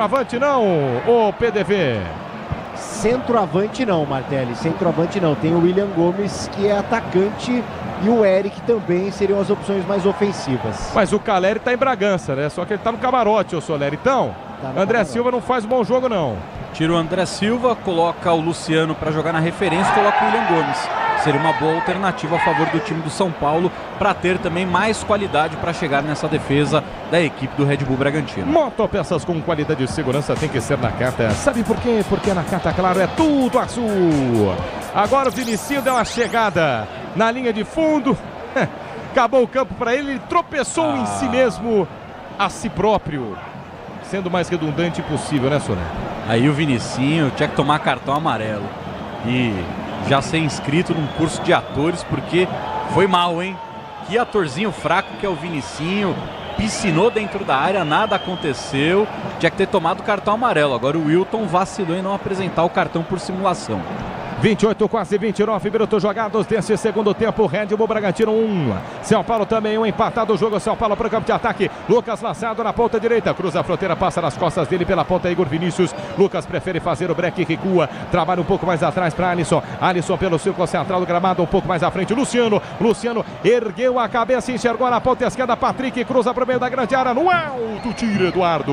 Avante não, o PDV. Centroavante não, Martelli, centroavante não. Tem o William Gomes, que é atacante, e o Eric também seriam as opções mais ofensivas. Mas o Caleri tá em Bragança, né? Só que ele tá no camarote, ô Soler. Então, André Silva não faz um bom jogo, não. Tira o André Silva, coloca o Luciano para jogar na referência, coloca o William Gomes. Seria uma boa alternativa a favor do time do São Paulo, para ter também mais qualidade para chegar nessa defesa da equipe do Red Bull Bragantino. Motopeças com qualidade de segurança tem que ser Nakata. Sabe por quê? Porque Nakata, claro, é tudo azul. Agora o Vinicinho deu uma chegada na linha de fundo. Acabou o campo para ele, ele tropeçou em si mesmo, a si próprio. Sendo o mais redundante possível, né, Soné? Aí o Vinicinho tinha que tomar cartão amarelo e já ser inscrito num curso de atores, porque foi mal, hein? Que atorzinho fraco que é o Vinicinho. Piscinou dentro da área, nada aconteceu. Tinha que ter tomado o cartão amarelo. Agora o Wilton vacilou em não apresentar o cartão por simulação. 28, quase 29 minutos jogados desse segundo tempo. Red Bull Bragantino 1. São Paulo também 1, empatado o jogo. São Paulo para o campo de ataque. Lucas lançado na ponta direita. Cruza a fronteira, passa nas costas dele pela ponta Igor Vinícius. Lucas prefere fazer o break e recua. Trabalha um pouco mais atrás para Alisson. Alisson pelo círculo central do gramado, um pouco mais à frente. Luciano ergueu a cabeça e enxergou na ponta esquerda. Patrick cruza para o meio da grande área. No alto, tira Eduardo.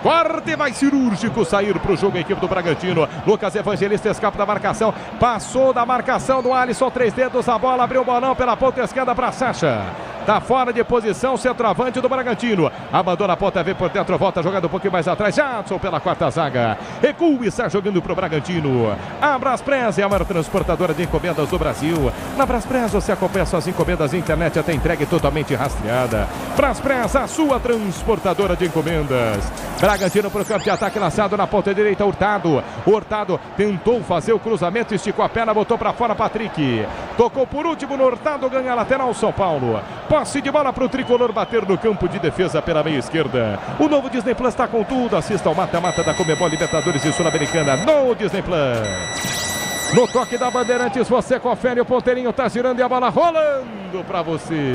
Corte vai cirúrgico sair para o jogo a equipe do Bragantino. Lucas Evangelista escapa da marcação. Passou da marcação do Alisson, 3 dedos, a bola abriu o bolão pela ponta esquerda para Sacha. Tá fora de posição, centroavante do Bragantino. Abandona a ponta, vem por dentro, volta jogando um pouquinho mais atrás. Jadson pela quarta zaga. Recua e está jogando pro Bragantino. A Braspress é a maior transportadora de encomendas do Brasil. Na Braspress você acompanha suas encomendas na internet até entregue totalmente rastreada. Braspress, a sua transportadora de encomendas. Bragantino pro campo de ataque, lançado na ponta direita, Hurtado. Hurtado tentou fazer o cruzamento, esticou a perna, botou para fora Patrick. Tocou por último no Hurtado, ganha a lateral São Paulo. Posse de bola para o tricolor bater no campo de defesa pela meia esquerda. O novo Disney Plus está com tudo. Assista ao mata-mata da Conmebol Libertadores e Sul-Americana no Disney Plus. No toque da Bandeirantes, você confere, o ponteirinho está girando e a bola rolando para você.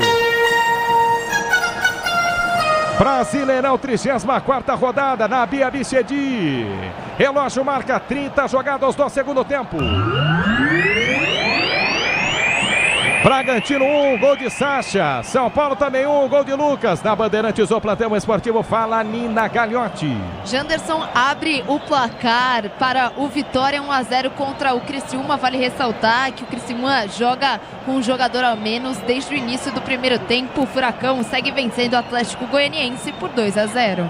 Brasileirão, 34ª rodada na Bia Bichedi. Relógio marca 30 jogadas do segundo tempo. Bragantino 1, gol de Sacha. São Paulo também 1, gol de Lucas. Na Bandeirantes, o plantão esportivo fala Nina Gagliotti. Janderson abre o placar para o Vitória 1-0 contra o Criciúma. Vale ressaltar que o Criciúma joga com um jogador a menos desde o início do primeiro tempo. O Furacão segue vencendo o Atlético Goianiense por 2-0.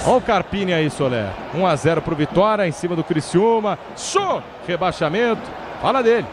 Olha o Carpini aí, Soler. 1-0 para o Vitória em cima do Criciúma. Show! Rebaixamento. Fala dele.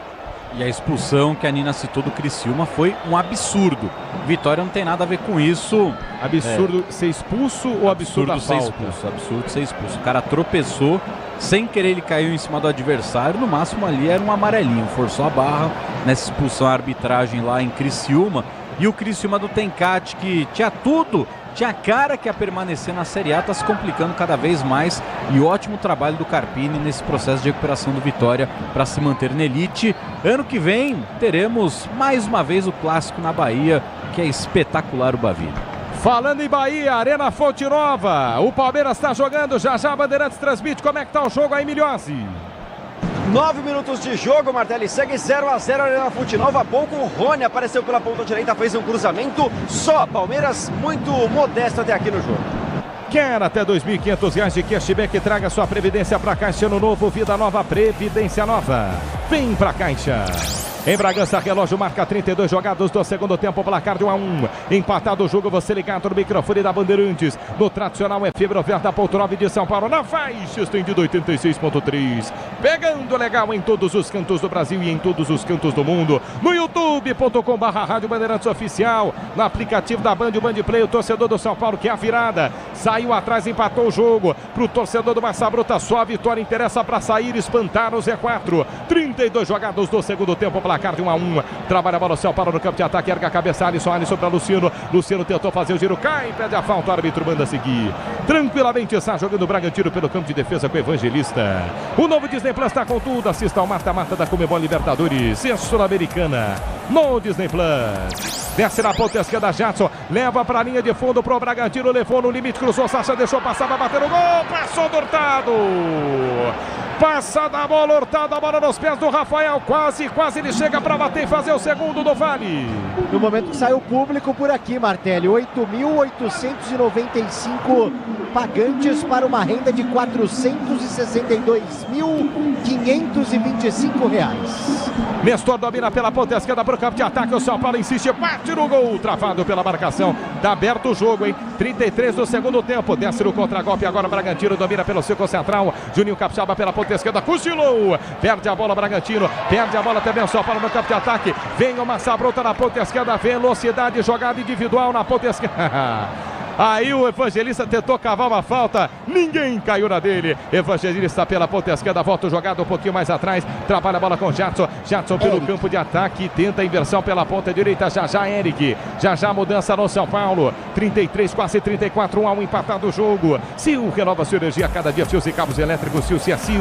E a expulsão que a Nina citou do Criciúma foi um absurdo. Vitória não tem nada a ver com isso. Absurdo ser expulso ou absurdo ser expulso? Absurdo ser expulso. O cara tropeçou, sem querer ele caiu em cima do adversário. No máximo ali era um amarelinho. Forçou a barra nessa expulsão, a arbitragem lá em Criciúma. E o Criciúma do Tencate, que tinha tudo, tinha cara que ia permanecer na Série A, está se complicando cada vez mais. E ótimo trabalho do Carpini nesse processo de recuperação do Vitória para se manter na elite. Ano que vem teremos mais uma vez o clássico na Bahia, que é espetacular o Bavi. Falando em Bahia, Arena Fonte Nova. O Palmeiras está jogando, já a Bandeirantes transmite. Como é que tá o jogo aí, Milhose? 9 minutos de jogo, Martelli, segue 0-0 Arena Fonte Nova. Pouco o Rony apareceu pela ponta direita, fez um cruzamento só. Palmeiras muito modesto até aqui no jogo. Quer até R$ 2.500 de cashback? Traga sua previdência para Caixa. Ano novo, vida nova, previdência nova. Vem pra Caixa. Em Bragança, relógio marca 32 jogados do segundo tempo, placar de 1-1. Empatado o jogo, você ligado no microfone da Bandeirantes. No tradicional é fibra oferta ponto 9 de São Paulo, na faixa estendida 86.3. Pegando legal em todos os cantos do Brasil e em todos os cantos do mundo. No youtube.com/Rádio Bandeirantes Oficial. No aplicativo da Band, o Band Play, o torcedor do São Paulo que é a virada. Saiu atrás, empatou o jogo. Pro torcedor do Massa Bruta, só a vitória interessa para sair, espantar o Z4. 32 jogados do segundo tempo, placar de 1-1. Trabalha a bola, o São Paulo no campo de ataque, erga a cabeça, Alisson para Luciano. Luciano tentou fazer o giro, cai, pede a falta, o árbitro manda seguir. Tranquilamente está jogando o Bragantino pelo campo de defesa com o Evangelista. O novo Disney Plus está com tudo, assista ao mata-mata da Conmebol Libertadores e Sul-Americana no Disney Plus. desce na ponta esquerda, Jadson, leva para a linha de fundo pro Bragantino, levou no limite, cruzou, Sacha deixou passar, vai bater no gol, passou do Hurtado. Passa da bola, Hurtado, a bola nos pés do Rafael, quase ele chega para bater e fazer o segundo do Vale. No momento que saiu o público por aqui, Martelli, 8.895 pagantes para uma renda de R$ 462.525 reais. Nestor domina pela ponta esquerda para o campo de ataque, o São Paulo insiste, bate no gol, travado pela marcação, tá aberto o jogo, hein? 33 do segundo tempo, desce no contragolpe, agora o Bragantino domina pelo círculo central, Juninho Capixaba pela ponta esquerda, cochilou, perde a bola Bragantino, perde a bola também o São Paulo no campo de ataque, vem o Massa Bruta na ponta esquerda, velocidade, jogada individual na ponta esquerda. Aí o Evangelista tentou cavar uma falta, ninguém caiu na dele. Evangelista pela ponta esquerda, volta o jogado um pouquinho mais atrás, trabalha a bola com Jadson, Jadson pelo campo de ataque, tenta a inversão pela ponta direita, já Eric, já mudança no São Paulo, 33, quase 34, 1-1 empatado o jogo. Sil renova sua energia a cada dia, fios e cabos elétricos, Sil, se é Sil,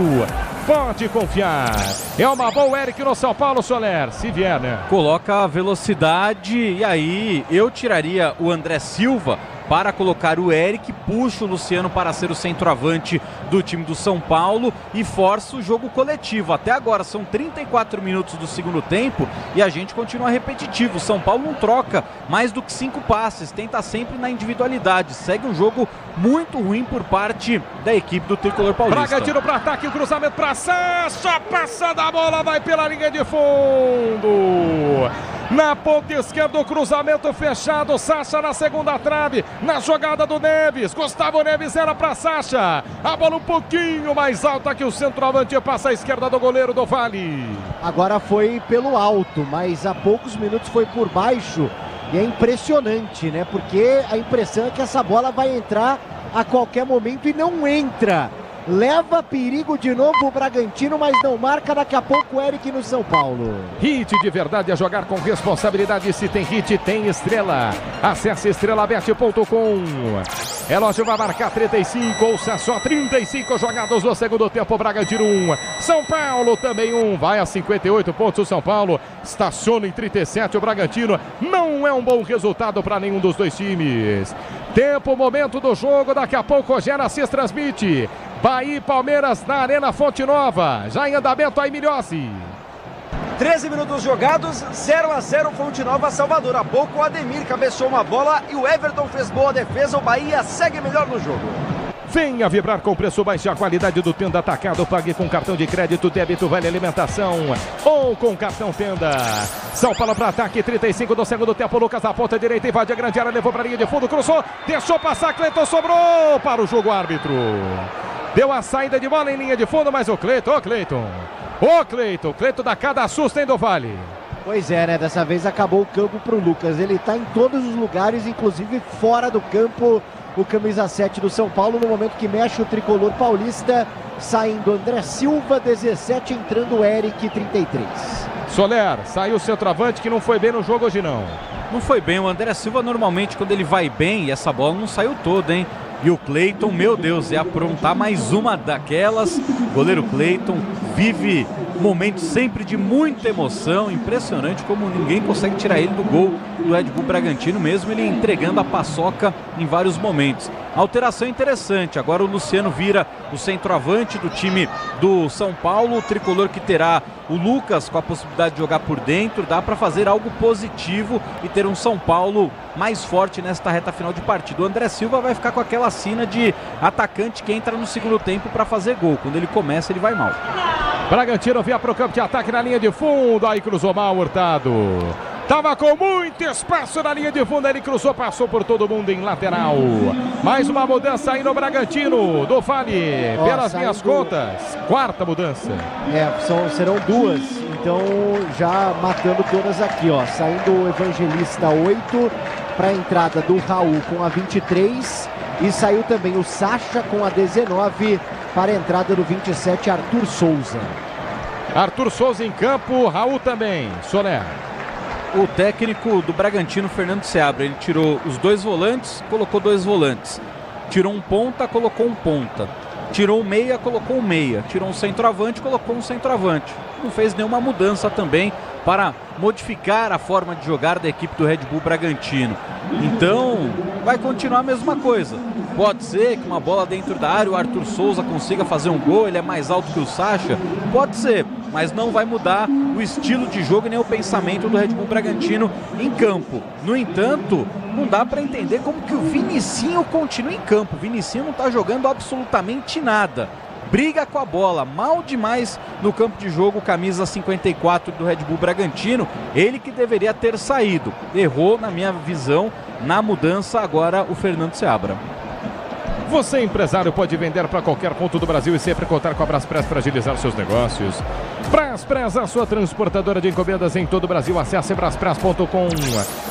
pode confiar. É uma boa Eric no São Paulo, Soler, se vier, né? Coloca a velocidade e aí eu tiraria o André Silva para colocar o Eric, puxa o Luciano para ser o centroavante do time do São Paulo e força o jogo coletivo. Até agora são 34 minutos do segundo tempo e a gente continua repetitivo. O São Paulo não troca mais do que 5 passes, tenta sempre na individualidade. Segue um jogo muito ruim por parte da equipe do Tricolor Paulista. Bragantino para ataque, o cruzamento para Sacha, passa da bola, vai pela linha de fundo. Na ponta esquerda, o cruzamento fechado, Sacha na segunda trave, na jogada do Neves, Gustavo Neves era para Sacha, a bola um pouquinho mais alta que o centroavante, passa à esquerda do goleiro do Vale. Agora foi pelo alto, mas há poucos minutos foi por baixo e é impressionante, né? Porque a impressão é que essa bola vai entrar a qualquer momento e não entra. Leva perigo de novo o Bragantino, mas não marca. Daqui a pouco o Eric no São Paulo. Hit de verdade é jogar com responsabilidade. Se tem hit, tem estrela. Acesse estrelabet.com. Relógio vai marcar 35, ouça só 35 jogados no segundo tempo. Bragantino 1, São Paulo também 1. Vai a 58 pontos o São Paulo. Estaciona em 37 o Bragantino. Não é um bom resultado para nenhum dos dois times. Tempo, momento do jogo. Daqui a pouco o Gera Assis transmite. Bahia e Palmeiras na Arena Fonte Nova. Já em andamento aí, Milhossi. 13 minutos jogados, 0-0 Fonte Nova Salvador. Há pouco o Ademir cabeçou uma bola e o Everton fez boa defesa. O Bahia segue melhor no jogo. Venha vibrar com preço baixo e a qualidade do Tenda Atacado. Pague com cartão de crédito, débito, Vale Alimentação ou com cartão Tenda. São Paulo para ataque, 35 do segundo tempo. Lucas na ponta direita, invade a grande área, levou para a linha de fundo, cruzou, deixou passar, Cleiton sobrou para o jogo árbitro. Deu a saída de bola em linha de fundo, mas o Cleiton, Cleiton dá cada susto, hein, do Vale. Pois é, né? Dessa vez acabou o campo para o Lucas. Ele está em todos os lugares, inclusive fora do campo. O camisa 7 do São Paulo, no momento que mexe o tricolor paulista, saindo André Silva, 17, entrando o Eric, 33. Soler, saiu o centroavante que não foi bem no jogo hoje não. Não foi bem, o André Silva normalmente quando ele vai bem, e essa bola não saiu toda, hein? E o Cleiton, meu Deus, é aprontar mais uma daquelas. Goleiro Cleiton vive momentos sempre de muita emoção. Impressionante como ninguém consegue tirar ele do gol do Red Bull Bragantino, mesmo ele entregando a paçoca em vários momentos. Alteração interessante, agora o Luciano vira o centroavante do time do São Paulo, o tricolor que terá o Lucas com a possibilidade de jogar por dentro. Dá para fazer algo positivo e ter um São Paulo mais forte nesta reta final de partida. O André Silva vai ficar com aquela sina de atacante que entra no segundo tempo para fazer gol. Quando ele começa, ele vai mal. Bragantino via para o campo de ataque na linha de fundo, aí cruzou mal o Hurtado. Tava com muito espaço na linha de fundo, ele cruzou, passou por todo mundo em lateral. Mais uma mudança aí no Bragantino, do Vale, pelas minhas contas, quarta mudança. Serão duas, então já matando todas aqui, ó. Saindo o Evangelista 8 para a entrada do Raul com a 23 e saiu também o Sacha com a 19 para a entrada do 27, Arthur Souza. Arthur Souza em campo, Raul também, Soler. O técnico do Bragantino, Fernando Seabra, ele tirou os dois volantes, colocou dois volantes. Tirou um ponta, colocou um ponta. Tirou um meia, colocou um meia. Tirou um centroavante, colocou um centroavante. Não fez nenhuma mudança também para modificar a forma de jogar da equipe do Red Bull Bragantino. Então, vai continuar a mesma coisa. Pode ser que uma bola dentro da área, o Arthur Souza consiga fazer um gol, ele é mais alto que o Sacha, pode ser, mas não vai mudar o estilo de jogo e nem o pensamento do Red Bull Bragantino em campo. No entanto, não dá para entender como que o Vinicinho continua em campo. O Vinicinho não está jogando absolutamente nada. Briga com a bola, mal demais no campo de jogo, camisa 54 do Red Bull Bragantino, ele que deveria ter saído. Errou, na minha visão, na mudança agora o Fernando Seabra. Você, empresário, pode vender para qualquer ponto do Brasil e sempre contar com a Braspress para agilizar seus negócios. Braspress, a sua transportadora de encomendas em todo o Brasil. Acesse braspress.com.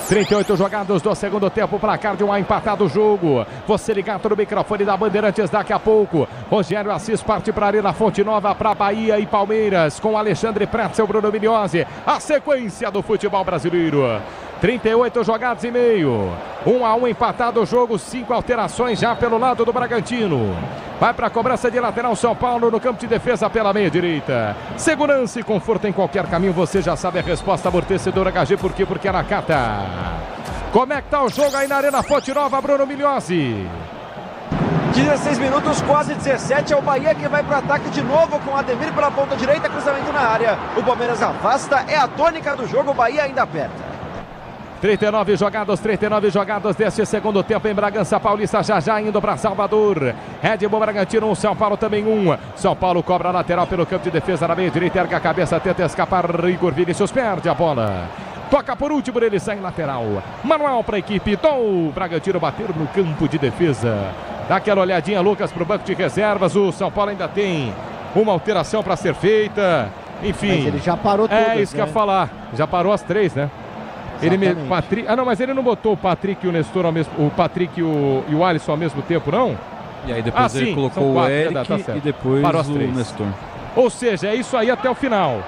38 jogados do segundo tempo, placar de 1 a empatado o jogo. Você ligado no microfone da Bandeirantes daqui a pouco. Rogério Assis parte para a Arena Fonte Nova, para Bahia e Palmeiras, com Alexandre Pretzel, Bruno Migliozzi. A sequência do futebol brasileiro. 38 jogados e meio. 1 a 1 empatado o jogo, 5 alterações já pelo lado do Bragantino. Vai para a cobrança de lateral São Paulo no campo de defesa pela meia direita. Segurança e conforto em qualquer caminho, você já sabe a resposta. Amortecedor HG, por quê? Porque é na Cata. Como é que tá o jogo aí na Arena Fonte Nova, Bruno Migliozzi? 16 minutos, quase 17, é o Bahia que vai para o ataque de novo com o Ademir pela ponta direita, cruzamento na área. O Palmeiras afasta, é a tônica do jogo, o Bahia ainda aperta. 39 jogados deste segundo tempo em Bragança Paulista, já indo para Salvador. Red Bull Bragantino 1, São Paulo também 1. São Paulo cobra a lateral pelo campo de defesa na meia direita, erga a cabeça, tenta escapar. Igor Vinícius perde a bola. Toca por último, ele sai em lateral. Manuel para a equipe do Bragantino bater no campo de defesa. Dá aquela olhadinha, Lucas, para o banco de reservas. O São Paulo ainda tem uma alteração para ser feita. Enfim. Mas ele já parou todas, isso que eu ia falar. Já parou as 3, né? Mas ele não botou o Patrick e o Nestor ao mesmo, o Patrick e o Alisson ao mesmo tempo, não? E aí depois ele colocou 4, o Eric e depois o Nestor. Ou seja, é isso aí até o final.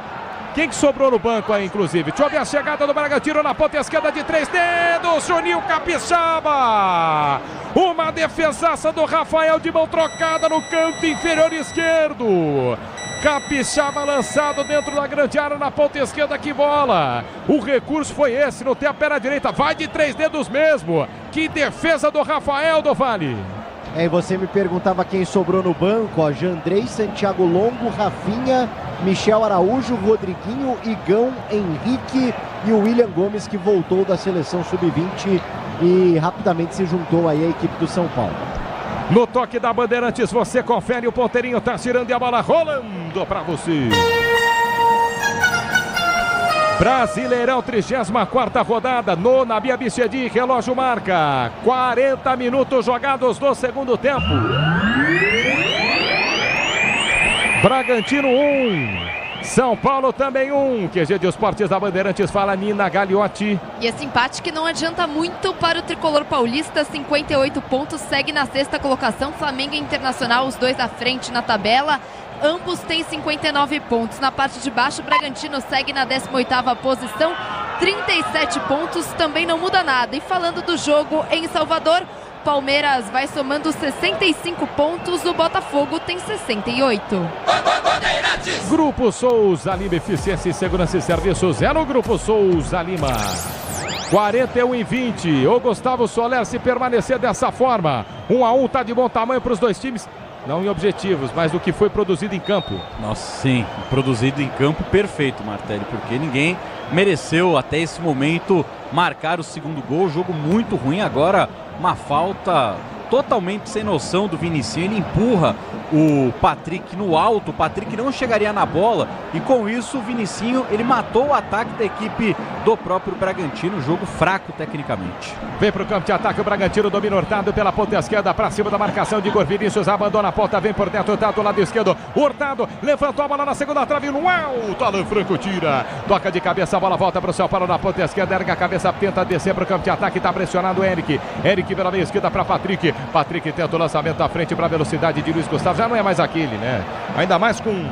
Quem que sobrou no banco aí, inclusive? Deixa eu ver a chegada do Bragantino na ponta esquerda de 3 dedos. Juninho Capixaba. Uma defesaça do Rafael de mão trocada no canto inferior esquerdo. Capixaba lançado dentro da grande área na ponta esquerda, que bola! O recurso foi esse, não tem a perna direita, vai de 3 dedos mesmo. Que defesa do Rafael do Vale! E você me perguntava quem sobrou no banco, ó, Jandrei, Santiago Longo, Rafinha, Michel Araújo, Rodriguinho, Igão, Henrique e o William Gomes, que voltou da seleção sub-20 e rapidamente se juntou aí à equipe do São Paulo. No toque da Bandeirantes, você confere, o ponteirinho tá tirando e a bola rolando para você. Brasileirão, 34ª rodada, nona Bia Bichedi, relógio marca 40 minutos jogados no segundo tempo. Bragantino 1, São Paulo também 1. QG de Esportes da Bandeirantes, fala Nina Gagliotti. E esse empate que não adianta muito para o tricolor paulista, 58 pontos, segue na 6ª colocação. Flamengo e Internacional, os dois à frente na tabela. Ambos têm 59 pontos. Na parte de baixo, o Bragantino segue na 18ª posição, 37 pontos, também não muda nada. E falando do jogo em Salvador, Palmeiras vai somando 65 pontos, o Botafogo tem 68. Grupo Souza Lima, Eficiência e Segurança e Serviços, é no Grupo Souza Lima. 41-20, o Gustavo Soler, se permanecer dessa forma, 1 a 1, tá de bom tamanho para os dois times. Não em objetivos, mas do que foi produzido em campo. Nossa, sim, produzido em campo perfeito, Martelli, porque ninguém mereceu até esse momento marcar o segundo gol. Jogo muito ruim, agora uma falta totalmente sem noção do Vinicinho. Ele empurra o Patrick no alto, o Patrick não chegaria na bola e com isso o Vinicinho, ele matou o ataque da equipe do próprio Bragantino. Jogo fraco tecnicamente. Vem para o campo de ataque, o Bragantino domina Hurtado pela ponta esquerda, para cima da marcação de Igor Vinícius, abandona a ponta, vem por dentro, tá do lado esquerdo, Hurtado levantou a bola na segunda trave, no alto, Alan Franco tira, toca de cabeça, a bola volta para o São Paulo na ponta esquerda, erga a cabeça, tenta descer para o campo de ataque, tá pressionado o Eric pela meia esquerda para Patrick tenta o lançamento à frente para a velocidade de Luiz Gustavo, já não é mais aquele, né? Ainda mais com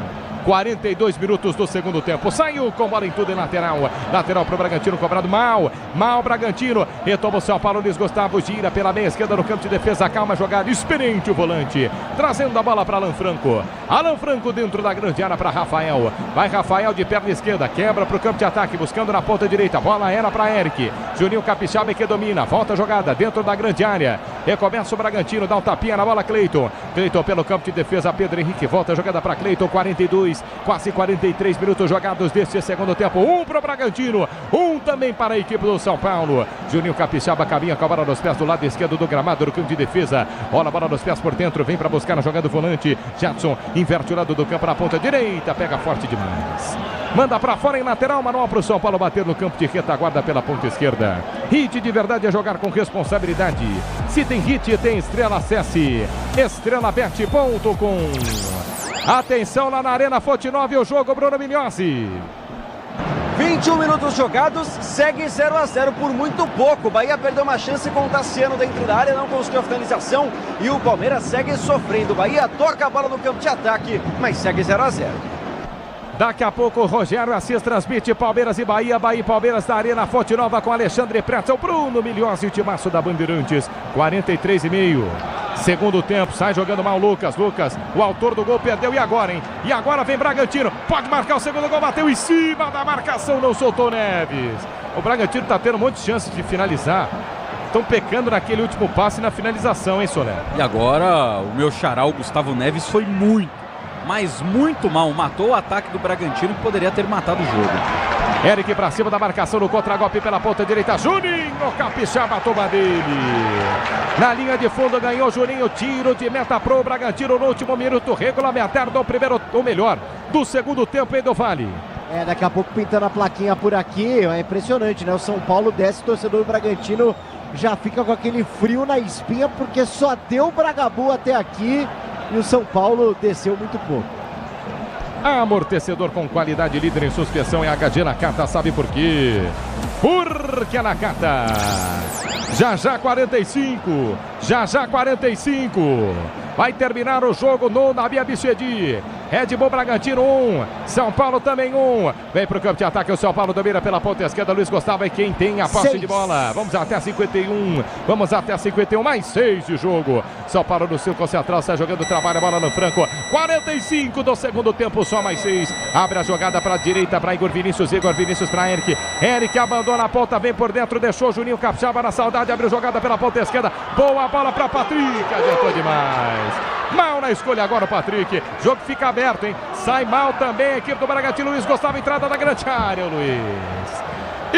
42 minutos do segundo tempo. Saiu com bola em tudo em lateral. Lateral para o Bragantino, cobrado mal. Mal Bragantino. Retoma o São Paulo. Luiz Gustavo gira pela meia esquerda no campo de defesa. Calma a jogada. Experiente o volante. Trazendo a bola para Alan Franco. Alan Franco dentro da grande área para Rafael. Vai Rafael de perna esquerda. Quebra para o campo de ataque. Buscando na ponta direita. Bola era para Eric. Juninho Capixaba que domina. Volta a jogada dentro da grande área. Recomeça o Bragantino. Dá um tapinha na bola. Cleiton. Cleiton pelo campo de defesa. Pedro Henrique. Volta a jogada para Cleiton. 42, quase 43 minutos jogados deste segundo tempo. Um para o Bragantino. Um também para a equipe do São Paulo. Juninho Capixaba caminha com a bola nos pés do lado esquerdo do gramado do campo de defesa. Olha a bola nos pés por dentro. Vem para buscar na jogada do volante. Jadson inverte o lado do campo na ponta direita. Pega forte demais. Manda para fora em lateral, manual para o São Paulo bater no campo de retaguarda pela ponta esquerda. Hit de verdade é jogar com responsabilidade. Se tem hit, tem estrela, acesse estrelabet.com. Atenção lá na Arena Fonte Nova, o jogo, Bruno Migliozzi. 21 minutos jogados, segue 0-0 por muito pouco. Bahia perdeu uma chance com o Tassiano dentro da área, não conseguiu a finalização e o Palmeiras segue sofrendo. Bahia toca a bola no campo de ataque, mas segue 0-0. Daqui a pouco o Rogério Assis transmite Palmeiras e Bahia. Bahia e Palmeiras da Arena Fonte Nova com Alexandre Pretzel, Bruno Migliozzi, o timaço da Bandeirantes. 43,5. Segundo tempo, sai jogando mal Lucas. Lucas, o autor do gol, perdeu. E agora, hein? E agora vem Bragantino. Pode marcar o segundo gol, bateu em cima da marcação, não soltou Neves. O Bragantino tá tendo um monte de chances de finalizar. Estão pecando naquele último passe e na finalização, hein, Soler? E agora o meu xará, o Gustavo Neves, foi muito, mas muito mal. Matou o ataque do Bragantino, que poderia ter matado o jogo. Eric pra cima da marcação no contra-golpe pela ponta direita. Juninho Capixaba, toma dele. Na linha de fundo ganhou Juninho. Tiro de meta pro Bragantino no último minuto regulamentar do primeiro, ou melhor, do segundo tempo, hein, do Vale. Daqui a pouco pintando a plaquinha por aqui. É impressionante, né? O São Paulo desce, o torcedor do Bragantino já fica com aquele frio na espinha, porque só deu Bragabu até aqui e o São Paulo desceu muito pouco. Amortecedor com qualidade, líder em suspensão é HG Nakata. Sabe por quê? Porque a Nakata. Já 45. Já 45. Vai terminar o jogo no Nabi Abichedi. Red Bull Bragantino 1, São Paulo também 1. Vem pro campo de ataque, o São Paulo domina pela ponta esquerda. Luiz Gustavo é quem tem a posse de bola. Vamos até 51. Vamos até 51, mais 6 de jogo. São Paulo no círculo central, sai jogando, trabalha a bola no Franco. 45 do segundo tempo, só mais 6. Abre a jogada para a direita para Igor Vinícius para Eric. Eric abandona a ponta, vem por dentro, deixou Juninho Capixaba na saudade, abre a jogada pela ponta esquerda. Boa bola para Patrick, adiantou demais. Mal na escolha agora o Patrick. Jogo fica aberto, hein? Sai mal também a equipe do Bragantino. Luiz Gustavo, entrada da grande área, o Luiz.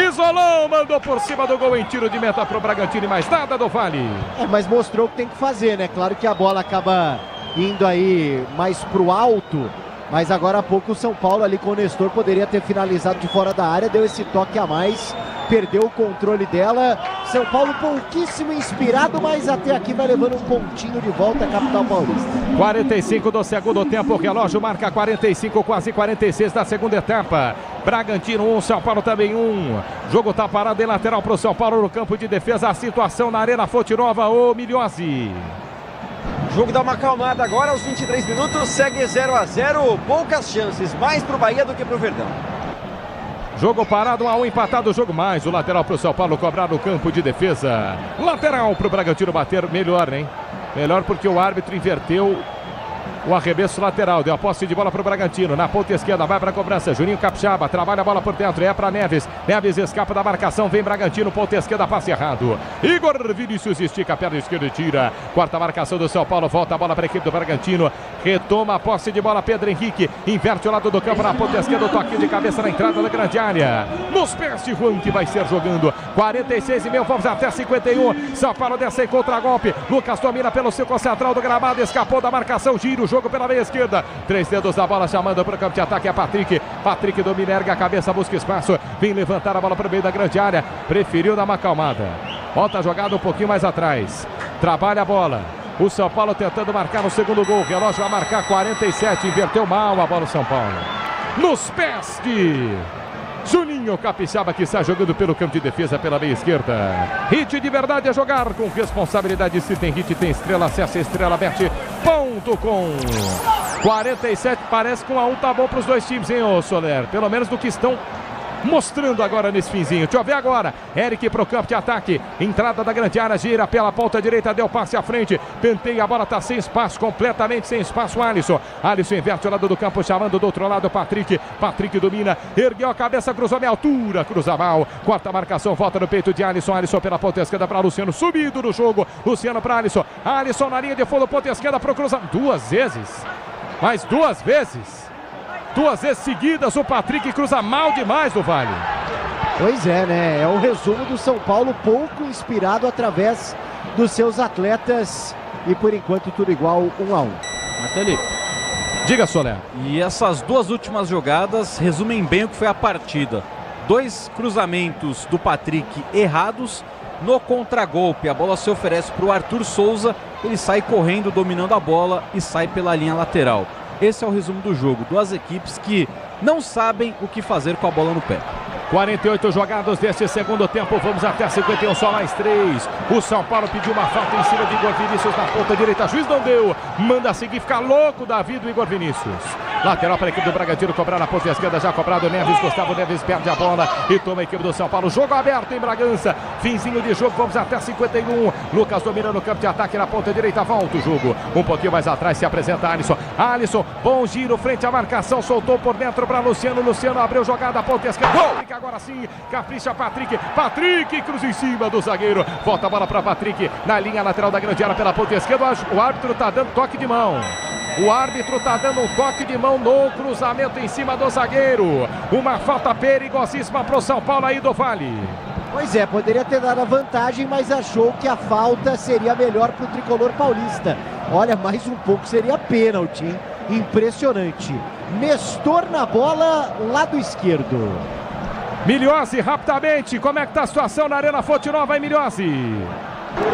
Isolou, mandou por cima do gol em tiro de meta pro Bragantino e mais nada do Vale. Mas mostrou o que tem que fazer, né? Claro que a bola acaba indo aí mais pro alto, mas agora há pouco o São Paulo ali com o Nestor poderia ter finalizado de fora da área, deu esse toque a mais, perdeu o controle dela. São Paulo pouquíssimo inspirado, mas até aqui vai levando um pontinho de volta a capital paulista. 45 do segundo tempo, o relógio marca 45, quase 46 da segunda etapa. Bragantino 1, São Paulo também 1. Jogo tá parado em lateral pro São Paulo no campo de defesa. A situação na Arena Fonte Nova, o Migliozzi. O jogo dá uma acalmada agora aos 23 minutos, segue 0-0, poucas chances, mais pro Bahia do que pro Verdão. Jogo parado, 1-1, empatado o jogo, mais o lateral pro São Paulo cobrar no campo de defesa. Lateral pro Bragantino bater, melhor, hein? Melhor porque o árbitro inverteu o arremesso lateral, deu a posse de bola para o Bragantino, na ponta esquerda, vai para a cobrança, Juninho Capixaba, trabalha a bola por dentro, é para Neves, Neves escapa da marcação, vem Bragantino, ponta esquerda, passe errado, Igor Vinícius estica a perna esquerda e tira, quarta marcação do São Paulo, volta a bola para a equipe do Bragantino, retoma a posse de bola, Pedro Henrique, inverte o lado do campo na ponta esquerda, o toque de cabeça na entrada da grande área, nos pés de Juan que vai ser jogando, 46,5, vamos até 51, São Paulo desce em contra-golpe, Lucas domina pelo círculo central do gramado, escapou da marcação, gira o jogo pela meia esquerda, 3 dedos da bola chamando para o campo de ataque, é Patrick, Patrick domina, erga a cabeça, busca espaço, vem levantar a bola para o meio da grande área, preferiu dar uma acalmada, volta a jogada um pouquinho mais atrás, trabalha a bola, o São Paulo tentando marcar no segundo gol, o relógio vai marcar 47, inverteu mal a bola o São Paulo, nos pés de Juninho Capixaba que está jogando pelo campo de defesa pela meia esquerda. Hit de verdade é jogar com responsabilidade. Se tem hit, tem estrela. Acesse estrelabet.com. 47, parece que 1-1 tá bom para os dois times, hein, ô Soler? Pelo menos do que estão mostrando agora nesse finzinho. Deixa eu ver agora. Eric pro campo de ataque. Entrada da grande área, gira pela ponta direita, deu passe à frente. Penteia, a bola tá sem espaço, completamente sem espaço. Alisson inverte o lado do campo, chamando do outro lado Patrick. Patrick domina, ergueu a cabeça, cruzou meia altura, cruza mal. Quarta marcação, volta no peito de Alisson. Alisson pela ponta esquerda para Luciano, subido no jogo. Luciano para Alisson. Alisson na linha de fundo, ponta esquerda pro cruzamento. Duas vezes. Mais duas vezes seguidas, o Patrick cruza mal demais do Vale. Pois é, né? É o resumo do São Paulo, pouco inspirado através dos seus atletas. E por enquanto tudo igual, 1-1. Martelli. Diga, Soler. E essas duas últimas jogadas resumem bem o que foi a partida. 2 cruzamentos do Patrick errados. No contragolpe, a bola se oferece para o Arthur Souza. Ele sai correndo, dominando a bola e sai pela linha lateral. Esse é o resumo do jogo. Duas equipes que não sabem o que fazer com a bola no pé. 48 jogados deste segundo tempo, vamos até 51, só mais 3. O São Paulo pediu uma falta em cima de Igor Vinícius na ponta direita, juiz não deu, manda seguir, ficar louco Davi do Igor Vinícius. Lateral para a equipe do Bragantino, cobrar na ponta esquerda, já cobrado Neves, Gustavo Neves perde a bola e toma a equipe do São Paulo. Jogo aberto em Bragança, finzinho de jogo, vamos até 51. Lucas domina no campo de ataque na ponta direita, volta o jogo. Um pouquinho mais atrás se apresenta Alisson. Alisson, bom giro, frente à marcação, soltou por dentro para Luciano. Luciano abriu jogada, ponta esquerda. Gol! Agora sim, capricha Patrick. Patrick cruza em cima do zagueiro. Volta a bola para Patrick na linha lateral da grande área pela ponta esquerda. O árbitro está dando toque de mão. O árbitro está dando um toque de mão no cruzamento em cima do zagueiro. Uma falta perigosíssima para o São Paulo aí do Vale. Pois é, poderia ter dado a vantagem, mas achou que a falta seria melhor para o tricolor paulista. Olha, mais um pouco seria pênalti, hein? Impressionante. Nestor na bola, lado esquerdo. Milhozzi, rapidamente, como é que está a situação na Arena Fonte Nova, hein, Milhozzi?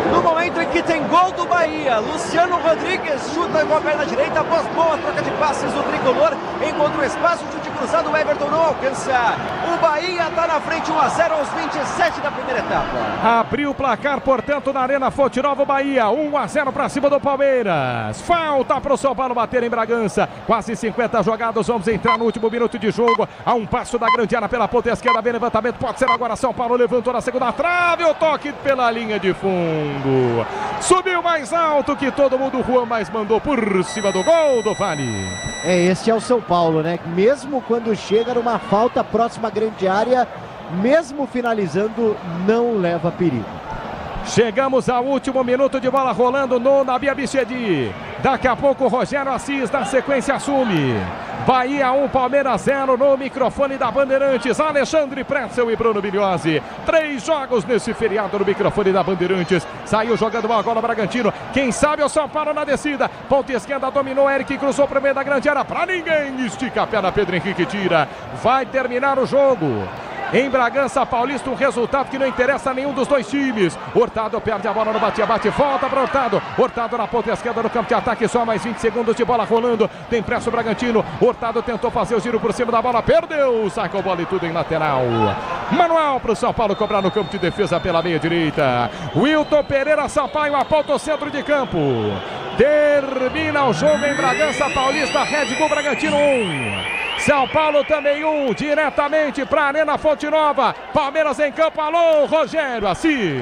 No momento em que tem gol do Bahia, Luciano Rodrigues chuta com a perna direita, após boa troca de passes do tricolor, encontra o espaço, chute cruzado, o Everton não alcança. O Bahia está na frente, 1-0 aos 27 da primeira etapa. Abriu o placar, portanto, na Arena Fonte Nova, o Bahia, 1-0 para cima do Palmeiras. Falta para o São Paulo bater em Bragança. Quase 50 jogados, vamos entrar no último minuto de jogo. A um passo da grande área pela ponta esquerda, bem levantamento, pode ser agora. São Paulo levantou na segunda trave, o toque pela linha de fundo. Subiu mais alto que todo mundo, Juan, mas mandou por cima do gol do Vale. Esse é o São Paulo, né? Mesmo quando chega numa falta próxima à grande área, mesmo finalizando, não leva perigo. Chegamos ao último minuto de bola rolando no Nabi Abichedi. Daqui a pouco o Rogério Assis na sequência assume. Bahia 1, Palmeiras 0 no microfone da Bandeirantes. Alexandre Pretzel e Bruno Milhozzi. 3 jogos nesse feriado no microfone da Bandeirantes. Saiu jogando uma bola Bragantino. Quem sabe o São Paulo na descida. Ponta esquerda dominou Eric, cruzou para o meio da grande área. Para ninguém. Estica a perna, Pedro Henrique tira. Vai terminar o jogo. Em Bragança Paulista, um resultado que não interessa a nenhum dos dois times. Hurtado perde a bola no bate-bate, volta para Hurtado. Hurtado na ponta esquerda no campo de ataque, só mais 20 segundos de bola rolando. Tem pressa o Bragantino. Hurtado tentou fazer o giro por cima da bola, perdeu. Sai com a bola e tudo em lateral. Manual para o São Paulo cobrar no campo de defesa pela meia direita. Wilton Pereira Sampaio aponta o centro de campo. Termina o jogo em Bragança Paulista, Red Bull Bragantino 1. São Paulo também 1, diretamente para a Arena Fonte Nova. Palmeiras em campo, alô, Rogério Assis.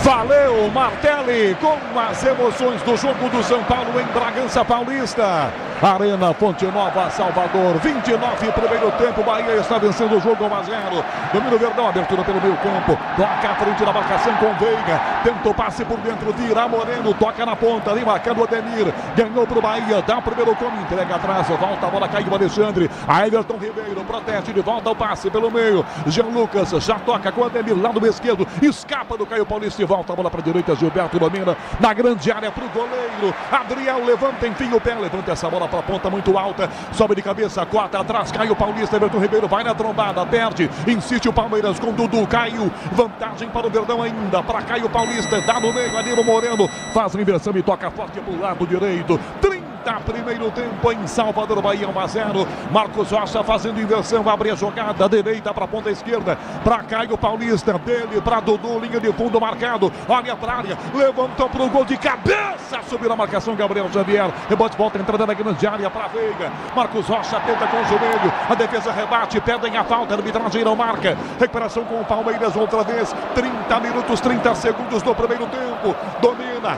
Valeu, Martelli, com as emoções do jogo do São Paulo em Bragança Paulista. Arena Fonte Nova, Salvador, 29 primeiro tempo, Bahia está vencendo o jogo 1-0. Domínio Verdão, abertura pelo meio campo, toca à frente da marcação com Veiga, tenta o passe por dentro, tira Moreno, toca na ponta, ali marcando o Ademir, ganhou pro Bahia, dá o primeiro come, entrega atrás, volta a bola, caiu o Alexandre, a Everton Ribeiro, protege de volta o passe pelo meio, Jean Lucas, já toca com o Ademir, lado esquerdo, escapa do Caio Paulista e volta a bola para a direita, Gilberto domina na grande área pro goleiro, Adriel levanta, enfim o pé, levanta essa bola para a ponta muito alta, sobe de cabeça, corta atrás, Caio Paulista, Everton Ribeiro vai na trombada, perde, insiste o Palmeiras com Dudu, caiu, vantagem para o Verdão ainda, para Caio Paulista, dá no meio, Danilo Moreno, faz a inversão e toca forte pro lado direito, 30 30, primeiro tempo em Salvador, Bahia 1-0. Marcos Rocha fazendo inversão, abre a jogada, direita para a ponta esquerda, para Caio Paulista, dele para Dudu, linha de fundo marcado, olha para a área, levantou para o gol de cabeça, subiu na marcação Gabriel Xavier, rebote, volta, entrada na grande área para Veiga. Marcos Rocha tenta com o joelho, a defesa rebate, pedem a falta, a arbitragem não marca. Recuperação com o Palmeiras outra vez, 30 minutos, 30 segundos do primeiro tempo. Domina,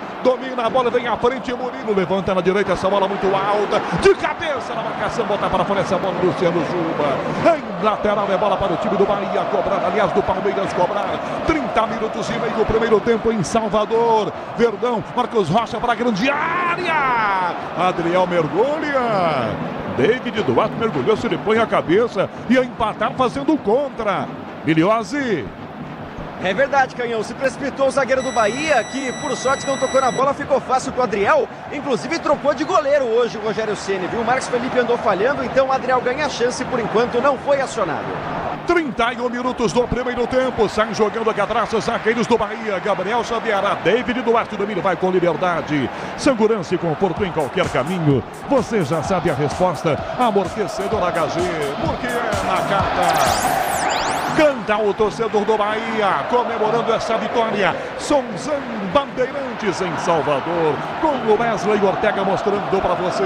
a bola vem à frente, Murilo levanta na direita, essa bola muito alta, de cabeça na marcação, bota para fora essa bola, Luciano Juba. Em lateral é bola para o time do Bahia cobrar, aliás, do Palmeiras cobrar. 30 minutos e meio do primeiro tempo em Salvador. Verdão, Marcos Rocha para a grande área. Adriel mergulha. David Duarte mergulhou, se ele põe a cabeça, ia empatar fazendo contra. Miliose. É verdade, Canhão. Se precipitou o zagueiro do Bahia, que por sorte não tocou na bola, ficou fácil com o Adriel. Inclusive trocou de goleiro hoje o Rogério Ceni, viu? O Marcos Felipe andou falhando, então o Adriel ganha a chance, por enquanto não foi acionado. 31 minutos do primeiro tempo, saem jogando aqui atrás os zagueiros do Bahia. Gabriel Xavier, David Duarte, domínio, vai com liberdade. Segurança e conforto em qualquer caminho. Você já sabe a resposta. Amortecedor HG, porque é na carta. Canta o torcedor do Bahia, comemorando essa vitória. Sonzão Bandeirantes em Salvador, com o Wesley Ortega mostrando para você.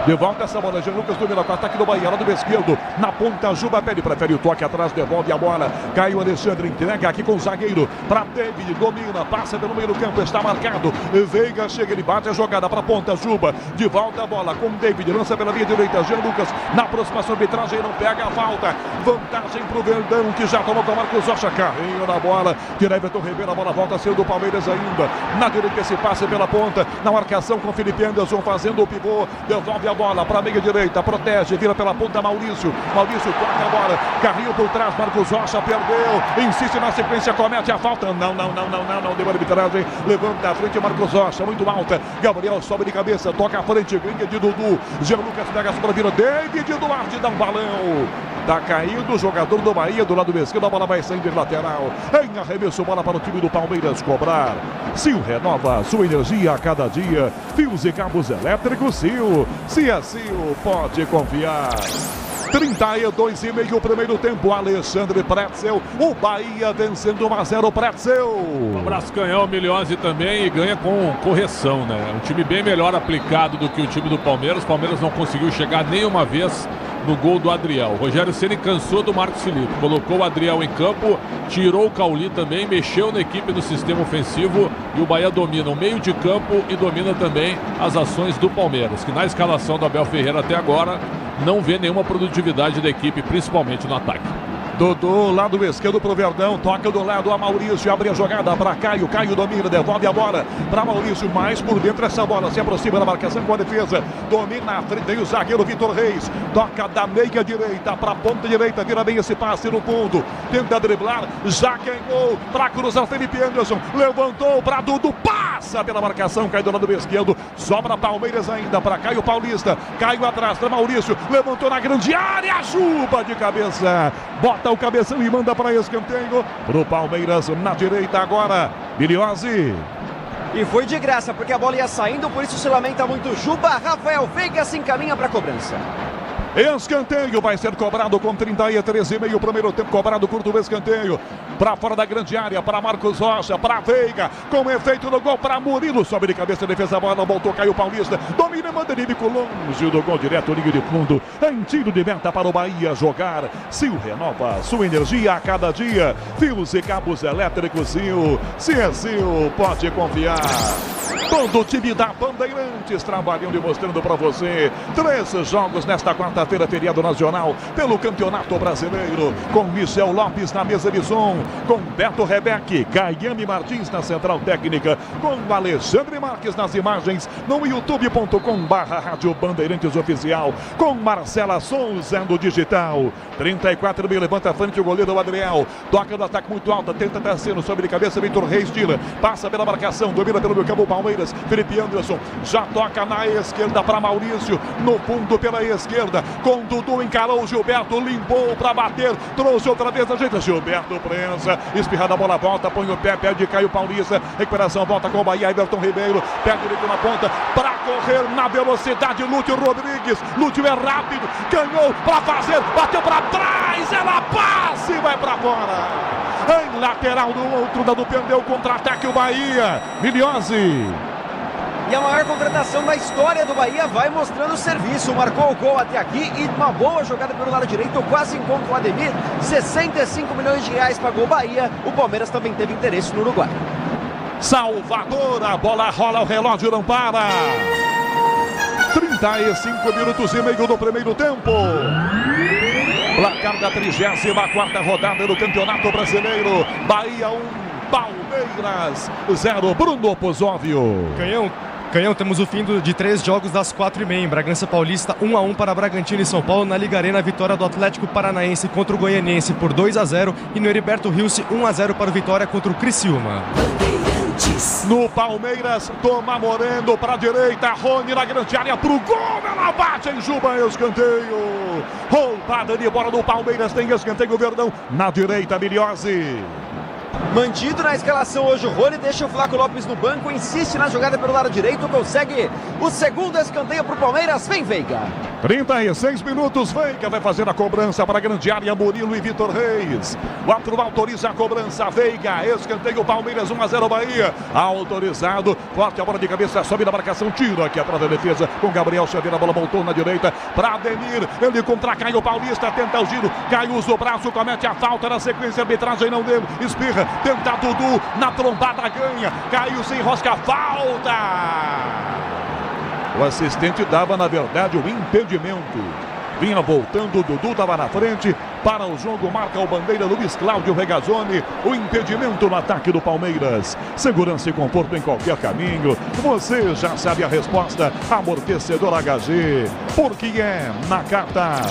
De volta essa bola, Jean Lucas domina com o ataque do Bahia, lado esquerdo, na ponta, Juba pede, prefere o toque atrás, devolve a bola. Caio Alexandre entrega aqui com o zagueiro, para David, domina, passa pelo meio do campo, está marcado. Veiga chega, ele bate a jogada para a ponta, Juba, de volta a bola com David, lança pela linha direita, Jean Lucas, na aproximação, arbitragem não pega a falta. Vantagem para o Verdão, que já tomou com o Marcos Rocha, carrinho na bola, de Everton Ribeiro, a bola volta a ser do Palmeiras ainda. Na direita esse passe pela ponta, na marcação com Felipe Anderson fazendo o pivô, devolve a bola para a meia direita, protege, vira pela ponta Maurício toca a bola, carrinho por trás, Marcos Rocha perdeu, insiste na sequência, comete a falta, não, deu a arbitragem, levanta a frente Marcos Rocha, muito alta, Gabriel sobe de cabeça, toca a frente, linha de Dudu, Jean Lucas pega a sobra, vira David Duarte, dá um balão, tá caindo o jogador do Bahia do lado esquerdo, a bola vai saindo de lateral, em arremesso, bola para o time do Palmeiras cobrar. Sil renova sua energia a cada dia, fios e cabos elétricos Sil, se é Sil, pode confiar. 32,5 o primeiro tempo, Alexandre Pretzel, o Bahia vencendo 1-0, Pretzel. Um abraço, Canhão, Miliose também, e ganha com correção, né? Um time bem melhor aplicado do que o time do Palmeiras. O Palmeiras não conseguiu chegar nenhuma vez no gol do Adriel. O Rogério Ceni cansou do Marcos Felipe, colocou o Adriel em campo, tirou o Cauli também, mexeu na equipe do sistema ofensivo e o Bahia domina o meio de campo e domina também as ações do Palmeiras, que na escalação do Abel Ferreira até agora não vê nenhuma produtividade da equipe, principalmente no ataque. Dudu, lado esquerdo pro Verdão, toca do lado a Maurício, abre a jogada para Caio, Caio domina, devolve a bola para Maurício, mais por dentro essa bola, se aproxima da marcação com a defesa, domina a frente, tem o zagueiro Vitor Reis, toca da meia direita para a ponta direita, vira bem esse passe no fundo, tenta driblar, já queimou para cruzar Felipe Anderson, levantou para Dudu, passa pela marcação, cai do lado esquerdo, sobra Palmeiras ainda para Caio Paulista, Caio atrás para Maurício, levantou na grande área, Juba de cabeça, bota o cabeção e manda para escanteio pro Palmeiras na direita agora, Miliose. E foi de graça, porque a bola ia saindo, por isso se lamenta muito Juba. Rafael Veiga se encaminha para a cobrança. Escanteio vai ser cobrado com 33,5 o primeiro tempo, cobrado curto o escanteio para fora da grande área, para Marcos Rocha, para Veiga, com efeito no gol para Murilo, sobe de cabeça, defesa, a bola, voltou, Caio Paulista, domina, manda inimigo longe do gol, direto, linha de fundo, em tiro de meta para o Bahia jogar. Sil renova sua energia a cada dia, fios e cabos elétricos Sil, se é Sil, pode confiar. Todo o time da Bandeirantes trabalhando e mostrando para você 13 jogos nesta quarta-feira, feriado nacional, pelo Campeonato Brasileiro, com Michel Lopes na mesa de som, com Beto Rebeck, Caiane Martins na central técnica, com Alexandre Marques nas imagens, no youtube.com/Rádio Bandeirantes Oficial, com Marcela Souza no digital. 34 mil, levanta a frente o goleiro Adriel, toca no ataque muito alto, tenta descer, sobe de cabeça, Vitor Reis tira, passa pela marcação, domina pelo meio campo, Palmeiras. Felipe Anderson já toca na esquerda para Maurício, no fundo pela esquerda, com Dudu, encarou o Gilberto, limpou para bater, trouxe outra vez, ajeita Gilberto, prensa, espirrada a bola, volta, põe o pé, perde, cai o Paulista, recuperação, volta com o Bahia, Everton Ribeiro, pé direito na ponta, para correr na velocidade, Lúcio Rodrigues, Lúcio é rápido, ganhou para fazer, bateu para trás, ela passa e vai para fora. Em lateral do outro, dando perdeu, contra-ataque o Bahia, Miliose. E a maior contratação da história do Bahia vai mostrando o serviço. Marcou o gol até aqui e uma boa jogada pelo lado direito. Quase encontra o Ademir. 65 milhões de reais pagou o Bahia. O Palmeiras também teve interesse no Uruguai. Salvador, a bola rola, o relógio não para. 35 minutos e meio do primeiro tempo. Placar da 34ª rodada do Campeonato Brasileiro. Bahia 1, Palmeiras 0. Bruno Pozóvio. Canhão, temos o fim de 3 jogos das 4h30. Em Bragança Paulista, 1-1 para Bragantino e São Paulo. Na Liga Arena, vitória do Atlético Paranaense contra o Goianiense por 2-0. E no Heriberto Rilse, 1-0 para o Vitória contra o Criciúma. No Palmeiras, Toma Moreno para a direita, Rony na grande área para o gol, ela bate em Juba, escanteio. Roubada de bola do Palmeiras, tem escanteio, Verdão na direita, Miliose. Mantido na escalação hoje o Rony, deixa o Flaco Lopes no banco, insiste na jogada pelo lado direito, consegue o segundo escanteio para o Palmeiras, vem Veiga. 36 minutos, Veiga vai fazer a cobrança para a grande área, Murilo e Vitor Reis. O árbitro autoriza a cobrança, Veiga, escanteio Palmeiras, 1-0 Bahia. Autorizado, forte a bola de cabeça, sobe na marcação, tiro aqui atrás da defesa, com Gabriel Xavier, a bola voltou na direita para Ademir, ele contra Caio Paulista, tenta o giro, Caio usa o braço, comete a falta na sequência, arbitragem não deu, espirra, tenta Dudu, na trombada ganha, Caio se enrosca, falta! O assistente dava, na verdade, o impedimento. Vinha voltando, o Dudu estava na frente. Para o jogo, marca o bandeira Luiz Cláudio Regazzoni. O impedimento no ataque do Palmeiras. Segurança e conforto em qualquer caminho. Você já sabe a resposta. Amortecedor HG. Porque é na carta.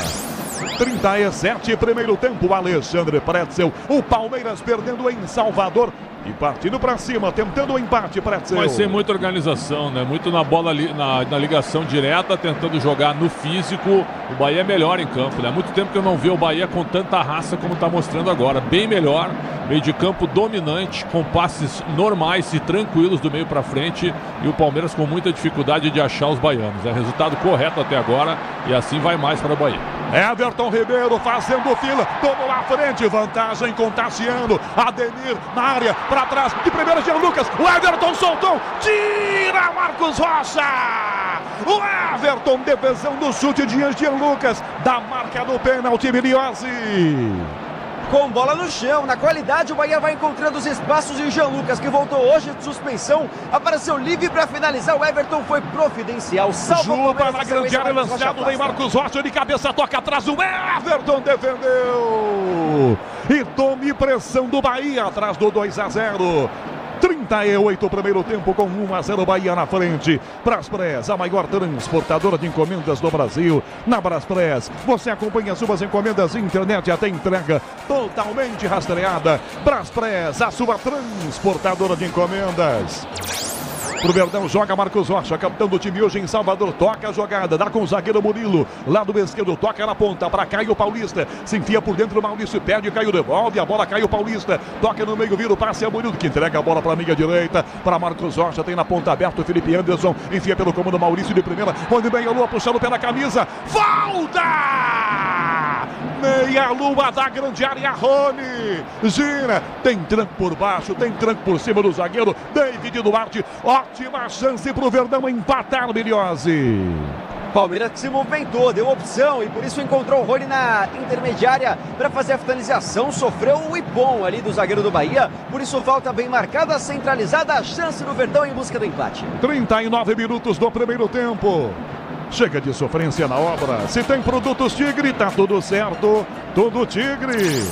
37, primeiro tempo, Alexandre Pretzel. O Palmeiras perdendo em Salvador. E partindo para cima, tentando o empate, Pretzel. Vai ser muita organização, né? Muito na bola, na ligação direta, tentando jogar no físico. O Bahia é melhor em campo, né? Há muito tempo que eu não vi o Bahia com tanta raça como está mostrando agora. Bem melhor, meio de campo dominante, com passes normais e tranquilos do meio para frente. E o Palmeiras com muita dificuldade de achar os baianos. É resultado correto até agora e assim vai mais para o Bahia. Everton Ribeiro fazendo fila, tomou à frente, vantagem com Tassiano, Ademir na área, para trás, de primeira Jean Lucas, o Everton soltou, tira Marcos Rocha, o Everton, defensão do chute de Jean Lucas, da marca do pênalti, Miliose. Com bola no chão, na qualidade o Bahia vai encontrando os espaços e o Jean Lucas, que voltou hoje de suspensão, apareceu livre para finalizar, o Everton foi providencial, Juba na grande área, lançado, vem Marcos Rocha de cabeça, toca atrás, o Everton defendeu, e tome pressão do Bahia, atrás do 2-0. 38 primeiro tempo com 1-0 Bahia na frente. Braspress, a maior transportadora de encomendas do Brasil. Na Braspress, você acompanha suas encomendas, internet até entrega totalmente rastreada. Braspress, a sua transportadora de encomendas. Pro Verdão, joga Marcos Rocha, capitão do time hoje em Salvador, toca a jogada, dá com o zagueiro Murilo, lado esquerdo, toca na ponta, para Caio Paulista, se enfia por dentro o Maurício, perde, Caio devolve, a bola Caio Paulista, toca no meio, vira o passe a Murilo, que entrega a bola para a meia direita, para Marcos Rocha, tem na ponta aberta o Felipe Anderson, enfia pelo comando Maurício de primeira, onde vem a Lua puxando pela camisa, falta! Meia Lua da grande área, Rony, gira, tem tranco por baixo, tem tranco por cima do zagueiro, David Duarte, ótima chance para o Verdão empatar, Miliose. Palmeiras que se movimentou, deu opção e por isso encontrou o Rony na intermediária para fazer a finalização. Sofreu o Ipom ali do zagueiro do Bahia, por isso falta bem marcada, centralizada, a chance do Verdão em busca do empate. 39 minutos do primeiro tempo. Chega de sofrência na obra. Se tem produtos Tigre, tá tudo certo. Tudo Tigre.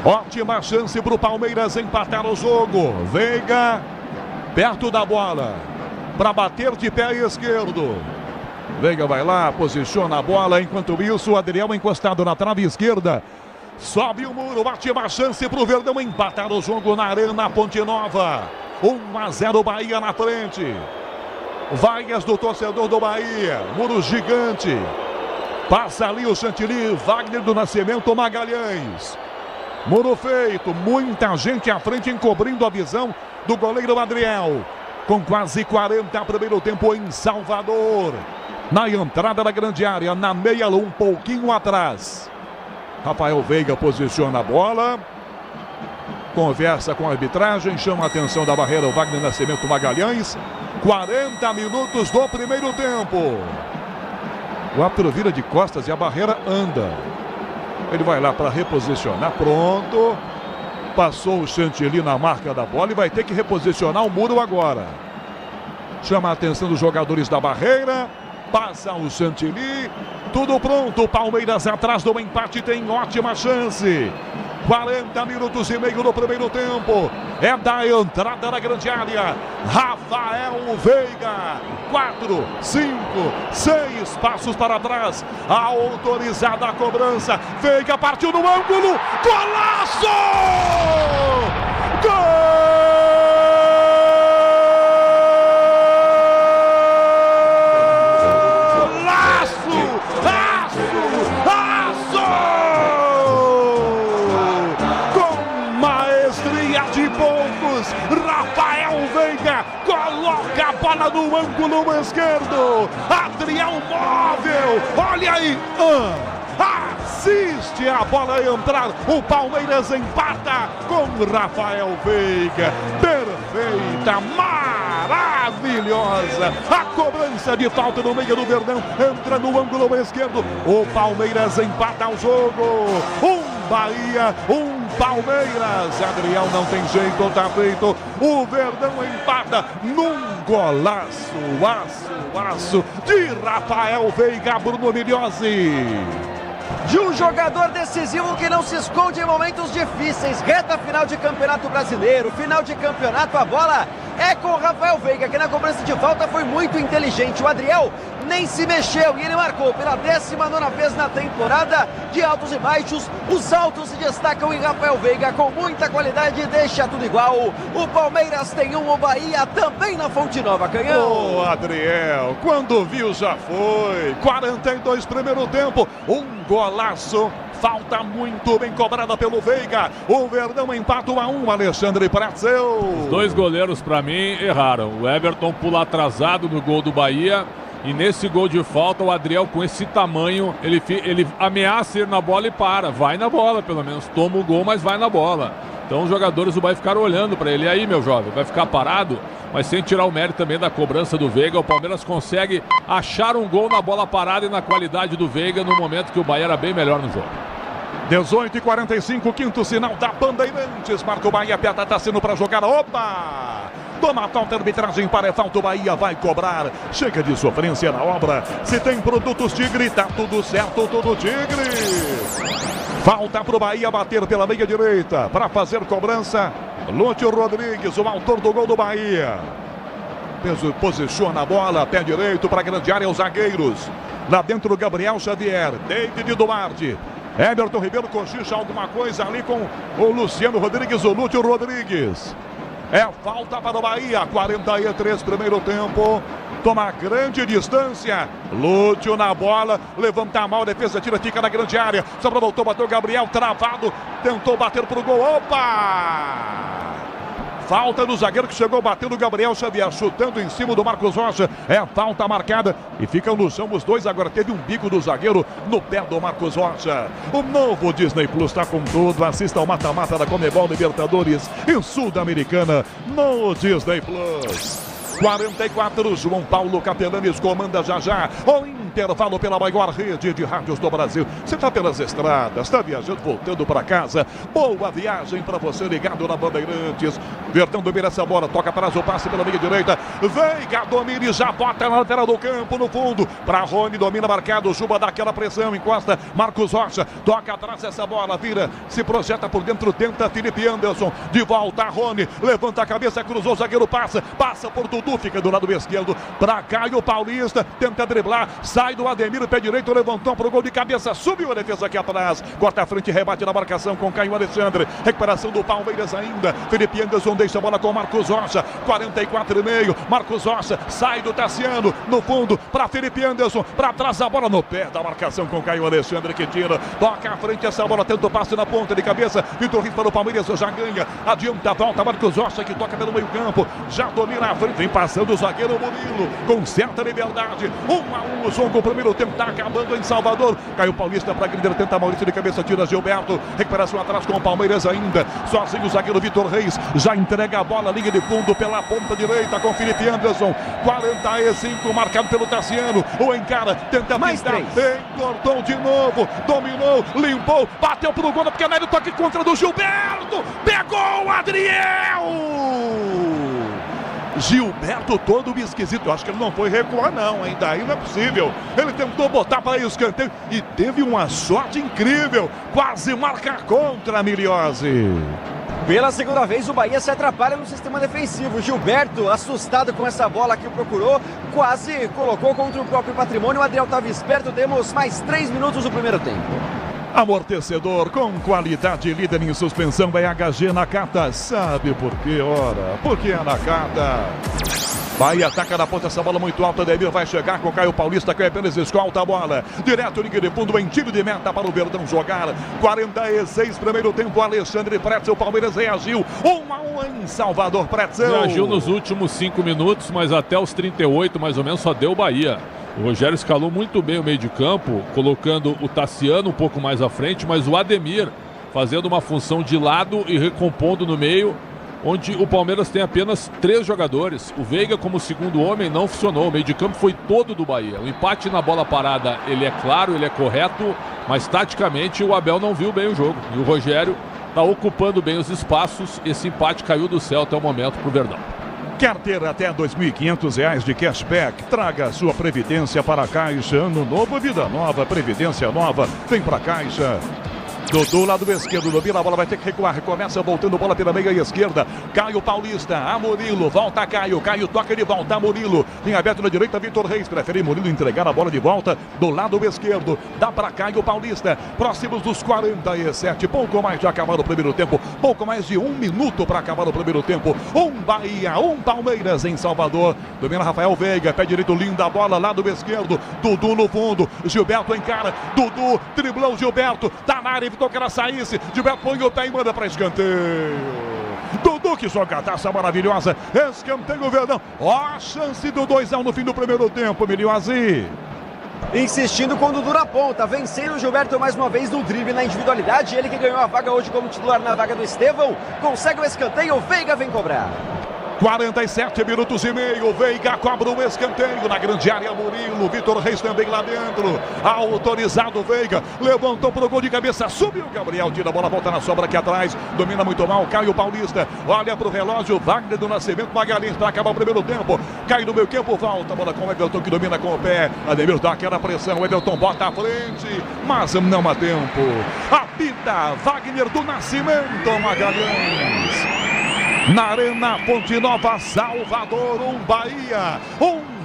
Ótima chance para o Palmeiras empatar o jogo. Veiga perto da bola para bater de pé esquerdo. Veiga vai lá, posiciona a bola. Enquanto isso, o Adriel encostado na trave esquerda. Sobe o muro, ótima chance para o Verdão empatar o jogo na Arena Ponte Nova. 1-0 Bahia na frente. Vaias do torcedor do Bahia. Muro gigante. Passa ali o Chantilly, Wagner do Nascimento, Magalhães. Muro feito, muita gente à frente encobrindo a visão do goleiro Adriel. Com quase 40 primeiro tempo em Salvador. Na entrada da grande área, na meia, um pouquinho atrás. Rafael Veiga posiciona a bola. Conversa com a arbitragem, chama a atenção da barreira o Wagner Nascimento Magalhães. 40 minutos do primeiro tempo. O árbitro vira de costas e a barreira anda. Ele vai lá para reposicionar, pronto. Passou o Chantilly na marca da bola e vai ter que reposicionar o Muro agora. Chama a atenção dos jogadores da barreira. Passa o Chantilly. Tudo pronto. Palmeiras atrás do empate tem ótima chance. 40 minutos e meio do primeiro tempo. É da entrada da grande área. Rafael Veiga. 4, 5, 6 passos para trás. Autorizada a cobrança. Veiga partiu no ângulo. Golaço! Gol! Rafael Veiga coloca a bola no ângulo esquerdo. Adriel móvel. Olha aí. Assiste a bola entrar. O Palmeiras empata com Rafael Veiga. Perfeita, maravilhosa. A cobrança de falta no meio do Verdão. Entra no ângulo esquerdo. O Palmeiras empata o jogo. Bahia, Palmeiras. Adriel não tem jeito, tá feito. O Verdão empata num golaço, aço de Rafael Veiga, Bruno Migliozzi. De um jogador decisivo que não se esconde em momentos difíceis. Reta final de Campeonato Brasileiro, final de campeonato, a bola é com o Rafael Veiga, que na cobrança de falta foi muito inteligente. O Adriel nem se mexeu e ele marcou pela 19ª vez na temporada, de altos e baixos. Os altos se destacam em Rafael Veiga, com muita qualidade, deixa tudo igual. O Palmeiras tem um, o Bahia também na Fonte Nova, Canhão. Ô, Adriel, quando viu já foi. 42 primeiro tempo, um golaço. Falta muito bem cobrada pelo Veiga. O Verdão empata 1-1, Alexandre Prazel. Os dois goleiros, para mim, erraram. O Everton pula atrasado no gol do Bahia. E nesse gol de falta, o Adriel, com esse tamanho, ele ameaça ir na bola e para. Vai na bola, pelo menos. Toma o gol, mas vai na bola. Então os jogadores do Bahia ficaram olhando para ele. E aí, meu jovem, vai ficar parado? Mas sem tirar o mérito também da cobrança do Veiga, o Palmeiras consegue achar um gol na bola parada e na qualidade do Veiga no momento que o Bahia era bem melhor no jogo. 18h45, quinto sinal da Bandeirantes. Marca o Bahia, Peta tá sendo para jogar. Opa! Toma a falta, arbitragem para a falta, o Bahia vai cobrar. Chega de sofrência na obra. Se tem produtos Tigre, tá tudo certo, tudo Tigre. Falta para o Bahia bater pela meia direita. Para fazer cobrança, Lúcio Rodrigues, o autor do gol do Bahia. Posiciona a bola, pé direito para a grande área, os zagueiros. Lá dentro, Gabriel Xavier, David Duarte. Everton Ribeiro cochicha alguma coisa ali com o Luciano Rodrigues, o Lúcio Rodrigues. É falta para o Bahia, 43 primeiro tempo. Toma grande distância. Lúcio na bola, levanta mal, defesa tira, fica na grande área. Sobra, voltou, bateu Gabriel, travado. Tentou bater pro gol, opa! Falta do zagueiro que chegou batendo o Gabriel Xavier, chutando em cima do Marcos Rocha. É falta marcada e ficam no chão os dois. Agora teve um bico do zagueiro no pé do Marcos Rocha. O novo Disney Plus está com tudo. Assista ao mata-mata da Conmebol Libertadores e Sul-Americana no Disney Plus. 44, João Paulo Capelanes comanda já. O intervalo pela maior rede de rádios do Brasil. Você está pelas estradas, está viajando, voltando para casa. Boa viagem para você ligado na Bandeirantes. Verdão domina essa bola, toca atrás o passe pela meia direita. Veiga domina e já bota na lateral do campo, no fundo. Para Rony, domina marcado. Juba dá aquela pressão, encosta. Marcos Rocha toca atrás essa bola, vira, se projeta por dentro, tenta Felipe Anderson. De volta a Rony, levanta a cabeça, cruzou, o zagueiro passa por Dudu, fica do lado esquerdo para Caio Paulista, tenta driblar, sai sai do Ademir, pé direito, levantou pro gol de cabeça, subiu a defesa aqui atrás, corta a frente, rebate na marcação com Caio Alexandre, recuperação do Palmeiras ainda, Felipe Anderson deixa a bola com Marcos Rocha, 44,5, Marcos Rocha, sai do Tassiano, no fundo, para Felipe Anderson, para trás a bola no pé da marcação com Caio Alexandre que tira, toca à frente essa bola, tenta o passe na ponta de cabeça, Vitor Rios para o Palmeiras, já ganha, adianta, volta, Marcos Rocha que toca pelo meio campo, já domina a frente, vem passando o zagueiro Murilo, com certa liberdade, 1-1 o jogo, o primeiro tempo está acabando em Salvador, Caio Paulista para Grinder, tenta Maurício de cabeça, tira Gilberto, recuperação atrás com o Palmeiras ainda, sozinho o zagueiro Vitor Reis, já entrega a bola, linha de fundo pela ponta direita com Felipe Anderson, 45, marcado pelo Tassiano, o encara, tenta pintar, encortou de novo, dominou, limpou, bateu pro gol, porque o toque contra do Gilberto, pegou o Adriel! Gilberto todo esquisito, eu acho que ele não foi recuar não, ainda aí não é possível, ele tentou botar para escanteio e teve uma sorte incrível, quase marca contra a Miliose. Pela segunda vez o Bahia se atrapalha no sistema defensivo, Gilberto assustado com essa bola que procurou, quase colocou contra o próprio patrimônio, o Adriel estava esperto, demos mais 3 minutos do primeiro tempo. Amortecedor com qualidade, líder em suspensão, BHG Nakata. Sabe por quê? Ora, porque é Nakata. Bahia ataca na ponta, essa bola muito alta, Ademir vai chegar com Caio Paulista, que apenas escolta a bola. Direto, linha de fundo, em tiro de meta para o Verdão jogar. 46, primeiro tempo, Alexandre Pretzel, Palmeiras reagiu. 1-1 em Salvador, Pretzel. Reagiu nos últimos 5 minutos, mas até os 38, mais ou menos, só deu Bahia. O Rogério escalou muito bem o meio de campo, colocando o Tassiano um pouco mais à frente, mas o Ademir fazendo uma função de lado e recompondo no meio, onde o Palmeiras tem apenas 3 jogadores. O Veiga como segundo homem não funcionou, o meio de campo foi todo do Bahia. O empate na bola parada, ele é claro, ele é correto, mas taticamente o Abel não viu bem o jogo. E o Rogério está ocupando bem os espaços, esse empate caiu do céu até o momento para o Verdão. Quer ter até R$ 2.500 de cashback? Traga a sua previdência para a Caixa. Ano novo, vida nova, previdência nova. Vem para a Caixa. Dodô, lado esquerdo, domina a bola, vai ter que recuar, recomeça voltando bola pela meia esquerda, Caio Paulista, a Murilo, volta Caio, Caio toca de volta, a Murilo, em aberto na direita, Vitor Reis, prefere Murilo entregar a bola de volta do lado esquerdo, dá para Caio Paulista, próximos dos 47, pouco mais de acabar o primeiro tempo, pouco mais de 1 minuto para acabar o primeiro tempo, Bahia, Palmeiras em Salvador, domina Rafael Veiga, pé direito, linda a bola, lado esquerdo, Dudu no fundo, Gilberto encara, Dudu, driblou Gilberto, tá na área, que ela saísse, Gilberto põe o pé e manda para escanteio. Dudu que joga taça maravilhosa, escanteio Verdão, ó a chance do 2-1 no fim do primeiro tempo, Miliose. Insistindo com o Dudu na ponta, vencendo o Gilberto mais uma vez no drible na individualidade, ele que ganhou a vaga hoje como titular na vaga do Estevão, consegue o escanteio, o Veiga vem cobrar. 47 minutos e meio, Veiga cobra o escanteio na grande área, Murilo, Vitor Reis também lá dentro, autorizado Veiga, levantou pro gol de cabeça, subiu Gabriel, tira a bola, volta na sobra aqui atrás, domina muito mal, Caio Paulista, olha pro relógio, Wagner do Nascimento, Magalhães para acabar o primeiro tempo, cai no meio campo, volta a bola com o Everton que domina com o pé, Ademir dá aquela pressão, o Everton bota à frente, mas não há tempo, apita Wagner do Nascimento, Magalhães. Na Arena Fonte Nova, Salvador, Bahia,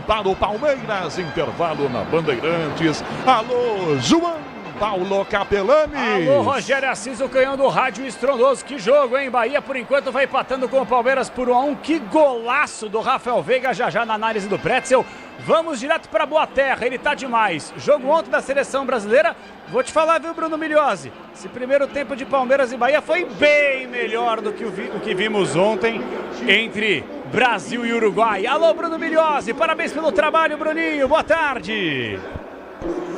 para o Palmeiras, intervalo na Bandeirantes. Alô, João Paulo Capelani. Alô, Rogério Assis, o canhão do rádio estrondoso. Que jogo, hein? Bahia, por enquanto, vai empatando com o Palmeiras por 1-1. Que golaço do Rafael Veiga, já na análise do Pretzel. Vamos direto para Boa Terra, ele tá demais. Jogo ontem da seleção brasileira. Vou te falar, viu, Bruno Miliose? Esse primeiro tempo de Palmeiras e Bahia foi bem melhor do que o que vimos ontem entre Brasil e Uruguai. Alô, Bruno Miliose, parabéns pelo trabalho, Bruninho. Boa tarde.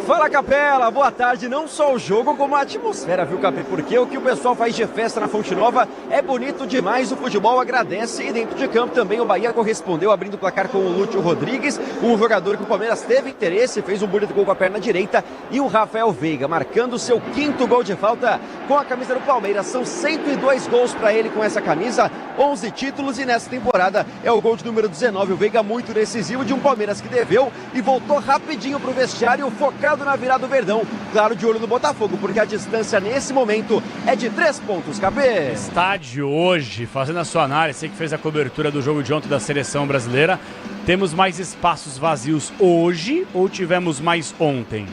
Fala, Capela, boa tarde. Não só o jogo, como a atmosfera, viu, Capê? Porque o que o pessoal faz de festa na Fonte Nova é bonito demais. O futebol agradece e dentro de campo também o Bahia correspondeu, abrindo o placar com o Lúcio Rodrigues, um jogador que o Palmeiras teve interesse, fez um bonito gol com a perna direita, e o Rafael Veiga marcando seu 5º gol de falta com a camisa do Palmeiras. São 102 gols para ele com essa camisa, 11 títulos, e nessa temporada é o gol de número 19. O Veiga muito decisivo de um Palmeiras que deveu e voltou rapidinho pro vestiário, focado na virada do Verdão, claro, de olho no Botafogo, porque a distância nesse momento é de 3 pontos, Capê. Estádio hoje, fazendo a sua análise, você que fez a cobertura do jogo de ontem da seleção brasileira, Temos mais espaços vazios hoje ou tivemos mais ontem?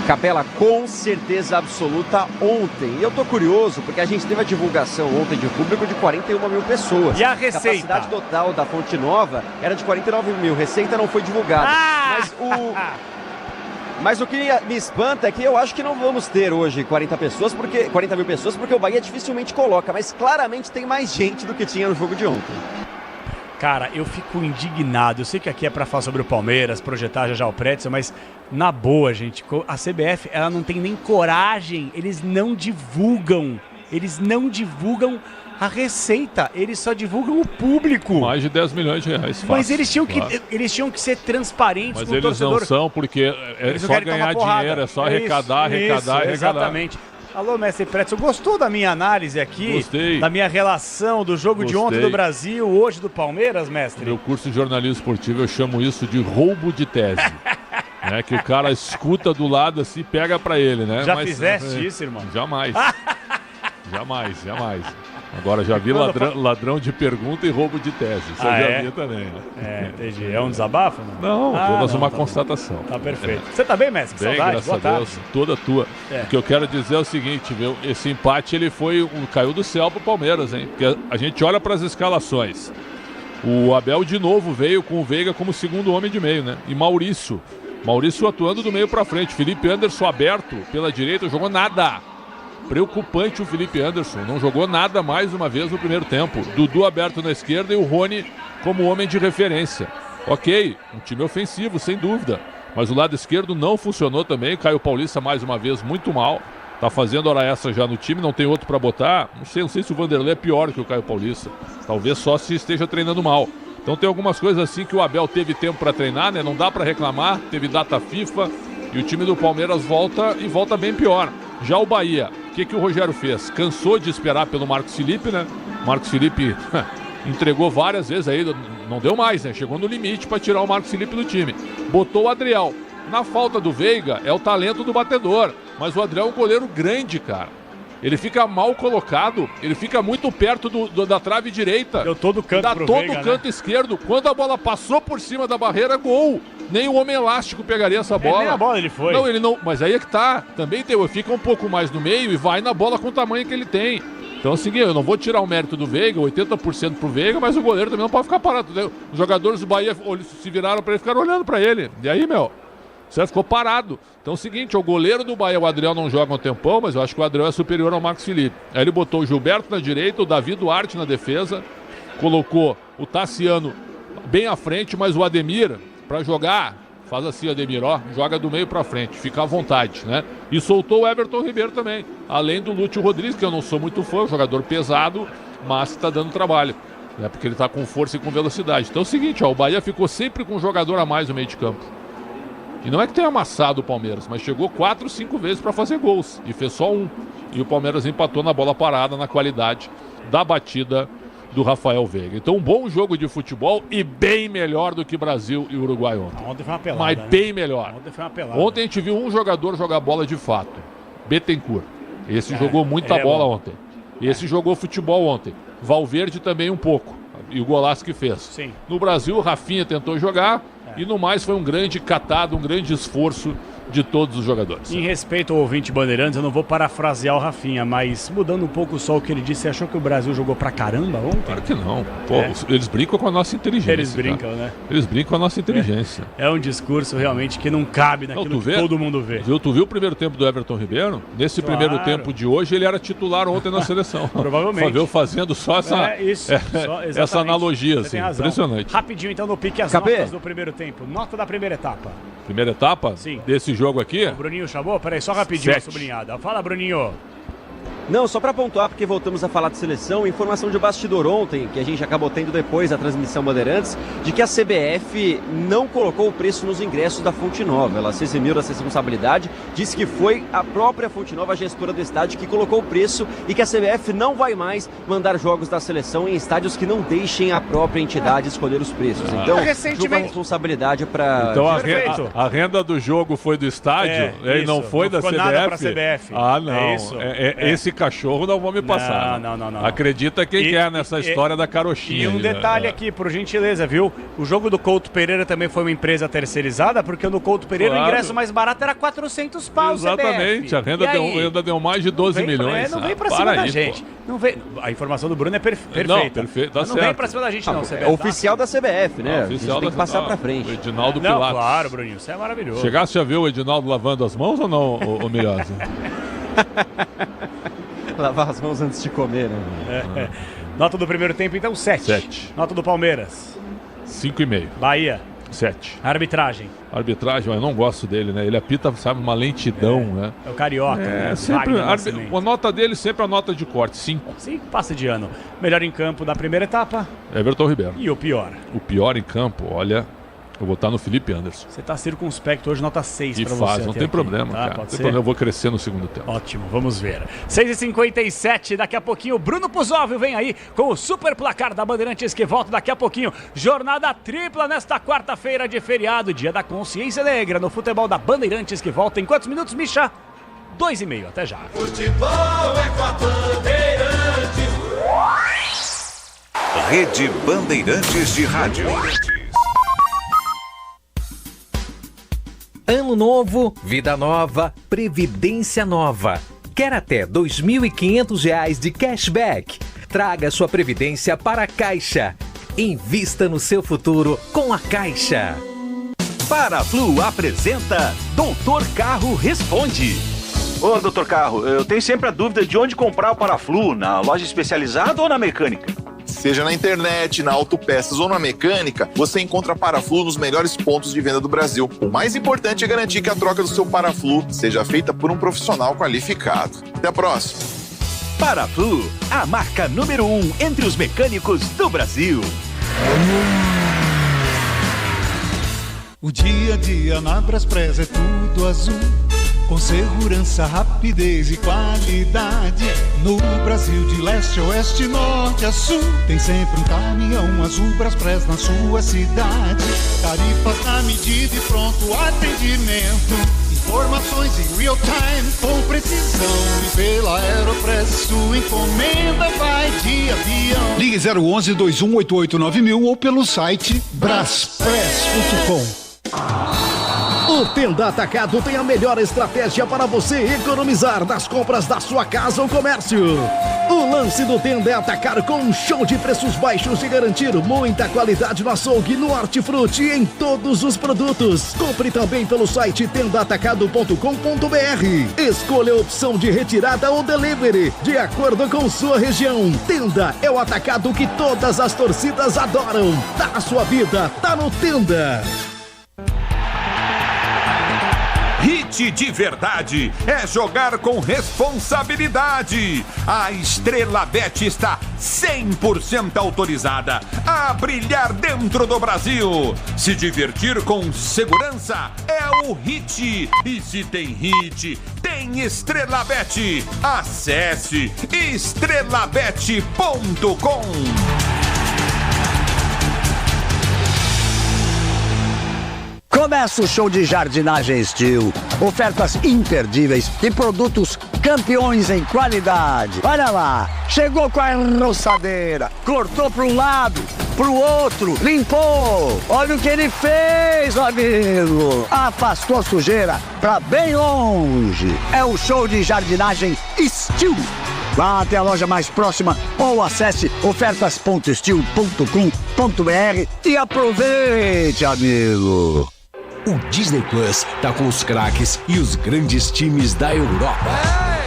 Capela, com certeza absoluta ontem. E eu tô curioso, porque a gente teve a divulgação ontem de público de 41 mil pessoas. E a receita? A capacidade total da Fonte Nova era de 49 mil. Receita não foi divulgada. Mas o que me espanta é que eu acho que não vamos ter hoje 40 mil pessoas, porque o Bahia dificilmente coloca. Mas claramente tem mais gente do que tinha no jogo de ontem. Cara, eu fico indignado. Eu sei que aqui é pra falar sobre o Palmeiras, projetar já o Pretzel, mas na boa, gente, a CBF, ela não tem nem coragem. Eles não divulgam a receita. Eles só divulgam o público. Mais de 10 milhões de reais. Fácil, mas eles tinham que ser transparentes mas com o torcedor. Mas eles não são, porque é só ganhar dinheiro, é só arrecadar. Exatamente. Alô, mestre Pretzel, gostou da minha análise aqui? Gostei. Da minha relação do jogo de ontem do Brasil, hoje do Palmeiras, mestre? Meu curso de jornalismo esportivo, eu chamo isso de roubo de tese. Né, que o cara escuta do lado assim e pega pra ele, né? Já fizeste isso, irmão? Jamais. Jamais. Agora já vi ladrão de pergunta e roubo de tese. Isso eu já vi também. Entendi. É um desabafo? Não, apenas uma constatação. Tá perfeito. Você tá bem, mestre? Que bem, saudade, graças a Deus, toda tua. O que eu quero dizer é o seguinte, viu? Esse empate ele caiu do céu pro Palmeiras, hein? Porque a gente olha para as escalações. O Abel de novo veio com o Veiga como segundo homem de meio, né? E Maurício atuando do meio para frente. Felipe Anderson aberto pela direita, jogou nada. Preocupante o Felipe Anderson, não jogou nada mais uma vez no primeiro tempo. Dudu aberto na esquerda e o Rony como homem de referência. Ok, um time ofensivo, sem dúvida. Mas o lado esquerdo não funcionou também. Caio Paulista mais uma vez muito mal. Tá fazendo hora extra já no time, não tem outro para botar. Não sei se o Vanderlei é pior que o Caio Paulista. Talvez só se esteja treinando mal. Então tem algumas coisas assim que o Abel teve tempo para treinar, né? Não dá para reclamar, teve data FIFA e o time do Palmeiras volta bem pior. Já o Bahia, o que o Rogério fez? Cansou de esperar pelo Marcos Felipe, né? Marcos Felipe entregou várias vezes aí, não deu mais, né? Chegou no limite para tirar o Marcos Felipe do time. Botou o Adriel. Na falta do Veiga, é o talento do batedor. Mas o Adriel é um goleiro grande, cara. Ele fica mal colocado, ele fica muito perto da trave direita. Deu todo canto dá pro todo Veiga, canto esquerdo. Quando a bola passou por cima da barreira, gol. Nem o homem elástico pegaria essa bola. Nem a bola ele foi. Não, ele não. Mas aí é que tá. Também fica um pouco mais no meio e vai na bola com o tamanho que ele tem. Então é o seguinte, eu não vou tirar o mérito do Veiga, 80% pro Veiga, mas o goleiro também não pode ficar parado. Entendeu? Os jogadores do Bahia se viraram pra ele, ficaram olhando pra ele. E aí, você ficou parado. Então é o seguinte, o goleiro do Bahia, o Adriel não joga um tempão, mas eu acho que o Adriel é superior ao Marcos Felipe. Aí ele botou o Gilberto na direita, o Davi Duarte na defesa, colocou o Tassiano bem à frente, mas o Ademir, pra jogar, faz assim, Ademir, joga do meio pra frente, fica à vontade, né? E soltou o Everton Ribeiro também, além do Lúcio Rodrigues, que eu não sou muito fã, jogador pesado, mas tá dando trabalho, né? Porque ele tá com força e com velocidade. Então é o seguinte, o Bahia ficou sempre com um jogador a mais no meio de campo. E não é que tenha amassado o Palmeiras, mas chegou 4, 5 vezes para fazer gols. E fez só um. E o Palmeiras empatou na bola parada, na qualidade da batida do Rafael Veiga. Então um bom jogo de futebol e bem melhor do que Brasil e Uruguai ontem. Ontem foi uma pelada, mas bem melhor. Ontem foi uma pelada. Ontem a gente viu um jogador jogar bola de fato. Bittencourt. Esse jogou muita bola ontem. Esse jogou futebol ontem. Valverde também um pouco. E o golaço que fez. Sim. No Brasil, o Rafinha tentou jogar. E no mais foi um grande catado, um grande esforço de todos os jogadores. Em respeito ao ouvinte Bandeirantes, eu não vou parafrasear o Rafinha, mas mudando um pouco só o que ele disse, você achou que o Brasil jogou pra caramba ontem? Claro que não. Pô, eles brincam com a nossa inteligência. Eles brincam, né? Eles brincam com a nossa inteligência. É um discurso realmente que não cabe naquilo que todo mundo vê. Tu viu o primeiro tempo do Everton Ribeiro? Nesse primeiro tempo de hoje, ele era titular ontem na seleção. Provavelmente. Viu fazendo só essa analogia, assim. Impressionante. Rapidinho, então, no pique, as notas do primeiro tempo. Nota da primeira etapa. Primeira etapa? Sim. Desse jogo aqui? O Bruninho chamou? Peraí, só rapidinho a sublinhada. Fala, Bruninho. Não, só para pontuar, porque voltamos a falar de seleção, informação de bastidor ontem, que a gente acabou tendo depois da transmissão Bandeirantes, de que a CBF não colocou o preço nos ingressos da Fonte Nova. Ela se eximiu dessa responsabilidade, disse que foi a própria Fonte Nova, a gestora do estádio, que colocou o preço e que a CBF não vai mais mandar jogos da seleção em estádios que não deixem a própria entidade escolher os preços. Então, joga a responsabilidade para... Então a renda do jogo foi do estádio e não foi da CBF? Nada pra CBF. Ah, não. É isso. Esse cachorro não vão me passar. Não. Acredita quem quer nessa história da carochinha. E um detalhe aqui, por gentileza, viu? O jogo do Couto Pereira também foi uma empresa terceirizada, porque no Couto Pereira o ingresso mais barato era 400 pau. Exatamente, CBF. A renda deu mais de 12 milhões. Não vem pra cima da gente. Não vem. A informação do Bruno é perfeita. Não, perfeito, tá não vem pra cima da gente, não, CBF. É oficial da CBF, né? Oficial tem que passar pra frente. O Edinaldo Pilatos. Claro, Bruninho, isso é maravilhoso. Chegasse a ver o Edinaldo lavando as mãos ou não, o Milhosa? Lavar as mãos antes de comer, né? Nota do primeiro tempo, então, 7. Nota do Palmeiras. 5,5. Bahia. 7. Arbitragem, eu não gosto dele, né? Ele apita, sabe, uma lentidão, né? É o carioca. Né? Sempre, a nota dele sempre é a nota de corte, 5. 5 passa de ano. Melhor em campo da primeira etapa. Everton Ribeiro. E o pior? O pior em campo, olha, eu vou estar no Felipe Anderson. Você tá circunspecto hoje, nota 6 pra você. Não tem problema, cara. Não tem problema, eu vou crescer no segundo tempo. Ótimo, vamos ver. 6h57, daqui a pouquinho, Bruno Puzóvio vem aí com o super placar da Bandeirantes que volta daqui a pouquinho. Jornada tripla nesta quarta-feira de feriado, dia da consciência negra no futebol da Bandeirantes que volta em quantos minutos, Micha? 2,5, até já. Futebol é com a Bandeirantes. Rede Bandeirantes de Rádio. Ano novo, vida nova, previdência nova. Quer até R$ 2.500 de cashback? Traga sua previdência para a Caixa. Invista no seu futuro com a Caixa. Paraflu apresenta Doutor Carro Responde. Ô, Doutor Carro, eu tenho sempre a dúvida de onde comprar o Paraflu, na loja especializada ou na mecânica? Seja na internet, na autopeças ou na mecânica, você encontra Paraflu nos melhores pontos de venda do Brasil. O mais importante é garantir que a troca do seu Paraflu seja feita por um profissional qualificado. Até a próxima. Paraflu, a marca número 1 entre os mecânicos do Brasil. O dia a dia na Braspress é tudo azul. Com segurança, rapidez e qualidade. No Brasil, de leste a oeste, norte a sul, tem sempre um caminhão azul Braspress na sua cidade. Tarifas na medida e pronto atendimento. Informações em real time com precisão. E pela Aeropress sua encomenda vai de avião. Ligue 011 2188 9000 ou pelo site braspress.com. O Tenda Atacado tem a melhor estratégia para você economizar nas compras da sua casa ou comércio. O lance do Tenda é atacar com um show de preços baixos e garantir muita qualidade no açougue, no hortifruti e em todos os produtos. Compre também pelo site tendaatacado.com.br. Escolha a opção de retirada ou delivery, de acordo com sua região. Tenda é o atacado que todas as torcidas adoram. Tá na sua vida, tá no Tenda. Hit de verdade é jogar com responsabilidade. A Estrela Bet está 100% autorizada a brilhar dentro do Brasil. Se divertir com segurança é o Hit. E se tem Hit, tem Estrela Bet. Acesse estrelabet.com. Começa o show de jardinagem Steel. Ofertas imperdíveis e produtos campeões em qualidade. Olha lá, chegou com a roçadeira, cortou para um lado, para o outro, limpou. Olha o que ele fez, amigo. Afastou a sujeira para bem longe. É o show de jardinagem Steel. Vá até a loja mais próxima ou acesse ofertas.steel.com.br e aproveite, amigo. O Disney Plus tá com os craques e os grandes times da Europa.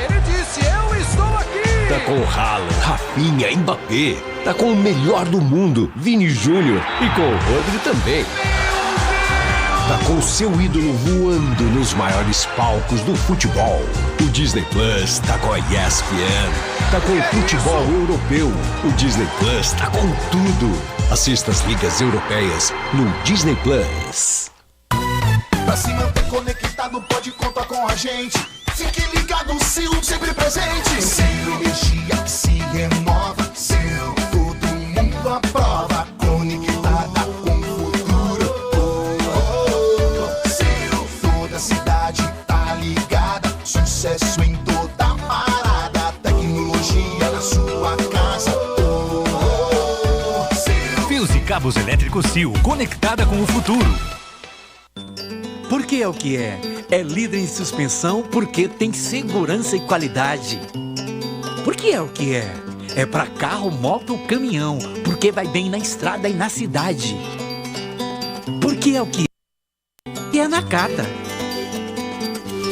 Ele disse, eu estou aqui! Tá com o Haaland, Rafinha, Mbappé. Tá com o melhor do mundo, Vini Júnior. E com o Rodri também. Tá com o seu ídolo voando nos maiores palcos do futebol. O Disney Plus tá com a ESPN. Tá com o futebol europeu. O Disney Plus tá com tudo. Assista as ligas europeias no Disney Plus. Pra se manter conectado, pode contar com a gente. Fique ligado, Sil, sempre presente. Sil, energia que se renova. Sil, todo mundo aprova. Conectada com o futuro. Sil, toda a cidade tá ligada. Sucesso em toda parada. Tecnologia Fios e cabos elétricos Sil, conectada com o futuro. Porque é o que é. É líder em suspensão porque tem segurança e qualidade. Porque é o que é. É para carro, moto ou caminhão, porque vai bem na estrada e na cidade. Porque é o que é. E é Nakata.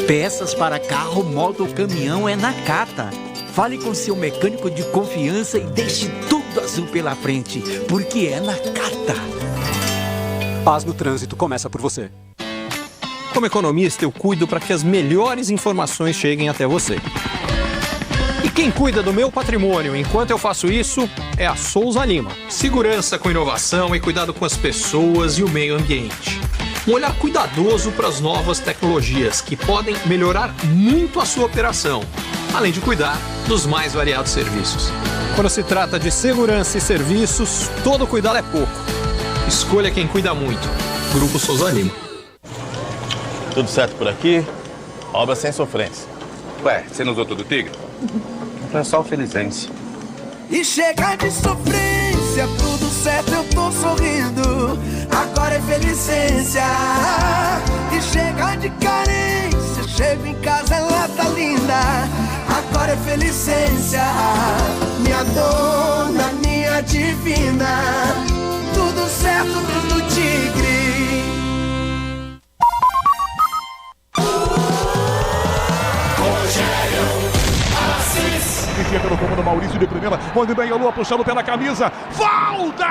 Peças para carro, moto ou caminhão é Nakata. Fale com seu mecânico de confiança e deixe tudo azul pela frente, porque é Nakata. Paz no trânsito começa por você. Como economista, eu cuido para que as melhores informações cheguem até você. E quem cuida do meu patrimônio enquanto eu faço isso é a Souza Lima. Segurança com inovação e cuidado com as pessoas e o meio ambiente. Um olhar cuidadoso para as novas tecnologias que podem melhorar muito a sua operação, além de cuidar dos mais variados serviços. Quando se trata de segurança e serviços, todo cuidado é pouco. Escolha quem cuida muito. Grupo Souza Lima. Tudo certo por aqui? Obra sem sofrência. Ué, você não usou tudo Tigre? É só o Felizense. E chega de sofrência, tudo certo, eu tô sorrindo. Agora é Felicência. E chega de carência, chego em casa, ela tá linda. Agora é Felicência. Minha dona, minha divina. Tudo certo, tudo Tigre. Chega no comando Maurício de primeira, onde Meia-Lua puxando pela camisa, falta!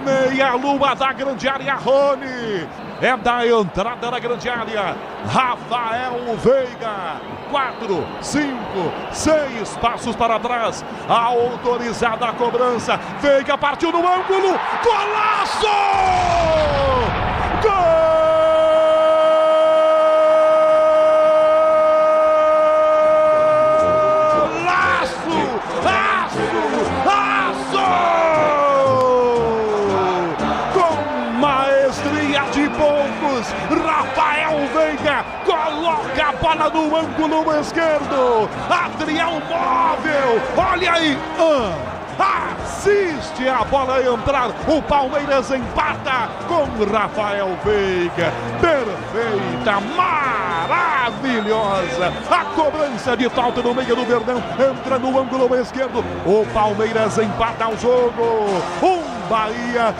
Meia-Lua da grande área, Rony, é da entrada da grande área, Rafael Veiga, 4, 5, 6 passos para trás, autorizada a cobrança, Veiga partiu no ângulo, golaço! Gol! Rafael Veiga coloca a bola no ângulo esquerdo. Adriel móvel. Olha aí. Assiste a bola entrar. O Palmeiras empata com Rafael Veiga. Perfeita, maravilhosa. A cobrança de falta no meio do Verdão. Entra no ângulo esquerdo. O Palmeiras empata o jogo. Bahia,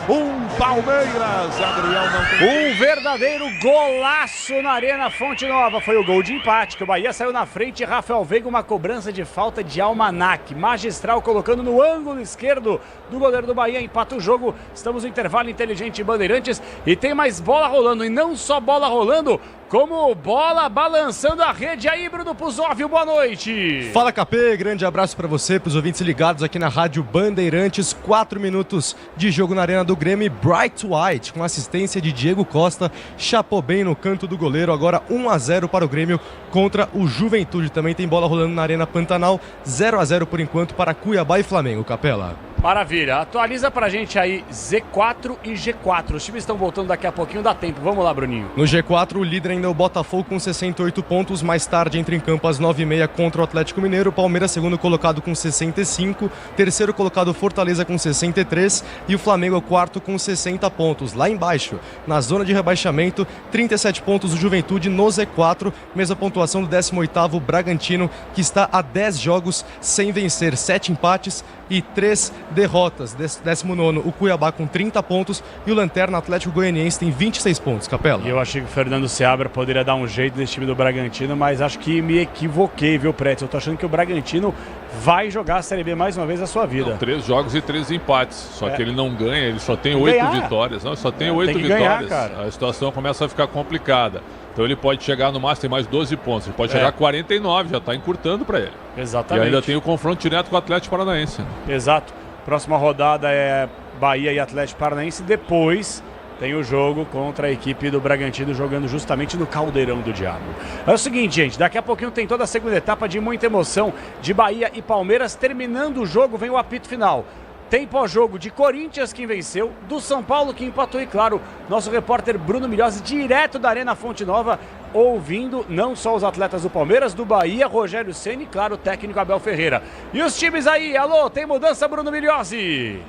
Palmeiras. Adriel não tem... Um verdadeiro golaço na Arena Fonte Nova. Foi o gol de empate, que o Bahia saiu na frente. Rafael Veiga, uma cobrança de falta de almanaque. Magistral, colocando no ângulo esquerdo do goleiro do Bahia. Empata o jogo. Estamos no intervalo inteligente Bandeirantes. E tem mais bola rolando. E não só bola rolando, como bola balançando a rede. Aí, Bruno Puzóvio, boa noite. Fala, Capê. Grande abraço para você, para os ouvintes ligados aqui na Rádio Bandeirantes. 4 minutos de jogo na Arena do Grêmio. Bright White, com assistência de Diego Costa, chapou bem no canto do goleiro. Agora 1-0 para o Grêmio contra o Juventude. Também tem bola rolando na Arena Pantanal. 0-0 por enquanto para Cuiabá e Flamengo. Capela. Maravilha, atualiza pra gente aí Z4 e G4. Os times estão voltando daqui a pouquinho, dá tempo. Vamos lá, Bruninho. No G4, o líder ainda é o Botafogo com 68 pontos. Mais tarde entra em campo às 9h30 contra o Atlético Mineiro. Palmeiras, segundo colocado com 65. Terceiro colocado, Fortaleza com 63. E o Flamengo é o quarto com 60 pontos. Lá embaixo, na zona de rebaixamento, 37 pontos do Juventude no Z4. Mesma pontuação do 18º Bragantino, que está a 10 jogos sem vencer. 7 empates e 3 derrotas. 19º, o Cuiabá com 30 pontos e o Lanterna Atlético Goianiense tem 26 pontos. Capela. Eu achei que o Fernando Seabra poderia dar um jeito nesse time do Bragantino, mas acho que me equivoquei, viu, Preto? Eu tô achando que o Bragantino vai jogar a Série B mais uma vez na sua vida. Não, 3 jogos e 3 empates, só que ele não ganha, ele só tem 8 vitórias. Não, só tem 8 vitórias. Ganhar, cara. A situação começa a ficar complicada. Então ele pode chegar no máximo, tem mais 12 pontos. Ele pode chegar a 49, já está encurtando para ele. Exatamente. E ainda tem o confronto direto com o Atlético Paranaense. Exato. Próxima rodada é Bahia e Atlético Paranaense. Depois tem o jogo contra a equipe do Bragantino, jogando justamente no Caldeirão do Diabo. É o seguinte, gente, daqui a pouquinho tem toda a segunda etapa de muita emoção de Bahia e Palmeiras. Terminando o jogo, vem o apito final. Tem pós-jogo de Corinthians, que venceu, do São Paulo, que empatou, e claro, nosso repórter Bruno Milhozzi, direto da Arena Fonte Nova, ouvindo não só os atletas do Palmeiras, do Bahia, Rogério Ceni e, claro, o técnico Abel Ferreira. E os times aí, alô, tem mudança, Bruno Milhozzi?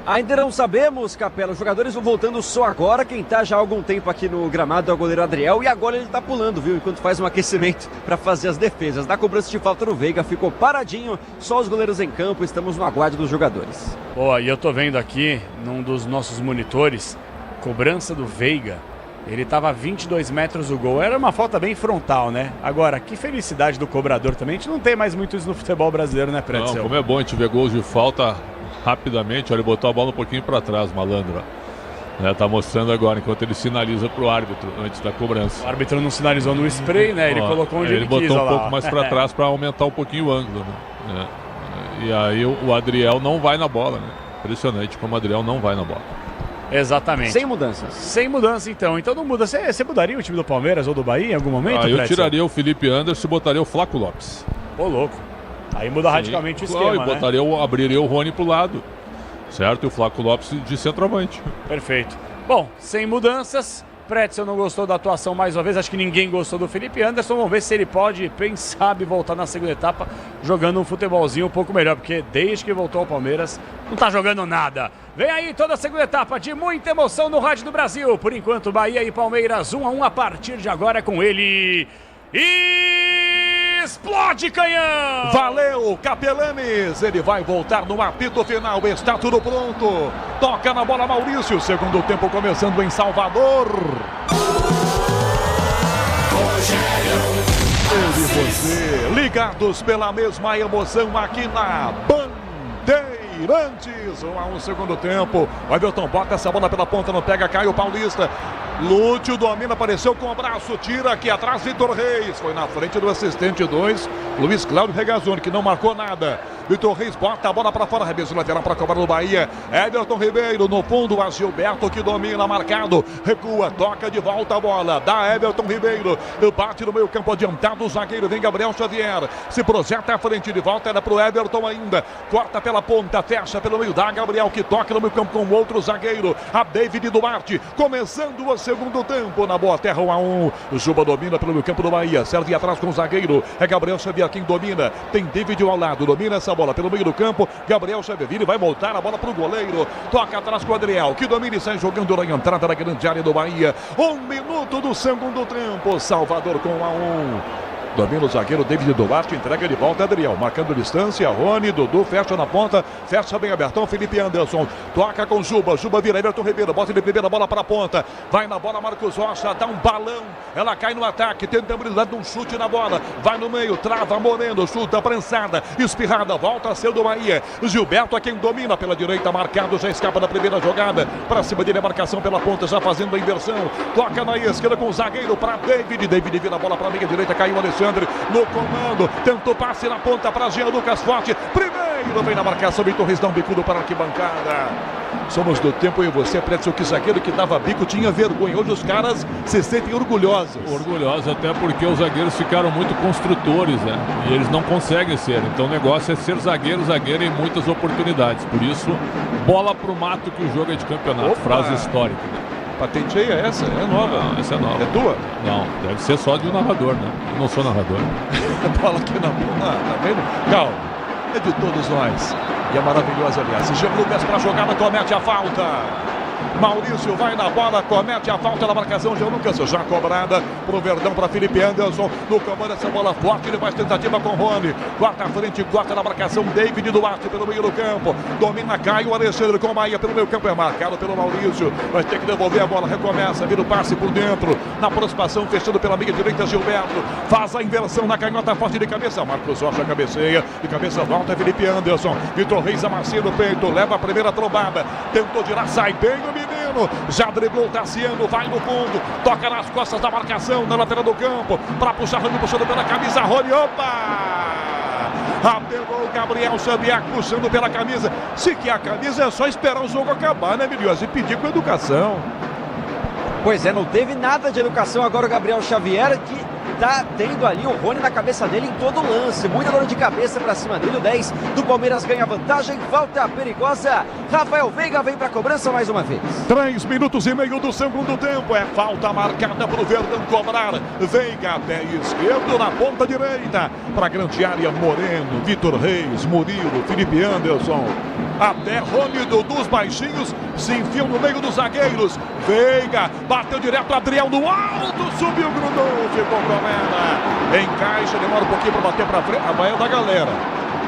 Ainda não sabemos, Capela. Os jogadores vão voltando só agora. Quem tá já há algum tempo aqui no gramado é o goleiro Adriel. E agora ele tá pulando, viu? Enquanto faz um aquecimento para fazer as defesas. Na cobrança de falta no Veiga, ficou paradinho. Só os goleiros em campo. Estamos no aguardo dos jogadores. Boa, e eu tô vendo aqui, num dos nossos monitores, cobrança do Veiga. Ele tava a 22 metros do gol. Era uma falta bem frontal, né? Agora, que felicidade do cobrador também. A gente não tem mais muito isso no futebol brasileiro, né, Pretzel? Não, como é bom a gente ver gols de falta rapidamente. Olha, ele botou a bola um pouquinho para trás, malandro. Tá mostrando agora, enquanto ele sinaliza pro árbitro antes da cobrança. O árbitro não sinalizou no spray, né? Ele colocou onde ele quis. Ele botou um pouco mais para trás para aumentar um pouquinho o ângulo, né? E aí o Adriel não vai na bola, né? Impressionante como o Adriel não vai na bola. Exatamente. Sem mudanças. Sem mudança, então. Então não muda. Você mudaria o time do Palmeiras ou do Bahia em algum momento? Eu tiraria o Felipe Anderson e botaria o Flaco Lopes. Ô, louco. Aí muda radicalmente o esquema, né? Abriria o Rony pro lado. Certo? E o Flaco Lopes de centroavante. Perfeito. Bom, sem mudanças. Pretzel não gostou da atuação mais uma vez. Acho que ninguém gostou do Felipe Anderson. Vamos ver se ele pode, quem sabe, voltar na segunda etapa jogando um futebolzinho um pouco melhor. Porque desde que voltou ao Palmeiras, não tá jogando nada. Vem aí toda a segunda etapa de muita emoção no Rádio do Brasil. Por enquanto, Bahia e Palmeiras 1-1 a partir de agora é com ele. Explode canhão! Valeu, Capelanes! Ele vai voltar no apito final, está tudo pronto. Toca na bola, Maurício. Segundo tempo começando em Salvador. Eu e você, ligados pela mesma emoção aqui na Bandeirantes. 1-1 segundo tempo. O Everton bota essa bola pela ponta, não pega, cai o Paulista. Lúcio domina, apareceu com o braço, tira aqui atrás, Vitor Reis. Foi na frente do assistente 2, Luiz Cláudio Regazzoni, que não marcou nada. Vitor Reis bota a bola para fora, arremesso lateral para cobrar no Bahia. Everton Ribeiro no fundo, a Gilberto que domina, marcado. Recua, toca de volta a bola, dá Everton Ribeiro. Bate no meio campo adiantado, o zagueiro, vem Gabriel Xavier. Se projeta à frente, de volta era pro Everton ainda. Corta pela ponta, fecha pelo meio, dá Gabriel que toca no meio campo com outro zagueiro. A David Duarte, começando o segundo tempo na Boa Terra, 1-1. O Juba domina pelo meio campo do Bahia, serve atrás com o zagueiro. É Gabriel Xavier quem domina. Tem David ao lado, domina essa bola pelo meio do campo. Gabriel Xavier vira e vai voltar a bola pro goleiro. Toca atrás com o Adriel, que domina e sai jogando na entrada da grande área do Bahia. 1 minuto do segundo tempo. Salvador com 1-1. Domina o zagueiro David Duarte, entrega de volta Adriel, marcando distância, Rony, Dudu, fecha na ponta, fecha bem abertão, Felipe Anderson, toca com Juba, Juba vira, Everton Ribeiro, bota de primeira, bola para a ponta, vai na bola Marcos Rocha, dá um balão, ela cai no ataque, tenta habilidade de um chute na bola, vai no meio, trava Moreno, chuta, prensada, espirrada, volta a ser do Bahia, Gilberto é quem domina pela direita, marcado, já escapa da primeira jogada, para cima dele a marcação pela ponta, já fazendo a inversão, toca na esquerda com o zagueiro para David, David vira a bola para a meia direita, caiu Alexandre no comando, tentou passe na ponta para Jean Lucas Forte, primeiro vem na marcação, Vitor Reis dá um bicudo para a arquibancada. Somos do tempo, eu e você, Pretzel, que zagueiro que dava bico tinha vergonha. Hoje os caras se sentem orgulhosos. Orgulhosos até porque os zagueiros ficaram muito construtores, né? E eles não conseguem ser. Então o negócio é ser zagueiro em muitas oportunidades. Por isso, bola pro mato que o jogo é de campeonato. Opa. Frase histórica, né? Patenteia essa? É nova. Não, essa é nova. É tua? Não, deve ser só de um narrador, né? Eu não sou narrador. Bola aqui na bola, tá vendo? Calma, é de todos nós. E é maravilhosa, aliás. Jean Lucas para a jogada, comete a falta. Maurício vai na bola, comete a falta na marcação. Jean Lucas já cobrada pro Verdão, para Felipe Anderson. No comando essa bola forte, ele faz tentativa com Rony. Quarta à frente, corta na marcação. David Duarte pelo meio do campo. Domina Caio Alexandre com Maia pelo meio campo. É marcado pelo Maurício. Vai ter que devolver a bola, recomeça, vira o passe por dentro. Na aproximação, fechando pela meia direita, Gilberto. Faz a inversão na canhota forte de cabeça. Marcos Rocha cabeceia. De cabeça volta, Felipe Anderson. Vitor Reis amacia no peito, leva a primeira trombada. Tentou tirar, sai bem o menino. Já driblou o Tassiano, vai no fundo. Toca nas costas da marcação, na lateral do campo. Para puxar, Rony puxando pela camisa. Rony, opa! Apelou o Gabriel Xavier puxando pela camisa. Se quer a camisa, é só esperar o jogo acabar, né, Milhões? E pedir com educação. Pois é, não teve nada de educação agora o Gabriel Xavier, que tá tendo ali o Rony na cabeça dele em todo o lance. Muita dor de cabeça pra cima dele. O 10 do Palmeiras ganha vantagem. Falta perigosa. Rafael Veiga vem para a cobrança mais uma vez. 3 minutos e meio do segundo tempo. É falta marcada para o Verdão cobrar. Veiga, pé esquerdo na ponta direita. Para a grande área, Moreno, Vitor Reis, Murilo, Felipe Anderson. Até Rony dos baixinhos se enfiam no meio dos zagueiros. Veiga, bateu direto, Adriel no alto, subiu, grudou, ficou Bromela. Encaixa, demora um pouquinho para bater para frente. A Bahia da galera.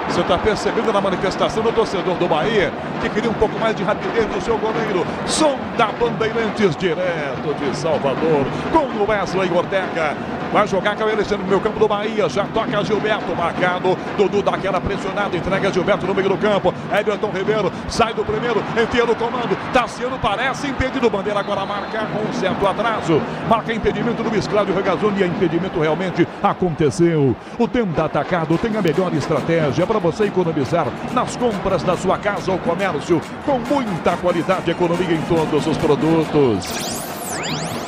Você está percebendo na manifestação do torcedor do Bahia que queria um pouco mais de rapidez do seu goleiro. Som da Bandeirantes, direto de Salvador, com o Wesley Ortega. Vai jogar com o Alexandre no meio campo do Bahia. Já toca Gilberto, marcado. Dudu dá aquela pressionada, entrega Gilberto no meio do campo. Everton Ribeiro sai do primeiro, enfia no comando. Tassiano parece impedido. Bandeira agora marca com um certo atraso. Marca impedimento do Luiz Cláudio Regazzoni. E impedimento realmente aconteceu. O Tenda Atacado tem a melhor estratégia para você economizar nas compras da sua casa ou comércio. Com muita qualidade e economia em todos os produtos.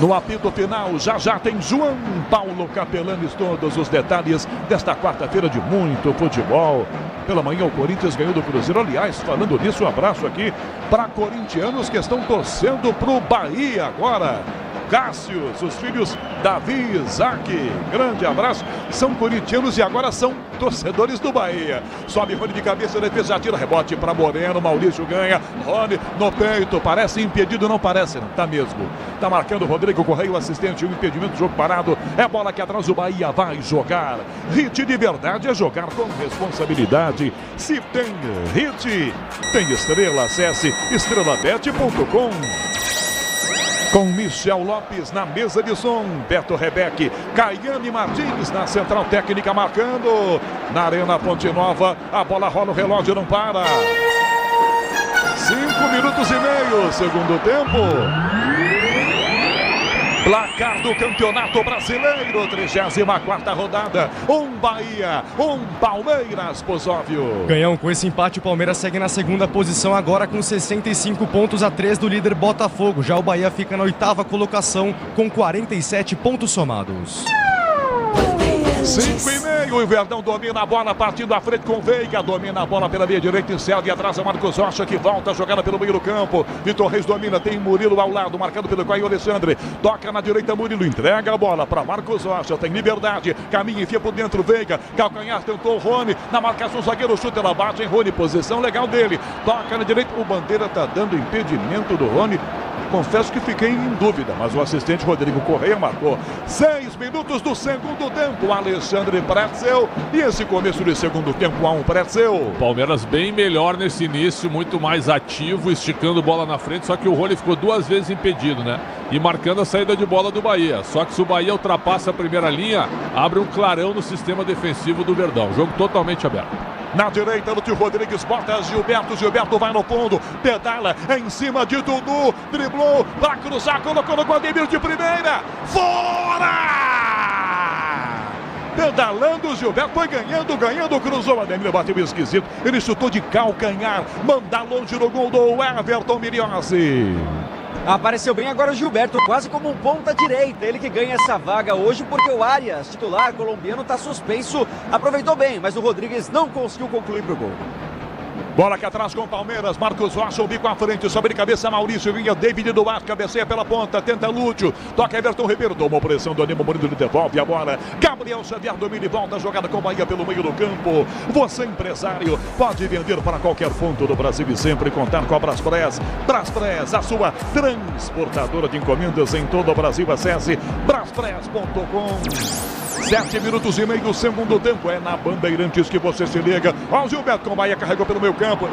No apito final, já tem João Paulo Capelanes, todos os detalhes desta quarta-feira de muito futebol. Pela manhã o Corinthians ganhou do Cruzeiro. Aliás, falando nisso, um abraço aqui para corintianos que estão torcendo para o Bahia agora. Cássio, os filhos Davi e Isaac, grande abraço, são corintianos e agora são torcedores do Bahia. Sobe Rony de cabeça, defesa, tira, rebote para Moreno, Maurício ganha, Rony no peito, parece impedido, não parece, não, tá mesmo. Tá marcando o Rodrigo Correia, o assistente, o impedimento, jogo parado, é bola que atrás o Bahia vai jogar. Hit de verdade é jogar com responsabilidade. Se tem hit, tem estrela, acesse estrelabet.com. Com Michel Lopes na mesa de som, Beto Rebeque, Caiane Martins na central técnica marcando. Na Arena Ponte Nova, a bola rola, o relógio não para. 5 minutos e meio, segundo tempo. Placar do Campeonato Brasileiro, 34ª rodada. Bahia, Palmeiras, Pozóvio. Ganhão, com esse empate o Palmeiras segue na segunda posição agora com 65 pontos a 3 do líder Botafogo. Já o Bahia fica na 8ª colocação com 47 pontos somados. 5,5, o Verdão domina a bola, partindo à frente com Veiga, domina a bola pela meia direita, encerra e atrás a Marcos Rocha, que volta a jogada pelo meio do campo. Vitor Reis domina, tem Murilo ao lado, marcado pelo Caio Alexandre, toca na direita, Murilo entrega a bola para Marcos Rocha, tem liberdade, caminha, enfia por dentro, Veiga, calcanhar, tentou o Rony, na marcação, zagueiro chuta, ela bate em Rony, posição legal dele, toca na direita, o Bandeira tá dando impedimento do Rony. Confesso que fiquei em dúvida, mas o assistente Rodrigo Correia marcou. 6 minutos do segundo tempo, Alexandre Pretzel. E esse começo de segundo tempo, 1-1 Pretzel. Palmeiras bem melhor nesse início, muito mais ativo, esticando bola na frente, só que o Rony ficou 2 vezes impedido, né? E marcando a saída de bola do Bahia. Só que se o Bahia ultrapassa a primeira linha, abre um clarão no sistema defensivo do Verdão. Jogo totalmente aberto. Na direita, o tio Rodrigues bota Gilberto vai no fundo, pedala em cima de Dudu, driblou, vai cruzar, colocou no Guademir de primeira, fora! Pedalando, o Gilberto foi ganhando, cruzou, Ademir bateu esquisito, ele chutou de calcanhar, manda longe no gol do Everton Miriossi. Apareceu bem agora o Gilberto, quase como um ponta direita. Ele que ganha essa vaga hoje porque o Arias, titular colombiano, está suspenso. Aproveitou bem, mas o Rodrigues não conseguiu concluir para o gol. Bola aqui atrás com o Palmeiras, Marcos Rocha, o bico à frente, sobe de cabeça Maurício, vinha David Duarte, cabeceia pela ponta, tenta Lúcio, toca Everton Ribeiro, tomou pressão do Animo Murilo, ele devolve a bola, Gabriel Xavier domina e volta a jogada com o Bahia pelo meio do campo. Você empresário, pode vender para qualquer ponto do Brasil e sempre contar com a Braspress. Braspress, a sua transportadora de encomendas em todo o Brasil, acesse braspress.com. 7 minutos e meio do segundo tempo, é na Bandeirantes que você se liga. Ó, o Gilberto com o Bahia carregou pelo meio campo,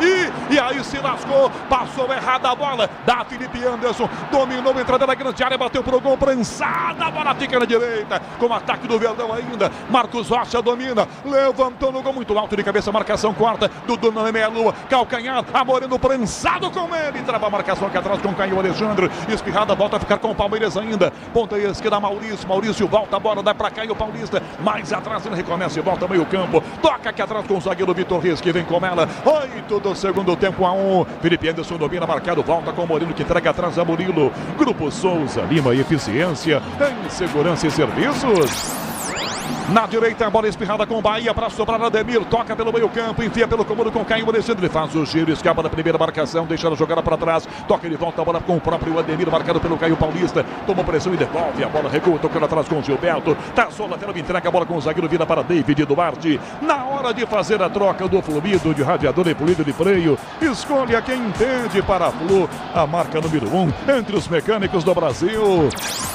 e aí se lascou, passou errada a bola, da Felipe Anderson, dominou a entrada da grande área, bateu pro gol, prensada, a bola fica na direita, com o ataque do Verdão ainda, Marcos Rocha domina, levantou no gol muito alto de cabeça, marcação corta, Dudu na meia-lua, calcanhar, a Moreno prensado com ele, trava a marcação aqui atrás com o Caio Alexandre, espirrada, volta a ficar com o Palmeiras ainda, ponta esquerda, Maurício volta a bola, dá pra Caio Paulista, mais atrás ele recomeça e volta meio campo, toca aqui atrás com o zagueiro Vitor Reis que vem com ela, 8 do segundo tempo, 1-1, Felipe Anderson domina, marcado, volta com o Moreno que entrega atrás a Murilo, Grupo Souza Lima, eficiência em segurança e serviços. Na direita, a bola espirrada com o Bahia para sobrar Ademir. Toca pelo meio campo, enfia pelo comando com Caio Alexandre. Faz o giro, escapa da primeira marcação, deixa a jogada para trás. Toca de volta a bola com o próprio Ademir, marcado pelo Caio Paulista. Tomou pressão e devolve. A bola recua, tocando atrás com o Gilberto. Taçou lateral, entrega a bola com o zagueiro, vira para David Duarte. Na hora de fazer a troca do fluido de radiador e polido de freio, escolha quem entende para a Flu, a marca número 1 entre os mecânicos do Brasil.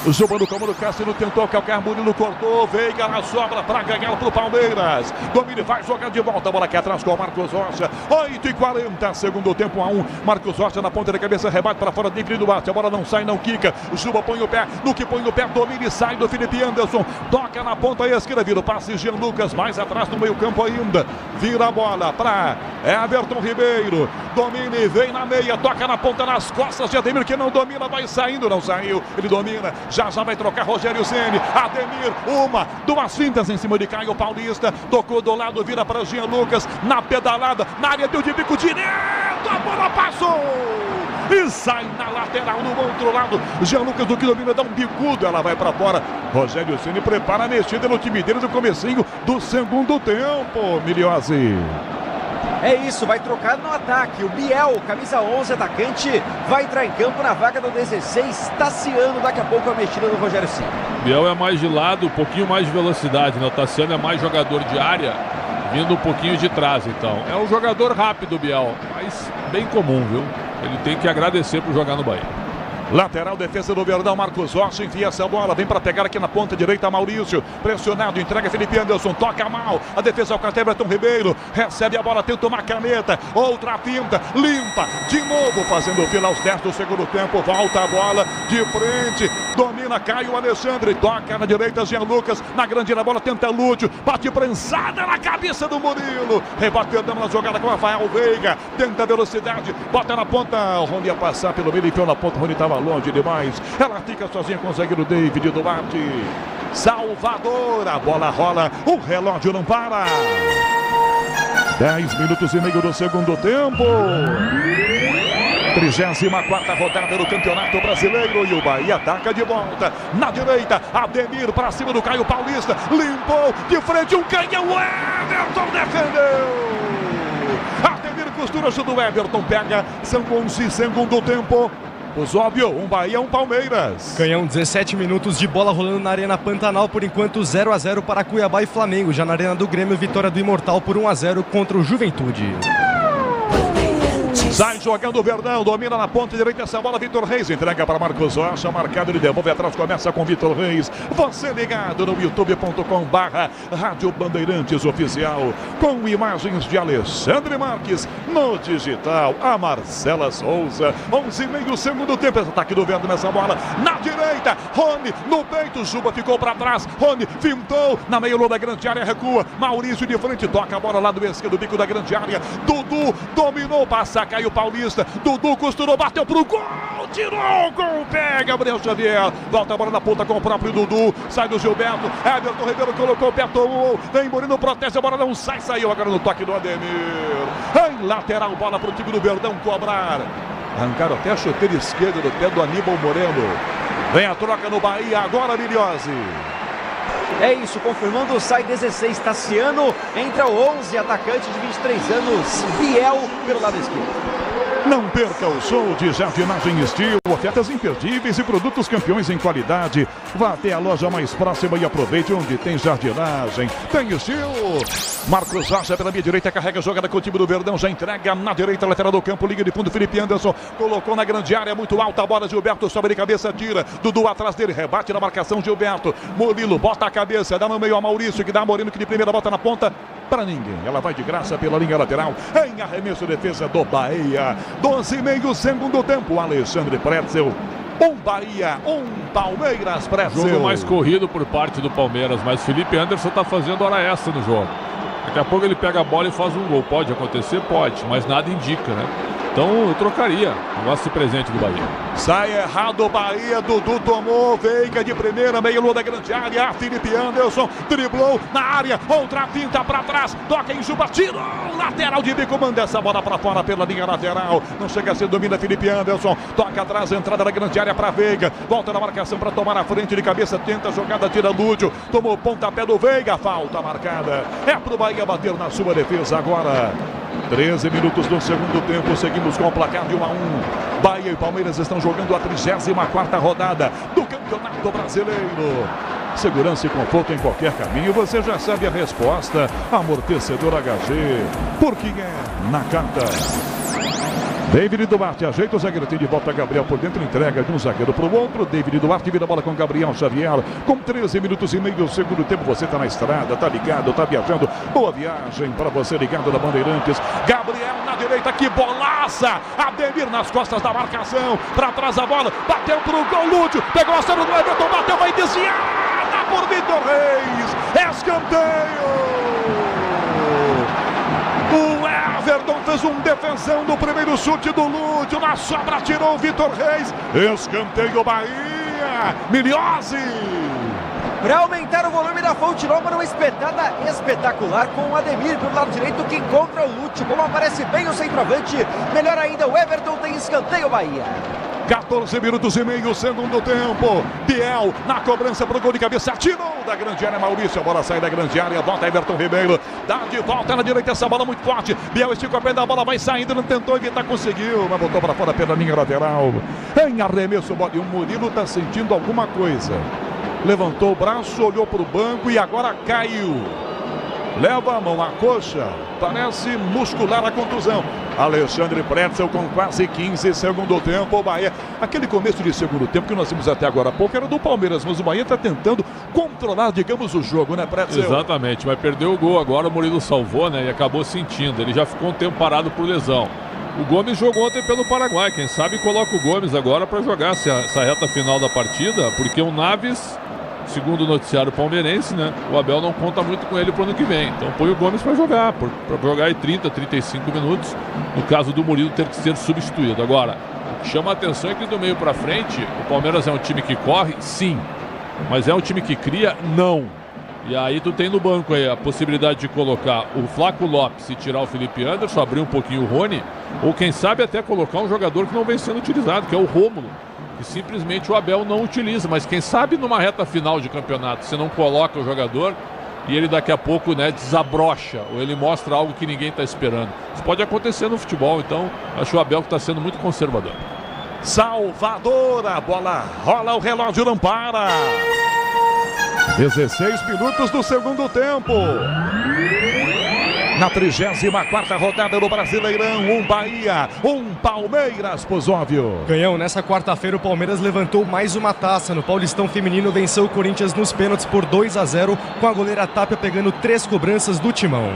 O Juba no comando, Cássio tentou calcar, Murilo cortou, Veiga na sobra para ganhar para o Palmeiras. Domine, vai jogar de volta, a bola aqui atrás com o Marcos Rocha. 8h40, segundo tempo, 1-1. Marcos Rocha na ponta da cabeça, rebate para fora, David Duarte. A bola não sai, não quica. O Juba põe o pé, no que põe o pé, Domine, sai do Felipe Anderson. Toca na ponta esquerda, vira o passe, Jean Lucas, mais atrás no meio campo ainda. Vira a bola para Everton Ribeiro. Domine, vem na meia, toca na ponta, nas costas de Ademir, que não domina, vai saindo, não saiu. Ele domina, já vai trocar Rogério Ceni. Ademir, duas fintas em cima de Caio Paulista. Tocou do lado, vira para Jean Lucas. Na pedalada, na área, deu de bico direto. A bola passou e sai na lateral, no outro lado. Jean Lucas, do que domina, dá um bicudo, ela vai para fora. Rogério Ceni prepara a mexida no time dele no comecinho do segundo tempo. Miliose. É isso, vai trocar no ataque. O Biel, camisa 11, atacante, vai entrar em campo na vaga do 16, Tassiano. Daqui a pouco a mexida do Rogério Ceni. Biel é mais de lado, um pouquinho mais de velocidade, né? O Tassiano é mais jogador de área, vindo um pouquinho de trás, então. É um jogador rápido, Biel, mas bem comum, viu? Ele tem que agradecer por jogar no Bahia. Lateral, defesa do Verdão, Marcos Rocha enfia essa bola, vem para pegar aqui na ponta direita, Maurício, pressionado, entrega Felipe Anderson, toca mal, a defesa ao Everton Ribeiro, recebe a bola, tenta uma caneta, outra finta, limpa, de novo fazendo o final aos 10 do segundo tempo, volta a bola de frente, domina Caio Alexandre, toca na direita, Jean Lucas, na grande na bola, tenta Lúcio, bate prensada na cabeça do Murilo, rebatendo na jogada com Rafael Veiga, tenta velocidade, bota na ponta, o Rony ia passar pelo meio, enfiou na ponta, o Rony estava longe demais, ela fica sozinha com o zagueiro David Duarte. Salvador, a bola rola, o relógio não para. 10 minutos e meio do segundo tempo. 34ª rodada do Campeonato Brasileiro e o Bahia ataca de volta. Na direita, Ademir para cima do Caio Paulista, limpou de frente um canhão, Everton defendeu. Ademir costura, ajuda o Everton, pega, são 11 segundo tempo. Óbvio, um Bahia, um Palmeiras. Canhão, 17 minutos de bola rolando na Arena Pantanal, por enquanto 0-0 para Cuiabá e Flamengo. Já na Arena do Grêmio, vitória do Imortal por 1-0 contra o Juventude. Sai jogando o Verdão, domina na ponta direita essa bola, Vitor Reis entrega para Marcos Rocha, marcado, ele devolve atrás, começa com Vitor Reis. Você ligado no youtube.com/Rádio Bandeirantes Oficial, com imagens de Alexandre Marques, no digital, a Marcela Souza. 11,5 segundo tempo, esse ataque do Verdão nessa bola, na direita, Rony no peito, Juba ficou para trás, Rony fintou, na meia-lua da grande área, recua, Maurício de frente, toca a bola lá do esquerdo, bico da grande área, Dudu dominou, passa, Caio Paulista, Dudu costurou, bateu pro gol, tirou o gol, pega Gabriel Xavier, volta a bola na ponta com o próprio Dudu, sai do Gilberto, Everton Ribeiro colocou o pé, tomou, vem Murilo, protege, a bola não sai, saiu agora no toque do Ademir, em lateral, bola pro time do Verdão cobrar, arrancaram até a chuteira esquerda do pé do Aníbal Moreno, vem a troca no Bahia, agora Miliose. É isso, confirmando, sai 16, Tassiano, entra o 11, atacante de 23 anos, Biel, pelo lado esquerdo. Não perca o show de Jardinagem Steel, ofertas imperdíveis e produtos campeões em qualidade. Vá até a loja mais próxima e aproveite onde tem jardinagem. Tem Steel. Marcos Rocha pela minha direita, carrega a jogada com o time do Verdão, já entrega na direita, lateral do campo, liga de fundo, Felipe Anderson, colocou na grande área, muito alta a bola, Gilberto sobe de cabeça, tira, Dudu atrás dele, rebate na marcação, Gilberto, Murilo bota a cabeça, dá no meio a Maurício, que dá a Moreno, que de primeira bota na ponta, para ninguém, ela vai de graça pela linha lateral, em arremesso defesa do Bahia, 12,5 segundo tempo, Alexandre Pretzel. Um Bahia, um Palmeiras, Pretzel. Jogo mais corrido por parte do Palmeiras, mas Felipe Anderson está fazendo hora extra no jogo. Daqui a pouco ele pega a bola e faz um gol. Pode acontecer? Pode, mas nada indica, né? Então eu trocaria. Eu gosto desse presente do Bahia. Sai errado o Bahia, Dudu tomou, Veiga de primeira, meio lua da grande área, Felipe Anderson driblou na área, outra finta para trás, toca em Juba, tirou, lateral de bico, manda essa bola para fora pela linha lateral, não chega a ser, domina Felipe Anderson, toca atrás, entrada da grande área para Veiga, volta na marcação para tomar a frente de cabeça, tenta a jogada, tira Lúcio, tomou o pontapé do Veiga, falta marcada, é pro Bahia bater na sua defesa agora. 13 minutos do segundo tempo, seguimos com o placar de 1-1. Bahia e Palmeiras estão jogando a 34ª rodada do Campeonato Brasileiro. Segurança e conforto em qualquer caminho, você já sabe a resposta. Amortecedor HG, porque é na carta. David Duarte ajeita o zagueiro, tem de volta Gabriel por dentro, entrega de um zagueiro para o outro. David Duarte vira a bola com Gabriel Xavier. Com 13 minutos e meio do segundo tempo, você está na estrada, está ligado, está viajando. Boa viagem para você ligado na Bandeirantes. Gabriel na direita, que bolaça! Ademir nas costas da marcação, para trás a bola, bateu para o gol, Lúcio, pegou a cena do Everton, bateu, vai desviada por Vitor Reis. Escanteio! O Everton fez um defensão no primeiro chute do Lúcio, na sobra tirou o Vitor Reis, escanteio Bahia, Miliose. Para aumentar o volume da Fonte Nova, uma espetada espetacular com o Ademir pelo lado direito que encontra o Lúcio, como aparece bem o centroavante, melhor ainda o Everton tem escanteio Bahia. 14 minutos e meio, segundo tempo. Biel na cobrança para o gol de cabeça. Tirou da grande área Maurício. A bola sai da grande área. Volta Everton Ribeiro. Dá de volta na direita essa bola muito forte. Biel esticou a pé da bola, vai saindo. Não tentou evitar, conseguiu. Mas botou para fora pela linha lateral. Em arremesso, o Murilo está sentindo alguma coisa. Levantou o braço, olhou para o banco e agora caiu. Leva a mão à coxa. Parece muscular a contusão. Alexandre Pretzel com quase 15 segundo tempo. O Bahia, aquele começo de segundo tempo que nós vimos até agora há pouco era do Palmeiras, mas o Bahia está tentando controlar, digamos, o jogo, né, Pretzel? Exatamente, mas perdeu o gol agora, o Murilo salvou, né, e acabou sentindo. Ele já ficou um tempo parado por lesão. O Gomes jogou ontem pelo Paraguai, quem sabe coloca o Gomes agora para jogar essa reta final da partida, porque o Naves, segundo o noticiário palmeirense, né, o Abel não conta muito com ele para o ano que vem. Então põe o Gomes para jogar aí 30, 35 minutos, no caso do Murilo ter que ser substituído. Agora, o que chama a atenção é que do meio para frente, o Palmeiras é um time que corre, sim, mas é um time que cria, não. E aí tu tem no banco aí a possibilidade de colocar o Flaco Lopes e tirar o Felipe Anderson, abrir um pouquinho o Rony, ou quem sabe até colocar um jogador que não vem sendo utilizado, que é o Rômulo, que simplesmente o Abel não utiliza, mas quem sabe numa reta final de campeonato você não coloca o jogador e ele daqui a pouco, né, desabrocha, ou ele mostra algo que ninguém está esperando. Isso pode acontecer no futebol, então acho o Abel que está sendo muito conservador. Salvador, a bola rola, o relógio não para. 16 minutos do segundo tempo. Na 34ª rodada do Brasileirão, um Bahia, um Palmeiras, Pozóvio. Canhão, nessa quarta-feira o Palmeiras levantou mais uma taça. No Paulistão Feminino venceu o Corinthians nos pênaltis por 2-0, com a goleira Tapia pegando 3 cobranças do timão.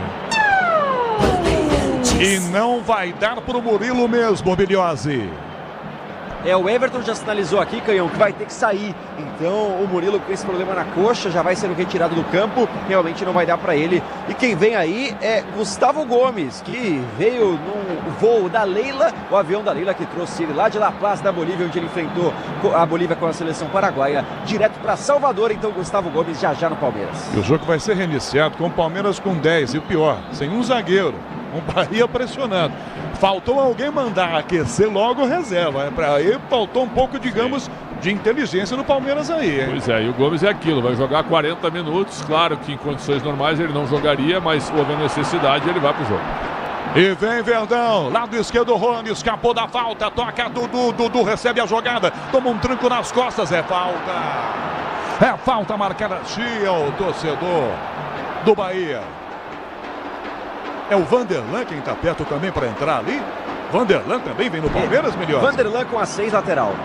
E não vai dar para o Murilo mesmo, Biliose. O Everton já sinalizou aqui, Canhão, que vai ter que sair. Então o Murilo com esse problema na coxa já vai sendo retirado do campo. Realmente não vai dar para ele. E quem vem aí é Gustavo Gomes, que veio num voo da Leila, o avião da Leila que trouxe ele lá de La Paz, da Bolívia, onde ele enfrentou a Bolívia com a seleção paraguaia, direto para Salvador. Então Gustavo Gomes já no Palmeiras. E o jogo vai ser reiniciado com o Palmeiras com 10 e o pior, sem um zagueiro. Um Bahia pressionando. Faltou alguém mandar aquecer logo reserva. Aí faltou um pouco, digamos, de inteligência no Palmeiras aí, hein? Pois é, e o Gomes é aquilo, vai jogar 40 minutos. Claro que em condições normais ele não jogaria, mas se houver necessidade ele vai pro jogo. E vem Verdão, lado esquerdo, Rony, escapou da falta, toca Dudu, recebe a jogada, toma um tranco nas costas, é falta. É falta marcada, chia o torcedor do Bahia. É o Vanderlan quem está perto também para entrar ali. Vanderlan também vem no Palmeiras, melhor. Vanderlan com a 6 lateral.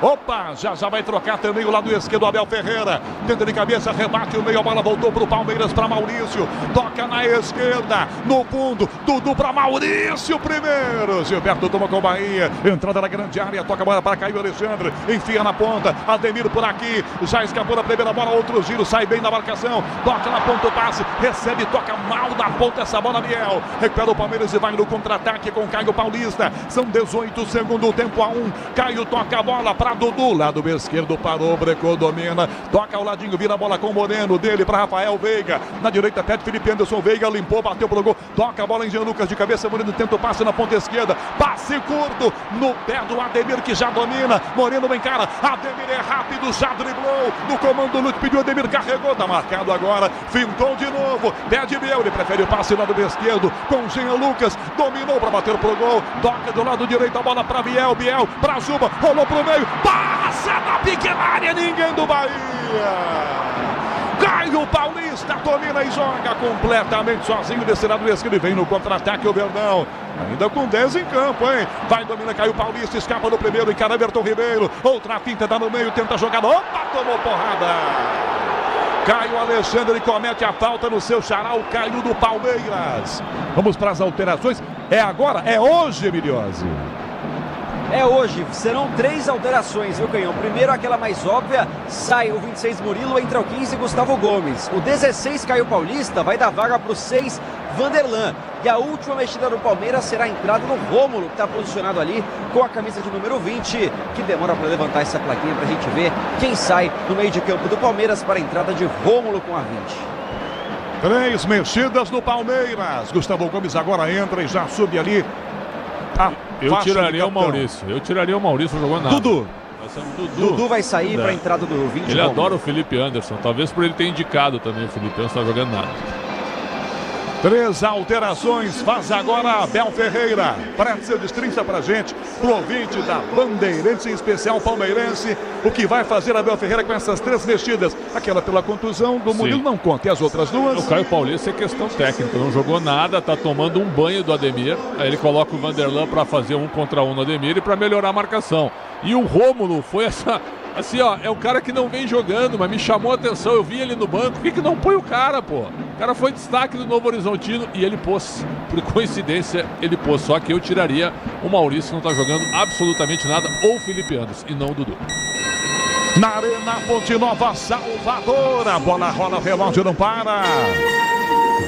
Opa, já vai trocar também o lado esquerdo, Abel Ferreira. Tenta de cabeça, rebate o meio, a bola voltou pro Palmeiras, para Maurício. Toca na esquerda, no fundo, Dudu para Maurício primeiro. Gilberto toma com o Bahia. Entrada na grande área, toca a bola para Caio Alexandre. Enfia na ponta, Ademir por aqui. Já escapou da primeira bola, outro giro, sai bem na marcação. Toca na ponta o passe, recebe, toca mal na ponta essa bola, Biel. Recupera o Palmeiras e vai no contra-ataque com Caio Paulista. São 18 segundo tempo a 1. Caio toca a bola para Dudu, lado esquerdo, parou, brecou, domina, toca ao ladinho, vira a bola com o Moreno, dele para Rafael Veiga, na direita pede Felipe Anderson, Veiga limpou, bateu pro gol, toca a bola em Jean Lucas de cabeça, Moreno tenta o passe na ponta esquerda, passe curto, no pé do Ademir que já domina, Moreno vem cara, Ademir é rápido, já driblou, no comando Lute pediu, Ademir carregou, tá marcado agora, fintou de novo, pede Biel, ele prefere o passe lado esquerdo, com Jean Lucas, dominou para bater pro gol, toca do lado direito a bola para Biel, Biel para Juba, rolou pro meio, passa na pequena área, ninguém do Bahia. Caio Paulista domina e joga completamente sozinho desse lado esquerdo. Vem no contra-ataque o Verdão. Ainda com 10 em campo, hein? Vai, domina Caio Paulista, escapa no primeiro, encara Everton Ribeiro. Outra finta, dá no meio, tenta jogar. Opa, tomou porrada. Caio Alexandre comete a falta no seu xará, o Caio do Palmeiras. Vamos para as alterações. É agora? É hoje, Emiliose. É hoje, serão 3 alterações, viu, Canhão? Primeiro, aquela mais óbvia, sai o 26 Murilo, entra o 15 Gustavo Gomes. O 16 Caio Paulista vai dar vaga para o 6 Vanderlan. E a última mexida do Palmeiras será a entrada do Rômulo, que está posicionado ali com a camisa de número 20, que demora para levantar essa plaquinha para a gente ver quem sai no meio de campo do Palmeiras para a entrada de Rômulo com a 20. 3 mexidas do Palmeiras. Gustavo Gomes agora entra e já sube ali. Eu tiraria o Maurício. Eu tiraria o Maurício jogando nada. Dudu. Dudu vai sair para a entrada do 20. Ele adora o Felipe Anderson. Talvez por ele ter indicado também o Felipe Anderson, não está jogando nada. 3 alterações, faz agora Abel Ferreira. Pretzel destrincha pra gente, pro ouvinte da Bandeirantes, em especial palmeirense, o que vai fazer Abel Ferreira com essas 3 mexidas. Aquela pela contusão do Murilo não conta, e as outras 2? O Caio Paulista é questão técnica, não jogou nada, tá tomando um banho do Ademir. Aí ele coloca o Vanderlan para fazer 1 contra 1 no Ademir e para melhorar a marcação. E o Rômulo foi essa... Assim, ó, é o cara que não vem jogando, mas me chamou a atenção, eu vi ele no banco, por que não põe o cara, pô? O cara foi destaque do Novo Horizontino e ele pôs, por coincidência, ele pôs, só que eu tiraria o Maurício, que não tá jogando absolutamente nada, ou o Felipe Anderson, e não o Dudu. Na Arena Fonte Nova, Salvador, a bola rola, o relógio não para.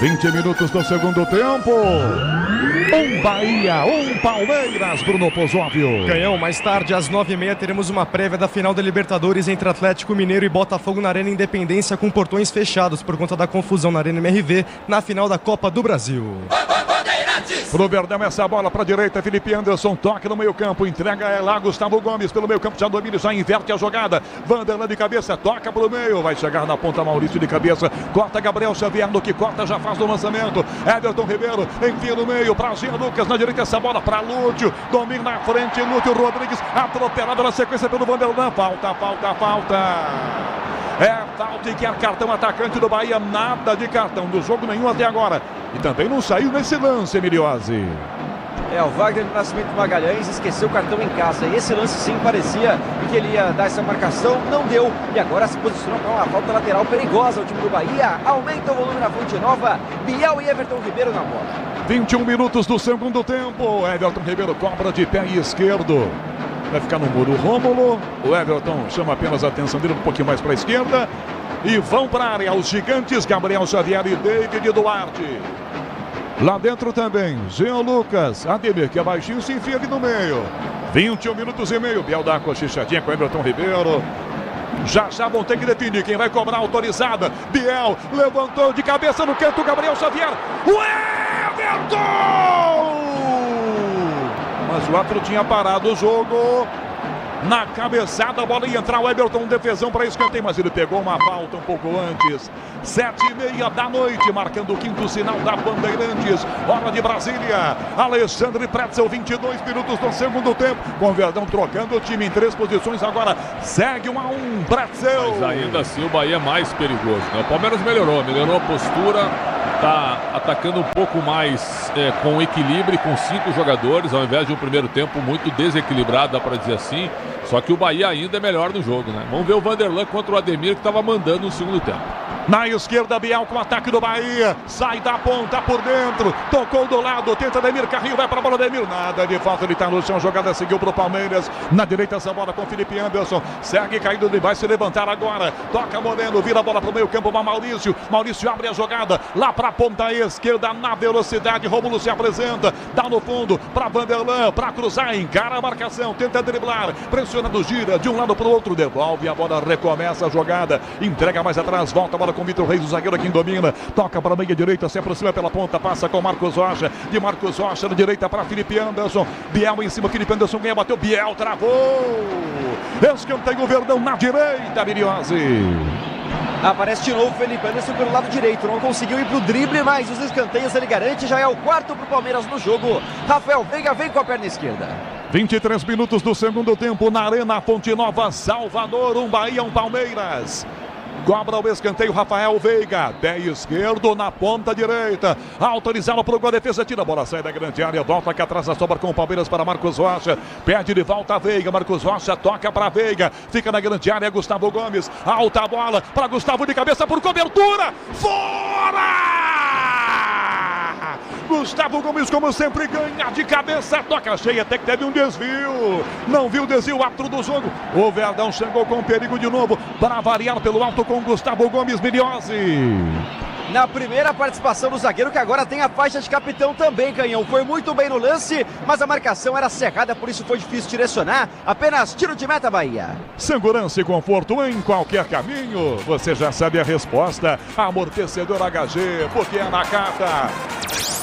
20 minutos do segundo tempo. Um Bahia, um Palmeiras, Bruno Pozóvio. Canhão, mais tarde, às 9h30, teremos uma prévia da final da Libertadores entre Atlético Mineiro e Botafogo na Arena Independência, com portões fechados por conta da confusão na Arena MRV na final da Copa do Brasil. Pro Verdão, essa bola pra direita, Felipe Anderson, toque no meio campo, entrega é lá, Gustavo Gomes pelo meio campo, já domina, já inverte a jogada, Vanderlan de cabeça, toca pro meio, vai chegar na ponta, Maurício de cabeça, corta Gabriel Xavier, no que corta, já faz o lançamento, Everton Ribeiro, enfia no meio, pra Jean Lucas, na direita essa bola pra Lúcio, domina na frente, Lúcio Rodrigues, atropelado na sequência pelo Vanderlan, falta. É falta e quer cartão, atacante do Bahia, nada de cartão do jogo nenhum até agora. E também não saiu nesse lance, Emiliose. O Wagner Nascimento Magalhães esqueceu o cartão em casa. E esse lance sim parecia que ele ia dar essa marcação, não deu. E agora se posicionou para uma falta lateral perigosa. O time do Bahia aumenta o volume na Fonte Nova. Biel e Everton Ribeiro na bola. 21 minutos do segundo tempo. Everton Ribeiro cobra de pé esquerdo. Vai ficar no muro o Rômulo. O Everton chama apenas a atenção dele um pouquinho mais para a esquerda. E vão para a área os gigantes Gabriel Xavier e David Duarte. Lá dentro também, Jean Lucas, Ademir, que é baixinho, se enfia ali no meio. 21 minutos e meio. Biel dá uma cochichadinha com o Everton Ribeiro. Já vão ter que definir quem vai cobrar autorizada. Biel levantou de cabeça no canto, Gabriel Xavier. O Everton! Mas o árbitro tinha parado o jogo. Na cabeçada, a bola ia entrar, o Everton, defesão para escanteio, mas ele pegou uma falta um pouco antes. 7h30 da noite, marcando o 5º sinal da Bandeirantes. Hora de Brasília. Alexandre Pretzel, 22 minutos do segundo tempo. Com o Verdão trocando o time em 3 posições. Agora segue 1-1, Pretzel. Mas ainda assim o Bahia é mais perigoso, né? O Palmeiras melhorou a postura. está atacando um pouco mais com equilíbrio, com 5 jogadores, ao invés de um primeiro tempo muito desequilibrado, dá para dizer assim. Só que o Bahia ainda é melhor no jogo, né? Vamos ver o Vanderlan contra o Ademir, que estava mandando no segundo tempo. Na esquerda, Biel com o ataque do Bahia. Sai da ponta por dentro. Tocou do lado, tenta Ademir, carrinho, vai para a bola, Ademir. Nada de falta, ele está no chão. Jogada seguiu para o Palmeiras. Na direita, essa bola com Felipe Anderson. Segue caindo, ele vai se levantar agora. Toca Moreno, vira a bola para o meio campo para Maurício. Maurício abre a jogada lá para a ponta esquerda, na velocidade. Rômulo se apresenta, dá no fundo para Vanderlan, para cruzar, encara a marcação, tenta driblar, pressionando, gira de um lado para o outro, devolve a bola, recomeça a jogada, entrega mais atrás, volta a bola com Vitor Reis, o zagueiro quem domina, toca para a meia direita, se aproxima pela ponta, passa com Marcos Rocha, de Marcos Rocha na direita para Felipe Anderson, Biel em cima, Felipe Anderson ganha, bateu, Biel travou, escanteio o Verdão na direita, Miriose. Aparece de novo o Felipe Anderson pelo lado direito, não conseguiu ir pro drible, mas os escanteios ele garante, já é o 4º pro Palmeiras no jogo. Rafael Veiga vem com a perna esquerda. 23 minutos do segundo tempo na Arena Fonte Nova, Salvador, um Bahia, um Palmeiras. Cobra o escanteio, Rafael Veiga, pé esquerdo na ponta direita, autorizado para o gol, a defesa tira a bola, sai da grande área, volta aqui atrás, a sobra com o Palmeiras para Marcos Rocha, pede de volta a Veiga, Marcos Rocha toca para Veiga, fica na grande área, Gustavo Gomes, alta bola para Gustavo de cabeça por cobertura, fora! Gustavo Gomes, como sempre, ganha de cabeça, toca cheia, até que teve um desvio, não viu o desvio, árbitro do jogo, o Verdão chegou com perigo de novo, para variar pelo alto com Gustavo Gomes, Miriose. Na primeira participação do zagueiro, que agora tem a faixa de capitão também, Canhão. Foi muito bem no lance, mas a marcação era cerrada, por isso foi difícil direcionar. Apenas tiro de meta, Bahia. Segurança e conforto em qualquer caminho. Você já sabe a resposta. Amortecedor HG, porque é na carta.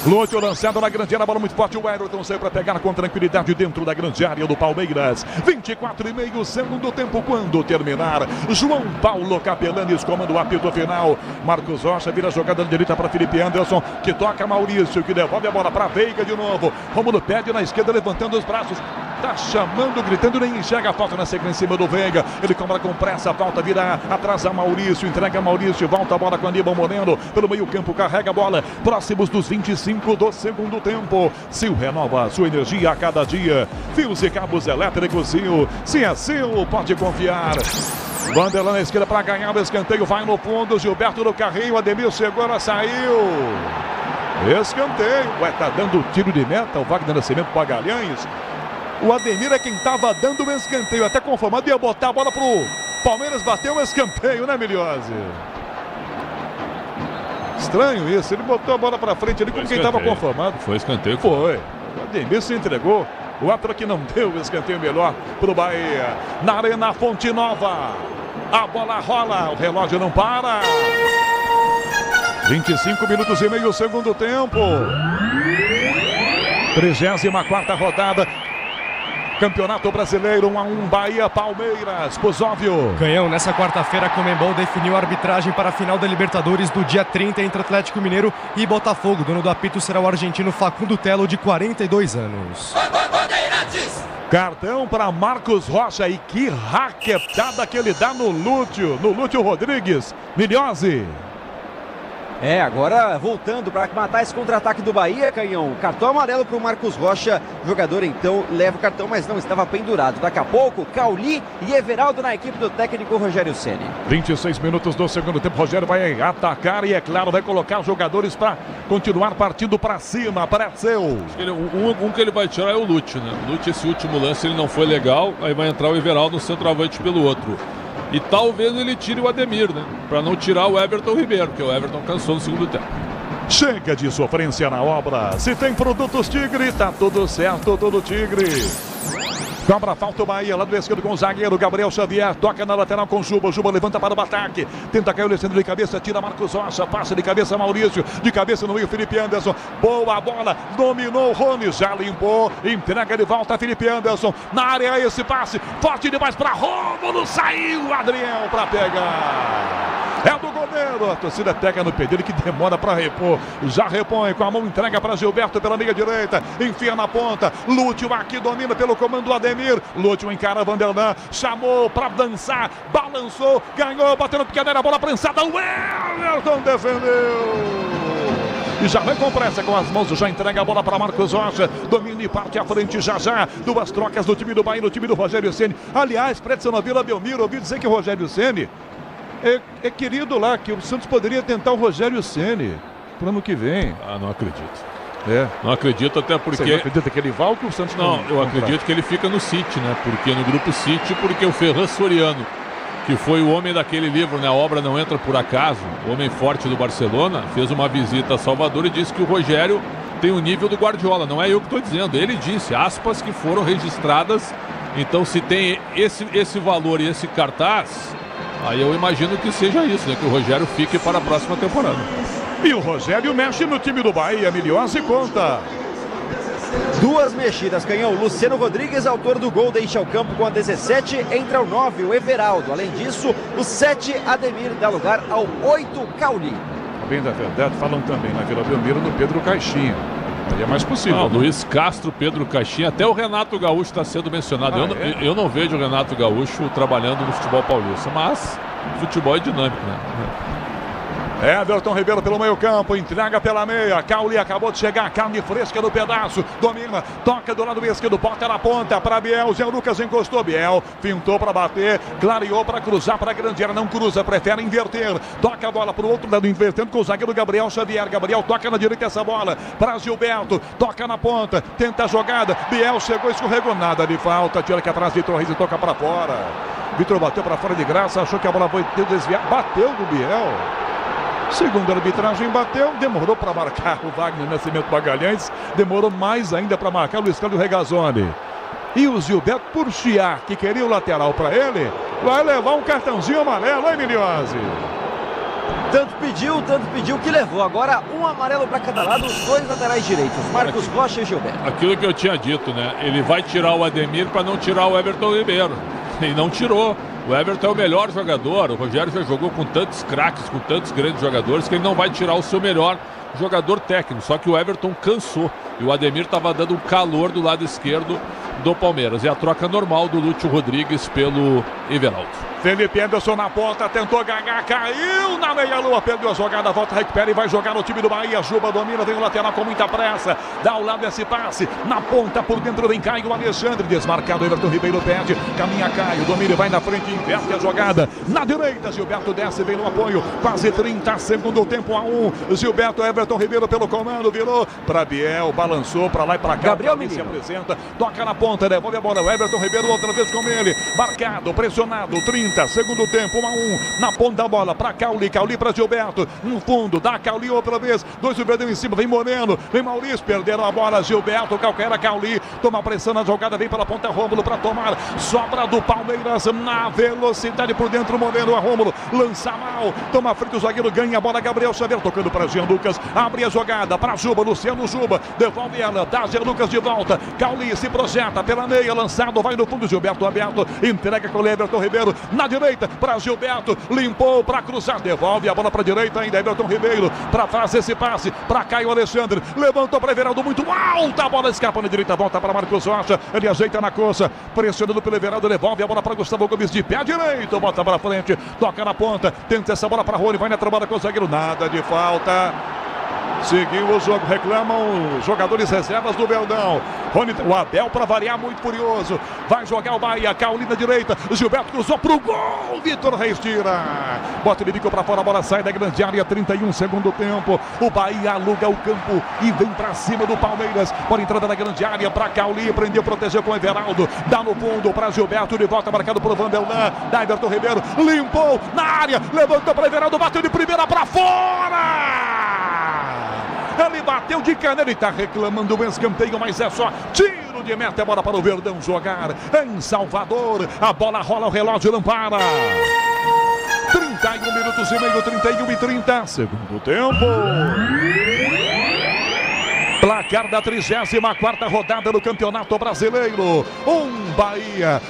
Lúcio lançado na grande área, bola muito forte. O Everton saiu para pegar com tranquilidade dentro da grande área do Palmeiras. 24,5 segundo tempo. Quando terminar, João Paulo Capelanes comanda o apito final. Marcos Rocha vira a jogada na direita para Felipe Anderson, que toca Maurício, que devolve a bola para Veiga de novo. Rômulo pede na esquerda, levantando os braços. Tá chamando, gritando, nem enxerga a falta na sequência em cima do Veiga. Ele cobra com pressa, a falta vira atrás a Maurício, entrega a Maurício, volta a bola com Aníbal Moreno pelo meio campo, carrega a bola, próximos dos 25 do segundo tempo. Sil renova a sua energia a cada dia. Fios e cabos elétricos Sil, se é Sil, pode confiar. Vanderlan na esquerda para ganhar o escanteio, vai no fundo, Gilberto no carrinho, Ademir chegou, ela saiu. Escanteio, tá dando tiro de meta, o Wagner Nascimento Pagalhães. O Ademir é quem estava dando o escanteio, até conformado, ia botar a bola pro Palmeiras, bateu o escanteio, né, Miriose? Estranho isso, ele botou a bola para frente ali com quem estava conformado. Foi escanteio. Foi, o Ademir se entregou. O outro aqui não deu o escanteio melhor pro Bahia. Na Arena Fonte Nova, a bola rola, o relógio não para. 25 minutos e meio, segundo tempo. 34ª rodada. Campeonato Brasileiro, 1-1, Bahia, Palmeiras, Pozóvio. Canhão, nessa quarta-feira a Conmebol definiu a arbitragem para a final da Libertadores do dia 30 entre Atlético Mineiro e Botafogo. Dono do apito será o argentino Facundo Telo, de 42 anos. Cartão para Marcos Rocha, e que raquetada que ele dá no Lúcio Rodrigues. Miriose. Agora voltando para matar esse contra-ataque do Bahia, Canhão. Cartão amarelo para o Marcos Rocha. O jogador então leva o cartão, mas não estava pendurado. Daqui a pouco, Cauli e Everaldo na equipe do técnico Rogério Ceni. 26 minutos do segundo tempo. Rogério vai atacar e, é claro, vai colocar os jogadores para continuar partindo para cima. Apareceu. Um que ele vai tirar é o Lúcio, né? O Lúcio, esse último lance, ele não foi legal. Aí vai entrar o Everaldo no centroavante pelo outro. E talvez ele tire o Ademir, né? Para não tirar o Everton Ribeiro, porque o Everton cansou no segundo tempo. Chega de sofrência na obra. Se tem produtos Tigre, tá tudo certo, tudo Tigre. Cobra falta o Bahia, lá do esquerdo com o zagueiro Gabriel Xavier, toca na lateral com o Juba, Juba levanta para o ataque, tenta cair o Alessandro de cabeça, tira Marcos Rocha, passa de cabeça Maurício, de cabeça no meio Felipe Anderson, boa bola, dominou o Rony, já limpou, entrega de volta Felipe Anderson, na área esse passe, forte demais para Rômulo, saiu Adriel para pegar. É do goleiro, a torcida pega no pé dele, que demora para repor, já repõe com a mão, entrega para Gilberto pela meia direita, enfia na ponta, Lúcio aqui domina pelo comando do Ademir, Lúcio encara Vanderlan, chamou para dançar, balançou, ganhou, bateu no pequeno, a bola prensada, o Everton defendeu. e já vem com pressa com as mãos, já entrega a bola para Marcos Rocha, domina e parte à frente já. Duas trocas do time do Bahia, no time do Rogério Ceni. Aliás, Predson na Vila Belmiro, ouvi dizer que o Rogério Ceni é querido lá, que o Santos poderia tentar o Rogério Ceni pro ano que vem. Não acredito. Não acredito, até porque... Você não acredita que ele vai ou que o Santos não? Eu acredito que ele fica no City, né? Porque no grupo City, porque o Ferran Soriano, que foi o homem daquele livro, né? A obra não entra por acaso, o homem forte do Barcelona, fez uma visita a Salvador e disse que o Rogério tem o nível do Guardiola. Não é eu que estou dizendo, ele disse, aspas que foram registradas. Então, se tem esse valor e esse cartaz, aí eu imagino que seja isso, né? Que o Rogério fique para a próxima temporada. E o Rogério mexe no time do Bahia, Miliose conta. Duas mexidas, canhão. Luciano Rodrigues, autor do gol, deixa o campo com a 17, entra o 9, o Everaldo. Além disso, o 7, Ademir, dá lugar ao 8, Cauli. Bem da verdade, falam também na Vila Belmiro no Pedro Caixinha. Aí é mais possível. Luiz Castro, Pedro Caixinha, até o Renato Gaúcho está sendo mencionado. Eu não vejo o Renato Gaúcho trabalhando no futebol paulista, mas o futebol é dinâmico, né? Everton Ribeiro pelo meio campo, entrega pela meia, Cauli acabou de chegar, carne fresca no pedaço, domina, toca do lado esquerdo, bota na ponta para Biel, Zé Lucas encostou, Biel, fintou para bater, clareou para cruzar para a grande área, não cruza, prefere inverter, toca a bola para o outro lado, invertendo com o zagueiro Gabriel Xavier, Gabriel toca na direita essa bola, para Gilberto, toca na ponta, tenta a jogada, Biel chegou, escorregou, nada de falta, tira aqui atrás, Vitor Reis e toca para fora, Vitor bateu para fora de graça, achou que a bola foi desviar, bateu do Biel. Segundo a arbitragem, bateu, demorou para marcar o Wagner Nascimento Magalhães, demorou mais ainda para marcar o Luiz Cláudio Regazzoni. E o Gilberto Purchiar, que queria o lateral para ele, vai levar um cartãozinho amarelo, hein, Miliose? Tanto pediu que levou. Agora um amarelo para cada lado, os dois laterais direitos, Marcos Rocha e Gilberto. Aquilo que eu tinha dito, né? Ele vai tirar o Ademir para não tirar o Everton Ribeiro. E não tirou. O Everton é o melhor jogador. O Rogério já jogou com tantos craques, com tantos grandes jogadores, que ele não vai tirar o seu melhor jogador técnico. Só que o Everton cansou. E o Ademir estava dando um calor do lado esquerdo do Palmeiras. É a troca normal do Lúcio Rodrigues pelo Everaldo. Felipe Anderson na ponta, tentou ganhar, caiu na meia-lua, perdeu a jogada, volta, recupera e vai jogar no time do Bahia. Juba domina, vem o lateral com muita pressa, dá ao lado esse passe, na ponta por dentro vem Caio Alexandre, desmarcado, Everton Ribeiro perde, caminha Caio, domina e vai na frente, inverte a jogada, na direita, Gilberto desce, vem no apoio, quase 30 segundos, tempo a 1, Gilberto, Everton Ribeiro pelo comando, virou para Biel, balançou para lá e para cá, Gabriel se apresenta, toca na ponta, devolve a bola, o Everton Ribeiro outra vez com ele, marcado, pressionado, 30, segundo tempo, 1-1, na ponta da bola para Cauli para Gilberto, no fundo, dá Cauli outra vez, dois perdeu em cima, vem Moreno, vem Maurício, perderam a bola, Gilberto, calcaia Cauli, toma pressão na jogada, vem pela ponta Rômulo para tomar, sobra do Palmeiras na velocidade por dentro, Moreno, a Rômulo, lança mal, toma frente o zagueiro, ganha a bola, Gabriel Xavier, tocando para Jean Lucas, abre a jogada para Juba, Luciano Juba, devolve ela, dá Jean Lucas de volta, Cauli se projeta pela meia, lançado, vai no fundo, Gilberto aberto, entrega com o Everton Ribeiro, na direita para Gilberto, limpou para cruzar, devolve a bola para a direita ainda, Everton Ribeiro para fazer esse passe para Caio Alexandre, levantou para Everaldo muito alta, a bola escapa na direita, volta para Marcos Rocha, ele ajeita na coxa, pressionando pelo Everaldo, devolve a bola para Gustavo Gomes de pé direito, bota para frente, toca na ponta, tenta essa bola para Rony, vai na trabalha com o zagueiro, nada de falta. Seguiu o jogo, reclamam os jogadores reservas do Verdão. Rony, o Abel para variar, muito furioso. Vai jogar o Bahia, Cauli na direita. Gilberto cruzou pro gol. Vitor Reis tira. Bota ele bico para fora, a bola sai da grande área. 31 segundo tempo. O Bahia aluga o campo e vem para cima do Palmeiras. Por entrada da grande área para Cauli. Prendeu, protegeu com o Everaldo. Dá no fundo para Gilberto. De volta marcado por Vanderlan. Da Everton Ribeiro. Limpou na área. Levantou para Everaldo. Bateu de primeira para fora. Ele bateu de canela e está reclamando o escanteio, mas é só tiro de meta, a bola para o Verdão jogar em Salvador. A bola rola, o relógio não para. 31 minutos e meio, 31 e 30, segundo tempo. Placar da 34ª rodada do Campeonato Brasileiro. Bahia,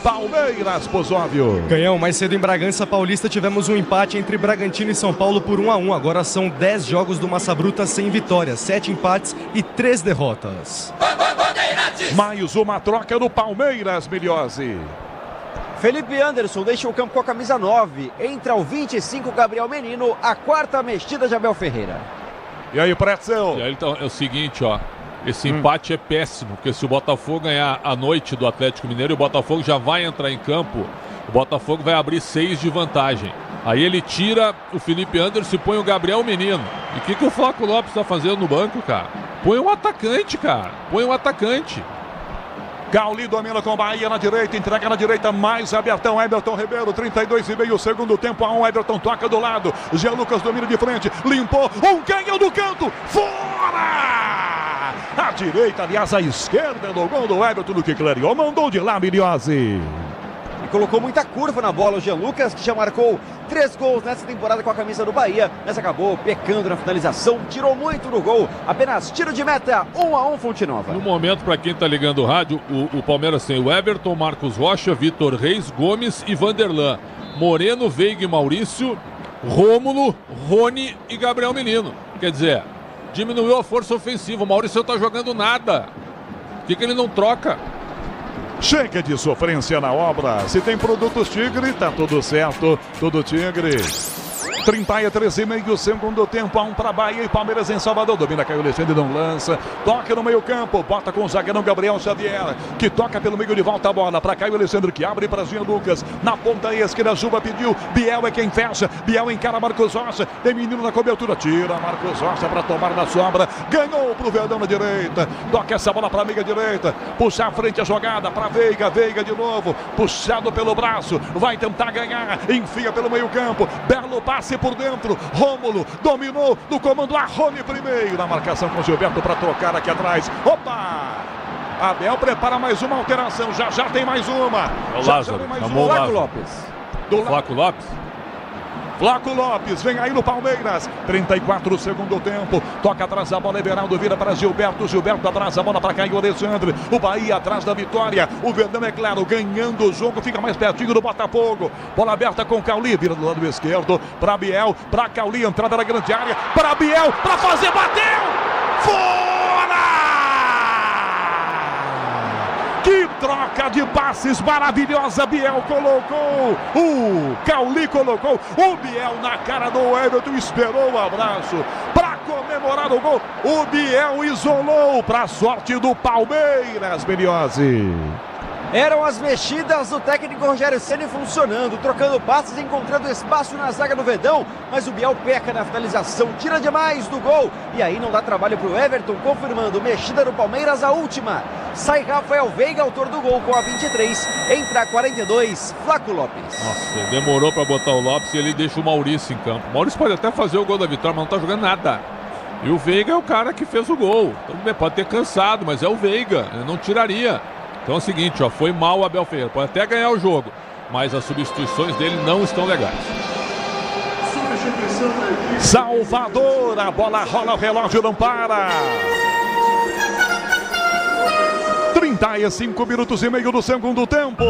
Palmeiras, Pozóvio. Canhão, mais cedo em Bragança Paulista tivemos um empate entre Bragantino e São Paulo por 1-1. Agora são 10 jogos do Massa Bruta sem vitórias, 7 empates e 3 derrotas. Mais uma troca do Palmeiras, Miliose. Felipe Anderson deixa o campo com a camisa 9. Entra o 25, Gabriel Menino, a quarta mexida de Abel Ferreira. E aí, Pretzel? E aí, então, é o seguinte, ó. Esse empate é péssimo, porque se o Botafogo ganhar a noite do Atlético Mineiro, o Botafogo já vai entrar em campo, o Botafogo vai abrir 6 de vantagem. Aí ele tira o Felipe Anderson e põe o Gabriel Menino. E o que o Flaco Lopes está fazendo no banco, cara? Põe um atacante, cara. Põe um atacante. Cauli domina com Bahia na direita, entrega na direita, mais abertão, Everton Ribeiro, 32,5, segundo tempo, a 1, Everton toca do lado, Jean Lucas domina de frente, limpou, canhão do canto, fora! À direita, aliás, à esquerda, no gol do Everton, do que clareou, mandou de lá, Miliose. E colocou muita curva na bola o Jean Lucas, que já marcou 3 gols nessa temporada com a camisa do Bahia, mas acabou pecando na finalização, tirou muito no gol, apenas tiro de meta, 1-1 Fonte Nova. No momento, para quem tá ligando o rádio, o Palmeiras tem o Everton, Marcos Rocha, Vitor Reis, Gomes e Vanderlan, Moreno, Veiga e Maurício, Rômulo, Rony e Gabriel Menino. Quer dizer, diminuiu a força ofensiva, o Maurício não tá jogando nada. Por que ele não troca? Chega de sofrência na obra. Se tem produtos Tigre, tá tudo certo. Tudo Tigre. 33,5, segundo tempo, a 1 para Bahia e Palmeiras em Salvador. Domina Caio Alexandre, não lança. Toca no meio campo, bota com o zagueirão Gabriel Xavier, que toca pelo meio de volta a bola para Caio Alexandre, que abre para Jean Lucas. Na ponta esquerda, Juba pediu. Biel é quem fecha. Biel encara Marcos Rocha. Tem menino na cobertura. Tira Marcos Rocha para tomar na sobra. Ganhou pro Verdão na direita. Toca essa bola para a meia direita. Puxa à frente a jogada para Veiga. Veiga de novo. Puxado pelo braço. Vai tentar ganhar. Enfia pelo meio campo. Belo passe por dentro, Rômulo dominou no comando, Arrone primeiro, na marcação com Gilberto para trocar aqui atrás, opa! Abel prepara mais uma alteração, já tem mais uma. É o Lázaro, chamou o Flaco Lopes. Flaco Lopes? Flaco Lopes, vem aí no Palmeiras, 34 segundo tempo, toca atrás a bola, Everaldo vira para Gilberto, Gilberto atrás a bola para Caio Alexandre, o Bahia atrás da vitória, o Verdão é claro, ganhando o jogo, fica mais pertinho do Botafogo, bola aberta com Cauli, vira do lado esquerdo, para Biel, para Cauli, entrada na grande área, para Biel, para fazer, bateu, fora! Que troca de passes maravilhosa, Biel colocou, o Cauli colocou, o Biel na cara do Everton, esperou o abraço para comemorar o gol, o Biel isolou para a sorte do Palmeiras, Miliose. Eram as mexidas do técnico Rogério Ceni funcionando, trocando passes, encontrando espaço na zaga do Verdão, mas o Biel peca na finalização, tira demais do gol, e aí não dá trabalho para o Everton, confirmando mexida do Palmeiras, a última. Sai Rafael Veiga, autor do gol com a 23, entra a 42, Flaco Lopes. Nossa, demorou para botar o Lopes e ele deixa o Maurício em campo. O Maurício pode até fazer o gol da vitória, mas não tá jogando nada. E o Veiga é o cara que fez o gol. Então, pode ter cansado, mas é o Veiga, ele não tiraria. Então é o seguinte, ó, foi mal o Abel Ferreira, pode até ganhar o jogo, mas as substituições dele não estão legais. Salvador, a bola rola, o relógio não para. 35 minutos e meio do segundo tempo.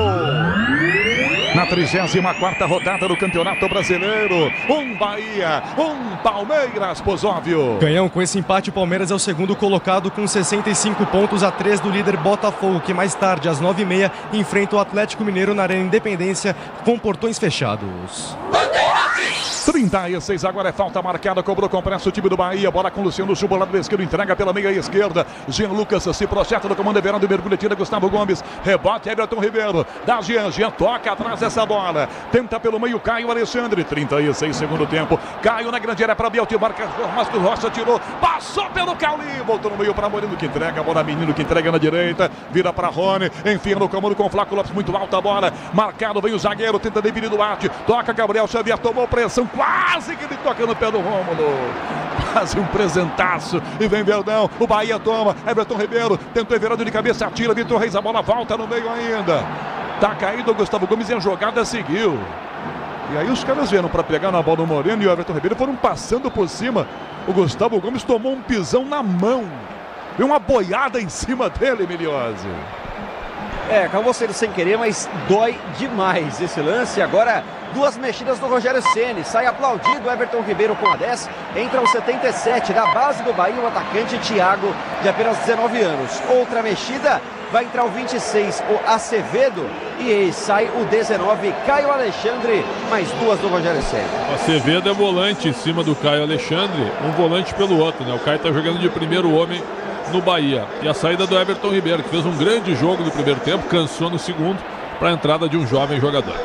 Na 34ª rodada do Campeonato Brasileiro, um Bahia, um Palmeiras, Pozóvio. Ganhão, com esse empate, o Palmeiras é o segundo colocado com 65 pontos a 3 do líder Botafogo, que mais tarde, às 9h30, enfrenta o Atlético Mineiro na Arena Independência com portões fechados. 36, agora é falta marcada, cobrou com pressa o time do Bahia, bola com Luciano Juba, lado esquerdo, entrega pela meia esquerda, Jean Lucas se projeta no comando, Everaldo mergulha, tira Gustavo Gomes, rebote Everton Ribeiro, dá Jean toca atrás dessa bola, tenta pelo meio Caio Alexandre, 36 segundo tempo, Caio na grande área para Biel, que marca, Marcos Rocha tirou, passou pelo Cauli, voltou no meio para Moreno, que entrega a bola, Menino que entrega na direita, vira para Rony, enfia no comando com o Flaco Lopes, muito alta a bola, marcado, vem o zagueiro, tenta definir do arte, toca Gabriel Xavier, tomou pressão, quase que ele toca no pé do Rômulo. Quase um presentaço. E vem Verdão. O Bahia toma. Everton Ribeiro. Tentou Everaldo de cabeça. Atira. Vitor Reis. A bola volta no meio ainda. Tá caído o Gustavo Gomes e a jogada seguiu. E aí os caras vieram para pegar na bola do Moreno e o Everton Ribeiro foram passando por cima. O Gustavo Gomes tomou um pisão na mão. Deu uma boiada em cima dele, Miliose. Acabou sendo sem querer, mas dói demais esse lance. Agora, duas mexidas do Rogério Ceni. Sai aplaudido Everton Ribeiro com a 10. Entra o 77 da base do Bahia, o atacante Thiago, de apenas 19 anos. Outra mexida, vai entrar o 26, o Acevedo. E sai o 19, Caio Alexandre. Mais duas do Rogério Ceni. O Acevedo é volante em cima do Caio Alexandre. Um volante pelo outro, né? O Caio tá jogando de primeiro homem no Bahia. E a saída do Everton Ribeiro, que fez um grande jogo no primeiro tempo, cansou no segundo, para a entrada de um jovem jogador.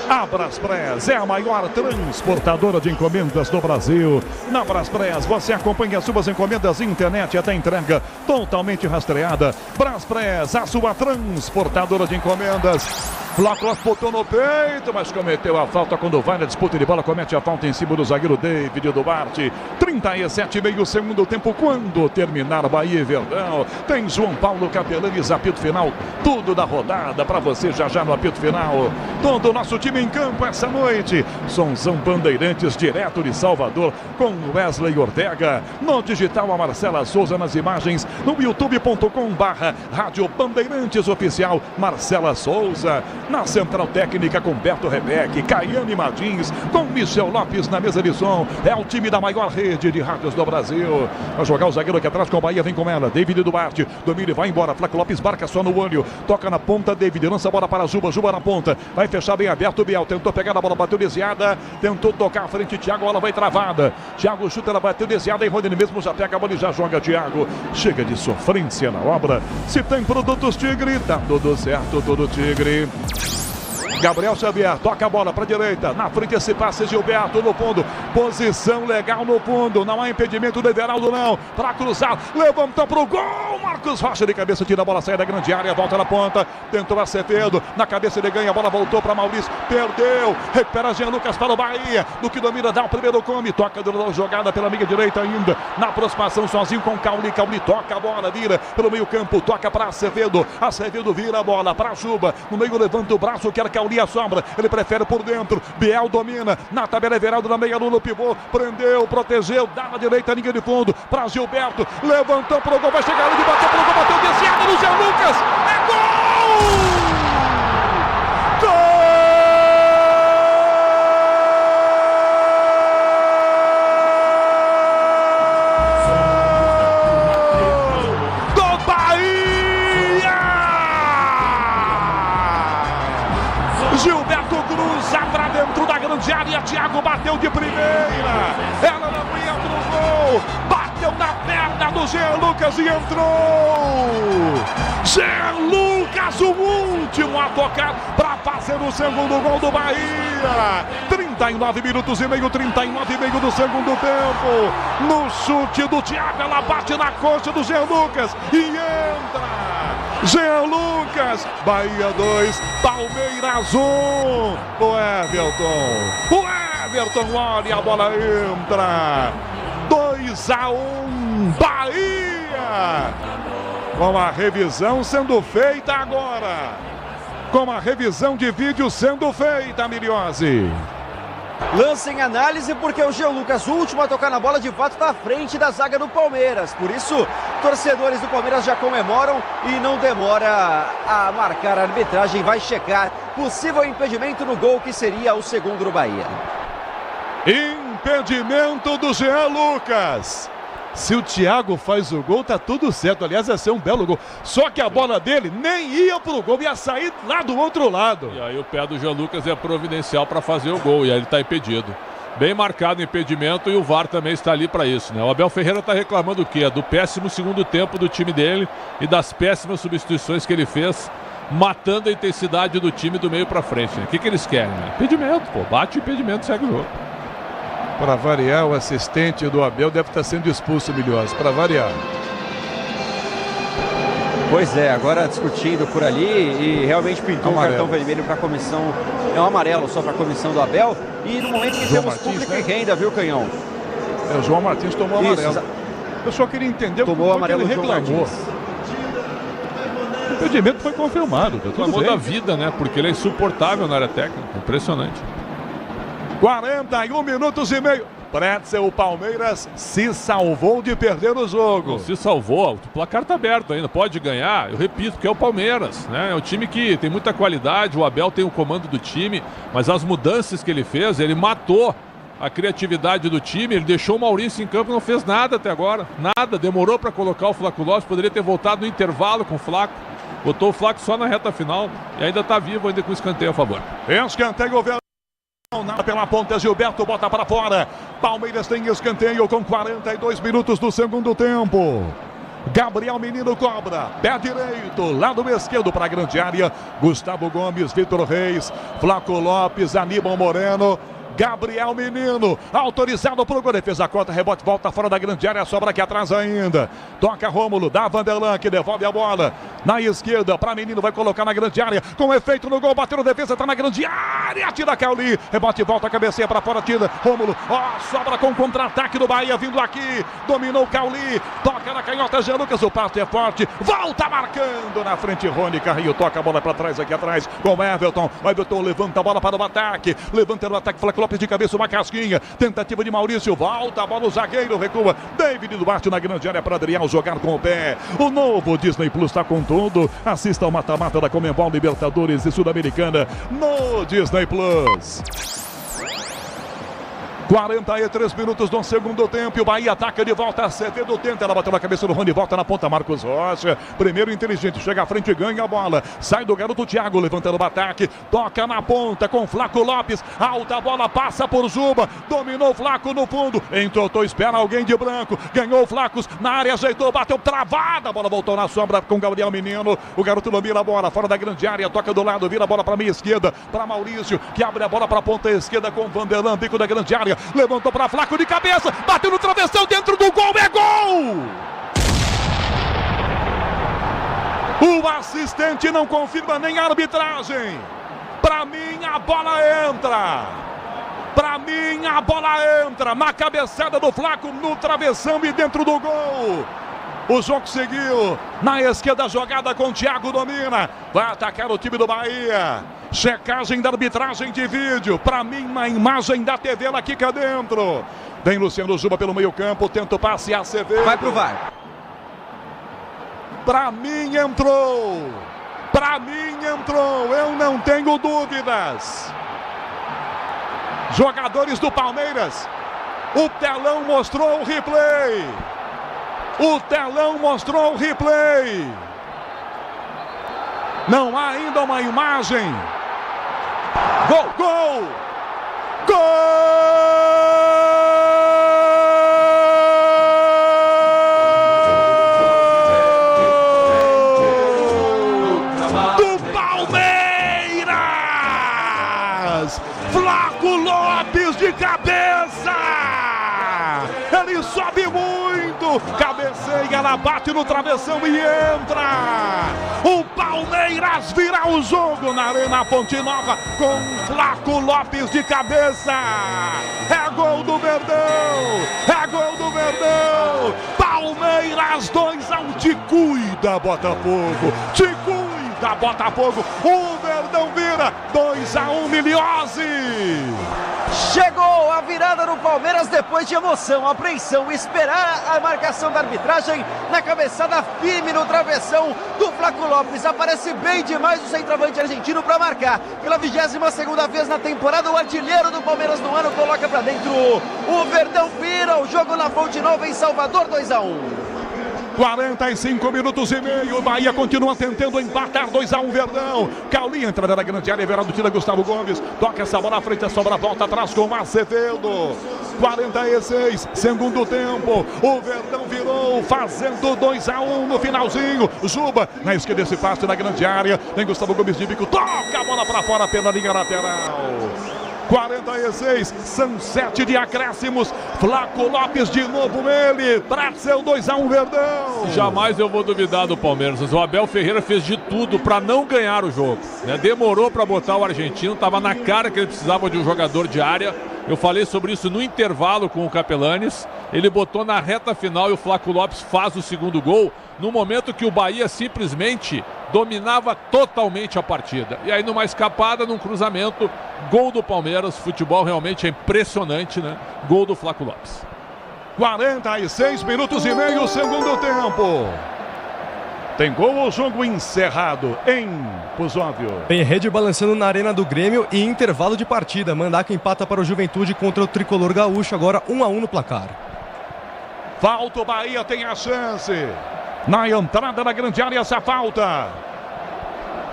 A Braspress é a maior transportadora de encomendas do Brasil. Na Braspress você acompanha suas encomendas internet e até entrega totalmente rastreada. Braspress, a sua transportadora de encomendas. Flacos botou no peito, mas cometeu a falta quando vai na disputa de bola. Comete a falta em cima do zagueiro David Duarte. 37,5 segundo tempo. Quando terminar Bahia e Verdão, tem João Paulo Capelanes, apito final. Tudo da rodada para você já no apito final. Todo o nosso time em campo essa noite. Sonzão Bandeirantes, direto de Salvador, com Wesley Ortega. No digital, a Marcela Souza nas imagens. No youtube.com/Rádio Bandeirantes Oficial, Marcela Souza. Na central técnica com Beto Rebeck, Caiane Martins, com Michel Lopes na mesa de som. É o time da maior rede de rádios do Brasil. Vai jogar o zagueiro aqui atrás com o Bahia, vem com ela. David Duarte, domina e vai embora. Flaco Lopes marca só no olho. Toca na ponta, David lança a bola para Juba. Juba na ponta, vai fechar bem aberto. Biel tentou pegar a bola, bateu desviada. Tentou tocar à frente, Thiago, a bola vai travada. Thiago chuta, ela bateu desviada. E Rodney mesmo já pega a bola e já joga Thiago. Chega de sofrência na obra. Se tem produtos Tigre, tá tudo certo, tudo Tigre. Gabriel Xavier toca a bola para a direita, na frente esse passe Gilberto no fundo, posição legal no fundo, não há impedimento do Everaldo não, para cruzar, levantou para o gol, Marcos Rocha de cabeça, tira a bola, sai da grande área, volta na ponta, tentou Acevedo, na cabeça ele ganha, a bola voltou para Maurício, perdeu, recupera Jean Lucas para o Bahia, do que domina, dá o primeiro come, toca de jogada pela meia direita ainda, na aproximação sozinho com Cauli, Cauli toca a bola, vira pelo meio campo, toca para Acevedo, Acevedo vira a bola para Juba, no meio levanta o braço, quer Cauli a sombra, ele prefere por dentro, Biel domina, na tabela Everaldo na meia no pivô, prendeu, protegeu, dá na direita, linha de fundo, para Gilberto, levantou pro gol, vai chegar ali, bateu pro gol, bateu desviado no Jean Lucas, é gol! Gilberto cruza para dentro da grande área, Thiago bateu de primeira, ela não ia pro gol, bateu na perna do Jean Lucas e entrou. Jean Lucas, o último a tocar para fazer o segundo gol do Bahia. 39 minutos e meio, 39,5 do segundo tempo. No chute do Thiago, ela bate na coxa do Jean Lucas e entra. Jean Lucas, Bahia 2, Palmeiras 1. O Everton, olha, a bola entra. 2-1, Bahia. Com a revisão sendo feita agora. Com a revisão de vídeo sendo feita, Miliose. Lance em análise porque o Jean Lucas, o último a tocar na bola, de fato está à frente da zaga do Palmeiras. Por isso, torcedores do Palmeiras já comemoram e não demora a marcar a arbitragem. Vai checar possível impedimento no gol, que seria o segundo do Bahia. Impedimento do Jean Lucas. Se o Thiago faz o gol, tá tudo certo. Aliás, ia ser um belo gol. Só que a bola dele nem ia pro gol, ia sair lá do outro lado. E aí o pé do Jean Lucas é providencial para fazer o gol. E aí ele tá impedido. Bem marcado o impedimento e o VAR também está ali para isso, né? O Abel Ferreira tá reclamando o quê? Do péssimo segundo tempo do time dele e das péssimas substituições que ele fez, matando a intensidade do time do meio para frente, né? O que eles querem, né? Impedimento, pô. Bate o impedimento, segue o jogo. Para variar, o assistente do Abel deve estar sendo expulso, Miliose, para variar. Pois é, agora discutindo por ali e realmente pintou um cartão vermelho para a comissão, é um amarelo só para a comissão do Abel. E no momento que temos público e renda, viu, Canhão? O João Martins tomou amarelo. Eu só queria entender tomou o amarelo, ele reclamou. O impedimento foi confirmado. Reclamou da vida, né? Porque ele é insuportável na área técnica. Impressionante. 41 minutos e meio. Pretzel, o Palmeiras se salvou de perder o jogo. Não se salvou, o placar tá aberto ainda, pode ganhar, eu repito, porque é o Palmeiras, né? É um time que tem muita qualidade, o Abel tem o comando do time, mas as mudanças que ele fez, ele matou a criatividade do time, ele deixou o Maurício em campo e não fez nada até agora, nada, demorou para colocar o Flaco Lopes, poderia ter voltado no intervalo com o Flaco, botou o Flaco só na reta final e ainda tá vivo ainda com escanteio a favor. Escanteio pela ponta, Gilberto bota para fora. Palmeiras tem escanteio com 42 minutos do segundo tempo. Gabriel Menino cobra, pé direito, lado esquerdo para a grande área. Gustavo Gomes, Vitor Reis, Flaco Lopes, Aníbal Moreno. Gabriel Menino, autorizado por gol, defesa corta, rebote, volta fora da grande área, sobra aqui atrás ainda. Toca Rômulo, dá Vanderlan, que devolve a bola na esquerda para Menino, vai colocar na grande área, com efeito no gol, bateu no defesa, tá na grande área, tira Cauli, rebote, volta, cabeceia para fora, tira Rômulo, sobra com contra-ataque do Bahia, vindo aqui, dominou Cauli, toca na canhota, Jean Lucas, o passe é forte, volta marcando na frente, Rony Carrinho, toca a bola para trás, aqui atrás, com o Everton levanta a bola para o ataque, levanta no ataque, Flaco Lopes de cabeça, uma casquinha, tentativa de Maurício, volta a bola, o zagueiro recua, David Duarte na grande área para Adriel jogar com o pé. O novo Disney Plus está com tudo. Assista ao mata-mata da Conmebol, Libertadores e Sul-Americana no Disney Plus. 43 minutos do segundo tempo, o Bahia ataca de volta, Acevedo tenta, ela bateu na cabeça do Rony, volta na ponta, Marcos Rocha, primeiro inteligente, chega à frente, ganha a bola, sai do garoto Thiago, levantando o ataque, toca na ponta com Flaco Lopes, alta bola, passa por Juba, dominou o Flaco no fundo, entortou, espera alguém de branco, ganhou o Flacos, na área ajeitou, bateu travada, a bola voltou na sombra com Gabriel Menino, o garoto domina a bola, fora da grande área, toca do lado, vira a bola para a meia esquerda, para Maurício, que abre a bola para a ponta esquerda com Vanderlan, bico da grande área, levantou para Flaco de cabeça, bateu no travessão, dentro do gol, é gol! O assistente não confirma nem a arbitragem. Para mim a bola entra. Para mim a bola entra na cabeçada do Flaco, no travessão e dentro do gol. O jogo seguiu, na esquerda jogada com o Thiago, domina, vai atacar o time do Bahia. Checagem da arbitragem de vídeo, para mim uma imagem da TV lá aqui dentro. Vem Luciano Juba pelo meio campo, tenta o passe, Acevedo. Vai pro VAR. Para mim entrou, eu não tenho dúvidas. Jogadores do Palmeiras, o telão mostrou o replay. Não há ainda uma imagem. Gol! Do Palmeiras! Flaco Lopes de cabeça! Ele sobe muito, cabeceia, ela bate no travessão e entra. O Palmeiras vira o jogo na Arena Fonte Nova com Flaco Lopes de cabeça. É gol do Verdão, Palmeiras 2-1, te cuida, Botafogo, Botafogo, o Verdão vira 2-1, Miliose. Chegou a virada no Palmeiras depois de emoção, apreensão, esperar a marcação da arbitragem na cabeçada firme no travessão do Flaco Lopes. Aparece bem demais o centroavante argentino para marcar. Pela 22ª vez na temporada, o artilheiro do Palmeiras no ano coloca para dentro. O Verdão vira o jogo na Fonte Nova em Salvador, 2-1. 45 minutos e meio, o Bahia continua tentando empatar, 2-1 Verdão. Cauli entra na grande área, Everaldo tira Gustavo Gomes, toca essa bola à frente, sobra, volta atrás com Acevedo. 46, segundo tempo, o Verdão virou, fazendo 2-1 no finalzinho. Juba, na esquerda esse passe na grande área, tem Gustavo Gomes de bico, toca a bola para fora pela linha lateral. 46, são 7 de acréscimos. Flaco Lopes de novo nele. Pretzel 2-1 Verdão. Jamais eu vou duvidar do Palmeiras. O Abel Ferreira fez de tudo para não ganhar o jogo, né? Demorou para botar o argentino, tava na cara que ele precisava de um jogador de área. Eu falei sobre isso no intervalo com o Capelanes. Ele botou na reta final e o Flaco Lopes faz o segundo gol no momento que o Bahia simplesmente dominava totalmente a partida. E aí numa escapada, num cruzamento, gol do Palmeiras. Futebol realmente é impressionante, né? Gol do Flaco Lopes. 46 minutos e meio, segundo tempo. Tem gol ou jogo encerrado em Pusóvio? Tem rede balançando na arena do Grêmio e intervalo de partida. Mandaca empata para o Juventude contra o Tricolor Gaúcho. Agora 1-1 no placar. Falta, o Bahia tem a chance. Na entrada da grande área, essa falta.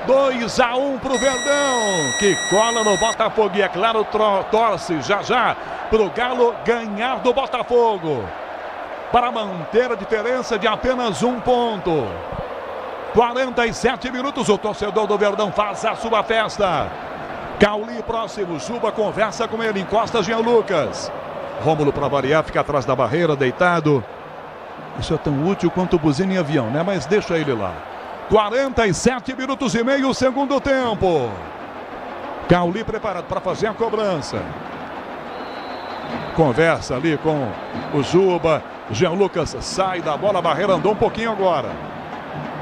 2-1 para o Verdão, que cola no Botafogo. E é claro, torce já para o Galo ganhar do Botafogo, para manter a diferença de apenas 1 ponto. 47 minutos, o torcedor do Verdão faz a sua festa. Cauli próximo, Juba conversa com ele, encosta Jean Lucas. Rômulo para variar, fica atrás da barreira, deitado. Isso é tão útil quanto buzina em avião, né? Mas deixa ele lá. 47 minutos e meio, segundo tempo. Cauli preparado para fazer a cobrança. Conversa ali com o Juba. Jean Lucas sai da bola, a barreira andou um pouquinho agora.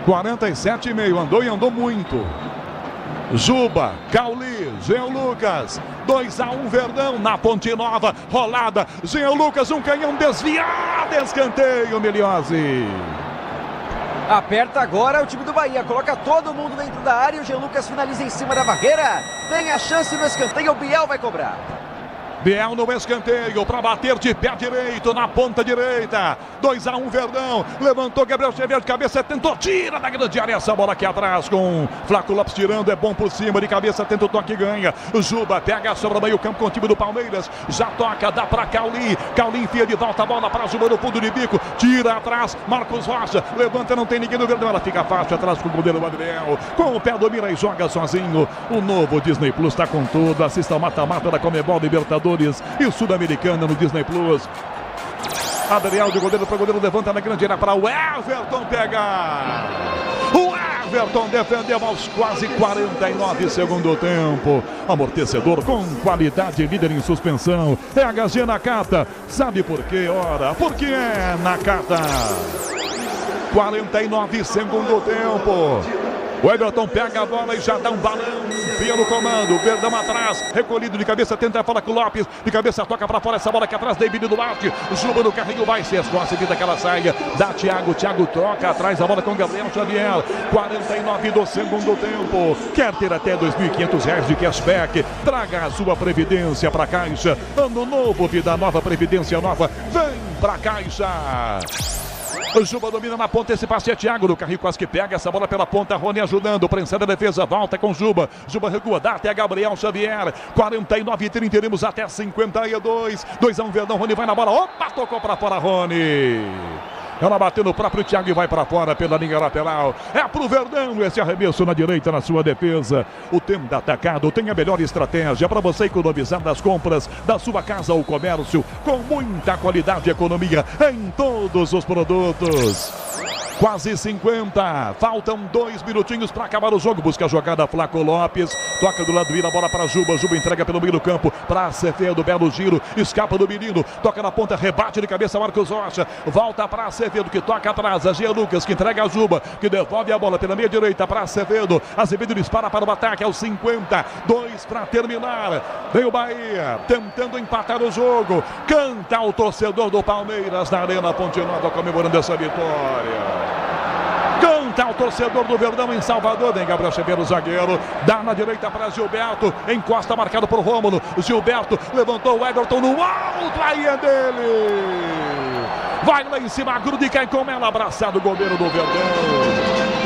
47,5, andou e andou muito. Juba, Cauli, Jean Lucas, 2-1 Verdão na Ponte Nova, rolada, Jean Lucas, um canhão desviado, escanteio, Miliose. Aperta agora o time do Bahia, coloca todo mundo dentro da área e o Jean Lucas finaliza em cima da barreira. Tem a chance no escanteio, o Biel vai cobrar. Biel no escanteio para bater de pé direito na ponta direita. 2-1 Verdão. Levantou Gabriel Xavier de cabeça, tentou, tira da grande área essa bola aqui atrás com Flaco Lopes tirando, é bom por cima de cabeça, tenta o toque e ganha. O Juba pega, sobra meio campo com o time do Palmeiras. Já toca, dá para Cauli. Cauli enfia de volta a bola para Juba no fundo de bico. Tira atrás, Marcos Rocha. Levanta, não tem ninguém no Verdão. Ela fica fácil atrás com o goleiro Adriel. Com o pé domina e joga sozinho. O novo Disney Plus está com tudo. Assista ao mata-mata da Conmebol Libertadores e Sul-Americana no Disney Plus. Adriel de goleiro para goleiro, levanta na grande área para o Everton pegar. O Everton defendeu aos quase 49 segundo tempo. Amortecedor com qualidade, líder em suspensão. É HG Nakata. Sabe por quê? Ora, porque é Nakata. 49 segundo tempo. O Everton pega a bola e já dá um balão. Via no comando, Verdão atrás, recolhido de cabeça, tenta falar com o Lopes, de cabeça toca para fora essa bola aqui atrás, David Duarte, Juba no carrinho, vai ser esforça vida que ela saia, dá Thiago troca atrás a bola com Gabriel Xavier, 49 do segundo tempo, quer ter até R$2.500 de cashback, traga a sua previdência para a Caixa, ano novo, vida nova, previdência nova, vem pra Caixa. O Juba domina na ponta, esse passe é Thiago no carrinho, quase que pega essa bola pela ponta, Rony ajudando, prensando a defesa, volta com Juba recua, dá até Gabriel Xavier, 49-30, iremos até 52, 2-1 Verdão, Rony vai na bola, opa, tocou para fora Rony. Ela bateu no próprio Thiago e vai para fora pela linha lateral. É pro Verdão esse arremesso na direita na sua defesa. O Tenda Atacado tem a melhor estratégia para você economizar nas compras da sua casa ou comércio com muita qualidade e economia em todos os produtos. Quase 50, faltam 2 minutinhos para acabar o jogo, busca a jogada Flaco Lopes, toca do lado, vira a bola para Juba entrega pelo meio do campo, para Acevedo, belo giro, escapa do menino, toca na ponta, rebate de cabeça Marcos Rocha, volta para Acevedo, que toca atrás, a Jean Lucas, que entrega a Juba, que devolve a bola pela meia direita para Acevedo dispara para o ataque, aos 52 para terminar, vem o Bahia, tentando empatar o jogo, canta o torcedor do Palmeiras na Arena Ponte Nova, comemorando essa vitória. Canta o torcedor do Verdão em Salvador. Vem Gabriel Xavier, o zagueiro. Dá na direita para Gilberto. Encosta marcado por Rômulo. Gilberto levantou o Everton no alto. Aí é dele. Vai lá em cima, gruda e cai com ela. Abraçado o goleiro do Verdão.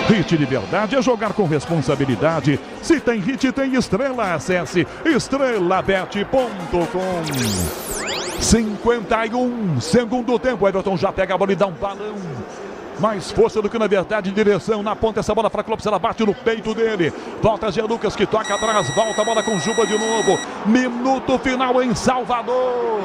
Hit de verdade é jogar com responsabilidade. Se tem hit, tem estrela. Acesse estrelabet.com. 51 segundo tempo. O Everton já pega a bola e dá um balão. Mais força do que na verdade, direção na ponta, essa bola para Clopes, ela bate no peito dele, volta Jean Lucas que toca atrás, volta a bola com Juba de novo, minuto final em Salvador,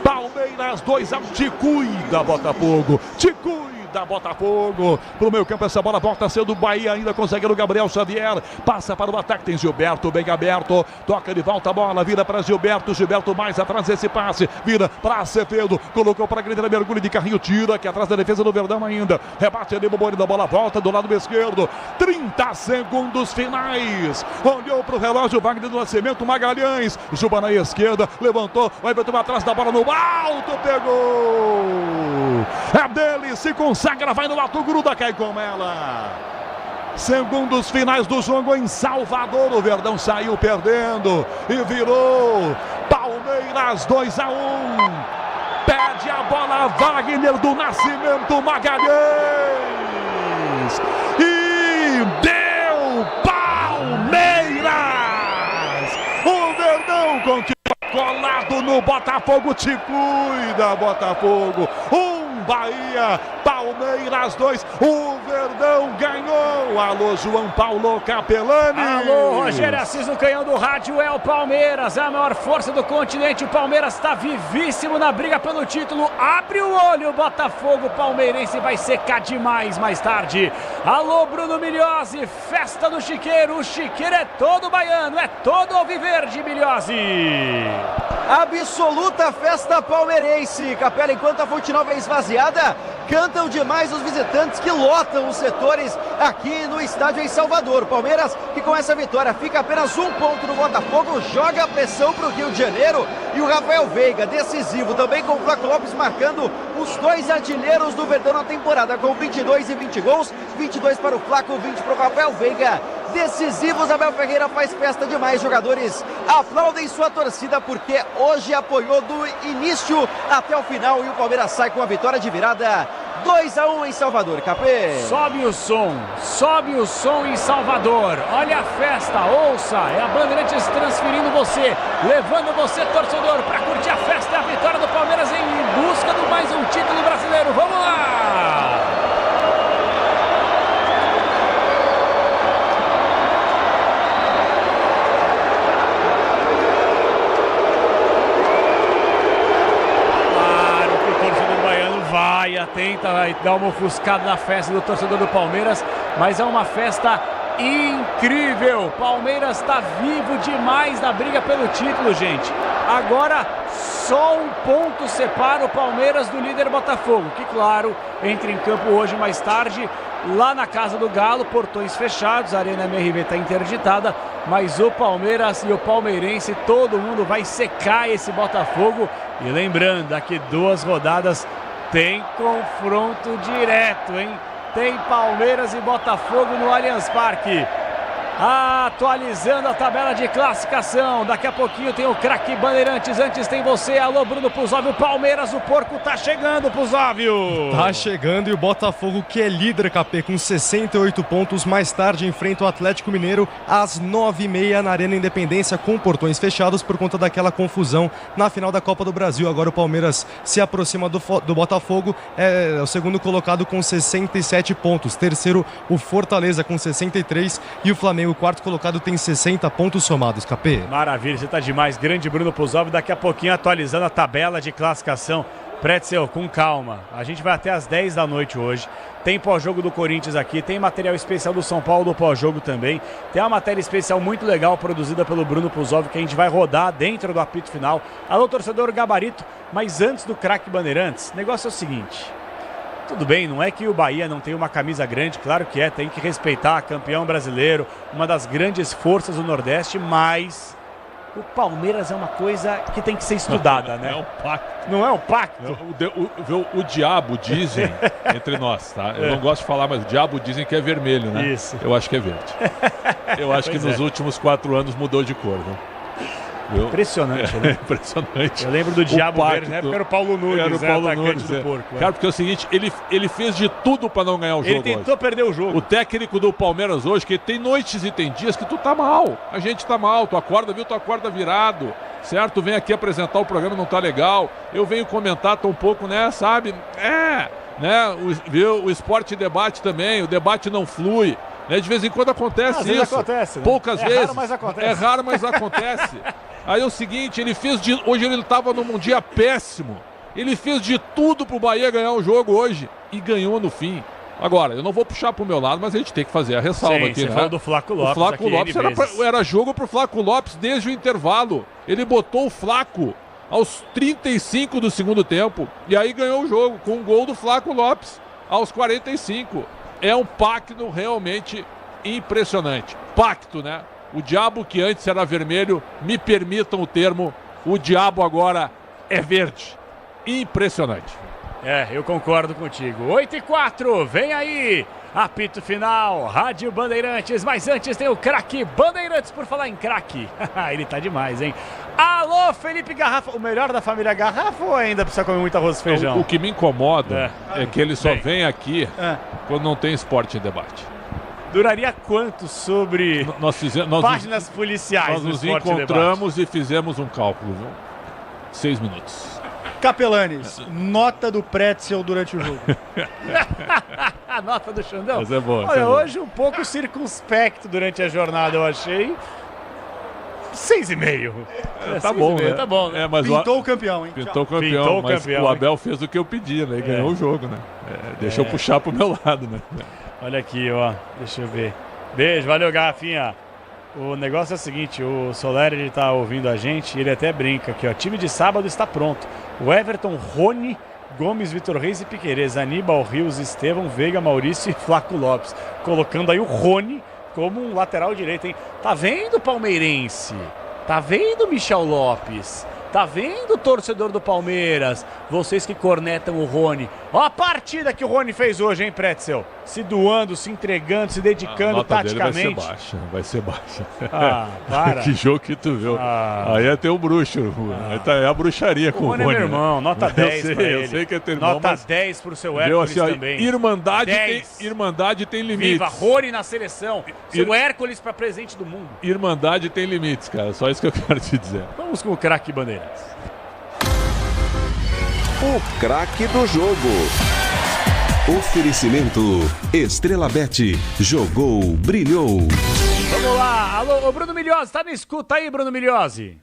Palmeiras 2-1, te cuida Botafogo, te cuida da Botafogo. Pro meio campo, essa bola volta sendo Bahia, ainda consegue o Gabriel Xavier. Passa para o ataque, tem Gilberto, bem aberto. Toca de volta a bola, vira para Gilberto. Gilberto mais atrás esse passe. Vira para Acevedo. Colocou para a grande mergulho de carrinho. Tira aqui atrás da defesa do Verdão ainda. Rebate ali, Boboni da bola. Volta do lado esquerdo. 30 segundos finais. Olhou para o relógio. Wagner do Nascimento. Magalhães. Juba na esquerda. Levantou. Vai botar atrás da bola no alto. Pegou. É dele. Se consagra. Vai no alto. Gruda. Cai com ela. Segundos finais do jogo em Salvador. O Verdão saiu perdendo e virou. Palmeiras 2-1. Pede a bola Wagner do Nascimento Magalhães. E deu Palmeiras. O Verdão continua colado no Botafogo. Te cuida, Botafogo. Bahia, Palmeiras 2, o Verdão ganhou. Alô, João Paulo Capelani. Alô, Rogério Assis no canhão do rádio. É o Palmeiras, a maior força do continente. O Palmeiras está vivíssimo na briga pelo título. Abre o olho, o Botafogo palmeirense vai secar demais mais tarde. Alô, Bruno Milhozzi, festa do Chiqueiro. O Chiqueiro é todo baiano, é todo alviverde, Milhozzi. Absoluta festa palmeirense. Capela, enquanto a Fonte Nova é esvaziada, cantam demais os visitantes que lotam os setores aqui no estádio em Salvador. Palmeiras, que com essa vitória fica apenas 1 ponto no Botafogo, joga a pressão para o Rio de Janeiro. E o Rafael Veiga, decisivo, também com o Flaco Lopes marcando os 2 artilheiros do Verdão na temporada, com 22 e 20 gols, 22 para o Flaco, 20 para o Rafael Veiga. Decisivos, Abel Ferreira faz festa demais. Jogadores aplaudem sua torcida porque hoje apoiou do início até o final e o Palmeiras sai com a vitória de virada 2-1 em Salvador. Capê. Sobe o som em Salvador. Olha a festa, ouça, é a Bandeirantes transferindo você, levando você, torcedor, para curtir a festa e a vitória do Palmeiras em busca de mais um título brasileiro. Vamos lá! Tenta dar uma ofuscada na festa do torcedor do Palmeiras, mas é uma festa incrível. Palmeiras está vivo demais na briga pelo título, gente. Agora só 1 ponto separa o Palmeiras do líder Botafogo, que claro, entra em campo hoje mais tarde lá na Casa do Galo, portões fechados, a Arena MRV está interditada, mas o Palmeiras e o palmeirense, todo mundo vai secar esse Botafogo. E lembrando, daqui 2 rodadas tem confronto direto, hein? Tem Palmeiras e Botafogo no Allianz Parque. Atualizando a tabela de classificação. Daqui a pouquinho tem o craque Bandeirantes. Antes tem você. Alô, Bruno Puzóvio. Palmeiras, o porco tá chegando, Puzóvio. Tá chegando e o Botafogo, que é líder, KP, com 68 pontos. Mais tarde enfrenta o Atlético Mineiro às 9h30 na Arena Independência, com portões fechados por conta daquela confusão na final da Copa do Brasil. Agora o Palmeiras se aproxima do Botafogo. É o segundo colocado com 67 pontos. Terceiro, o Fortaleza com 63 e o Flamengo, o quarto colocado, tem 60 pontos somados, KP. Maravilha, você tá demais. Grande Bruno Puzóvio, daqui a pouquinho atualizando a tabela de classificação. Pretzel, com calma. A gente vai até às 10 da noite hoje. Tem pós-jogo do Corinthians aqui, tem material especial do São Paulo do pós-jogo também. Tem uma matéria especial muito legal produzida pelo Bruno Puzóvio que a gente vai rodar dentro do apito final. Alô, torcedor Gabarito, mas antes do craque Bandeirantes, o negócio é o seguinte. Tudo bem, não é que o Bahia não tem uma camisa grande, claro que é, tem que respeitar, campeão brasileiro, uma das grandes forças do Nordeste, mas o Palmeiras é uma coisa que tem que ser estudada, né? Não é um pacto. Não é um pacto? O diabo dizem, entre nós, tá? Eu não gosto de falar, mas o diabo dizem que é vermelho, né? Isso. Eu acho que é verde. Eu acho que nos últimos 4 anos mudou de cor, né? Impressionante, né? Impressionante. Eu lembro do Diabo Verde, né? Porque era o Paulo Nunes, era o Paulo Nunes, do porco. Cara, porque é o seguinte, ele fez de tudo pra não ganhar o jogo. Ele tentou perder o jogo. O técnico do Palmeiras hoje, que tem noites e tem dias que tu tá mal. A gente tá mal, tu acorda, viu? Tu acorda virado, certo? Vem aqui apresentar o programa, não tá legal. Eu venho comentar, tô um pouco, né, sabe? Né? O Esporte Debate tambem, o debate não flui. Né? De vez em quando acontece Às isso. vezes acontece, né? Poucas vezes. Raro, mas acontece. É raro, mas acontece. Aí é o seguinte, hoje ele estava num dia péssimo, Ele fez de tudo pro Bahia ganhar o jogo hoje e ganhou no fim. Agora, eu não vou puxar pro meu lado, mas a gente tem que fazer a ressalva aqui, você né? falou do Flaco Lopes. O Flaco Lopes era jogo pro Flaco Lopes desde o intervalo. Ele botou o Flaco aos 35 do segundo tempo e aí ganhou o jogo com um gol do Flaco Lopes aos 45. É um pacto realmente impressionante. Pacto, né? O diabo que antes era vermelho, me permitam o termo, o diabo agora é verde. Impressionante. Eu concordo contigo. 8-4, vem aí, apito final, Rádio Bandeirantes, mas antes tem o craque Bandeirantes, por falar em craque. Ele tá demais, hein? Alô, Felipe Garrafa, o melhor da família Garrafa ou ainda precisa comer muito arroz e feijão? O que me incomoda é que ele só vem aqui quando não tem esporte em debate. Duraria quanto sobre páginas policiais? Nós nos encontramos e fizemos um cálculo, viu? 6 minutos. Capelanes, nota do Pretzel durante o jogo. A nota do Xandão? Mas é bom. Olha, hoje um pouco circunspecto durante a jornada, eu achei. 6,5. Tá bom, né? Tá bom, né? Mas Pintou o campeão, hein? Pintou o campeão, mas o Abel fez o que eu pedi, né? E ganhou o jogo, né? Deixa eu puxar pro meu lado, né? Olha aqui, ó. Deixa eu ver. Beijo, valeu, Garrafinha. O negócio é o seguinte, o Soler, ele tá ouvindo a gente e ele até brinca aqui, ó. Time de sábado está pronto. O Everton, Rony, Gomes, Vitor Reis e Piquerez, Aníbal, Rios, Estevão, Veiga, Maurício e Flaco Lopes. Colocando aí o Rony como um lateral direito, hein? Tá vendo, palmeirense? Tá vendo, Michel Lopes? Tá vendo, torcedor do Palmeiras? Vocês que cornetam o Rony. Ó a partida que o Rony fez hoje, hein, Pretzel? Se doando, se entregando, se dedicando taticamente. Vai ser baixa. Ah, para. Que jogo que tu viu. Aí é ter o bruxo. É a bruxaria com o Rony. É meu irmão, nota 10 pra ele. Eu sei que é teu irmão, nota 10 pro seu Hércules assim, também. Irmandade tem limites. Viva Rony na seleção. Seu Hércules pra presente do mundo. Irmandade tem limites, cara. Só isso que eu quero te dizer. Vamos com o craque Bandeirantes. O craque do jogo. Oferecimento Estrela Bet. Jogou, brilhou. Vamos lá. Alô, Bruno Milhose. Tá na escuta aí, Bruno Milhose?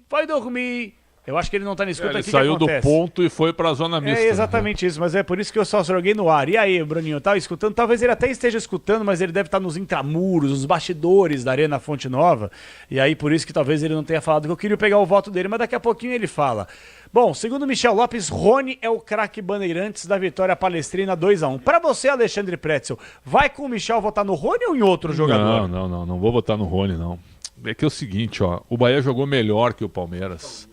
Foi dormir. Eu acho que ele não tá na escuta. Ele saiu do ponto e foi pra zona mista. É exatamente isso, mas é por isso que eu só joguei no ar. E aí, Bruninho, tá escutando? Talvez ele até esteja escutando, mas ele deve estar nos intramuros, nos bastidores da Arena Fonte Nova. E aí, por isso que talvez ele não tenha falado que eu queria pegar o voto dele, mas daqui a pouquinho ele fala. Bom, segundo Michel Lopes, Rony é o craque Bandeirantes da vitória palestrina 2-1. Pra você, Alexandre Pretzel, vai com o Michel votar no Rony ou em outro jogador? Não vou votar no Rony, não. É que é o seguinte, ó, o Bahia jogou melhor que o Palmeiras.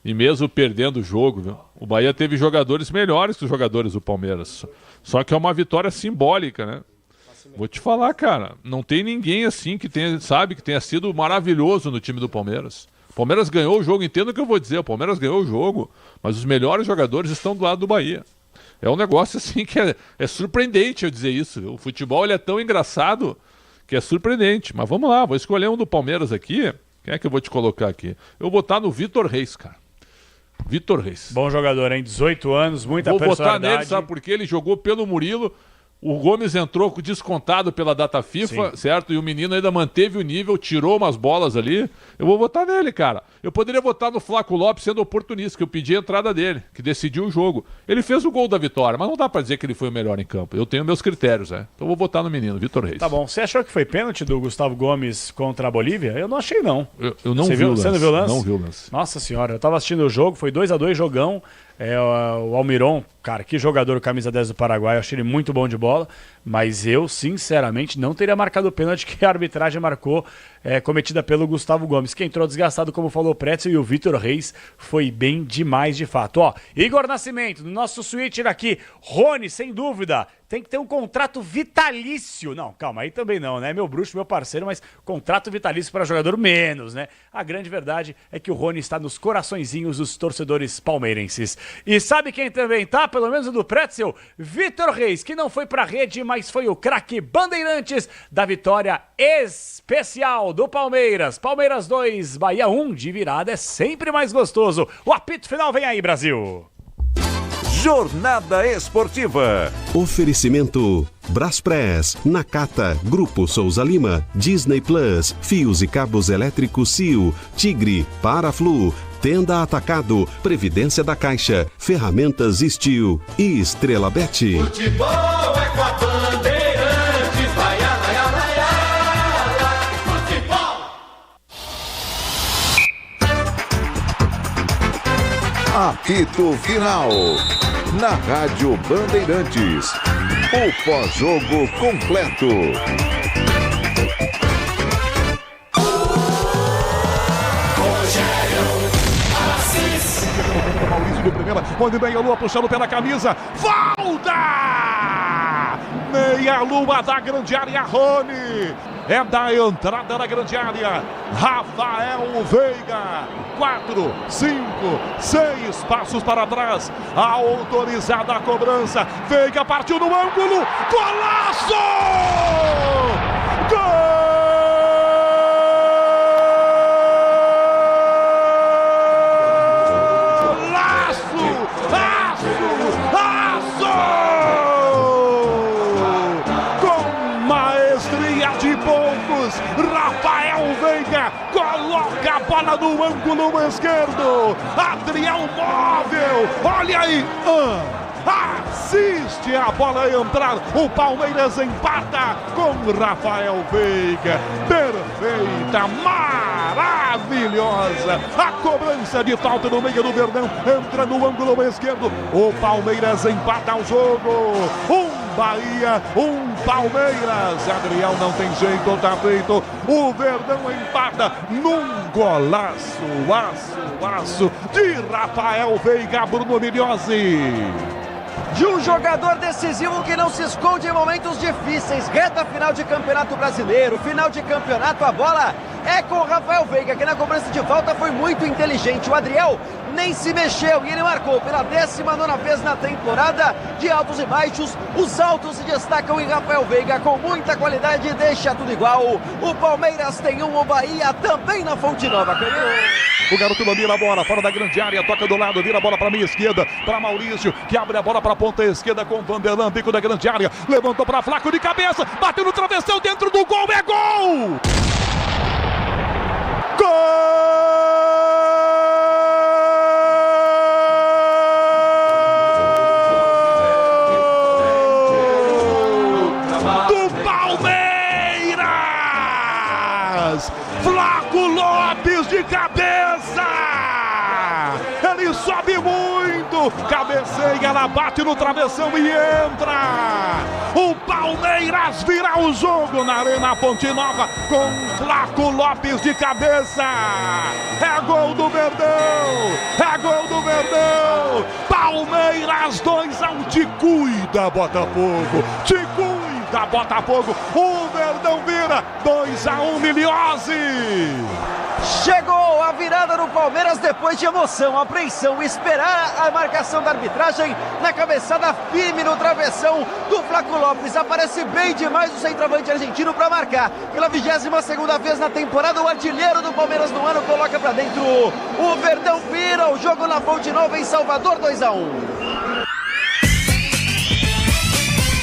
E mesmo perdendo o jogo, viu? O Bahia teve jogadores melhores que os jogadores do Palmeiras. Só que é uma vitória simbólica, né? Vou te falar, cara, não tem ninguém assim que tenha, sabe, que tenha sido maravilhoso no time do Palmeiras. O Palmeiras ganhou o jogo, entenda o que eu vou dizer, o Palmeiras ganhou o jogo, mas os melhores jogadores estão do lado do Bahia. É um negócio assim que é surpreendente eu dizer isso, viu? O futebol ele é tão engraçado que é surpreendente. Mas vamos lá, vou escolher um do Palmeiras aqui. Quem é que eu vou te colocar aqui? Eu vou botar no Vitor Reis, cara. Vitor Reis. Bom jogador, hein? 18 anos, muita personalidade. Vou botar nele, sabe por quê? Ele jogou pelo Murilo. O Gomes entrou descontado pela data FIFA, sim, certo? E o menino ainda manteve o nível, tirou umas bolas ali. Eu vou votar nele, cara. Eu poderia votar no Flaco Lopes sendo oportunista, que eu pedi a entrada dele, que decidiu o jogo. Ele fez o gol da vitória, mas não dá pra dizer que ele foi o melhor em campo. Eu tenho meus critérios, né? Então eu vou votar no menino, Vitor Reis. Tá bom. Você achou que foi pênalti do Gustavo Gomes contra a Bolívia? Eu não achei, não. Eu não vi o lance. Você não viu o lance? Não vi o lance. Nossa senhora, eu tava assistindo o jogo, foi 2-2, jogão. O Almiron, cara, que jogador, camisa 10 do Paraguai, eu achei ele muito bom de bola, mas eu, sinceramente, não teria marcado o pênalti que a arbitragem marcou, cometida pelo Gustavo Gomes, que entrou desgastado, como falou o Pretzel, e o Vitor Reis foi bem demais de fato. Ó, Igor Nascimento, no nosso switcher aqui, Rony, sem dúvida, tem que ter um contrato vitalício. Não, calma, aí também não, né? Meu bruxo, meu parceiro, mas contrato vitalício para jogador menos, né? A grande verdade é que o Rony está nos coraçõezinhos dos torcedores palmeirenses. E sabe quem também tá, pelo menos o do Pretzel? Vitor Reis, que não foi pra rede, mas foi o craque Bandeirantes da vitória especial do Palmeiras. Palmeiras 2, Bahia 1, de virada é sempre mais gostoso. O apito final vem aí, Brasil. Jornada Esportiva. Oferecimento Braspress, Nakata, Grupo Souza Lima, Disney Plus, Fios e Cabos Elétricos Sil, Tigre, Paraflu, Tenda Atacado, Previdência da Caixa, Ferramentas Steel e Estrela Bet. Futebol é com a Bandeirantes, vai, futebol! Apito Final, na Rádio Bandeirantes. O pós-jogo completo. Maurício de primeira, onde meia lua puxando pela camisa, falta! Meia lua da grande área, Rony, é da entrada da grande área, Rafael Veiga, 4, 5, 6 passos para trás, autorizada a cobrança, Veiga partiu no ângulo, golaço! Gol! Rafael Veiga coloca a bola no ângulo esquerdo. Adriel móvel. Olha aí. Assiste a bola entrar. O Palmeiras empata com Rafael Veiga. Perfeita, maravilhosa. A cobrança de falta no meio do Verdão. Entra no ângulo esquerdo. O Palmeiras empata o jogo. Bahia, Palmeiras. Adriel não tem jeito, tá feito. O Verdão empata num golaço, aço de Rafael Veiga, Bruno Migliozzi. De um jogador decisivo que não se esconde em momentos difíceis. Reta final de Campeonato Brasileiro, final de campeonato, a bola é com o Rafael Veiga, que na cobrança de falta foi muito inteligente. O Adriel nem se mexeu e ele marcou pela 19ª vez na temporada, de altos e baixos. Os altos se destacam em Rafael Veiga com muita qualidade e deixa tudo igual. O Palmeiras tem o Bahia também na Fonte Nova. O garoto domina a bola, fora da grande área, toca do lado, vira a bola para a minha esquerda, para Maurício, que abre a bola para a ponta esquerda com Vanderlan, bico da grande área, levantou para Flaco de cabeça, bateu no travessão, dentro do gol, é gol! Do Palmeiras! Flaco Lopes de cabeça! Ele sobe muito, cabeceia, ela bate no travessão e entra. O Palmeiras vira o jogo na Arena Fonte Nova com Flaco Lopes de cabeça. É gol do Verdão, é gol do Verdão. Palmeiras 2-1, te cuida, Botafogo, te cuida, Botafogo. O Verdão vira 2-1, Migliozzi. Chegou a virada no Palmeiras depois de emoção, apreensão, esperar a marcação da arbitragem na cabeçada firme no travessão do Flaco Lopes. Aparece bem demais o centroavante argentino para marcar. Pela 22ª vez na temporada, o artilheiro do Palmeiras no ano coloca para dentro. O Verdão vira o jogo na Fonte Nova em Salvador, 2-1.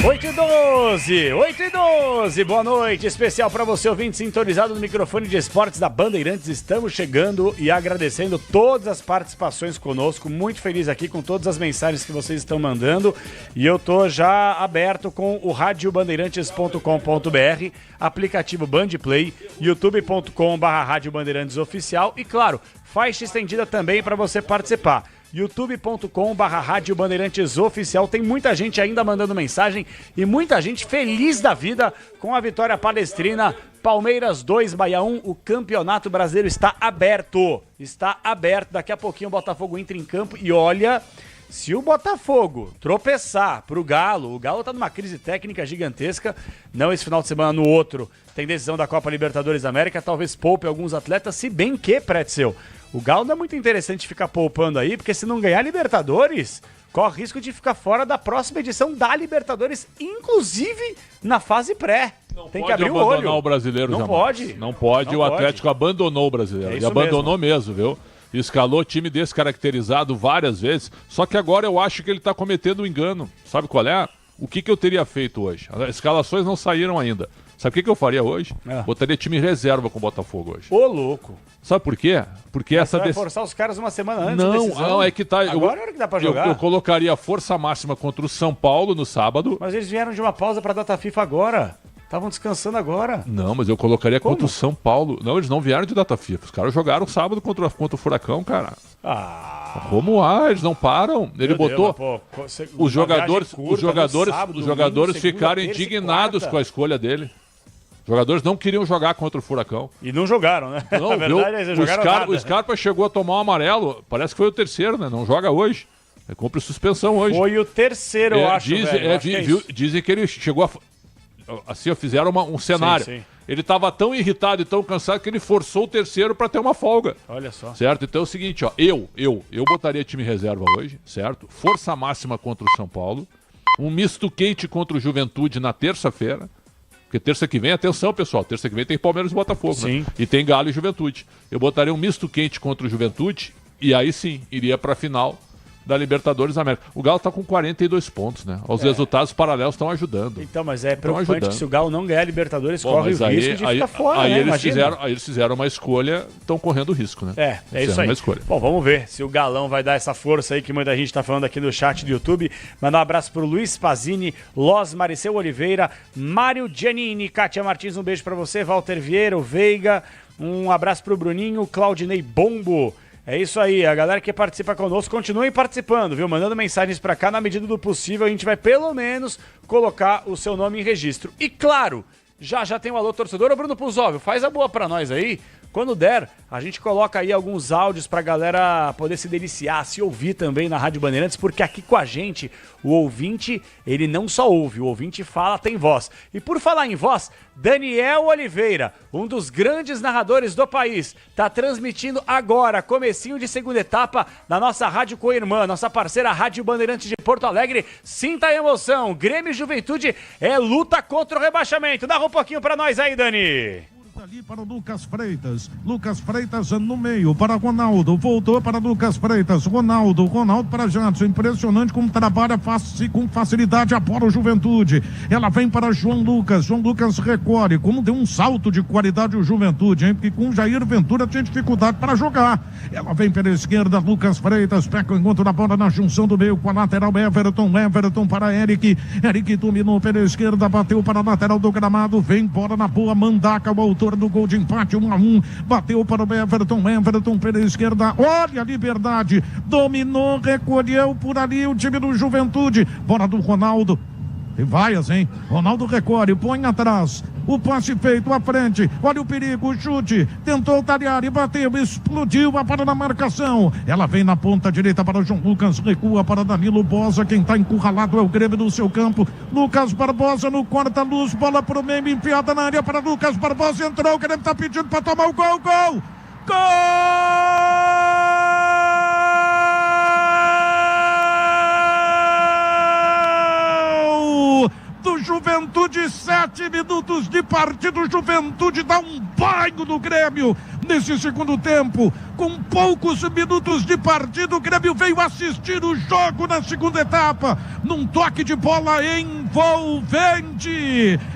8h12, boa noite, especial para você ouvinte sintonizado no microfone de esportes da Bandeirantes. Estamos chegando e agradecendo todas as participações conosco, muito feliz aqui com todas as mensagens que vocês estão mandando, e eu tô já aberto com o radiobandeirantes.com.br, aplicativo Bandplay, youtube.com/Rádio Bandeirantes Oficial e claro, faixa estendida também para você participar. youtube.com/Rádio Bandeirantes Oficial. Tem muita gente ainda mandando mensagem e muita gente feliz da vida com a vitória palestrina. Palmeiras 2, Bahia 1. O Campeonato Brasileiro está aberto. Está aberto. Daqui a pouquinho o Botafogo entra em campo e olha, se o Botafogo tropeçar pro Galo, o Galo tá numa crise técnica gigantesca, não esse final de semana, no outro, tem decisão da Copa Libertadores da América, talvez poupe alguns atletas, se bem que, Pretzel, o Galo não é muito interessante ficar poupando aí, porque se não ganhar Libertadores, corre risco de ficar fora da próxima edição da Libertadores, inclusive na fase pré. Tem que abrir o olho. Não pode abandonar o brasileiro, não jamais. pode. Não pode, não o pode. Atlético abandonou o brasileiro. E abandonou mesmo, viu? Escalou time descaracterizado várias vezes, só que agora eu acho que ele está cometendo um engano. Sabe qual é? O que eu teria feito hoje? As escalações não saíram ainda. Sabe o que eu faria hoje? Botaria time reserva com o Botafogo hoje. Ô, louco. Sabe por quê? Porque Mas você vai forçar os caras uma semana antes da decisão? Não, é que tá... Agora é hora que dá pra jogar. Eu colocaria a força máxima contra o São Paulo no sábado. Mas eles vieram de uma pausa pra data FIFA agora. Estavam descansando agora. Não, mas eu colocaria contra o São Paulo. Não, eles não vieram de data FIFA. Os caras jogaram sábado contra o Furacão, cara. Como eles não param. Ele botou... Os jogadores ficaram indignados com a escolha dele. Os jogadores não queriam jogar contra o Furacão. E não jogaram, né? Não, na verdade, eles jogaram nada. O Scarpa chegou a tomar um amarelo. Parece que foi o terceiro, né? Não joga hoje. Cumpre suspensão hoje. Foi o terceiro, eu acho, dizem que ele chegou a... Assim, fizeram um cenário. Sim. Ele estava tão irritado e tão cansado que ele forçou o terceiro para ter uma folga. Olha só. Certo? Então é o seguinte, ó. Eu botaria time reserva hoje, certo? Força máxima contra o São Paulo. Um misto quente contra o Juventude na terça-feira. Porque terça que vem, atenção, pessoal, terça que vem tem Palmeiras e Botafogo, né? E tem Galo e Juventude. Eu botaria um misto quente contra o Juventude e aí sim, iria para a final da Libertadores da América. O Galo tá com 42 pontos, né? Os resultados paralelos estão ajudando. Então, mas é preocupante que se o Galo não ganhar a Libertadores, corre o risco de ficar fora, aí né? Eles fizeram uma escolha, estão correndo risco, né? É isso aí. Uma escolha. Bom, vamos ver se o Galão vai dar essa força aí que muita gente tá falando aqui no chat do YouTube. Mandar um abraço pro Luiz Pazini, Los Mariceu Oliveira, Mário Giannini, Kátia Martins, um beijo pra você, Walter Vieira, o Veiga, um abraço pro Bruninho, Claudinei Bombo. É isso aí, a galera que participa conosco, continuem participando, viu? Mandando mensagens pra cá, na medida do possível, a gente vai pelo menos colocar o seu nome em registro. E claro, já tem o Alô Torcedor. Ô Bruno Puzóvio, faz a boa pra nós aí. Quando der, a gente coloca aí alguns áudios pra galera poder se deliciar, se ouvir também na Rádio Bandeirantes, porque aqui com a gente, o ouvinte, ele não só ouve, o ouvinte fala, tem voz. E por falar em voz, Daniel Oliveira, um dos grandes narradores do país, tá transmitindo agora, comecinho de segunda etapa, na nossa Rádio Coirmã, nossa parceira Rádio Bandeirantes de Porto Alegre. Sinta a emoção, Grêmio e Juventude é luta contra o rebaixamento. Dá um pouquinho pra nós aí, Dani. Ali para o Lucas Freitas no meio, para Ronaldo, voltou para Lucas Freitas, Ronaldo para Jadson, impressionante como trabalha com facilidade a bola o Juventude, ela vem para João Lucas recolhe, como deu um salto de qualidade o Juventude, hein? Porque com Jair Ventura tinha dificuldade para jogar, ela vem pela esquerda, Lucas Freitas, pega o encontro da bola na junção do meio com a lateral, Everton para Eric dominou pela esquerda, bateu para a lateral do gramado, vem bola na boa, Mandaca, o autor do gol de empate, 1-1, bateu para o Everton pela esquerda, olha a Liberdade, dominou, recolheu por ali o time do Juventude, bola do Ronaldo, tem vaias, hein? Ronaldo recolhe, põe atrás, o passe feito à frente, olha o perigo, o chute, tentou talhar e bateu, explodiu a para na marcação, ela vem na ponta direita para o João Lucas, recua para Danilo Bosa, quem tá encurralado é o Grêmio no seu campo, Lucas Barbosa no corta-luz, bola pro meio, enfiada na área para Lucas Barbosa, entrou, o Grêmio tá pedindo para tomar o gol! Do Juventude, 7 minutos de partida, o Juventude dá um banho no Grêmio nesse segundo tempo, com poucos minutos de partida, o Grêmio veio assistir o jogo na segunda etapa, num toque de bola envolvente,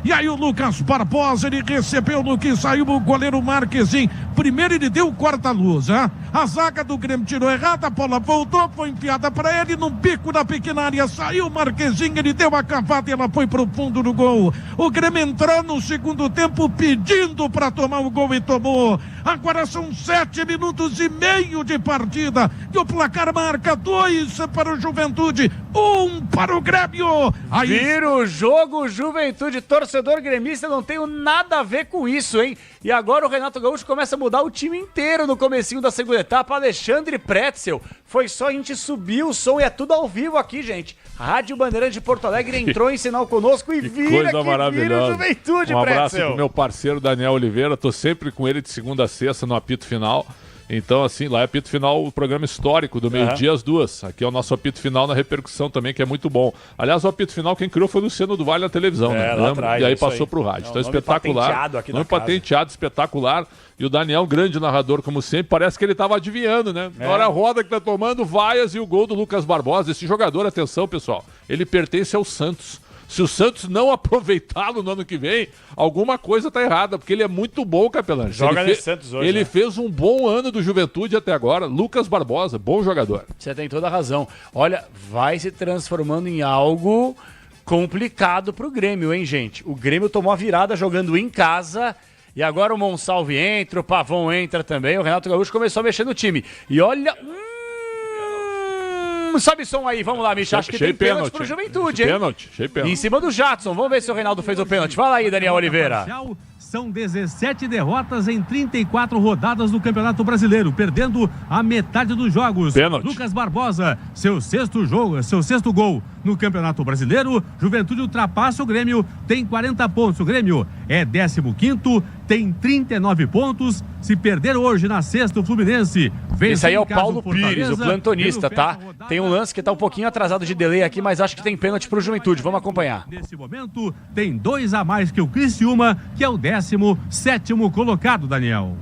e aí o Lucas Barbosa, ele recebeu no que saiu o goleiro Marquezinho, primeiro ele deu o corta-luz, a zaga do Grêmio tirou errada, a bola voltou, foi enfiada para ele, no bico da pequena área, saiu o Marquezinho, ele deu a cavada e ela foi pro fundo do gol, o Grêmio entrou no segundo tempo pedindo para tomar o gol e tomou, agora são 7 minutos e meio de partida, e o placar marca 2 para o Juventude, 1 para o Grêmio. Aí... Vira o jogo, Juventude, torcedor gremista, não tenho nada a ver com isso, hein? E agora o Renato Gaúcho começa a mudar o time inteiro no comecinho da segunda etapa, Alexandre Pretzel, foi só a gente subir o som e é tudo ao vivo aqui, gente. Rádio Bandeirantes de Porto Alegre entrou em sinal conosco e vira o Juventude, um abraço Pretzel. pro meu parceiro Daniel Oliveira, tô sempre com ele de segunda a sexta no apito final. Então, assim, lá é apito final, o programa histórico do meio-dia às 2. Aqui é o nosso apito final na repercussão também, que é muito bom. Aliás, o apito final, quem criou foi o Luciano do Vale na televisão, né? Lá atrás, e aí passou pro rádio. Então, espetacular. Nome patenteado, espetacular. E o Daniel, grande narrador, como sempre, parece que ele estava adivinhando, né? Na hora a roda que tá tomando, vaias e o gol do Lucas Barbosa. Esse jogador, atenção, pessoal, ele pertence ao Santos. Se o Santos não aproveitá-lo no ano que vem, alguma coisa tá errada, porque ele é muito bom, Capelão. Joga nesse Santos hoje. Ele né? fez um bom ano do Juventude até agora. Lucas Barbosa, bom jogador. Você tem toda a razão. Olha, vai se transformando em algo complicado pro Grêmio, hein, gente? O Grêmio tomou a virada jogando em casa e agora o Monsalve entra, o Pavão entra também. O Renato Gaúcho começou a mexer no time. E olha... sobe som aí, vamos lá, Michel. Acho que tem pênalti pro Juventude, hein? Pênalti. Em cima do Jadson. Vamos ver se o Reinaldo fez o pênalti. Fala aí, Daniel Oliveira. São 17 derrotas em 34 rodadas no Campeonato Brasileiro, perdendo a metade dos jogos. Pênalti. Lucas Barbosa, seu sexto gol no Campeonato Brasileiro. Juventude ultrapassa o Grêmio, tem 40 pontos. O Grêmio é 15º, tem 39 pontos. Se perder hoje na sexta, o Fluminense vence. Esse aí é o em casa Paulo Pires, o plantonista, tá? Tem um lance que tá um pouquinho atrasado de delay aqui, mas acho que tem pênalti pro Juventude. Vamos acompanhar. Nesse momento, tem 2 a mais que o Criciúma, que é o 17º colocado, Daniel.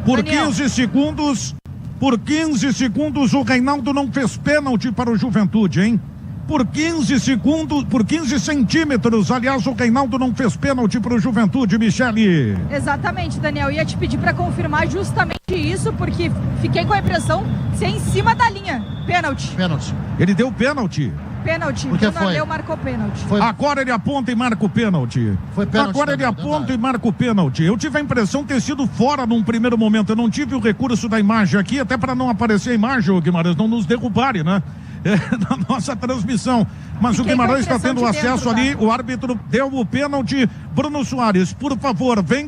Por 15 segundos, o Reinaldo não fez pênalti para o Juventude, hein? Por 15 segundos, por 15 centímetros, aliás, o Reinaldo não fez pênalti para o Juventude, Michele. Exatamente, Daniel. Ia te pedir para confirmar justamente isso, porque fiquei com a impressão de ser em cima da linha. Pênalti. Ele deu pênalti. Pênalti. Porque Bruno Aleu marcou pênalti. Agora ele aponta e marca o pênalti. Agora ele aponta e marca o pênalti. Eu tive a impressão de ter sido fora num primeiro momento. Eu não tive o recurso da imagem aqui, até para não aparecer a imagem, o Guimarães, não nos derrubarem, né? Na nossa transmissão. Mas o Guimarães está tendo acesso ali. O árbitro deu o pênalti. Bruno Soares, por favor, vem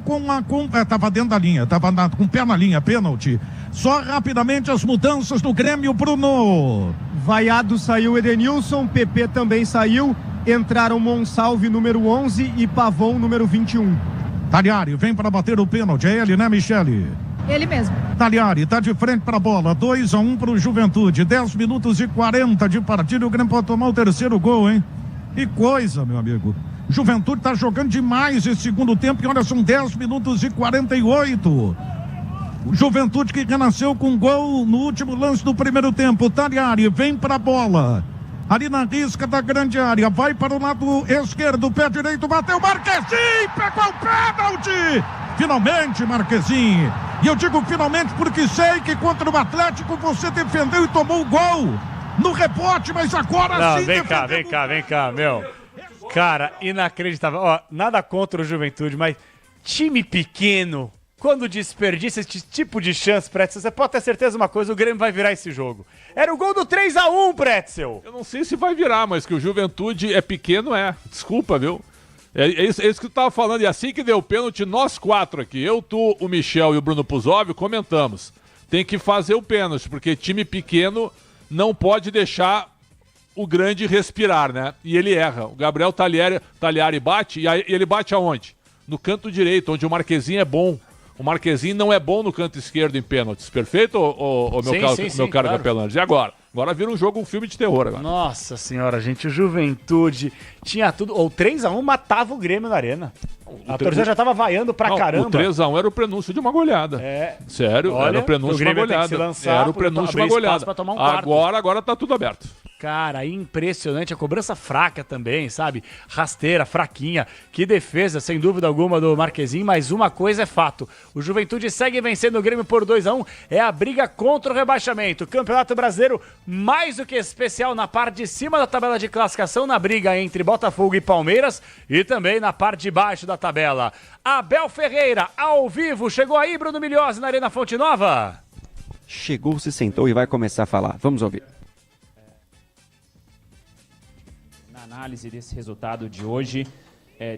estava dentro da linha, estava com o pé na linha, pênalti. Só rapidamente as mudanças no Grêmio, Bruno. Vaiado saiu, Edenilson, PP também saiu. Entraram Monsalve, número 11, e Pavão, número 21. Talhari vem para bater o pênalti. É ele, né, Michele? Ele mesmo. Talhari tá de frente para a bola, 2-1 para o Juventude, 10 minutos e 40 de partida, o Grêmio pode tomar o terceiro gol, hein? Que coisa, meu amigo. Juventude tá jogando demais esse segundo tempo, e olha, são 10 minutos e 48. O Juventude que renasceu com gol no último lance do primeiro tempo. Talhari vem para a bola. Ali na risca da grande área, vai para o lado esquerdo, pé direito, bateu, Marquezinho, pegou o pênalti! Finalmente, Marquezinho. E eu digo finalmente porque sei que contra o Atlético você defendeu e tomou o gol no rebote, mas agora sim... Vem cá, meu. Cara, inacreditável. Ó, nada contra o Juventude, mas time pequeno, quando desperdiça esse tipo de chance, Pretzel, você pode ter certeza de uma coisa, o Grêmio vai virar esse jogo. Era o gol do 3-1, Pretzel. Eu não sei se vai virar, mas que o Juventude é pequeno, é. Desculpa, viu? É isso que tu tava falando, e assim que deu o pênalti, nós 4 aqui, eu, tu, o Michel e o Bruno Puzov, comentamos. Tem que fazer o pênalti, porque time pequeno não pode deixar o grande respirar, né? E ele erra. O Gabriel Talhari bate, e aí ele bate aonde? No canto direito, onde o Marquezinho é bom. O Marquezinho não é bom no canto esquerdo em pênaltis. Perfeito, meu caro Capelães? E agora? Agora vira um filme de terror agora. Nossa senhora, gente, o Juventude tinha tudo. O 3-1 matava o Grêmio na arena. A torcida já tava vaiando pra caramba. O 3-1 era o prenúncio de uma goleada. É. Sério, era o prenúncio de uma goleada. Era o prenúncio de uma goleada. Agora tá tudo aberto. Cara, impressionante. A cobrança fraca também, sabe? Rasteira, fraquinha. Que defesa, sem dúvida alguma, do Marquezinho. Mas uma coisa é fato. O Juventude segue vencendo o Grêmio por 2-1. É a briga contra o rebaixamento. Campeonato Brasileiro mais do que especial na parte de cima da tabela de classificação, na briga entre Botafogo e Palmeiras. E também na parte de baixo da tabela. Abel Ferreira, ao vivo. Chegou aí, Bruno Milhose, na Arena Fonte Nova. Chegou, se sentou e vai começar a falar. Vamos ouvir. Análise desse resultado de hoje,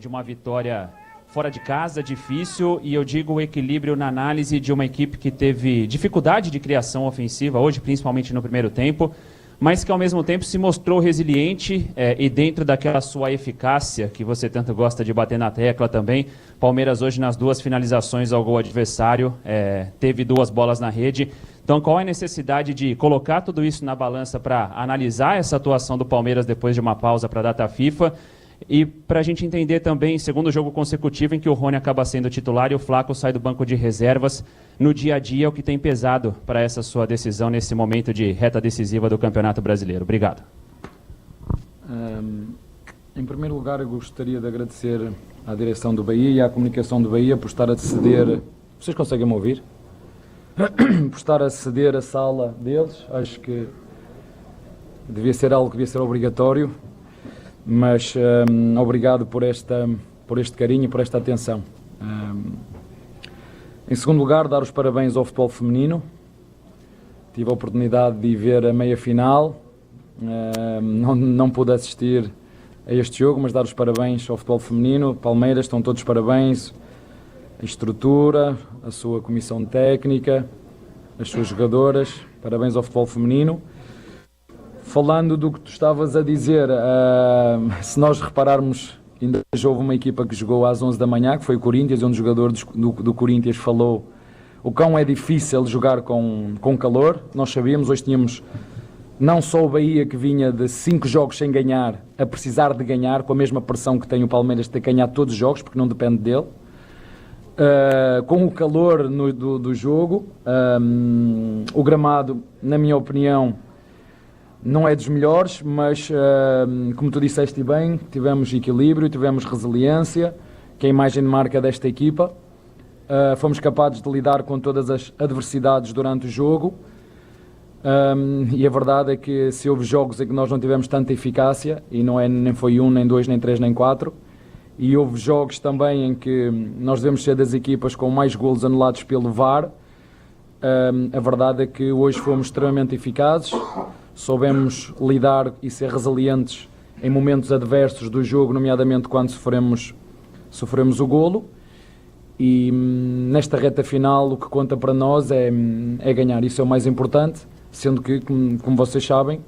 de uma vitória fora de casa, difícil, e eu digo o equilíbrio na análise de uma equipe que teve dificuldade de criação ofensiva hoje, principalmente no primeiro tempo, mas que ao mesmo tempo se mostrou resiliente e dentro daquela sua eficácia que você tanto gosta de bater na tecla também. Palmeiras hoje nas 2 finalizações ao gol adversário, teve 2 bolas na rede. Então, qual é a necessidade de colocar tudo isso na balança para analisar essa atuação do Palmeiras depois de uma pausa para a data FIFA e para a gente entender também, segundo jogo consecutivo em que o Rony acaba sendo titular e o Flaco sai do banco de reservas no dia a dia, o que tem pesado para essa sua decisão nesse momento de reta decisiva do Campeonato Brasileiro. Obrigado. Em primeiro lugar, eu gostaria de agradecer à direção do Bahia e à comunicação do Bahia por estar a ceder... Vocês conseguem me ouvir? Por estar a ceder a sala deles. Acho que devia ser algo que devia ser obrigatório, mas obrigado por este carinho e por esta atenção. Em segundo lugar, dar os parabéns ao futebol feminino. Tive a oportunidade de ver a meia-final, não pude assistir a este jogo, mas dar os parabéns ao futebol feminino. Palmeiras, estão todos parabéns. A estrutura, a sua comissão técnica, as suas jogadoras, parabéns ao futebol feminino. Falando do que tu estavas a dizer, se nós repararmos, ainda houve uma equipa que jogou às 11 da manhã, que foi o Corinthians, e um jogador do Corinthians falou o quão é difícil jogar com calor. Nós sabíamos, hoje tínhamos não só o Bahia, que vinha de 5 jogos sem ganhar, a precisar de ganhar, com a mesma pressão que tem o Palmeiras de ter que ganhar todos os jogos, porque não depende dele. Com o calor do jogo, o gramado, na minha opinião, não é dos melhores, mas como tu disseste bem, tivemos equilíbrio, tivemos resiliência, que é a imagem de marca desta equipa. Fomos capazes de lidar com todas as adversidades durante o jogo, e a verdade é que se houve jogos em que nós não tivemos tanta eficácia, e nem foi 1, nem 2, nem 3, nem 4, e houve jogos também em que nós devemos ser das equipas com mais golos anulados pelo VAR. A verdade é que hoje fomos extremamente eficazes, soubemos lidar e ser resilientes em momentos adversos do jogo, nomeadamente quando sofremos o golo, e nesta reta final o que conta para nós é ganhar. Isso é o mais importante, sendo que, como vocês sabem,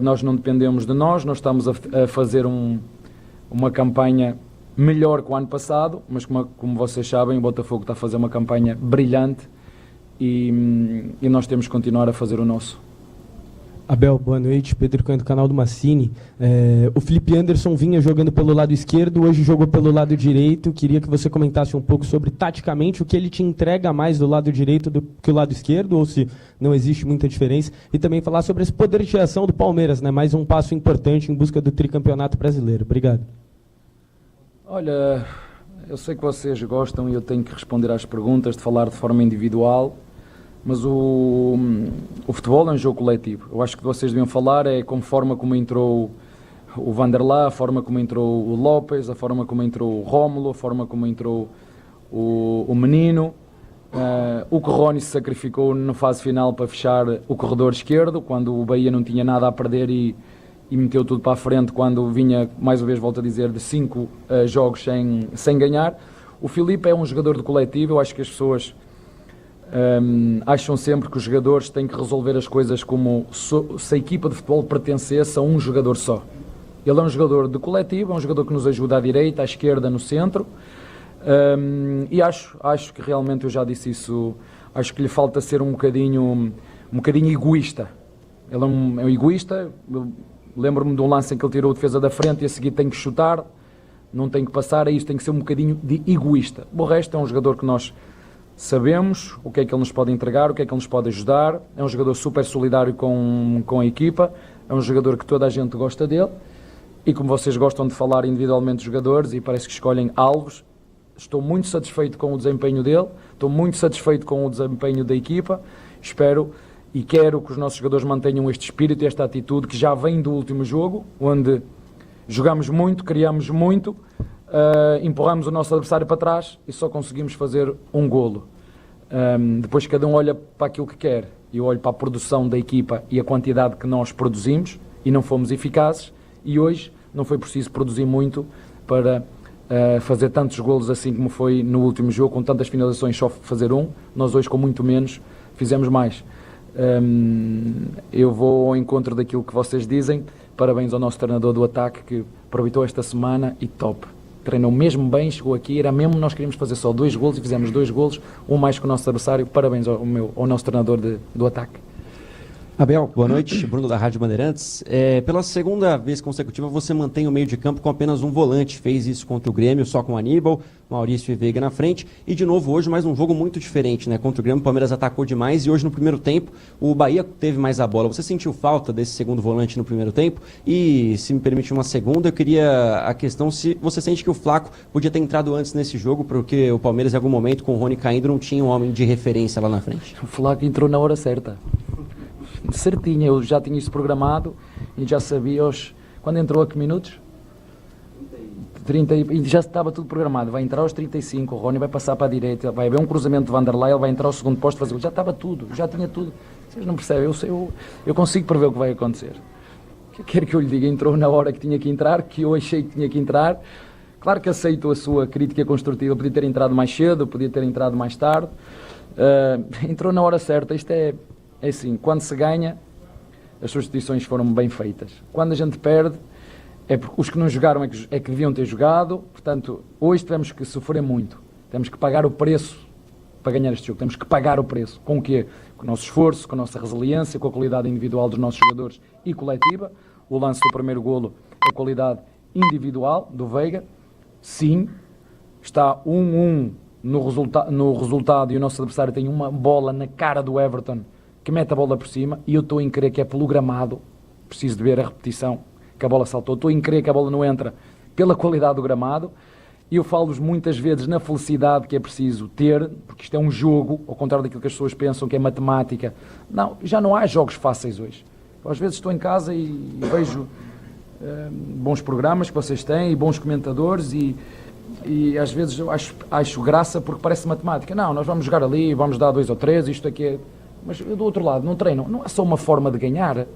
nós não dependemos de nós estamos a fazer uma campanha melhor que o ano passado, mas como vocês sabem, o Botafogo está a fazer uma campanha brilhante e nós temos que continuar a fazer o nosso. Abel, boa noite. Pedro Cunha, do canal do Massini. O Felipe Anderson vinha jogando pelo lado esquerdo, hoje jogou pelo lado direito. Queria que você comentasse um pouco sobre, taticamente, o que ele te entrega mais do lado direito do que o lado esquerdo, ou se não existe muita diferença. E também falar sobre esse poder de reação do Palmeiras, né? Mais um passo importante em busca do tricampeonato brasileiro. Obrigado. Olha, eu sei que vocês gostam e eu tenho que responder às perguntas, de falar de forma individual. Mas o futebol é um jogo coletivo. Eu acho que vocês deviam falar com a forma como entrou o Vanderlá, a forma como entrou o Lopes, a forma como entrou o Rómulo, a forma como entrou o Menino. O Corroni se sacrificou na fase final para fechar o corredor esquerdo, quando o Bahia não tinha nada a perder e meteu tudo para a frente, quando vinha, mais uma vez volto a dizer, de 5 jogos sem ganhar. O Filipe é um jogador de coletivo. Eu acho que as pessoas... acham sempre que os jogadores têm que resolver as coisas como se a equipa de futebol pertencesse a um jogador só. Ele é um jogador de coletivo, é um jogador que nos ajuda à direita, à esquerda, no centro, e acho que realmente, eu já disse isso, acho que lhe falta ser um bocadinho egoísta. Ele é um egoísta. Lembro-me de um lance em que ele tirou a defesa da frente e a seguir tem que chutar, não tem que passar, isso tem que ser um bocadinho de egoísta. O resto é um jogador que nós sabemos o que é que ele nos pode entregar, o que é que ele nos pode ajudar. É um jogador super solidário com a equipa, é um jogador que toda a gente gosta dele, e como vocês gostam de falar individualmente dos jogadores e parece que escolhem alvos, estou muito satisfeito com o desempenho dele, estou muito satisfeito com o desempenho da equipa. Espero e quero que os nossos jogadores mantenham este espírito e esta atitude que já vem do último jogo, onde jogamos muito, criamos muito, empurramos o nosso adversário para trás e só conseguimos fazer um golo. Depois cada um olha para aquilo que quer. Eu olho para a produção da equipa e a quantidade que nós produzimos e não fomos eficazes, e hoje não foi preciso produzir muito para fazer tantos golos assim como foi no último jogo, com tantas finalizações, só fazer um. Nós hoje, com muito menos, fizemos mais. Eu vou ao encontro daquilo que vocês dizem. Parabéns ao nosso treinador do ataque, que aproveitou esta semana e top. Treinou mesmo bem, chegou aqui, era mesmo, nós queríamos fazer só 2 golos e fizemos 2 golos, um mais que o nosso adversário. Parabéns ao nosso treinador do ataque. Abel, boa noite. Bruno da Rádio Bandeirantes. Pela segunda vez consecutiva, você mantém o meio de campo com apenas um volante. Fez isso contra o Grêmio, só com Aníbal, Maurício e Veiga na frente. E de novo hoje, mais um jogo muito diferente, né? Contra o Grêmio, o Palmeiras atacou demais e hoje no primeiro tempo o Bahia teve mais a bola. Você sentiu falta desse segundo volante no primeiro tempo? E se me permite uma segunda, eu queria a questão se você sente que o Flaco podia ter entrado antes nesse jogo, porque o Palmeiras em algum momento, com o Rony caindo, não tinha um homem de referência lá na frente. O Flaco entrou na hora certa. Certinho, eu já tinha isso programado e já sabia quando entrou a que minutos? 30, e já estava tudo programado. Vai entrar aos 35, o Rony vai passar para a direita, vai haver um cruzamento de Vanderlei, ele vai entrar ao segundo posto, fazer, já estava tudo, já tinha tudo. Vocês não percebem, eu consigo prever o que vai acontecer. Quer que eu lhe diga, entrou na hora que tinha que entrar, que eu achei que tinha que entrar. Claro que aceito a sua crítica construtiva, podia ter entrado mais cedo, podia ter entrado mais tarde. Entrou na hora certa. Isto é assim, quando se ganha, as substituições foram bem feitas. Quando a gente perde, é porque os que não jogaram é que deviam ter jogado. Portanto, hoje temos que sofrer muito. Temos que pagar o preço para ganhar este jogo. Temos que pagar o preço. Com o quê? Com o nosso esforço, com a nossa resiliência, com a qualidade individual dos nossos jogadores e coletiva. O lance do primeiro golo é a qualidade individual do Veiga. Sim, está 1-1 no resultado e o nosso adversário tem uma bola na cara do Everton que mete a bola por cima, e eu estou em crer que é pelo gramado, preciso de ver a repetição, que a bola saltou, estou em crer que a bola não entra pela qualidade do gramado, e eu falo-vos muitas vezes na felicidade que é preciso ter, porque isto é um jogo, ao contrário daquilo que as pessoas pensam que é matemática. Não, já não há jogos fáceis hoje. Eu, às vezes estou em casa e vejo bons programas que vocês têm, e bons comentadores, e às vezes eu acho graça porque parece matemática. Não, nós vamos jogar ali, vamos dar 2 ou 3, isto aqui é... Mas do outro lado, no treino, não é só uma forma de ganhar,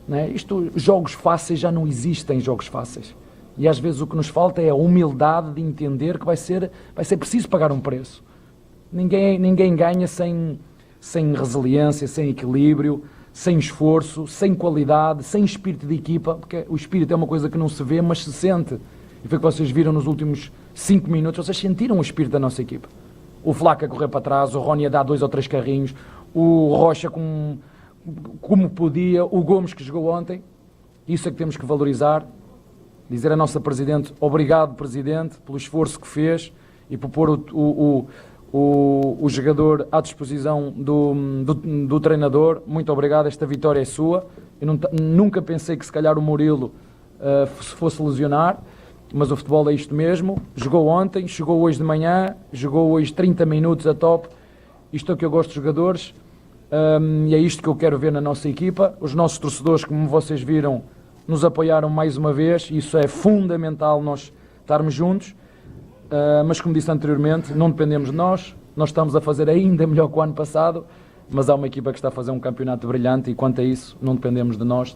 não é? Jogos fáceis já não existem, jogos fáceis. E às vezes o que nos falta é a humildade de entender que vai ser preciso pagar um preço. Ninguém ganha sem resiliência, sem equilíbrio, sem esforço, sem qualidade, sem espírito de equipa, porque o espírito é uma coisa que não se vê, mas se sente. E foi o que vocês viram nos últimos 5 minutos, vocês sentiram o espírito da nossa equipa. O Flaco a correr para trás, o Rony a dar 2 ou 3 carrinhos, o Rocha como podia, o Gomes que jogou ontem. Isso é que temos que valorizar. Dizer à nossa Presidente, obrigado Presidente, pelo esforço que fez e por pôr o jogador à disposição do treinador. Muito obrigado, esta vitória é sua. Eu nunca pensei que se calhar o Murilo se fosse lesionar, mas o futebol é isto mesmo. Jogou ontem, chegou hoje de manhã, jogou hoje 30 minutos a top. Isto é o que eu gosto de jogadores, e é isto que eu quero ver na nossa equipa. Os nossos torcedores, como vocês viram, nos apoiaram mais uma vez, e isso é fundamental, nós estarmos juntos, mas como disse anteriormente, não dependemos de nós estamos a fazer ainda melhor que o ano passado, mas há uma equipa que está a fazer um campeonato brilhante, e quanto a isso, não dependemos de nós.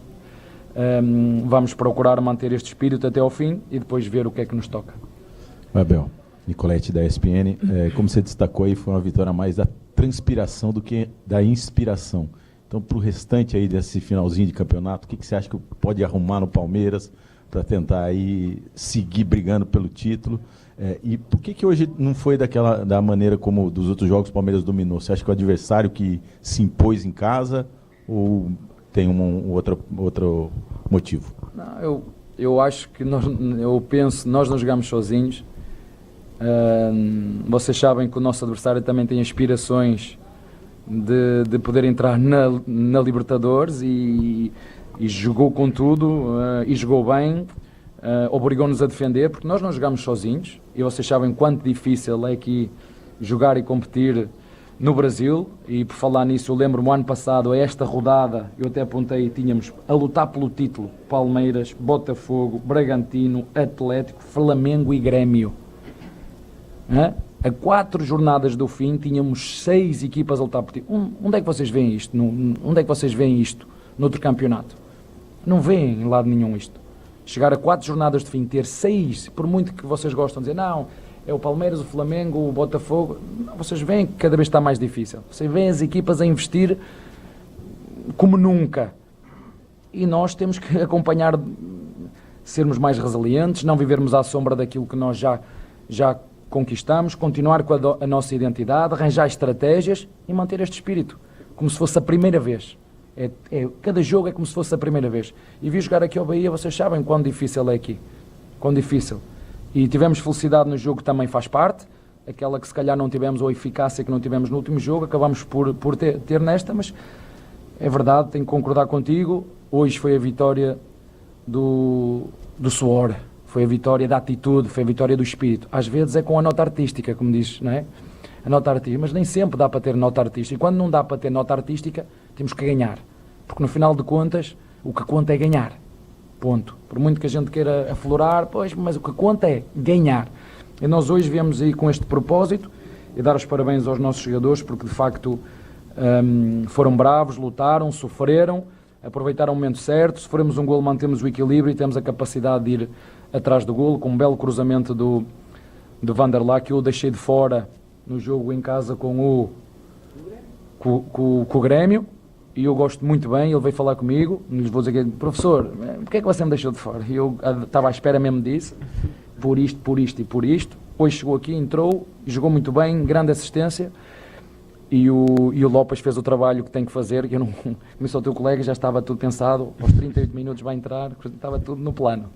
Vamos procurar manter este espírito até ao fim e depois ver o que é que nos toca. Abel, Nicolete da ESPN, como você destacou aí, foi uma vitória mais da transpiração do que da inspiração. Então, para o restante aí desse finalzinho de campeonato, o que você acha que pode arrumar no Palmeiras para tentar aí seguir brigando pelo título? E por que hoje não foi da maneira como dos outros jogos o Palmeiras dominou? Você acha que o adversário que se impôs em casa ou tem outro motivo? Não, eu acho que nós não jogamos sozinhos. Vocês sabem que o nosso adversário também tem aspirações de poder entrar na Libertadores e jogou com tudo e jogou bem, obrigou-nos a defender, porque nós não jogamos sozinhos, e vocês sabem quanto difícil é aqui jogar e competir no Brasil. E por falar nisso, eu lembro-me, o ano passado, a esta rodada, eu até apontei, tínhamos a lutar pelo título Palmeiras, Botafogo, Bragantino, Atlético, Flamengo e Grêmio. A 4 jornadas do fim tínhamos 6 equipas a lutar por título. Onde é que vocês veem isto? Onde é que vocês veem isto noutro campeonato? Não veem em lado nenhum isto. Chegar a 4 jornadas de fim, ter 6, por muito que vocês gostam de dizer, não, é o Palmeiras, o Flamengo, o Botafogo. Não, vocês veem que cada vez está mais difícil. Vocês veem as equipas a investir como nunca. E nós temos que acompanhar, sermos mais resilientes, não vivermos à sombra daquilo que nós já conquistamos, continuar com a nossa identidade, arranjar estratégias e manter este espírito, como se fosse a primeira vez. Cada jogo é como se fosse a primeira vez. E vi jogar aqui ao Bahia, vocês sabem quão difícil é aqui. Quão difícil. E tivemos felicidade no jogo, que também faz parte. Aquela que se calhar não tivemos, ou a eficácia que não tivemos no último jogo, acabamos por ter nesta, mas é verdade, tenho que concordar contigo. Hoje foi a vitória do suor, foi a vitória da atitude, foi a vitória do espírito. Às vezes é com a nota artística, como diz, não é? A nota artística, mas nem sempre dá para ter nota artística. E quando não dá para ter nota artística, temos que ganhar. Porque no final de contas, o que conta é ganhar. Ponto. Por muito que a gente queira aflorar, pois, mas o que conta é ganhar. E nós hoje viemos aí com este propósito e dar os parabéns aos nossos jogadores, porque de facto foram bravos, lutaram, sofreram, aproveitaram o momento certo. Se formos um golo, mantemos o equilíbrio e temos a capacidade de ir atrás do golo, com um belo cruzamento do Vanderlá, que eu deixei de fora no jogo em casa com o Grêmio, e eu gosto muito bem. Ele veio falar comigo, lhes vou dizer, professor, porquê é que você me deixou de fora? E eu estava à espera mesmo disso, por isto e por isto. Hoje chegou aqui, entrou, jogou muito bem, grande assistência, e o Lopes fez o trabalho que tem que fazer, que eu não, como sou o teu colega, já estava tudo pensado, aos 38 minutos vai entrar, estava tudo no plano.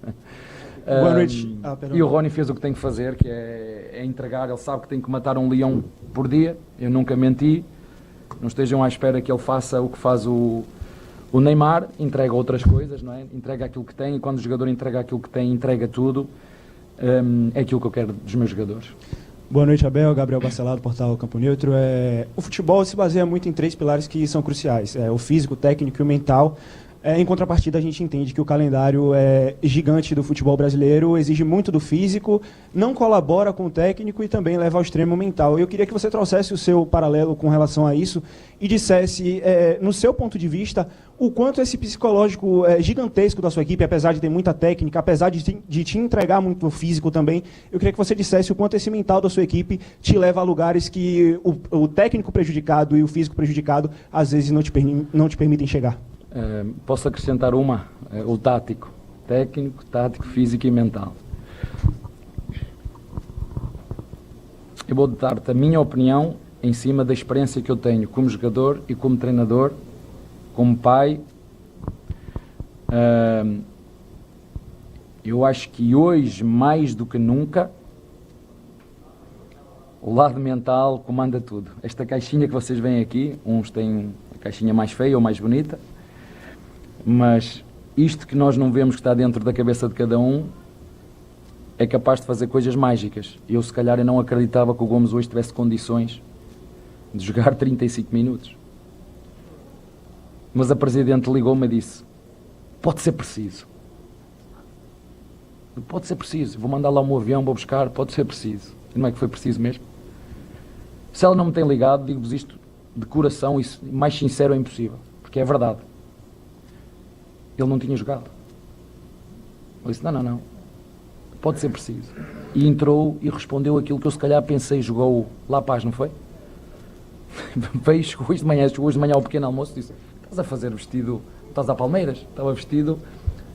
Boa noite. E o Rony fez o que tem que fazer, que é entregar. Ele sabe que tem que matar um leão por dia, eu nunca menti. Não estejam à espera que ele faça o que faz o Neymar, entrega outras coisas, não é? Entrega aquilo que tem, e quando o jogador entrega aquilo que tem, entrega tudo. É aquilo que eu quero dos meus jogadores. Boa noite, Abel. Gabriel Barcelado, Portal Campo Neutro. O futebol se baseia muito em 3 pilares que são cruciais: o físico, o técnico e o mental. Em contrapartida, a gente entende que o calendário gigante do futebol brasileiro exige muito do físico, não colabora com o técnico e também leva ao extremo mental. Eu queria que você trouxesse o seu paralelo com relação a isso e dissesse, no seu ponto de vista, o quanto esse psicológico gigantesco da sua equipe, apesar de ter muita técnica, apesar de te entregar muito físico também, eu queria que você dissesse o quanto esse mental da sua equipe te leva a lugares que o técnico prejudicado e o físico prejudicado às vezes não te permitem chegar. Posso acrescentar o tático, técnico, tático, físico e mental. Eu vou dar-te a minha opinião em cima da experiência que eu tenho como jogador e como treinador, como pai. Eu acho que hoje, mais do que nunca, o lado mental comanda tudo. Esta caixinha que vocês veem aqui, uns têm a caixinha mais feia ou mais bonita, mas isto que nós não vemos, que está dentro da cabeça de cada um, é capaz de fazer coisas mágicas. Eu, se calhar, eu não acreditava que o Gomes hoje tivesse condições de jogar 35 minutos. Mas a Presidente ligou-me e disse, pode ser preciso. Pode ser preciso. Vou mandar lá um avião, vou buscar, pode ser preciso. E não é que foi preciso mesmo? Se ela não me tem ligado, digo-vos isto de coração, e mais sincero é impossível. Porque é verdade. Ele não tinha jogado. Eu disse, não. Pode ser preciso. E entrou e respondeu aquilo que eu se calhar pensei, jogou La Paz, não foi? Veio, chegou hoje de manhã ao pequeno almoço, disse, estás a fazer vestido, estás a Palmeiras? Estava vestido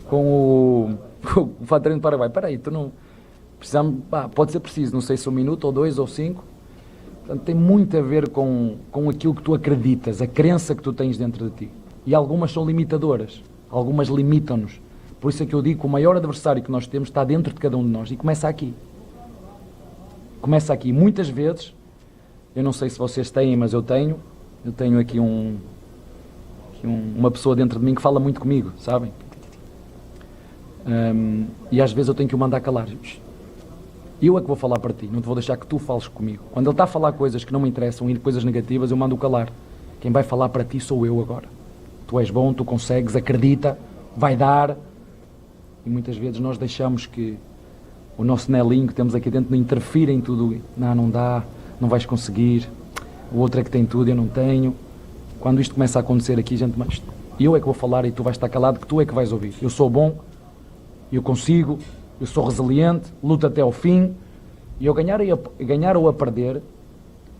com o Fatreino do Paraguai. Espera aí, tu não... Precisamos, pode ser preciso, não sei se 1 minuto, ou 2, ou 5. Portanto, tem muito a ver com aquilo que tu acreditas, a crença que tu tens dentro de ti. E algumas são limitadoras. Algumas limitam-nos. Por isso é que eu digo que o maior adversário que nós temos está dentro de cada um de nós. E começa aqui. Começa aqui. Muitas vezes, eu não sei se vocês têm, mas eu tenho aqui uma pessoa dentro de mim que fala muito comigo, sabem? E às vezes eu tenho que o mandar calar. Eu é que vou falar para ti, não te vou deixar que tu fales comigo. Quando ele está a falar coisas que não me interessam e coisas negativas, eu mando-o calar. Quem vai falar para ti sou eu agora. Tu és bom, tu consegues, acredita, vai dar. E muitas vezes nós deixamos que o nosso nelinho que temos aqui dentro não interfira em tudo. Não dá, não vais conseguir. O outro é que tem tudo, eu não tenho. Quando isto começa a acontecer aqui, gente, mas eu é que vou falar e tu vais estar calado, que tu é que vais ouvir. Eu sou bom, eu consigo, eu sou resiliente, luto até ao fim. E eu ganhar ou a perder,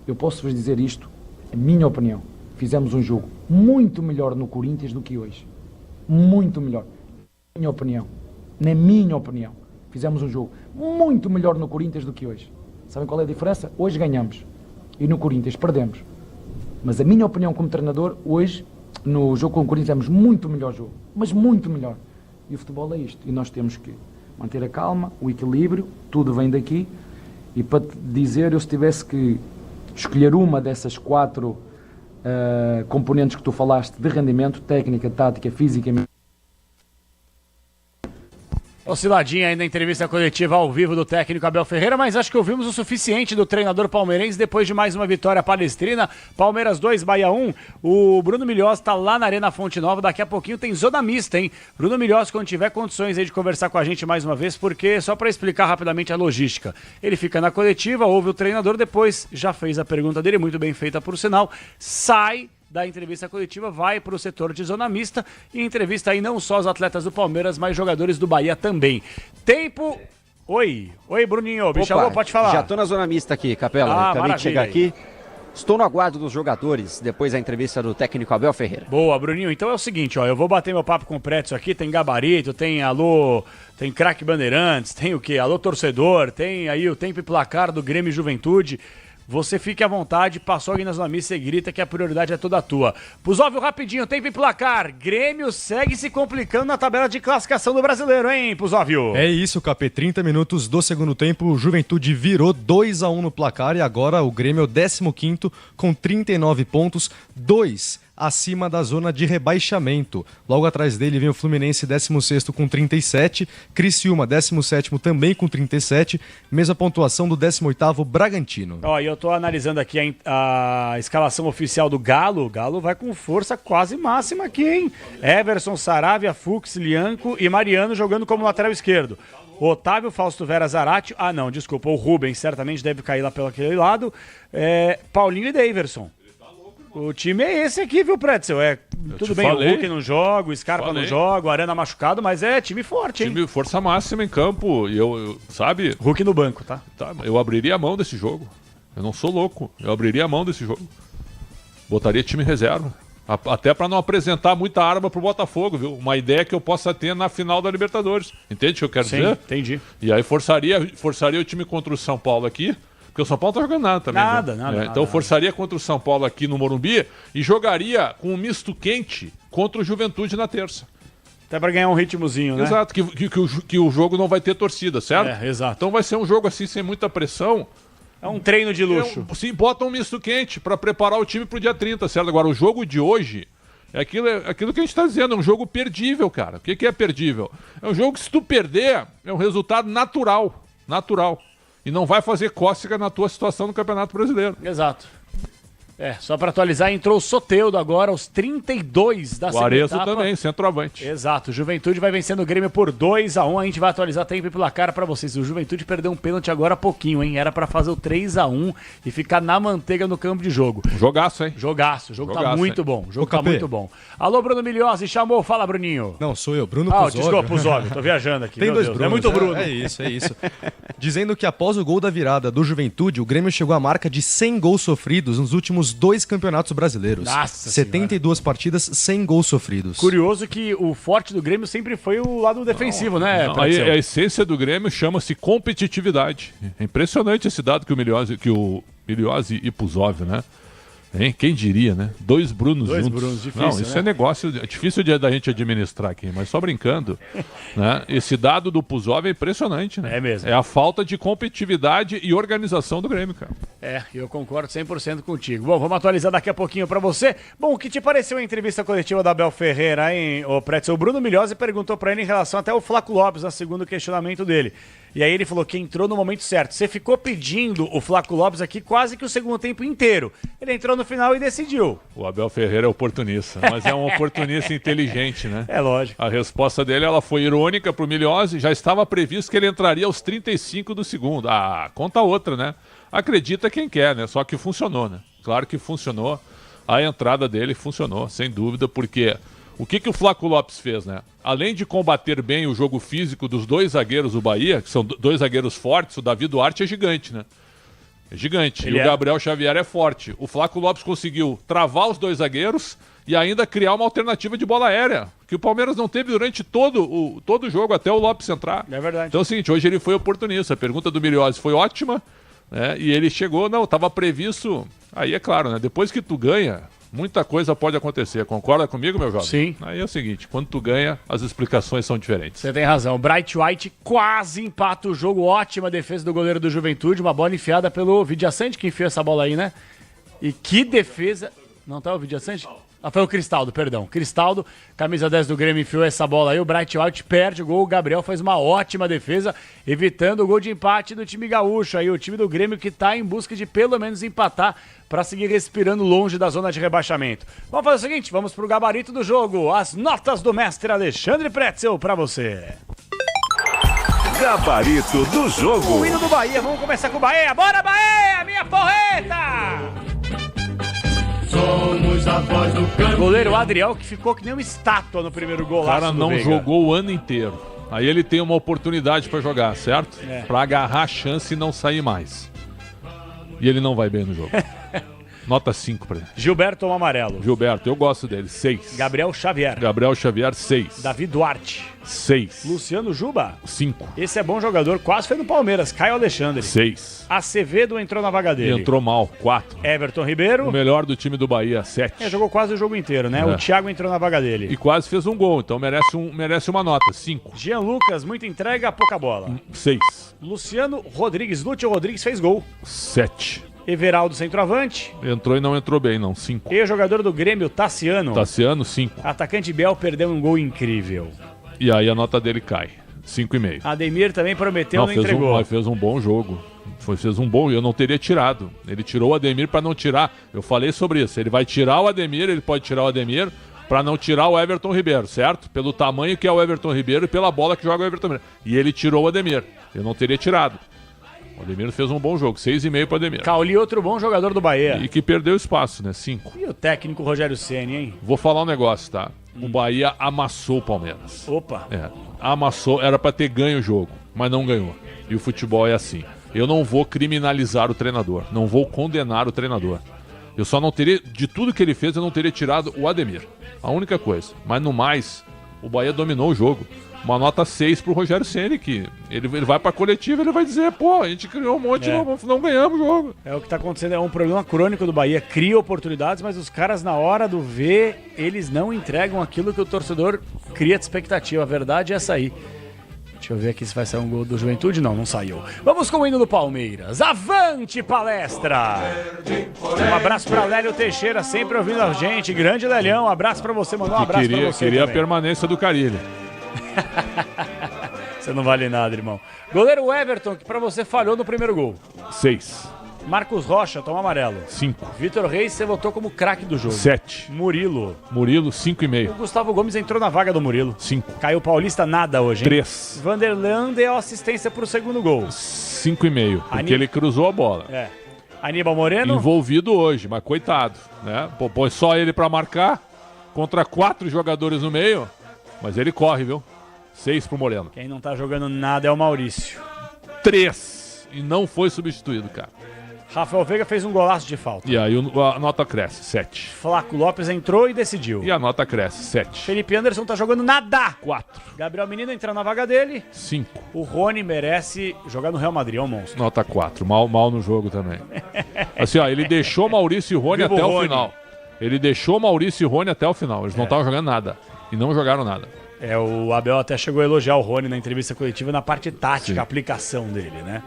eu posso-vos dizer isto, a minha opinião. Fizemos um jogo muito melhor no Corinthians do que hoje. Muito melhor. Na minha opinião. Fizemos um jogo muito melhor no Corinthians do que hoje. Sabem qual é a diferença? Hoje ganhamos. E no Corinthians perdemos. Mas a minha opinião como treinador, hoje no jogo com o Corinthians fizemos muito melhor jogo, mas muito melhor. E o futebol é isto. E nós temos que manter a calma, o equilíbrio, tudo vem daqui. E para te dizer, eu se tivesse que escolher uma dessas 4 componentes que tu falaste de rendimento, técnica, tática, física... Osciladinha aí na entrevista coletiva ao vivo do técnico Abel Ferreira, mas acho que ouvimos o suficiente do treinador palmeirense depois de mais uma vitória palestrina. Palmeiras 2, Bahia 1. O Bruno Milhós tá lá na Arena Fonte Nova, daqui a pouquinho tem zona mista, hein? Bruno Milhós, quando tiver condições aí de conversar com a gente mais uma vez, porque só para explicar rapidamente a logística. Ele fica na coletiva, ouve o treinador, depois já fez a pergunta dele, muito bem feita por sinal, sai da entrevista coletiva, vai para o setor de zona mista e entrevista aí não só os atletas do Palmeiras, mas jogadores do Bahia também. Tempo... Oi, Bruninho, me chamou, pode falar. Já tô na zona mista aqui, Capela, acabei de chegar aqui. Estou no aguardo dos jogadores, depois da entrevista do técnico Abel Ferreira. Boa, Bruninho. Então é o seguinte, ó, eu vou bater meu papo com o Pretzel aqui, tem gabarito, tem alô, tem craque Bandeirantes, tem o quê? Alô torcedor, tem aí o tempo e placar do Grêmio e Juventude. Você fique à vontade, passou alguém na zona mista e grita que a prioridade é toda tua. Pusóvio, rapidinho, tempo e placar. Grêmio segue se complicando na tabela de classificação do Brasileiro, hein, Pusóvio? É isso, Capê. 30 minutos do segundo tempo, o Juventude virou 2-1 no placar e agora o Grêmio é o 15º com 39 pontos, 2 acima da zona de rebaixamento. Logo atrás dele vem o Fluminense, 16º com 37, Criciúma, 17º também com 37, mesma pontuação do 18º Bragantino. Ó, e eu tô analisando aqui a escalação oficial do Galo. O Galo vai com força quase máxima aqui, hein? Everson, Saravia, Fux, Lianco e Mariano jogando como lateral esquerdo. Otávio, Fausto Vera, Zarate. Ah, não, desculpa. O Rubens certamente deve cair lá pelo aquele lado. Paulinho e Daverson. O time é esse aqui, viu, Pretzel? Tudo bem, o Hulk não joga, o Scarpa não joga, o Arana machucado, mas é time forte, hein? Time força máxima em campo. E eu sabe? Hulk no banco, tá? Eu abriria a mão desse jogo. Eu não sou louco. Eu abriria a mão desse jogo. Botaria time reserva. Até para não apresentar muita arma pro Botafogo, viu? Uma ideia que eu possa ter na final da Libertadores. Entende o que eu quero dizer? Entendi. E aí forçaria o time contra o São Paulo aqui. Porque o São Paulo não tá jogando nada também. Nada. Então forçaria contra o São Paulo aqui no Morumbi e jogaria com um misto quente contra o Juventude na terça. Até para ganhar um ritmozinho, né? Exato, que o jogo não vai ter torcida, certo? Exato. Então vai ser um jogo assim, sem muita pressão. É um treino de luxo. Sim, bota um misto quente para preparar o time pro dia 30, certo? Agora, o jogo de hoje é aquilo que a gente tá dizendo, é um jogo perdível, cara. O que é perdível? É um jogo que se tu perder, é um resultado natural. E não vai fazer cócega na tua situação no Campeonato Brasileiro. Exato. Só para atualizar, entrou o Soteldo agora, aos 32 da segunda etapa. O Arezo também, centroavante. Exato, o Juventude vai vencendo o Grêmio por 2-1, a gente vai atualizar tempo e placar para vocês. O Juventude perdeu um pênalti agora há pouquinho, hein? Era para fazer o 3-1 e ficar na manteiga no campo de jogo. Jogaço, hein? Jogaço, o jogo tá muito bom, o jogo tá muito bom. Alô, Bruno Milhozzi, chamou, fala, Bruninho. Não, sou eu, Bruno Pusóvio. Desculpa, Pusóvio, tô viajando aqui. Tem dois Deus, Brunos, é muito Bruno. É isso. Dizendo que após o gol da virada do Juventude, o Grêmio chegou à marca de 100 gols sofridos nos últimos 2 campeonatos brasileiros. Nossa 72 partidas, 100 gols sofridos. Curioso que o forte do Grêmio sempre foi o lado defensivo, né? A essência do Grêmio chama-se competitividade. É impressionante esse dado que o Milhozzi e Pusóvio, né? Hein? Quem diria, né? 2 Brunos juntos. Brunos, difícil, não, isso né? é negócio, é difícil da gente administrar aqui, mas só brincando. Né? Esse dado do Pusóvio é impressionante, né? É mesmo. É a falta de competitividade e organização do Grêmio, cara. Eu concordo 100% contigo. Bom, vamos atualizar daqui a pouquinho pra você. Bom, o que te pareceu a entrevista coletiva da Abel Ferreira, hein, ô Pretzel? O Bruno Milhozzi perguntou pra ele em relação até ao Flaco Lopes, no segundo questionamento dele. E aí ele falou que entrou no momento certo. Você ficou pedindo o Flaco Lopes aqui quase que o segundo tempo inteiro. Ele entrou no final e decidiu. O Abel Ferreira é oportunista, mas é um oportunista inteligente, né? É lógico. A resposta dele ela foi irônica pro Milhozzi. Já estava previsto que ele entraria aos 35 do segundo. Conta outra, né? Acredita quem quer, né? Só que funcionou, né? Claro que funcionou. A entrada dele funcionou, sem dúvida, porque... O que o Flaco Lopes fez, né? Além de combater bem o jogo físico dos 2 zagueiros do Bahia, que são 2 zagueiros fortes, o Davi Duarte é gigante, né? É gigante. E o Gabriel Xavier é forte. O Flaco Lopes conseguiu travar os 2 zagueiros e ainda criar uma alternativa de bola aérea, que o Palmeiras não teve durante todo o jogo, até o Lopes entrar. É verdade. Então é o seguinte, hoje ele foi oportunista. A pergunta do Milhozzi foi ótima, né? E ele chegou, estava previsto... Aí é claro, né? Depois que tu ganha... Muita coisa pode acontecer. Concorda comigo, meu jovem? Sim. Aí é o seguinte, quando tu ganha, as explicações são diferentes. Você tem razão. O Bright White quase empata o jogo. Ótima defesa do goleiro do Juventude. Uma bola enfiada pelo Vidiaçante, que enfiou essa bola aí, né? E que defesa... Não tá o Vidiaçante? Ah, foi o Cristaldo, perdão. Cristaldo, camisa 10 do Grêmio, enfiou essa bola aí. O Bright White perde o gol. O Gabriel faz uma ótima defesa, evitando o gol de empate do time gaúcho. Aí o time do Grêmio que tá em busca de pelo menos empatar para seguir respirando longe da zona de rebaixamento. Vamos fazer o seguinte, vamos pro gabarito do jogo. As notas do mestre Alexandre Pretzel para você. Gabarito do jogo. O hino do Bahia, vamos começar com o Bahia. Bora, Bahia, minha porreta! Somos a voz do campo. Goleiro Adriel, que ficou que nem uma estátua no primeiro gol. O cara não jogou o ano inteiro. Aí ele tem uma oportunidade pra jogar, certo? É. Pra agarrar a chance e não sair mais. E ele não vai bem no jogo. Nota 5 pra ele. Gilberto, um amarelo. Gilberto, eu gosto dele. 6. Gabriel Xavier. Gabriel Xavier, 6. Davi Duarte. 6. Luciano Juba. 5. Esse é bom jogador, quase foi no Palmeiras. Caio Alexandre. 6. Acevedo entrou na vaga dele. Entrou mal, 4. Everton Ribeiro. O melhor do time do Bahia, 7. Jogou quase o jogo inteiro, né? O Thiago entrou na vaga dele. E quase fez um gol, então merece uma nota, 5. Jean Lucas, muita entrega, pouca bola. 6. Luciano Rodrigues. Lúcio Rodrigues fez gol. 7. Everaldo, centroavante. Entrou e não entrou bem, não. 5. E o jogador do Grêmio, Tassiano. Tassiano, 5. Atacante Biel perdeu um gol incrível. E aí a nota dele cai. 5,5. Ademir também prometeu, não entregou. Fez um bom jogo. Fez um bom, eu não teria tirado. Ele tirou o Ademir para não tirar. Eu falei sobre isso. Ele vai tirar o Ademir, ele pode tirar o Ademir para não tirar o Everton Ribeiro, certo? Pelo tamanho que é o Everton Ribeiro e pela bola que joga o Everton Ribeiro. E ele tirou o Ademir. Eu não teria tirado. O Ademir fez um bom jogo, 6,5 para o Ademir. Cauli, outro bom jogador do Bahia. E que perdeu espaço, né? 5. E o técnico Rogério Ceni, hein? Vou falar um negócio, tá? O Bahia amassou o Palmeiras. Opa. Amassou, era para ter ganho o jogo, mas não ganhou. E o futebol é assim. Eu não vou criminalizar o treinador, não vou condenar o treinador. Eu só não teria, de tudo que ele fez, eu não teria tirado o Ademir. A única coisa. Mas no mais, o Bahia dominou o jogo. Uma nota 6 pro Rogério Ceni, que ele vai pra coletiva e ele vai dizer, pô, a gente criou um monte, não ganhamos o jogo. É o que tá acontecendo, é um problema crônico do Bahia. Cria oportunidades, mas os caras, na hora do ver, eles não entregam aquilo que o torcedor cria de expectativa. A verdade é essa aí. Deixa eu ver aqui se vai sair um gol do Juventude. Não saiu. Vamos com o hino do Palmeiras. Avante, palestra! Um abraço pra Lélio Teixeira, sempre ouvindo a gente. Grande Lelhão, um abraço pra você, mandou um abraço pra você queria também. A permanência do Carilho. Você não vale nada, irmão. Goleiro Everton, que pra você falhou no primeiro gol. 6. Marcos Rocha, toma amarelo. 5. Vitor Reis, você votou como craque do jogo. 7. Murilo, 5,5. O Gustavo Gomes entrou na vaga do Murilo. 5. Caio Paulista, nada hoje, hein? 3. Vanderlan deu assistência pro segundo gol. 5,5. Porque ele cruzou a bola. Aníbal Moreno. Envolvido hoje, mas coitado, né? Põe só ele pra marcar contra 4 jogadores no meio, mas ele corre, viu? 6 pro Moreno. Quem não tá jogando nada é o Maurício. 3. E não foi substituído, cara. Rafael Veiga fez um golaço de falta. E aí a nota cresce, 7. Flaco Lopes entrou e decidiu. E a nota cresce, 7. Felipe Anderson tá jogando nada. 4. Gabriel Menino entra na vaga dele. 5. O Rony merece jogar no Real Madrid, é um monstro. Nota 4. Mal no jogo também. Assim, ó, ele deixou Maurício e Rony até o final. Ele deixou Maurício e Rony até o final. Eles não estavam jogando nada. E não jogaram nada. O Abel até chegou a elogiar o Rony na entrevista coletiva na parte tática, a aplicação dele, né?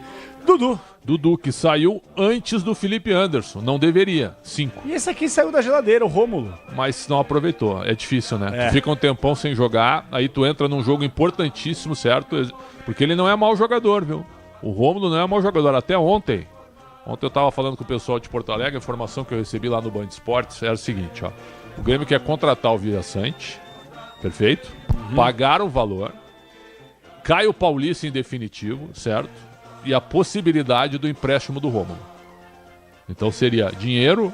Dudu, que saiu antes do Felipe Anderson. Não deveria. 5. E esse aqui saiu da geladeira, o Rômulo. Mas não aproveitou. É difícil, né? Tu fica um tempão sem jogar, aí tu entra num jogo importantíssimo, certo? Porque ele não é mau jogador, viu? O Rômulo não é mau jogador. Até ontem. Ontem eu tava falando com o pessoal de Porto Alegre, a informação que eu recebi lá no Band Esportes era o seguinte, ó. O Grêmio quer contratar o Villaçante. Perfeito? Pagaram o valor. Cai o Paulista em definitivo, certo? E a possibilidade do empréstimo do Rômulo. Então seria dinheiro,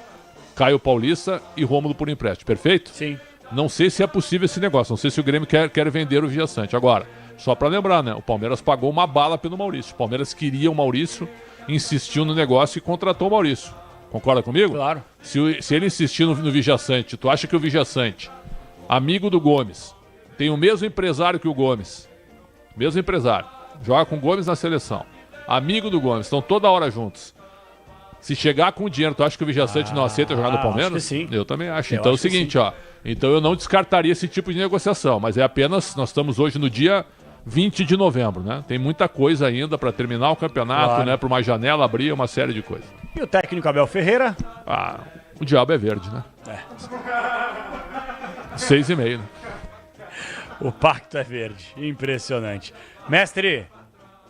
Caio Paulista e Rômulo por empréstimo, perfeito? Sim. Não sei se é possível esse negócio, não sei se o Grêmio quer vender o Villaçante. Agora, só para lembrar, né? O Palmeiras pagou uma bala pelo Maurício. O Palmeiras queria o Maurício, insistiu no negócio e contratou o Maurício. Concorda comigo? Claro. Se ele insistir no Villaçante, tu acha que o Villaçante, amigo do Gomes, tem o mesmo empresário que o Gomes, mesmo empresário, joga com o Gomes na seleção, amigo do Gomes, estão toda hora juntos. Se chegar com dinheiro, tu acha que o Vijaçante não aceita jogar no Palmeiras? Acho que sim. Eu também acho. Eu Então acho é o seguinte, ó. Então eu não descartaria esse tipo de negociação, mas é apenas, nós estamos hoje no dia 20 de novembro, né? Tem muita coisa ainda para terminar o campeonato, Claro. né? Para uma janela abrir, uma série de coisas. E o técnico Abel Ferreira? Ah, o diabo é verde, né? 6,5, né? O pacto é verde. Impressionante. Mestre,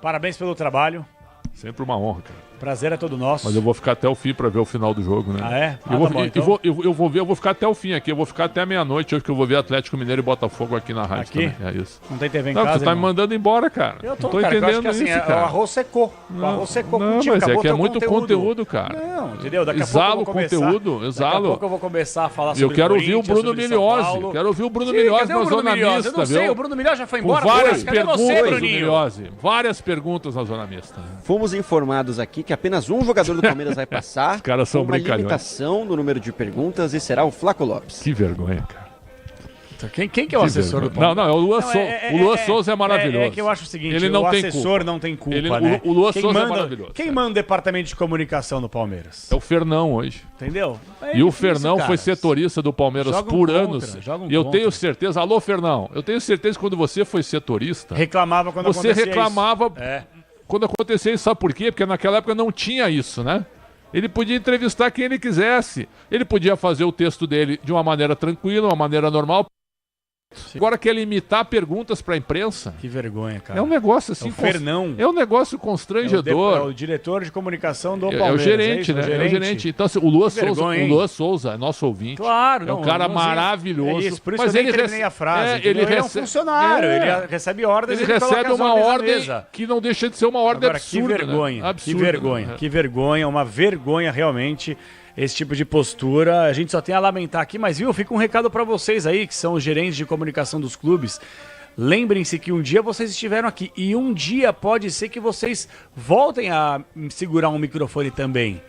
parabéns pelo trabalho. Sempre uma honra, cara. Prazer é todo nosso. Mas eu vou ficar até o fim para ver o final do jogo, né? Ah, é? Eu vou, tá bom, eu então. vou ficar até o fim aqui. Eu vou ficar até meia-noite hoje que eu vou ver Atlético Mineiro e Botafogo aqui na rádio Aqui? também. É isso. Não tem TV em Não, casa, tu tá me irmão? mandando embora, cara. Eu tô, não tô cara, entendendo eu acho que assim, isso, cara. o arroz secou. O arroz secou Não, contigo, mas é acabou que é teu muito conteúdo, cara. Não, entendeu? Daqui a Exalo pouco eu vou começar. conteúdo, Daqui a exalo. pouco eu vou começar a falar sobre Eu quero ouvir o Corinthians, Bruno sobre São Milhose. Paulo. Quero ouvir o Bruno Sim, Milhose cadê o na Bruno zona Milhose? mista, Eu não sei, viu? o Bruno Milhose já foi Com embora. várias Cadê você, perguntas, Bruninho? Milhose. Várias perguntas na zona mista. Fomos informados aqui que apenas um jogador do Palmeiras vai passar. Os caras são com uma brincalhões. limitação no número de perguntas e será o Flaco Lopes. Que vergonha, cara. Quem que é o assessor do Palmeiras? Não, é o Luan Souza. O Luan Souza é maravilhoso. É que eu acho o seguinte, ele não o tem assessor culpa. não tem culpa, Ele- né? o Luan Quem Souza é manda- maravilhoso. Quem manda o departamento de comunicação do Palmeiras? É o Fernão hoje. Entendeu? É E o difícil, Fernão cara. foi setorista do Palmeiras Joga um por contra, anos. joga um E eu contra. tenho certeza, alô Fernão, eu tenho certeza que quando você foi setorista, Reclamava quando você acontecia reclamava isso. É. quando acontecia isso, sabe por quê? Porque naquela época não tinha isso, né? Ele podia entrevistar quem ele quisesse. Ele podia fazer o texto dele de uma maneira tranquila, uma maneira normal. Agora quer limitar perguntas para a imprensa. Que vergonha, cara. É um negócio assim. É o Fernão. É um negócio constrangedor. É o diretor de comunicação do É Palmeiras. o gerente, isso? né? É o gerente. Então, assim, o Luan Que vergonha, hein? Souza é nosso ouvinte. Claro, É não, um cara Luanzinho. maravilhoso. É isso, por isso mas que eu nem ele terminei a frase. ele é um funcionário, ele recebe ordens ele e coloca recebe as uma ordens na ordem mesa. que não deixa de ser uma ordem Agora, absurda. que vergonha, né? Absurda, que vergonha, né? que vergonha, uma vergonha realmente esse tipo de postura. A gente só tem a lamentar aqui, mas viu, fica um recado para vocês aí, que são os gerentes de comunicação dos clubes. Lembrem-se que um dia vocês estiveram aqui e um dia pode ser que vocês voltem a segurar um microfone também,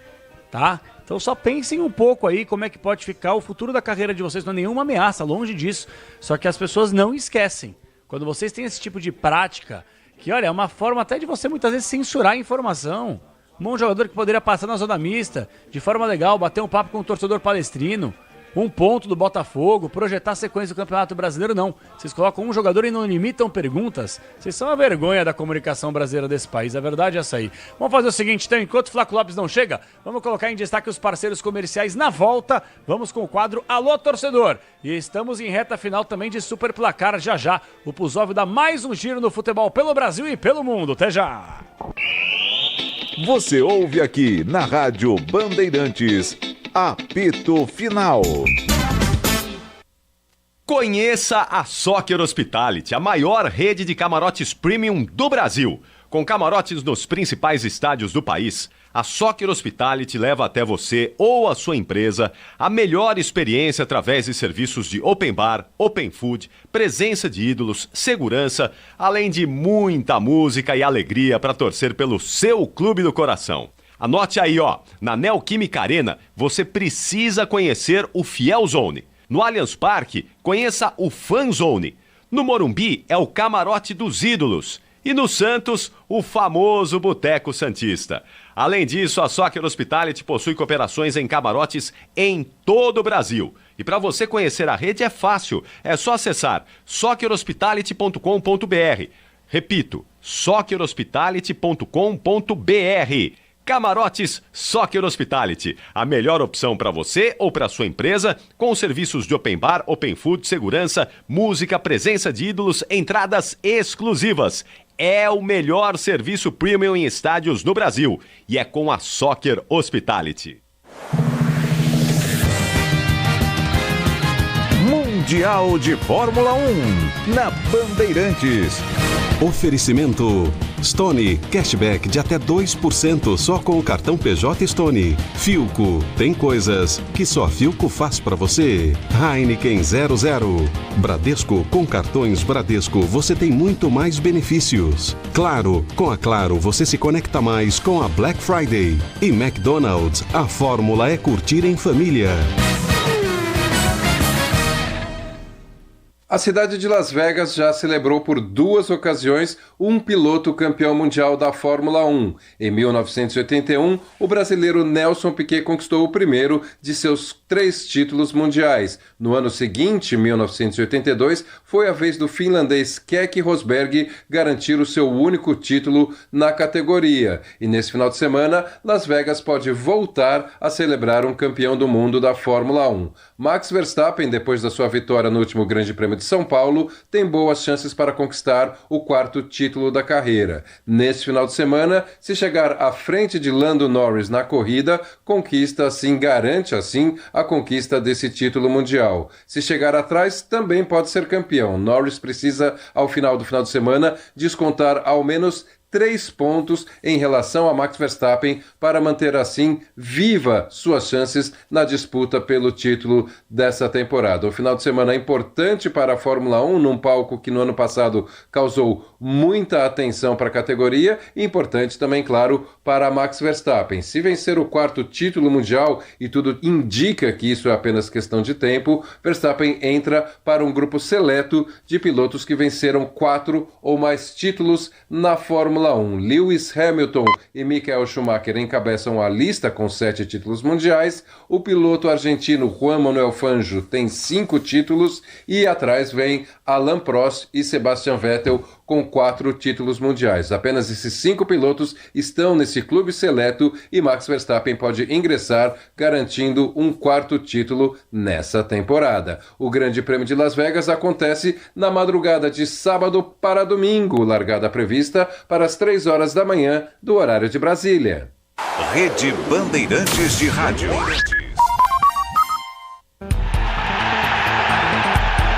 tá? Então só pensem um pouco aí como é que pode ficar o futuro da carreira de vocês. Não é nenhuma ameaça, longe disso. Só que as pessoas não esquecem. Quando vocês têm esse tipo de prática, que olha, é uma forma até de você muitas vezes censurar a informação. Um bom jogador que poderia passar na zona mista, de forma legal, bater um papo com o torcedor palestrino, um ponto do Botafogo, projetar a sequência do Campeonato Brasileiro, não. Vocês colocam um jogador e não limitam perguntas. Vocês são a vergonha da comunicação brasileira desse país, a verdade é essa aí. Vamos fazer o seguinte, então, enquanto o Flaco Lopes não chega, vamos colocar em destaque os parceiros comerciais na volta. Vamos com o quadro Alô Torcedor. E estamos em reta final também de Super Placar já já. O Puzov dá mais um giro no futebol pelo Brasil e pelo mundo. Até já! Você ouve aqui na Rádio Bandeirantes, apito final. Conheça a Soccer Hospitality, a maior rede de camarotes premium do Brasil. Com camarotes nos principais estádios do país, a Soccer Hospitality leva até você ou a sua empresa a melhor experiência através de serviços de open bar, open food, presença de ídolos, segurança, além de muita música e alegria para torcer pelo seu clube do coração. Anote aí, ó, na Neoquímica Arena você precisa conhecer o Fiel Zone. No Allianz Parque, conheça o Fan Zone. No Morumbi é o Camarote dos Ídolos. E no Santos, o famoso Boteco Santista. Além disso, a Soccer Hospitality possui cooperações em camarotes em todo o Brasil. E para você conhecer a rede é fácil, é só acessar soccerhospitality.com.br. Repito, soccerhospitality.com.br. Camarotes Soccer Hospitality, a melhor opção para você ou para sua empresa, com serviços de open bar, open food, segurança, música, presença de ídolos, entradas exclusivas. É o melhor serviço premium em estádios no Brasil e é com a Soccer Hospitality. Mundial de Fórmula 1, na Bandeirantes. Oferecimento Stone, cashback de até 2% só com o cartão PJ Stone. Philco, tem coisas que só a Philco faz pra você. Heineken 00. Bradesco, com cartões Bradesco você tem muito mais benefícios. Claro, com a Claro você se conecta mais com a Black Friday. E McDonald's, a fórmula é curtir em família. A cidade de Las Vegas já celebrou por 2 ocasiões um piloto campeão mundial da Fórmula 1. Em 1981, o brasileiro Nelson Piquet conquistou o primeiro de seus 3 títulos mundiais. No ano seguinte, 1982, foi a vez do finlandês Keke Rosberg garantir o seu único título na categoria. E nesse final de semana, Las Vegas pode voltar a celebrar um campeão do mundo da Fórmula 1. Max Verstappen, depois da sua vitória no último Grande Prêmio de São Paulo, tem boas chances para conquistar o 4º título da carreira. Neste final de semana, se chegar à frente de Lando Norris na corrida, garante assim a conquista desse título mundial. Se chegar atrás, também pode ser campeão. Norris precisa, ao final do final de semana, descontar ao menos 3 pontos em relação a Max Verstappen para manter assim viva suas chances na disputa pelo título dessa temporada. O final de semana é importante para a Fórmula 1, num palco que no ano passado causou muita atenção para a categoria, e importante também, claro, para Max Verstappen. Se vencer o 4º título mundial, e tudo indica que isso é apenas questão de tempo, Verstappen entra para um grupo seleto de pilotos que venceram 4 ou mais títulos na Fórmula 1. Lewis Hamilton e Michael Schumacher encabeçam a lista com 7 títulos mundiais. O piloto argentino Juan Manuel Fangio tem 5 títulos e atrás vem Alain Prost e Sebastian Vettel com 4 títulos mundiais. Apenas esses 5 pilotos estão nesse clube seleto e Max Verstappen pode ingressar garantindo um 4º título nessa temporada. O Grande Prêmio de Las Vegas acontece na madrugada de sábado para domingo, largada prevista para as 3 horas da manhã do horário de Brasília. Rede Bandeirantes de Rádio.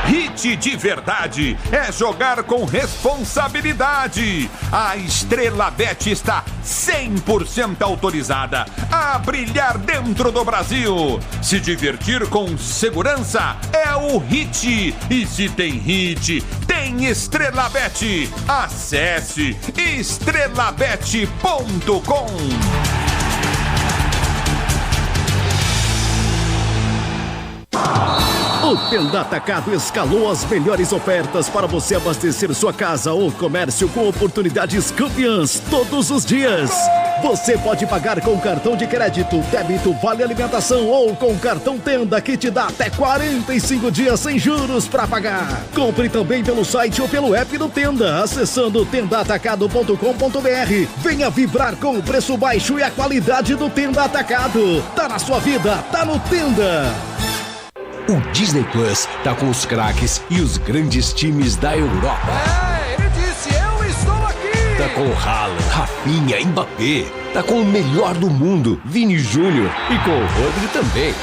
Hit de verdade é jogar com responsabilidade. A Estrela Bet está 100% autorizada a brilhar dentro do Brasil. Se divertir com segurança é o Hit. E se tem Hit, tem Estrela Bet. Acesse estrelabet.com. O Tenda Atacado escalou as melhores ofertas para você abastecer sua casa ou comércio com oportunidades campeãs todos os dias. Você pode pagar com cartão de crédito, débito, vale alimentação ou com cartão Tenda que te dá até 45 dias sem juros para pagar. Compre também pelo site ou pelo app do Tenda, acessando tendaatacado.com.br. Venha vibrar com o preço baixo e a qualidade do Tenda Atacado. Tá na sua vida, tá no Tenda. O Disney Plus tá com os craques e os grandes times da Europa. Ele disse, eu estou aqui! Tá com o Haaland, Rafinha, Mbappé. Tá com o melhor do mundo, Vini Júnior. E com o Rodri também.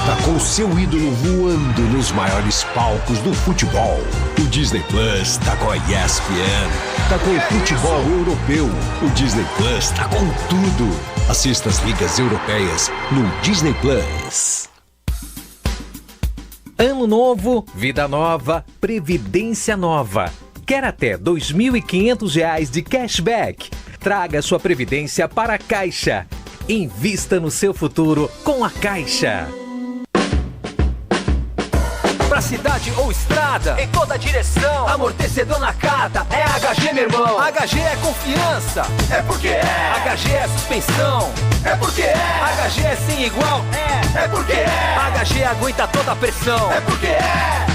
Tá com o seu ídolo voando nos maiores palcos do futebol. O Disney Plus tá com a ESPN. Tá com o futebol europeu. O Disney Plus tá com tudo. Assista as ligas europeias no Disney Plus. Ano novo, vida nova, previdência nova. Quer até R$ 2.500 de cashback? Traga sua previdência para a Caixa. Invista no seu futuro com a Caixa. Pra cidade ou estrada, em toda direção, amortecedor Nakata é HG, meu irmão. HG é confiança, é porque é. HG é suspensão, é porque é. HG é sem igual, é porque é. HG aguenta toda a pressão, é porque é.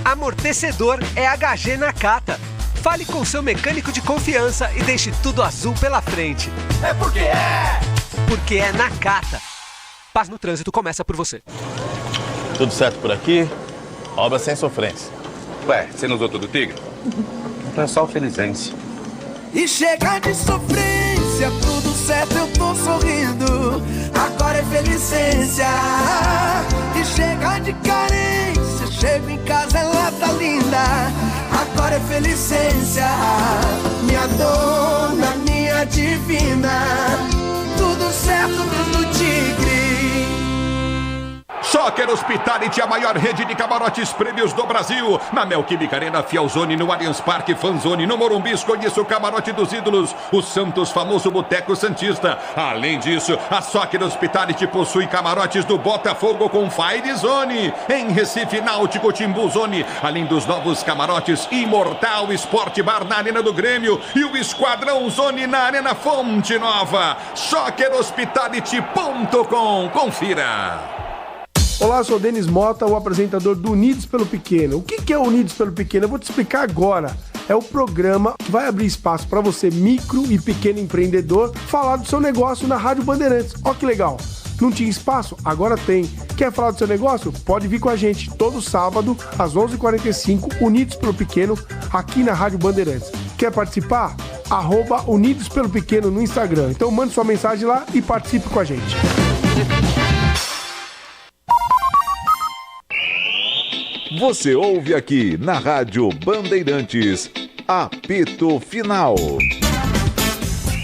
Amortecedor é HG Nakata. Fale com seu mecânico de confiança e deixe tudo azul pela frente. É porque é. Porque é Nakata. Paz no trânsito começa por você. Tudo certo por aqui? Obra sem sofrência. Ué, você não usou tudo Tigre? Então é só o Felizense. E chega de sofrência, tudo certo, eu tô sorrindo. Agora é Felicência. E chega de carência, chego em casa, ela tá linda. Agora é Felicência. Minha dona, minha divina. Tudo certo, tudo Tigre. Soccer Hospitality, a maior rede de camarotes prêmios do Brasil. Na Neoquímica Arena, Fielzone, no Allianz Parque, Fanzone, no Morumbi, escolha o camarote dos ídolos, o Santos, famoso Boteco Santista. Além disso, a Soccer Hospitality possui camarotes do Botafogo com Fire Zone, em Recife, Náutico, Timbu Zone, além dos novos camarotes Imortal Sport Bar na Arena do Grêmio e o Esquadrão Zone na Arena Fonte Nova. SoccerHospitality.com. Confira. Olá, eu sou o Denis Mota, o apresentador do Unidos pelo Pequeno. O que é o Unidos pelo Pequeno? Eu vou te explicar agora. É o programa que vai abrir espaço para você, micro e pequeno empreendedor, falar do seu negócio na Rádio Bandeirantes. Ó que legal! Não tinha espaço? Agora tem. Quer falar do seu negócio? Pode vir com a gente todo sábado, às 11h45, Unidos pelo Pequeno, aqui na Rádio Bandeirantes. Quer participar? @Unidos pelo Pequeno no Instagram. Então mande sua mensagem lá e participe com a gente. Você ouve aqui na Rádio Bandeirantes, apito final.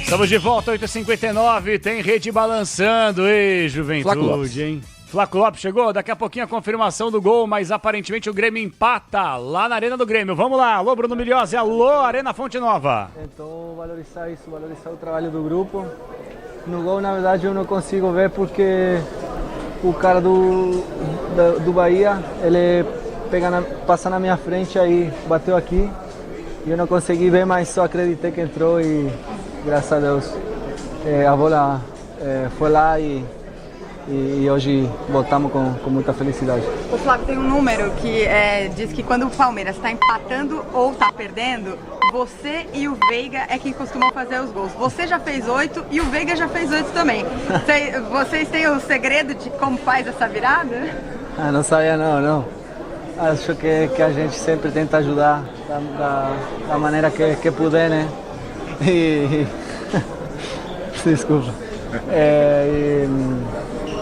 Estamos de volta, 8h59, tem rede balançando, Juventude, hein? Flávio Lopes chegou, daqui a pouquinho a confirmação do gol, mas aparentemente o Grêmio empata lá na Arena do Grêmio. Vamos lá, alô Bruno Milhose, alô Arena Fonte Nova. Então valorizar isso, valorizar o trabalho do grupo. No gol, na verdade, eu não consigo ver porque o cara do Bahia, ele passa na minha frente, aí bateu aqui e eu não consegui ver, mas só acreditei que entrou e graças a Deus a bola foi lá e hoje voltamos com muita felicidade. O Flávio tem um número que diz que quando o Palmeiras está empatando ou está perdendo, você e o Veiga é quem costumam fazer os gols. Você já fez 8 e o Veiga já fez 8 também. Vocês têm o segredo de como faz essa virada? Não sabia não. Acho que a gente sempre tenta ajudar da maneira que puder, né? Desculpa.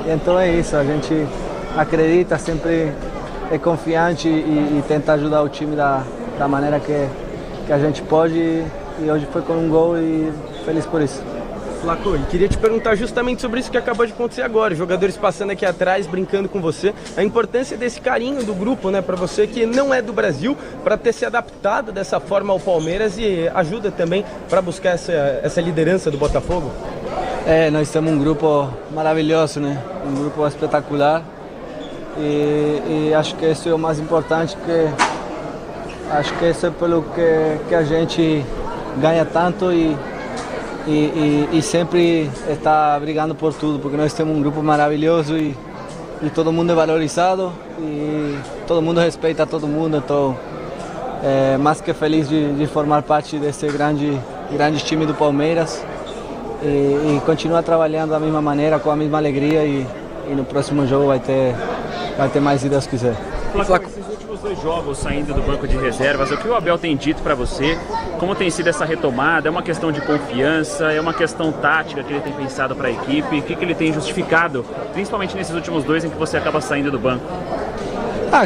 Então é isso, a gente acredita, sempre é confiante e tenta ajudar o time da maneira que a gente pode e hoje foi com um gol e feliz por isso. Flaco, e queria te perguntar justamente sobre isso que acabou de acontecer agora, jogadores passando aqui atrás, brincando com você, a importância desse carinho do grupo, né, para você que não é do Brasil, para ter se adaptado dessa forma ao Palmeiras e ajuda também para buscar essa liderança do Botafogo? Nós temos um grupo maravilhoso, né, um grupo espetacular e acho que isso é o mais importante, acho que isso é pelo que a gente ganha tanto e sempre está brigando por tudo, porque nós temos um grupo maravilhoso e todo mundo é valorizado e todo mundo respeita todo mundo, então mais que feliz de formar parte desse grande time do Palmeiras e continuar trabalhando da mesma maneira, com a mesma alegria e no próximo jogo vai ter mais, se Deus quiser. Esses últimos 2 jogos saindo do banco de reservas, o que o Abel tem dito para você? Como tem sido essa retomada? É uma questão de confiança? É uma questão tática que ele tem pensado para a equipe? O que ele tem justificado, principalmente nesses últimos 2 em que você acaba saindo do banco?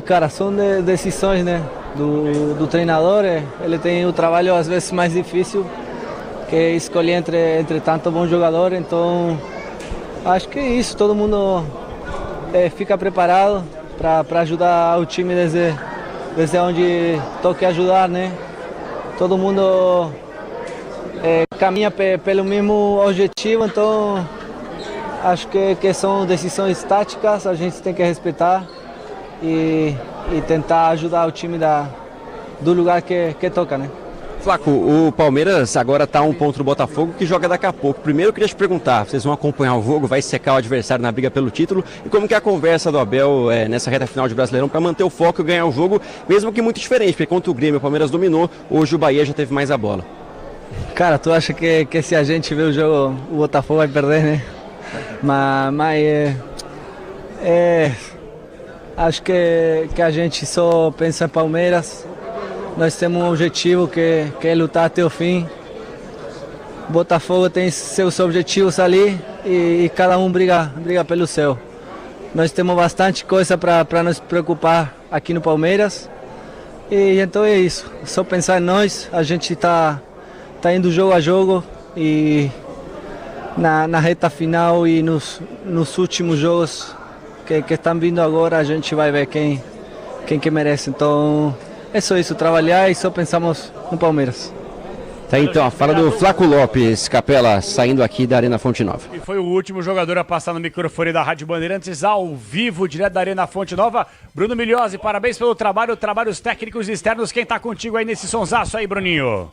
Cara, são decisões, né, do treinador. Ele tem o trabalho às vezes mais difícil, que é escolher entre tanto bom jogador. Então, acho que é isso. Todo mundo fica preparado para ajudar o time desde onde toque ajudar, né? Todo mundo caminha pelo mesmo objetivo, então acho que são decisões táticas, a gente tem que respeitar e tentar ajudar o time do lugar que toca, né? Flaco, o Palmeiras agora está a 1 ponto do Botafogo, que joga daqui a pouco. Primeiro eu queria te perguntar, vocês vão acompanhar o jogo, vai secar o adversário na briga pelo título? E como que é a conversa do Abel nessa reta final de Brasileirão para manter o foco e ganhar o jogo, mesmo que muito diferente, porque contra o Grêmio o Palmeiras dominou, hoje o Bahia já teve mais a bola. Cara, tu acha que se a gente ver o jogo, o Botafogo vai perder, né? Mas acho que a gente só pensa em Palmeiras. Nós temos um objetivo que é lutar até o fim. O Botafogo tem seus objetivos ali e cada um briga pelo seu. Nós temos bastante coisa para nos preocupar aqui no Palmeiras. E então é isso. Só pensar em nós. A gente está indo jogo a jogo e na reta final e nos últimos jogos que estão vindo agora, a gente vai ver quem que merece. Então, é só isso, trabalhar e só pensamos no Palmeiras. Tá, então, fala do Flaco Lopes, Capela, saindo aqui da Arena Fonte Nova. E foi o último jogador a passar no microfone da Rádio Bandeirantes ao vivo, direto da Arena Fonte Nova. Bruno Migliozzi, parabéns pelo trabalho, trabalhos técnicos e externos. Quem tá contigo aí nesse sonsaço aí, Bruninho?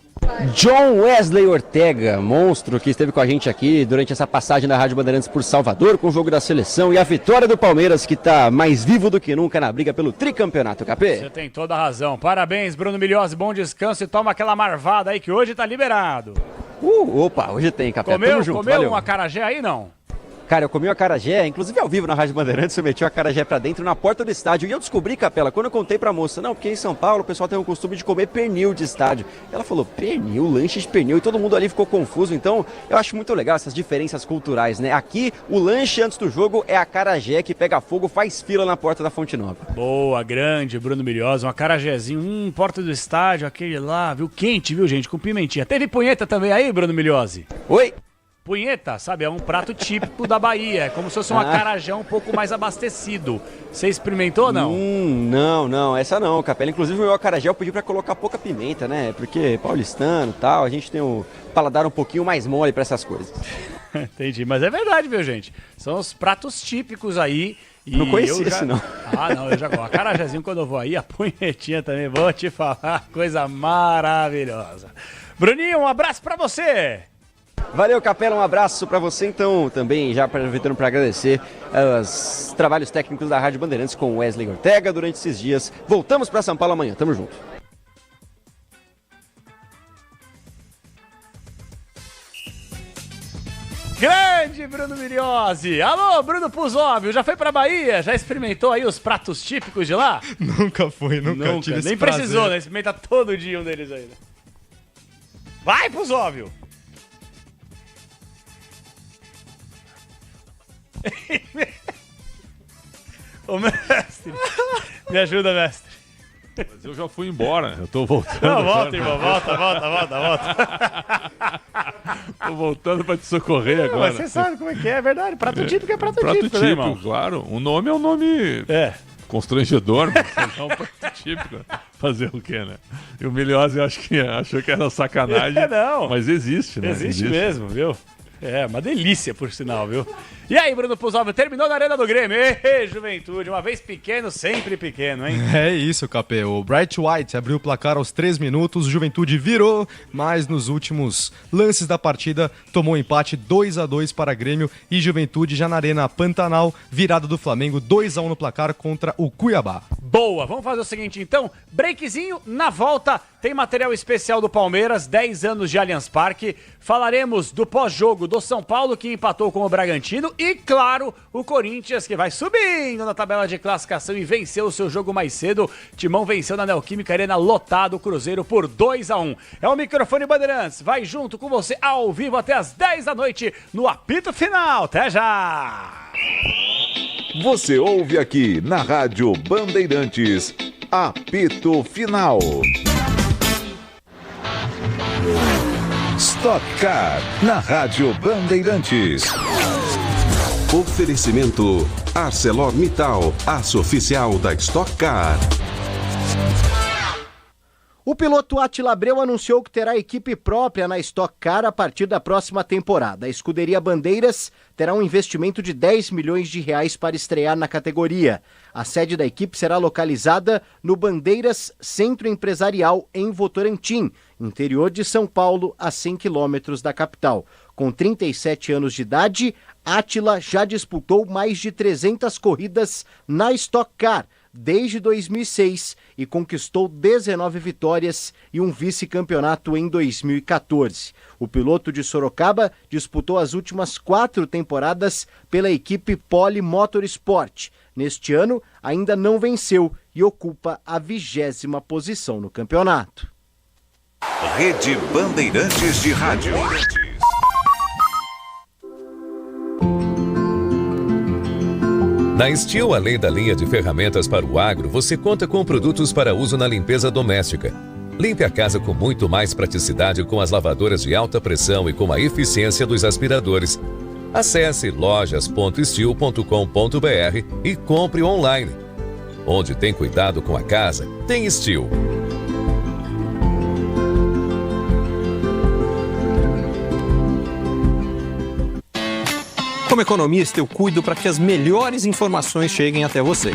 John Wesley Ortega, monstro que esteve com a gente aqui durante essa passagem da Rádio Bandeirantes por Salvador, com o jogo da seleção e a vitória do Palmeiras, que tá mais vivo do que nunca na briga pelo tricampeonato, Capê. Você tem toda a razão. Parabéns, Bruno Migliozzi, bom descanso e toma aquela marvada aí que hoje tá liberado. Opa, hoje tem, Capê. Tamo junto, comeu valeu. um acarajé aí, não? Cara, eu comi o acarajé, inclusive ao vivo na Rádio Bandeirantes, eu meti o acarajé pra dentro na porta do estádio. E eu descobri, Capela, quando eu contei pra moça, não, porque em São Paulo o pessoal tem o costume de comer pernil de estádio. Ela falou, pernil, lanche de pernil, e todo mundo ali ficou confuso. Então, eu acho muito legal essas diferenças culturais, né? Aqui, o lanche antes do jogo é acarajé que pega fogo, faz fila na porta da Fonte Nova. Boa, grande, Bruno Migliozzi, um acarajézinho, porta do estádio, aquele lá, viu? Quente, viu, gente? Com pimentinha. Teve punheta também aí, Bruno Migliozzi? Oi? Punheta, sabe, é um prato típico da Bahia, é como se fosse um acarajé um pouco mais abastecido. Você experimentou ou não? Não, essa não, Capela. Inclusive o meu acarajé eu pedi pra colocar pouca pimenta, né? Porque paulistano e tal, a gente tem o paladar um pouquinho mais mole pra essas coisas. Entendi, mas é verdade, viu, gente? São os pratos típicos aí. E não conhecia esse, não. Eu já gosto. Acarajézinho quando eu vou aí, a punhetinha também, vou te falar, coisa maravilhosa. Bruninho, um abraço pra você! Valeu, Capela, um abraço para você, então, também já aproveitando para agradecer os trabalhos técnicos da Rádio Bandeirantes com Wesley Ortega durante esses dias. Voltamos para São Paulo amanhã, tamo junto. Grande Bruno Migliozzi! Alô, Bruno Puzóvio, já foi pra Bahia? Já experimentou aí os pratos típicos de lá? Nunca tive esse nem prazer. Precisou, né? Experimenta todo dia um deles aí. Vai, Puzóvio! Ô, mestre, me ajuda, mestre. Mas eu já fui embora, eu tô voltando. Não, volta, irmão, volta. Tô voltando pra te socorrer agora. Mas você sabe como é verdade. Prato típico é prato típico, típico, né, irmão? Claro. O nome é um nome constrangedor, mas não prato típico. Fazer o quê, né? E o Migliozzi achou que era sacanagem. Não. Mas existe, né? Existe mesmo, viu? É, uma delícia, por sinal, viu? E aí, Bruno Puzóvio, terminou na Arena do Grêmio. Ê, Juventude, uma vez pequeno, sempre pequeno, hein? É isso, Capê. O Bright White abriu o placar aos 3 minutos, Juventude virou, mas nos últimos lances da partida tomou um empate 2-2 para Grêmio e Juventude já na Arena Pantanal, virada do Flamengo, 2-1 no placar contra o Cuiabá. Boa, vamos fazer o seguinte então, breakzinho, na volta tem material especial do Palmeiras, 10 anos de Allianz Parque, falaremos do pós-jogo do São Paulo que empatou com o Bragantino e, claro, o Corinthians que vai subindo na tabela de classificação e venceu o seu jogo mais cedo. Timão venceu na Neoquímica Arena lotado o Cruzeiro por 2-1. É o microfone Bandeirantes, vai junto com você ao vivo até as 10 da noite no apito final. Até já! Você ouve aqui na Rádio Bandeirantes, apito final. Stock Car, na Rádio Bandeirantes. Oferecimento ArcelorMittal, aço oficial da Stock Car. O piloto Átila Abreu anunciou que terá equipe própria na Stock Car a partir da próxima temporada. A escuderia Bandeiras terá um investimento de 10 milhões de reais para estrear na categoria. A sede da equipe será localizada no Bandeiras Centro Empresarial em Votorantim, interior de São Paulo, a 100 quilômetros da capital. Com 37 anos de idade, Átila já disputou mais de 300 corridas na Stock Car desde 2006 e conquistou 19 vitórias e um vice-campeonato em 2014. O piloto de Sorocaba disputou as últimas 4 temporadas pela equipe Poli Motorsport. Neste ano, ainda não venceu e ocupa a 20ª posição no campeonato. Rede Bandeirantes de Rádio. Na Steel, além da linha de ferramentas para o agro, você conta com produtos para uso na limpeza doméstica. Limpe a casa com muito mais praticidade com as lavadoras de alta pressão e com a eficiência dos aspiradores. Acesse lojas.steel.com.br e compre online. Onde tem cuidado com a casa, tem Steel. Como economista, eu cuido para que as melhores informações cheguem até você.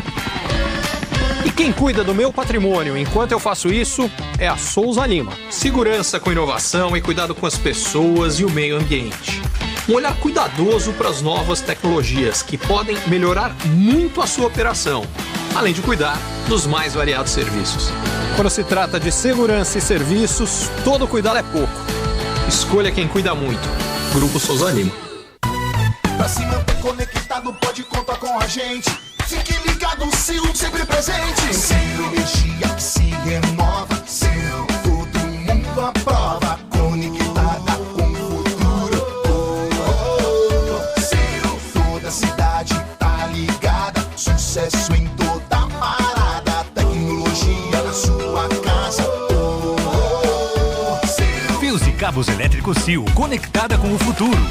E quem cuida do meu patrimônio enquanto eu faço isso é a Souza Lima. Segurança com inovação e cuidado com as pessoas e o meio ambiente. Um olhar cuidadoso para as novas tecnologias que podem melhorar muito a sua operação, além de cuidar dos mais variados serviços. Quando se trata de segurança e serviços, todo cuidado é pouco. Escolha quem cuida muito. Grupo Souza Lima. Pra se manter conectado, pode contar com a gente. Fique ligado, Sil, sempre presente. Sil, energia que se renova. Sil, todo mundo aprova. Conectada com o futuro. Sil, toda cidade tá ligada. Sucesso em toda parada. Tecnologia na sua casa. Fios e cabos elétricos Sil, conectada com o futuro.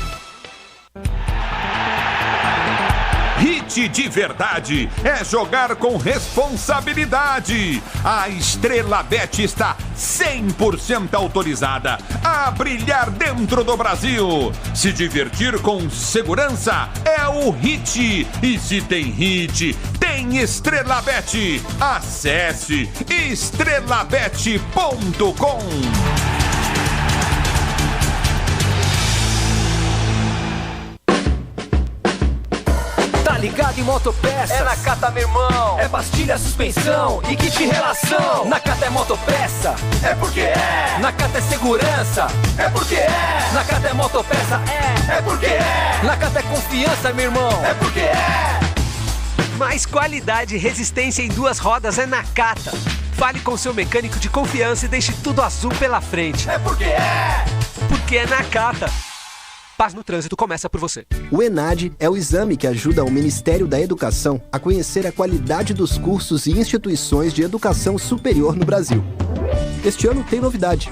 Hit de verdade é jogar com responsabilidade. A Estrela Bet está 100% autorizada a brilhar dentro do Brasil. Se divertir com segurança é o Hit. E se tem Hit, tem Estrela Bet. Acesse estrelabet.com. Ligado em motopeças, é na Cata, meu irmão. É pastilha, suspensão e kit relação. Na Cata é motopeça, é porque é. Na Cata é segurança, é porque é. Na Cata é motopeça, é porque é. Na Cata é confiança, meu irmão, é porque é. Mais qualidade e resistência em duas rodas é na Cata. Fale com seu mecânico de confiança e deixe tudo azul pela frente. É porque é. Porque é na Cata. Paz no trânsito começa por você. O ENAD é o exame que ajuda o Ministério da Educação a conhecer a qualidade dos cursos e instituições de educação superior no Brasil. Este ano tem novidade.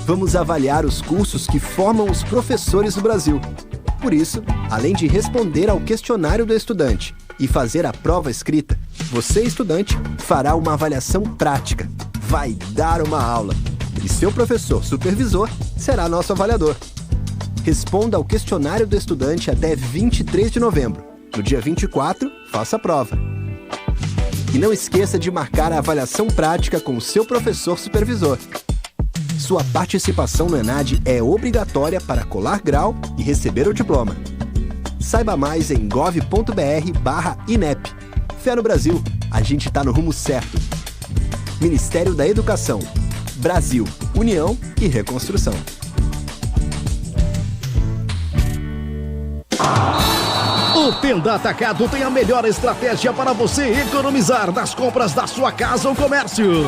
Vamos avaliar os cursos que formam os professores do Brasil. Por isso, além de responder ao questionário do estudante e fazer a prova escrita, você, estudante, fará uma avaliação prática. Vai dar uma aula. E seu professor supervisor será nosso avaliador. Responda ao questionário do estudante até 23 de novembro. No dia 24, faça a prova. E não esqueça de marcar a avaliação prática com o seu professor supervisor. Sua participação no ENAD é obrigatória para colar grau e receber o diploma. Saiba mais em gov.br/INEP. Fé no Brasil, a gente está no rumo certo. Ministério da Educação. Brasil, União e Reconstrução. O Tenda Atacado tem a melhor estratégia para você economizar nas compras da sua casa ou comércio.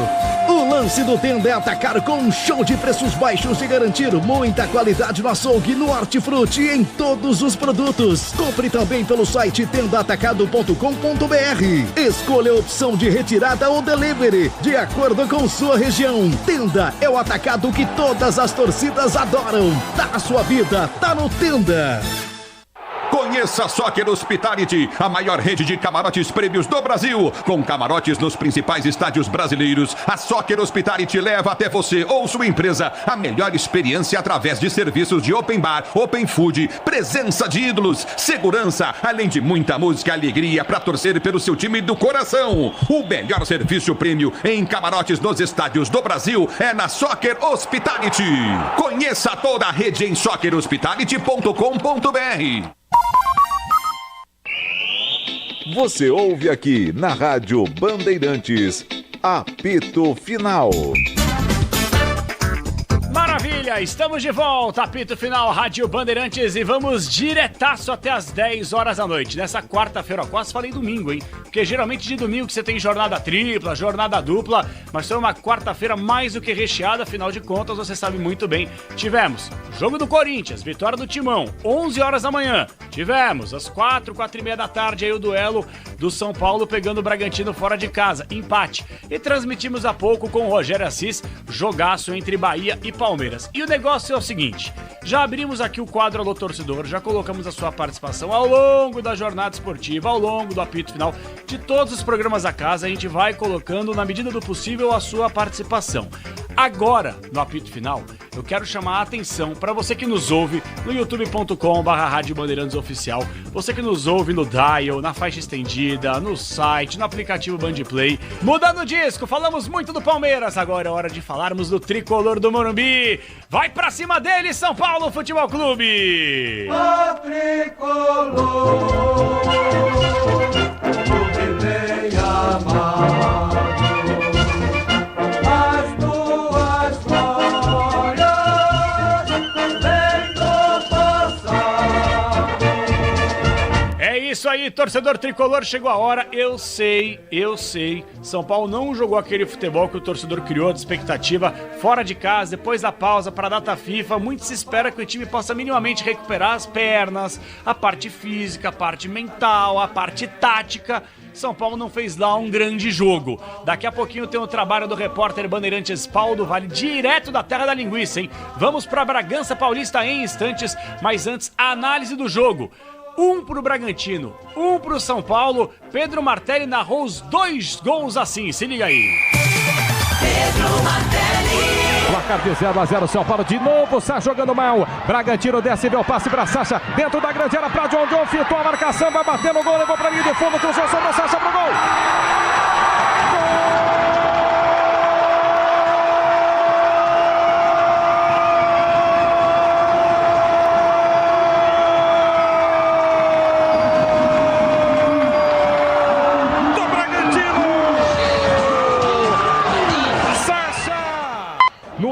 O lance do Tenda é atacar com um show de preços baixos e garantir muita qualidade no açougue, no hortifruti e em todos os produtos. Compre também pelo site tendaatacado.com.br. Escolha a opção de retirada ou delivery, de acordo com sua região. Tenda é o atacado que todas as torcidas adoram. Tá na sua vida, tá no Tenda. Conheça a Soccer Hospitality, a maior rede de camarotes prêmios do Brasil. Com camarotes nos principais estádios brasileiros, a Soccer Hospitality leva até você ou sua empresa a melhor experiência através de serviços de open bar, open food, presença de ídolos, segurança, além de muita música e alegria para torcer pelo seu time do coração. O melhor serviço prêmio em camarotes nos estádios do Brasil é na Soccer Hospitality. Conheça toda a rede em soccerhospitality.com.br. Você ouve aqui na Rádio Bandeirantes, Apito Final. Maravilha, estamos de volta, apito final, Rádio Bandeirantes, e vamos diretaço até as 10 horas da noite. Nessa quarta-feira, quase falei domingo, hein? Porque geralmente de domingo que você tem jornada tripla, jornada dupla, mas foi uma quarta-feira mais do que recheada, afinal de contas, você sabe muito bem. Tivemos jogo do Corinthians, vitória do Timão, 11 horas da manhã. Tivemos às 4h30 da tarde, aí o duelo do São Paulo pegando o Bragantino fora de casa, empate. E transmitimos há pouco com o Rogério Assis, jogaço entre Bahia e Palmeiras. Palmeiras. E o negócio é o seguinte, já abrimos aqui o quadro Alô Torcedor, já colocamos a sua participação ao longo da jornada esportiva, ao longo do apito final, de todos os programas da casa, a gente vai colocando, na medida do possível, a sua participação. Agora, no apito final, eu quero chamar a atenção para você que nos ouve no youtube.com/Rádio Bandeirantes Oficial, você que nos ouve no Dial, na faixa estendida, no site, no aplicativo Bandplay. Mudando o disco, falamos muito do Palmeiras, agora é hora de falarmos do tricolor do Morumbi. Vai pra cima dele, São Paulo Futebol Clube! O tricolor, clube bem amado, as tuas glórias vem do passado. É isso aí, torcedor tricolor, chegou a hora, eu sei, São Paulo não jogou aquele futebol que o torcedor criou de expectativa fora de casa, depois da pausa para a data FIFA, muito se espera que o time possa minimamente recuperar as pernas, a parte física, a parte mental, a parte tática. São Paulo não fez lá um grande jogo. Daqui a pouquinho tem o trabalho do repórter Bandeirantes Paulo do Vale, direto da terra da linguiça, hein? Vamos para Bragança Paulista em instantes, mas antes a análise do jogo. 1 pro Bragantino, 1 pro São Paulo. Pedro Martelli narrou os 2 gols assim, se liga aí. Pedro Martelli. Placar de 0-0, São Paulo de novo, sai jogando mal. Bragantino desce, vê o passe pra Sacha, dentro da grande área pra John, fitou a marcação, vai bater no gol, levou pra linha de fundo, cruzou sobre Sacha pro gol.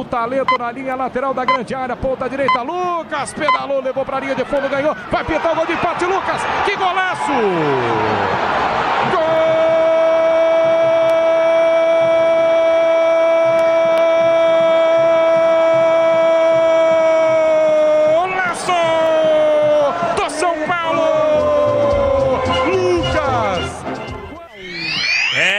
Talento na linha lateral da grande área, ponta direita, Lucas pedalou, levou pra linha de fundo, ganhou, vai pintar o gol de empate, Lucas, que golaço! Golaço do São Paulo! Lucas!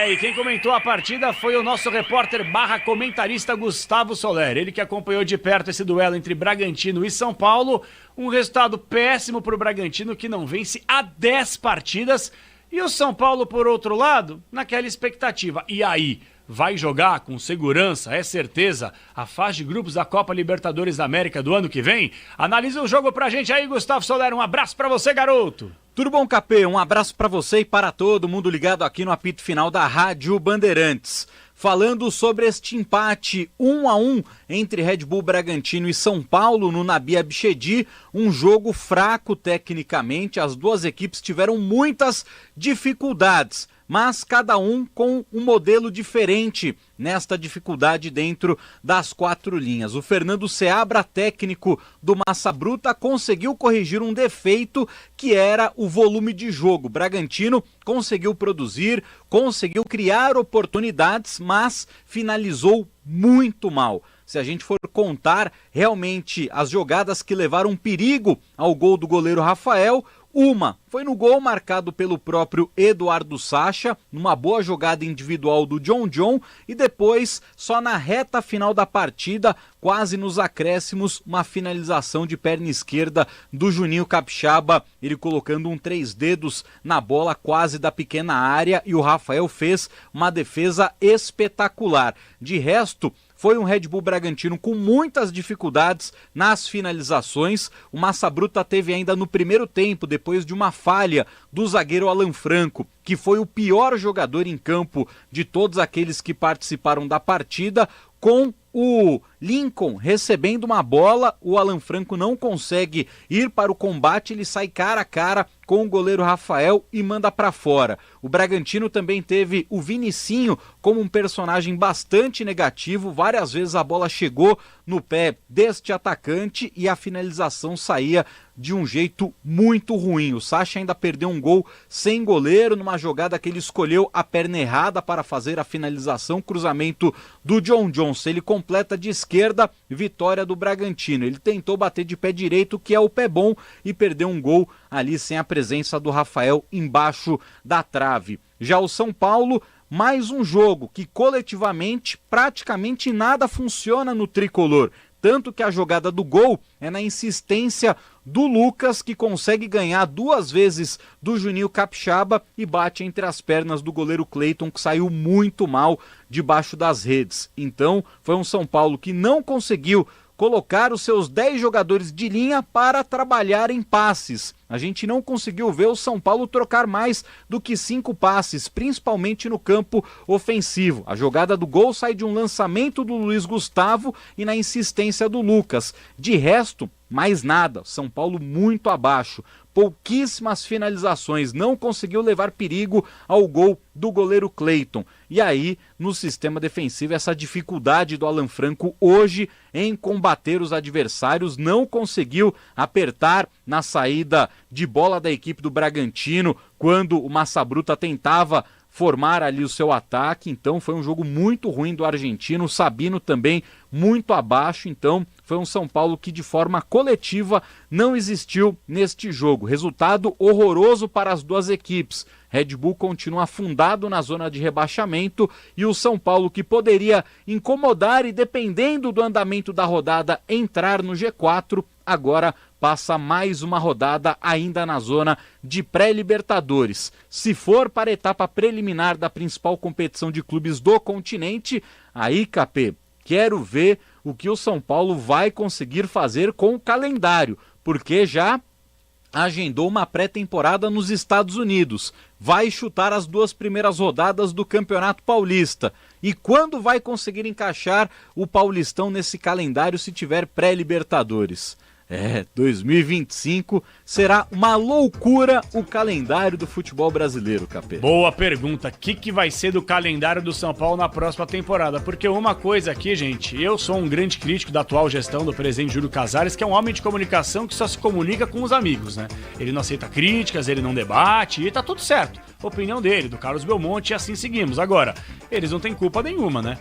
E quem comentou a partida foi o nosso repórter / comentarista Gustavo Soler. Ele que acompanhou de perto esse duelo entre Bragantino e São Paulo. Um resultado péssimo para o Bragantino, que não vence há 10 partidas. E o São Paulo, por outro lado, naquela expectativa. E aí, vai jogar com segurança, é certeza, a fase de grupos da Copa Libertadores da América do ano que vem? Analisa o jogo pra gente aí, Gustavo Soler. Um abraço pra você, garoto. Tudo bom, Capê? Um abraço para você e para todo mundo ligado aqui no apito final da Rádio Bandeirantes. Falando sobre este empate 1-1 entre Red Bull Bragantino e São Paulo no Nabi Abichedi, um jogo fraco tecnicamente, as duas equipes tiveram muitas dificuldades, mas cada um com um modelo diferente nesta dificuldade dentro das 4 linhas. O Fernando Seabra, técnico do Massa Bruta, conseguiu corrigir um defeito que era o volume de jogo. O Bragantino conseguiu produzir, conseguiu criar oportunidades, mas finalizou muito mal. Se a gente for contar realmente as jogadas que levaram perigo ao gol do goleiro Rafael, uma foi no gol marcado pelo próprio Eduardo Sacha, numa boa jogada individual do John, e depois, só na reta final da partida, quase nos acréscimos, uma finalização de perna esquerda do Juninho Capixaba, ele colocando um 3 dedos na bola quase da pequena área, e o Rafael fez uma defesa espetacular. De resto, foi um Red Bull Bragantino com muitas dificuldades nas finalizações. O Massa Bruta teve ainda no primeiro tempo, depois de uma falha do zagueiro Alan Franco, que foi o pior jogador em campo de todos aqueles que participaram da partida, com o Lincoln recebendo uma bola, o Alan Franco não consegue ir para o combate, ele sai cara a cara com o goleiro Rafael e manda para fora. O Bragantino também teve o Vinicinho como um personagem bastante negativo, várias vezes a bola chegou no pé deste atacante e a finalização saía de um jeito muito ruim. O Sacha ainda perdeu um gol sem goleiro numa jogada que ele escolheu a perna errada para fazer a finalização, cruzamento do John Johnson. Ele completa de esquerda, vitória do Bragantino. Ele tentou bater de pé direito, que é o pé bom, e perdeu um gol ali sem a presença do Rafael embaixo da trave. Já o São Paulo, mais um jogo que coletivamente praticamente nada funciona no tricolor. Tanto que a jogada do gol é na insistência do Lucas, que consegue ganhar 2 vezes do Juninho Capixaba e bate entre as pernas do goleiro Cleiton, que saiu muito mal debaixo das redes. Então, foi um São Paulo que não conseguiu colocar os seus 10 jogadores de linha para trabalhar em passes. A gente não conseguiu ver o São Paulo trocar mais do que 5 passes, principalmente no campo ofensivo. A jogada do gol sai de um lançamento do Luiz Gustavo e na insistência do Lucas. De resto, mais nada. São Paulo muito abaixo. Pouquíssimas finalizações, não conseguiu levar perigo ao gol do goleiro Cleiton. E aí, no sistema defensivo, essa dificuldade do Alan Franco hoje em combater os adversários, não conseguiu apertar na saída de bola da equipe do Bragantino, quando o Massa Bruta tentava formar ali o seu ataque. Então foi um jogo muito ruim do argentino, o Sabino também muito abaixo. Então foi um São Paulo que de forma coletiva não existiu neste jogo. Resultado horroroso para as duas equipes. Red Bull continua afundado na zona de rebaixamento e o São Paulo, que poderia incomodar e, dependendo do andamento da rodada, entrar no G4, agora passa mais uma rodada ainda na zona de pré-Libertadores. Se for para a etapa preliminar da principal competição de clubes do continente, aí, Capê, quero ver o que o São Paulo vai conseguir fazer com o calendário, porque já agendou uma pré-temporada nos Estados Unidos, vai chutar as 2 primeiras rodadas do Campeonato Paulista. E quando vai conseguir encaixar o Paulistão nesse calendário se tiver pré-Libertadores? 2025 será uma loucura o calendário do futebol brasileiro, Capê. Boa pergunta. O que vai ser do calendário do São Paulo na próxima temporada? Porque uma coisa aqui, gente, eu sou um grande crítico da atual gestão do presidente Júlio Casares, que é um homem de comunicação que só se comunica com os amigos, né? Ele não aceita críticas, ele não debate e tá tudo certo. Opinião dele, do Carlos Belmonte, e assim seguimos. Agora, eles não têm culpa nenhuma, né?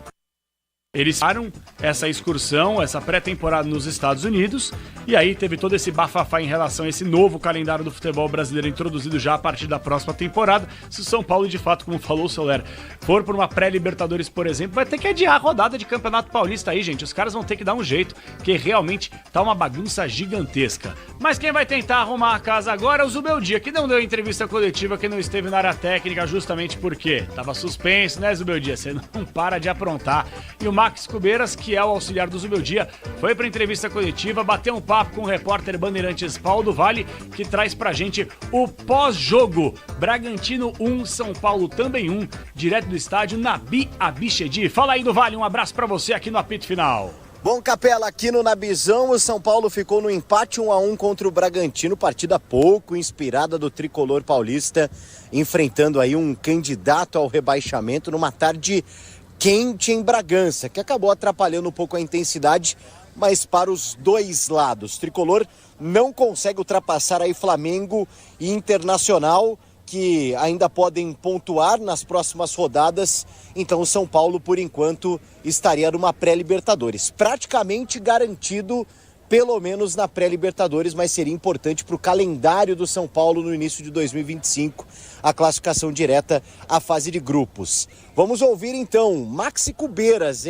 Eles fizeram essa excursão, essa pré-temporada nos Estados Unidos, e aí teve todo esse bafafá em relação a esse novo calendário do futebol brasileiro introduzido já a partir da próxima temporada. Se o São Paulo, de fato, como falou o Soler, for por uma pré-Libertadores, por exemplo, vai ter que adiar a rodada de Campeonato Paulista aí, gente. Os caras vão ter que dar um jeito, porque realmente tá uma bagunça gigantesca. Mas quem vai tentar arrumar a casa agora é o Zubeldia, que não deu entrevista coletiva, que não esteve na área técnica, justamente porque tava suspenso, né, Zubeldia? Você não para de aprontar. E o Max Cubeiras, que é o auxiliar do Zubeldia, foi para entrevista coletiva, bateu um papo com o repórter bandeirantes Paulo do Vale, que traz pra gente o pós-jogo. Bragantino 1, São Paulo também 1, direto do estádio Nabi Abichedi. Fala aí do Vale, um abraço pra você aqui no apito final. Bom, Capela, aqui no Nabizão, o São Paulo ficou no empate 1-1 contra o Bragantino, partida pouco inspirada do tricolor paulista, enfrentando aí um candidato ao rebaixamento numa tarde quente em Bragança, que acabou atrapalhando um pouco a intensidade, mas para os dois lados. Tricolor não consegue ultrapassar aí Flamengo e Internacional, que ainda podem pontuar nas próximas rodadas. Então o São Paulo, por enquanto, estaria numa pré-Libertadores. Praticamente garantido, pelo menos na pré-Libertadores, mas seria importante para o calendário do São Paulo no início de 2025, a classificação direta à fase de grupos. Vamos ouvir então Maxi Cubeiras,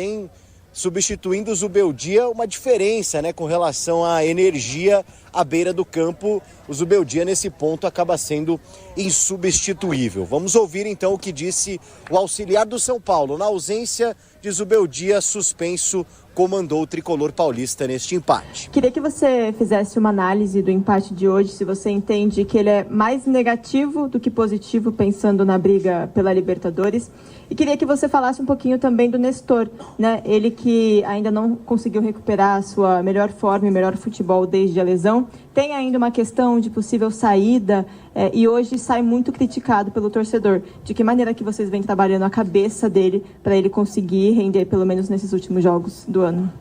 substituindo o Zubeldia, uma diferença, né, com relação à energia à beira do campo. O Zubeldia nesse ponto acaba sendo insubstituível. Vamos ouvir então o que disse o auxiliar do São Paulo. Na ausência de Zubeldia, suspenso, comandou o tricolor paulista neste empate. Queria que você fizesse uma análise do empate de hoje, se você entende que ele é mais negativo do que positivo, pensando na briga pela Libertadores. E queria que você falasse um pouquinho também do Nestor, né? Ele que ainda não conseguiu recuperar a sua melhor forma e melhor futebol desde a lesão. Tem ainda uma questão de possível saída e hoje sai muito criticado pelo torcedor. De que maneira que vocês vêm trabalhando a cabeça dele para ele conseguir render pelo menos nesses últimos jogos do ano?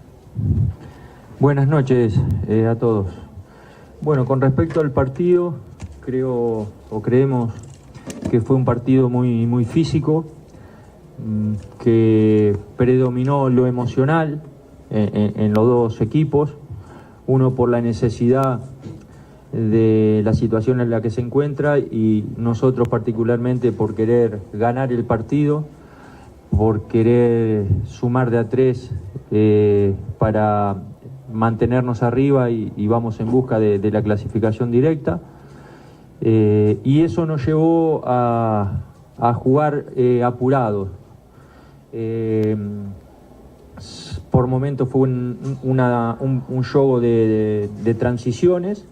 Buenas noches a todos. Bueno, con respecto al partido, creemos que fue un partido muy físico, que predominó lo emocional en los dos equipos, uno por la necesidad de la situación en la que se encuentra y nosotros particularmente por querer ganar el partido, por querer sumar de a 3 para mantenernos arriba y vamos en busca de la clasificación directa. Y eso nos llevó a jugar apurados. Por momentos fue un juego de transiciones,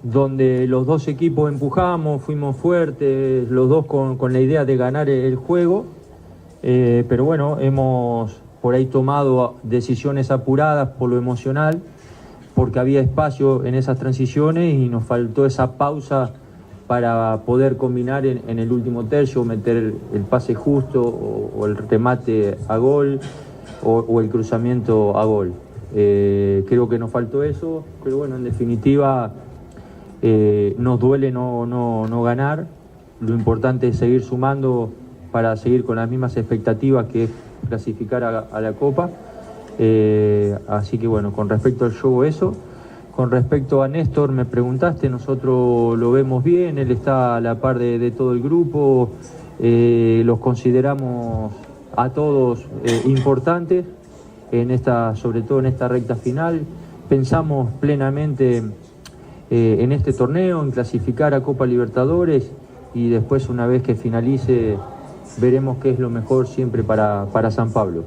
donde los dos equipos empujamos, fuimos fuertes, los dos con la idea de ganar el juego, pero bueno, hemos por ahí tomado decisiones apuradas por lo emocional, porque había espacio en esas transiciones y nos faltó esa pausa para poder combinar en el último tercio, meter el pase justo o el remate a gol o el cruzamiento a gol. Creo que nos faltó eso, pero bueno, en definitiva nos duele no ganar. Lo importante es seguir sumando para seguir con las mismas expectativas, que es clasificar a la Copa. Así que bueno, con respecto al juego eso. Con respecto a Néstor, me preguntaste, nosotros lo vemos bien, él está a la par de todo el grupo, los consideramos a todos importantes, sobre todo en esta recta final. Pensamos plenamente en este torneo, en clasificar a Copa Libertadores, y después, una vez que finalice, veremos qué es lo mejor siempre para San Pablo.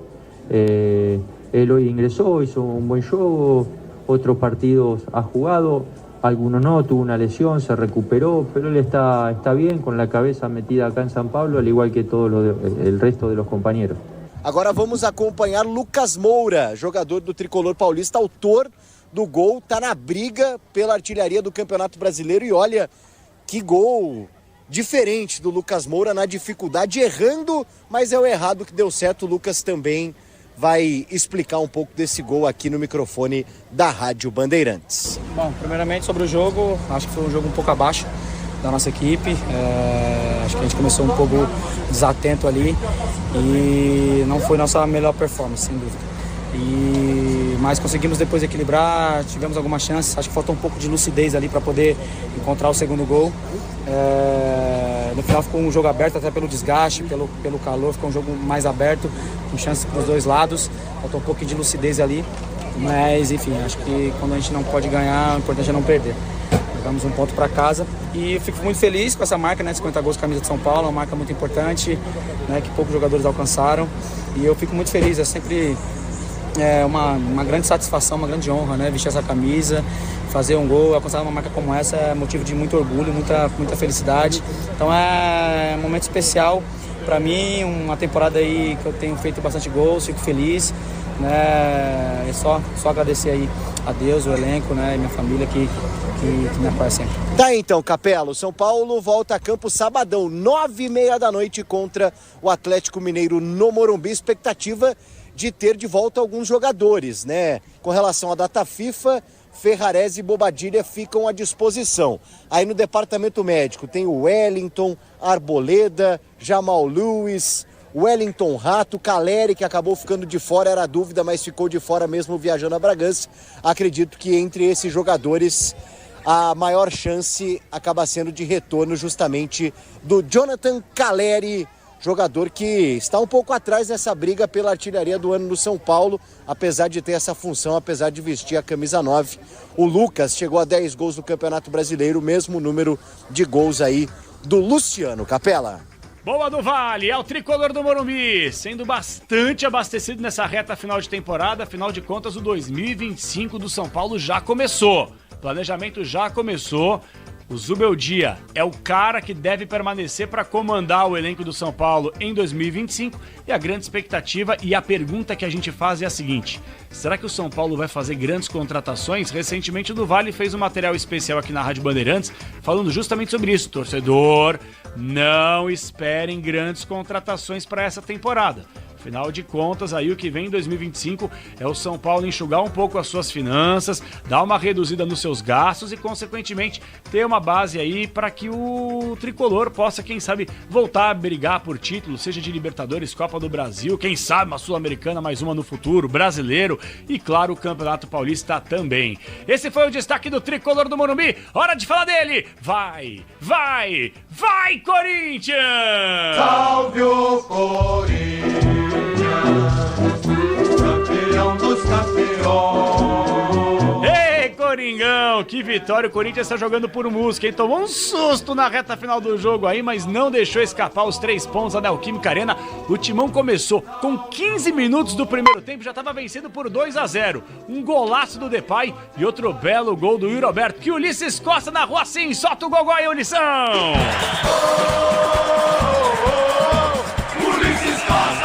Él hoy ingresó, hizo un buen juego, otros partidos ha jugado, algunos no, tuvo una lesión, se recuperó, pero él está bien, con la cabeza metida acá en San Pablo, al igual que todo el resto de los compañeros. Agora vamos acompanhar Lucas Moura, jogador do Tricolor Paulista, autor do gol, tá na briga pela artilharia do Campeonato Brasileiro, e olha que gol diferente do Lucas Moura, na dificuldade, errando, mas é o errado que deu certo. O Lucas também vai explicar um pouco desse gol aqui no microfone da Rádio Bandeirantes. Bom, primeiramente sobre o jogo, acho que foi um jogo um pouco abaixo da nossa equipe, acho que a gente começou um pouco desatento ali e não foi nossa melhor performance, sem dúvida. Mas conseguimos depois equilibrar, tivemos algumas chances, acho que faltou um pouco de lucidez ali para poder encontrar o segundo gol. No final ficou um jogo aberto, até pelo desgaste, pelo calor, ficou um jogo mais aberto, com chances dos dois lados, faltou um pouquinho de lucidez ali, mas enfim, acho que quando a gente não pode ganhar, o importante é não perder. Levamos um ponto para casa e eu fico muito feliz com essa marca, né, 50 gols camisa de São Paulo, uma marca muito importante, né, que poucos jogadores alcançaram, e eu fico muito feliz, é sempre uma grande satisfação, uma grande honra, né, vestir essa camisa, fazer um gol, alcançar uma marca como essa é motivo de muito orgulho, muita felicidade. Então é um momento especial para mim, uma temporada aí que eu tenho feito bastante gols, fico feliz, né? É só agradecer aí a Deus, o elenco, né, e minha família que me apoia sempre. Tá então, Capela, o São Paulo volta a campo sabadão, 9h30 da noite, contra o Atlético Mineiro no Morumbi. Expectativa de ter de volta alguns jogadores, né? Com relação à data FIFA, Ferrarese e Bobadilha ficam à disposição. Aí no departamento médico tem o Wellington, Arboleda, Jamal Lewis, Wellington Rato, Caleri, que acabou ficando de fora, era dúvida, mas ficou de fora mesmo viajando a Bragança. Acredito que entre esses jogadores a maior chance acaba sendo de retorno justamente do Jonathan Caleri, jogador que está um pouco atrás nessa briga pela artilharia do ano no São Paulo, apesar de ter essa função, apesar de vestir a camisa 9. O Lucas chegou a 10 gols no Campeonato Brasileiro, o mesmo número de gols aí do Luciano. Capela. Boa do Vale, é o tricolor do Morumbi, sendo bastante abastecido nessa reta final de temporada. Afinal de contas, o 2025 do São Paulo já começou. O planejamento já começou. O Zubeldia é o cara que deve permanecer para comandar o elenco do São Paulo em 2025, e a grande expectativa e a pergunta que a gente faz é a seguinte: será que o São Paulo vai fazer grandes contratações? Recentemente o do Vale fez um material especial aqui na Rádio Bandeirantes falando justamente sobre isso. Torcedor, não esperem grandes contratações para essa temporada. Afinal de contas, aí o que vem em 2025 é o São Paulo enxugar um pouco as suas finanças, dar uma reduzida nos seus gastos e, consequentemente, ter uma base aí para que o tricolor possa, quem sabe, voltar a brigar por título, seja de Libertadores, Copa do Brasil, quem sabe uma Sul-Americana, mais uma no futuro, brasileiro e, claro, o Campeonato Paulista também. Esse foi o destaque do tricolor do Morumbi. Hora de falar dele! Vai, Corinthians! Salve o Corinthians, campeão dos campeões. que vitória. O Corinthians está jogando por música, hein? Tomou um susto na reta final do jogo aí, mas não deixou escapar os 3 pontos da Neoquímica Arena. O Timão começou com 15 minutos do primeiro tempo, já estava vencendo por 2-0. Um golaço do Depay e outro belo gol do Yuri Alberto. Que Ulisses Costa na rua sim, solta o gogó aí, Ulisão!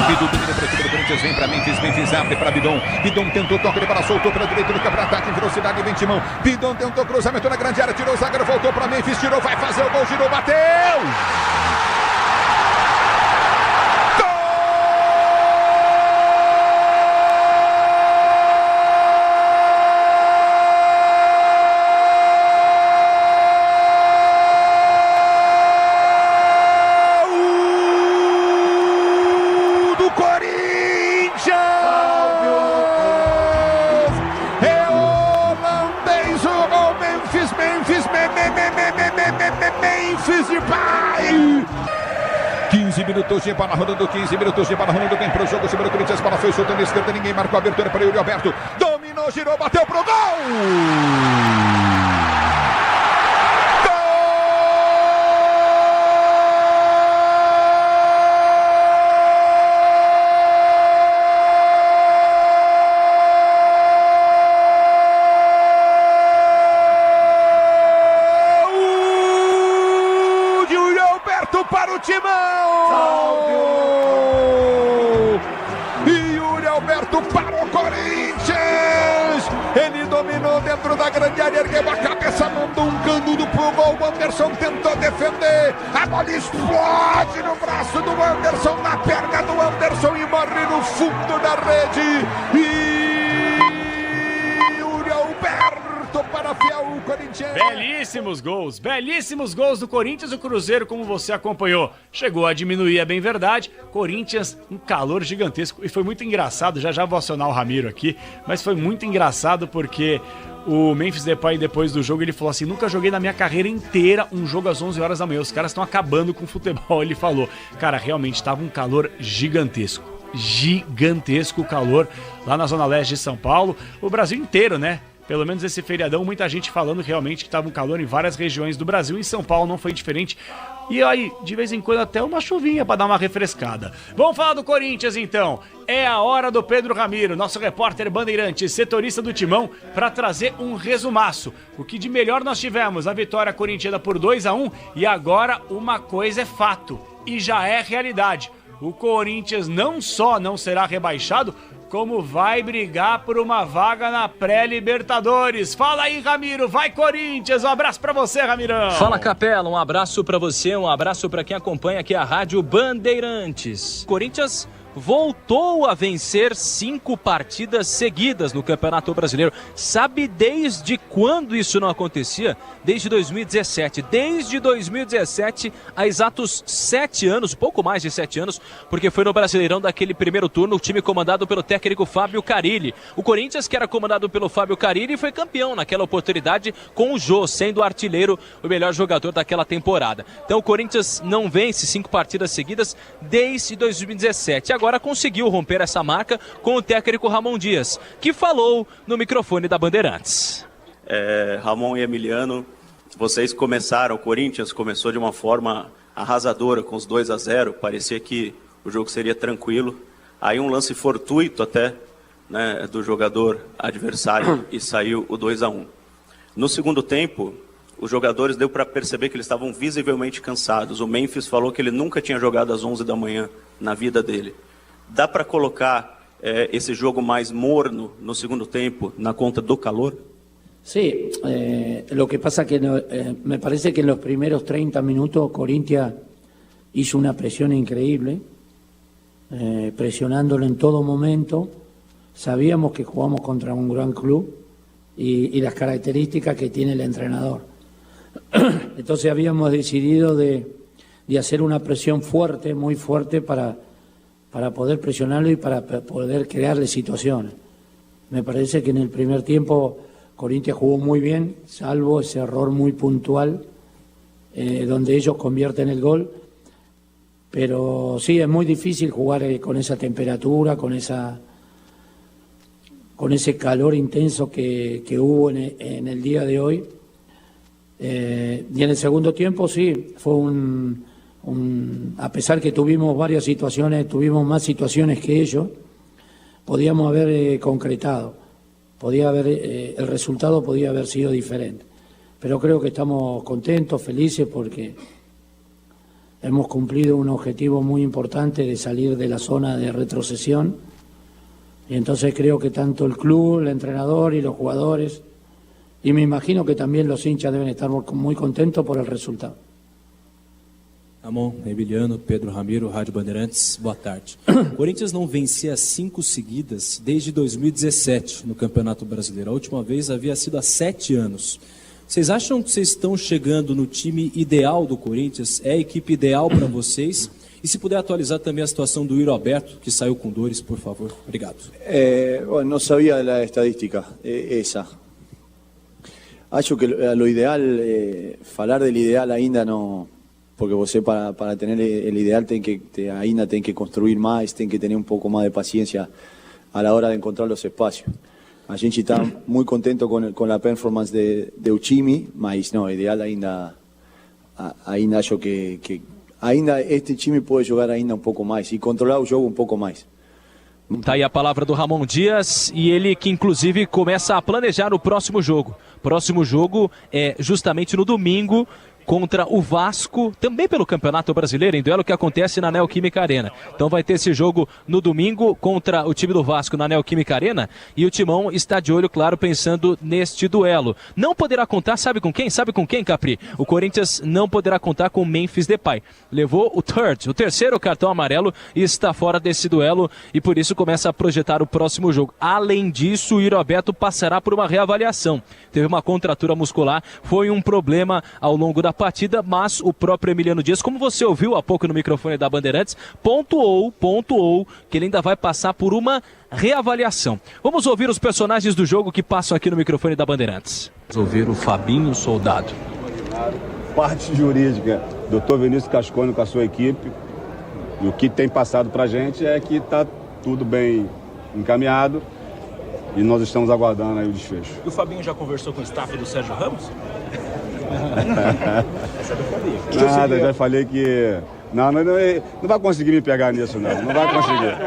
Bidu domina para a equipe do Corinthians, vem para Memphis abre para Bidon. Bidon tentou, toca de bola, soltou para a direita do contra-ataque em velocidade, vem Timão. Bidon tentou cruzamento na grande área, tirou o zagueiro, voltou para Memphis, tirou, vai fazer o gol, girou, bateu! Depay! 15 minutos de bola rolando, 15 minutos de bola rolando, vem pro jogo, cima do Corinthians, bola foi soltando a esquerda, ninguém marcou a abertura para Yuri Alberto, dominou, girou, bateu pro gol! Para o Timão! E Yuri Alberto para o Corinthians! Ele dominou dentro da grande área, ergueu a cabeça, mandou um canudo pro gol. O Anderson tentou defender, a bola explode no braço do Anderson, na perna do Anderson e morre no fundo da rede. E Yuri Alberto para fiel Corinthians. Belíssimos gols do Corinthians. O Cruzeiro, como você acompanhou, chegou a diminuir, é bem verdade. Corinthians, um calor gigantesco. E foi muito engraçado, já vou acionar o Ramiro aqui, mas foi muito engraçado porque o Memphis Depay, depois do jogo, ele falou assim: nunca joguei na minha carreira inteira um jogo às 11 horas da manhã. Os caras estão acabando com o futebol. Ele falou, cara, realmente estava um calor gigantesco calor lá na Zona Leste de São Paulo. O Brasil inteiro, né? Pelo menos esse feriadão, muita gente falando realmente que estava um calor em várias regiões do Brasil. Em São Paulo não foi diferente. E aí, de vez em quando, até uma chuvinha para dar uma refrescada. Vamos falar do Corinthians, então. É a hora do Pedro Ramiro, nosso repórter bandeirante, setorista do Timão, para trazer um resumaço. O que de melhor nós tivemos? A vitória corintiana por 2-1. E agora, uma coisa é fato. E já é realidade. O Corinthians não só não será rebaixado, como vai brigar por uma vaga na pré-Libertadores. Fala aí, Ramiro, vai Corinthians, um abraço pra você, Ramirão. Fala, Capela, um abraço pra você, um abraço pra quem acompanha aqui a Rádio Bandeirantes. Corinthians voltou a vencer 5 partidas seguidas no Campeonato Brasileiro. Sabe desde quando isso não acontecia? Desde 2017. Desde 2017, há exatos 7 anos, pouco mais de 7 anos, porque foi no Brasileirão daquele primeiro turno, o time comandado pelo técnico Fábio Carille. O Corinthians, que era comandado pelo Fábio Carille, foi campeão naquela oportunidade com o Jô, sendo o artilheiro, o melhor jogador daquela temporada. Então o Corinthians não vence 5 partidas seguidas desde 2017. Agora conseguiu romper essa marca com o técnico Ramon Dias, que falou no microfone da Bandeirantes. Ramon e Emiliano, vocês começaram, o Corinthians começou de uma forma arrasadora com os 2-0, parecia que o jogo seria tranquilo. Aí um lance fortuito até, né, do jogador adversário e saiu o 2-1. No segundo tempo, os jogadores deu para perceber que eles estavam visivelmente cansados. O Memphis falou que ele nunca tinha jogado às 11 da manhã na vida dele. Dá para colocar esse jogo mais morno no segundo tempo na conta do calor? Sí, lo que pasa que me parece que en los primeros 30 minutos Corinthians hizo una presión increíble, presionándolo en todo momento. Sabíamos que jugamos contra un gran club y las características que tiene el entrenador. Entonces habíamos decidido de hacer una presión fuerte, muy fuerte, para poder presionarlo y para poder crearle situaciones. Me parece que en el primer tiempo Corinthians jugó muy bien, salvo ese error muy puntual donde ellos convierten el gol. Pero sí, es muy difícil jugar con esa temperatura, con esa con ese calor intenso que hubo en el día de hoy. Y en el segundo tiempo sí, fue a pesar que tuvimos varias situaciones, tuvimos más situaciones que ellos, podíamos haber concretado, el resultado podía haber sido diferente. Pero creo que estamos contentos, felices, porque hemos cumplido un objetivo muy importante de salir de la zona de retrocesión. Y entonces creo que tanto el club, el entrenador y los jugadores, y me imagino que también los hinchas deben estar muy contentos por el resultado. Ramon, Emiliano, Pedro Ramiro, Rádio Bandeirantes, boa tarde. O Corinthians não vencia 5 seguidas desde 2017 no Campeonato Brasileiro. A última vez havia sido há 7 anos. Vocês acham que vocês estão chegando no time ideal do Corinthians? É a equipe ideal para vocês? E se puder atualizar também a situação do Yuri Alberto, que saiu com dores, por favor. Obrigado. Bueno, no sabía la estadística esa. Acho que lo ideal, falar del ideal ainda não, porque você para ter o ideal ainda tem que construir mais, tem que ter um pouco mais de paciência a la hora de encontrar os espaços. A gente está muito contento com a performance do time, mas não, ideal ainda acho que ainda este time pode jogar ainda um pouco mais e controlar o jogo um pouco mais. Tá aí a palavra do Ramon Dias, e ele que inclusive começa a planejar o próximo jogo. Próximo jogo é justamente no domingo contra o Vasco, também pelo Campeonato Brasileiro, em duelo que acontece na Neoquímica Arena. Então vai ter esse jogo no domingo contra o time do Vasco na Neoquímica Arena, e o Timão está de olho, claro, pensando neste duelo. Não poderá contar, sabe com quem? Sabe com quem, Capri? O Corinthians não poderá contar com o Memphis Depay. Levou o terceiro cartão amarelo e está fora desse duelo, e por isso começa a projetar o próximo jogo. Além disso, o Yuri Alberto passará por uma reavaliação. Teve uma contratura muscular, foi um problema ao longo da partida, mas o próprio Emiliano Dias, como você ouviu há pouco no microfone da Bandeirantes, pontuou que ele ainda vai passar por uma reavaliação. Vamos ouvir os personagens do jogo que passam aqui no microfone da Bandeirantes. Vamos ouvir o Fabinho Soldado. Parte jurídica, Dr. Vinícius Cascone com a sua equipe, e o que tem passado para a gente é que está tudo bem encaminhado e nós estamos aguardando aí o desfecho. E o Fabinho já conversou com o staff do Sérgio Ramos? Nada, já falei que não vai conseguir me pegar nisso, não vai conseguir.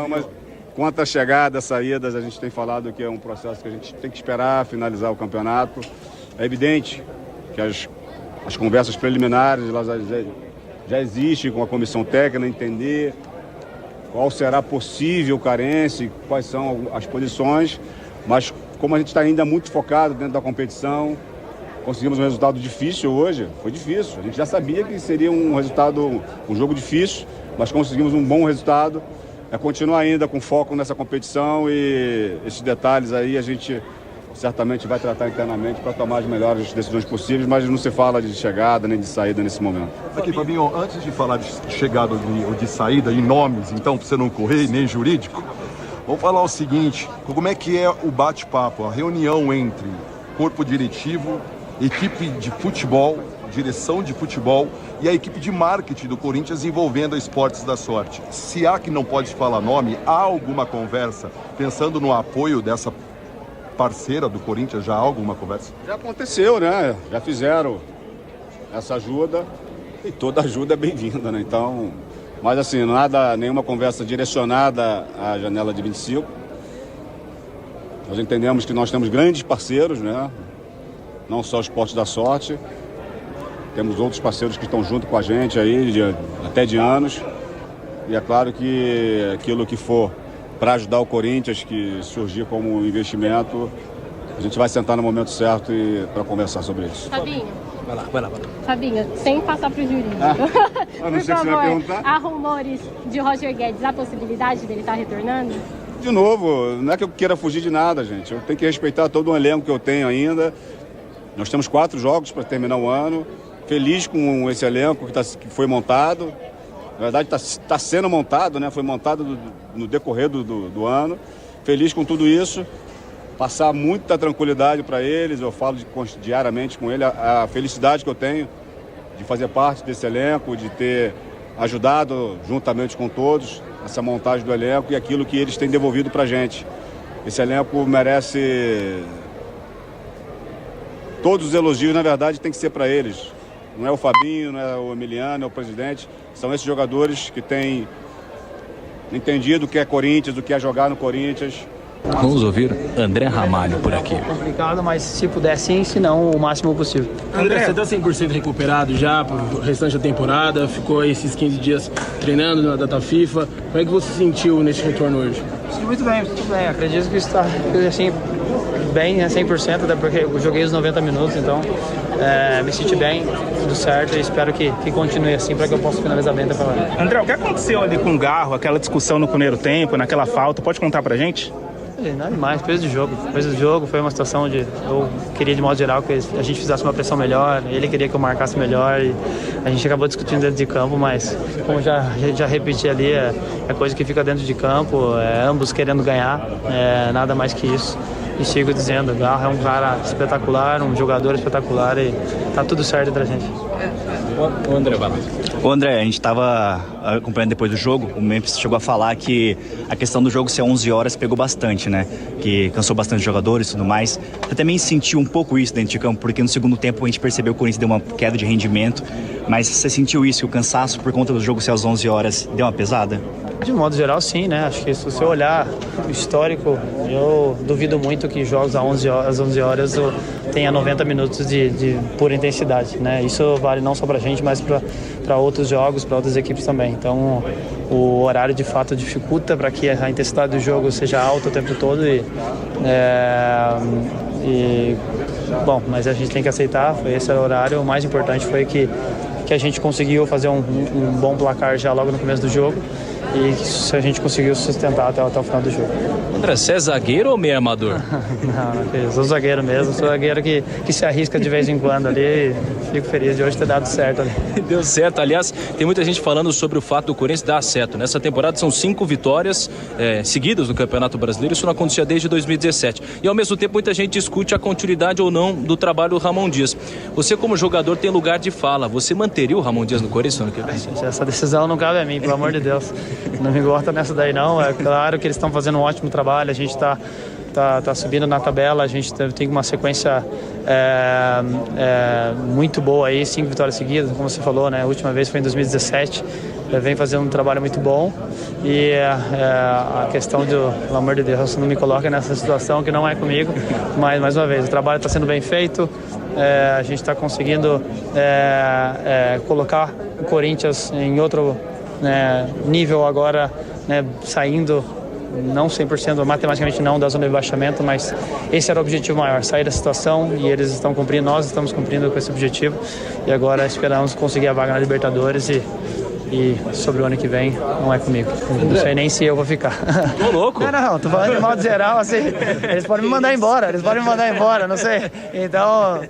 Mas quanto à chegada, saídas, a gente tem falado que é um processo que a gente tem que esperar finalizar o campeonato. É evidente que as conversas preliminares já existem com a comissão técnica, entender qual será possível carência, quais são as posições, mas como a gente está ainda muito focado dentro da competição, conseguimos um resultado difícil hoje, foi difícil, a gente já sabia que seria um jogo difícil, mas conseguimos um bom resultado, continuar ainda com foco nessa competição e esses detalhes aí a gente certamente vai tratar internamente para tomar as melhores decisões possíveis, mas não se fala de chegada nem de saída nesse momento. Aqui, Fabinho, antes de falar de chegada ou de saída, em nomes, então, para você não correr, nem jurídico, vamos falar o seguinte, como é que é o bate-papo, a reunião entre corpo diretivo, equipe de futebol, direção de futebol e a equipe de marketing do Corinthians envolvendo a Esportes da Sorte. Se há que não pode falar nome, há alguma conversa pensando no apoio dessa parceira do Corinthians, já há alguma conversa? Já aconteceu, né? Já fizeram essa ajuda e toda ajuda é bem-vinda, né? Então, mas assim, nenhuma conversa direcionada à janela de 25. Nós entendemos que nós temos grandes parceiros, né? Não só o Esporte da Sorte, temos outros parceiros que estão junto com a gente aí, até de anos. E é claro que aquilo que for para ajudar o Corinthians, que surgir como investimento, a gente vai sentar no momento certo para conversar sobre isso. Fabinho. Vai lá. Fabinho, sem passar para o jurídico. Eu não sei se você vai perguntar. Há rumores de Roger Guedes, há possibilidade dele estar retornando? De novo, não é que eu queira fugir de nada, gente. Eu tenho que respeitar todo o elenco que eu tenho ainda. Nós temos 4 jogos para terminar o ano. Feliz com esse elenco que foi montado. Na verdade, está sendo montado, né? Foi montado no decorrer do ano. Feliz com tudo isso. Passar muita tranquilidade para eles. Eu falo diariamente com ele a felicidade que eu tenho de fazer parte desse elenco, de ter ajudado, juntamente com todos, essa montagem do elenco e aquilo que eles têm devolvido para a gente. Esse elenco merece... Todos os elogios, na verdade, tem que ser para eles. Não é o Fabinho, não é o Emiliano, é o presidente. São esses jogadores que têm entendido o que é Corinthians, o que é jogar no Corinthians. Vamos ouvir André Ramalho por aqui. É complicado, mas se puder sim, se não, o máximo possível. André, você está 100% recuperado já pro restante da temporada? Ficou aí esses 15 dias treinando na data FIFA. Como é que você se sentiu nesse retorno hoje? Sim, muito bem. Acredito que está assim, bem, 100%, até porque eu joguei os 90 minutos, então me senti bem, tudo certo, e espero que continue assim para que eu possa finalizar bem a temporada. André, o que aconteceu ali com o Garro, aquela discussão no primeiro tempo, naquela falta, pode contar pra gente? Nada demais, coisa de jogo, foi uma situação onde eu queria de modo geral que a gente fizesse uma pressão melhor, ele queria que eu marcasse melhor e a gente acabou discutindo dentro de campo, mas como já repeti ali, é coisa que fica dentro de campo, ambos querendo ganhar, nada mais que isso. E sigo dizendo, o Garro é um cara espetacular, um jogador espetacular e tá tudo certo entre a gente. O André, vai lá. Ô André, a gente estava acompanhando depois do jogo, o Memphis chegou a falar que a questão do jogo ser 11 horas pegou bastante, né? Que cansou bastante jogadores e tudo mais. Você também sentiu um pouco isso dentro de campo, porque no segundo tempo a gente percebeu que o Corinthians deu uma queda de rendimento, mas você sentiu isso, que o cansaço por conta do jogo ser às 11 horas deu uma pesada? De modo geral, sim, né? Acho que se você olhar o histórico, eu duvido muito que jogos às 11 horas tenha 90 minutos de pura intensidade, né? Isso vale não só pra gente, mas para outros jogos, para outras equipes também. Então, o horário de fato dificulta para que a intensidade do jogo seja alta o tempo todo bom, mas a gente tem que aceitar, esse era o horário. O mais importante foi que a gente conseguiu fazer um bom placar já logo no começo do jogo e se a gente conseguiu sustentar até o final do jogo. André, você é zagueiro ou meio armador? Não, eu sou zagueiro mesmo, sou zagueiro que se arrisca de vez em quando ali e fico feliz de hoje ter dado certo ali. Deu certo, aliás, tem muita gente falando sobre o fato do Corinthians dar certo. Nessa temporada são 5 vitórias seguidas no Campeonato Brasileiro, isso não acontecia desde 2017. E ao mesmo tempo muita gente discute a continuidade ou não do trabalho do Ramon Dias. Você como jogador tem lugar de fala, você manteria o Ramon Dias no Corinthians ano que vem? Essa decisão não cabe a mim, pelo amor de Deus. Não me gosta nessa daí não, é claro que eles estão fazendo um ótimo trabalho, a gente está subindo na tabela, a gente tem uma sequência muito boa aí, 5 vitórias seguidas, como você falou, né? A última vez foi em 2017, vem fazendo um trabalho muito bom e a questão pelo amor de Deus, não me coloca nessa situação que não é comigo, mas mais uma vez, o trabalho está sendo bem feito, a gente está conseguindo colocar o Corinthians em outro nível agora, né, saindo não 100%, matematicamente não da zona de rebaixamento, mas esse era o objetivo maior, sair da situação e eles estão cumprindo, nós estamos cumprindo com esse objetivo e agora esperamos conseguir a vaga na Libertadores e sobre o ano que vem não é comigo. Não sei nem se eu vou ficar. Tô louco? Não, tô falando de modo geral, assim, eles podem me mandar embora, não sei. Então...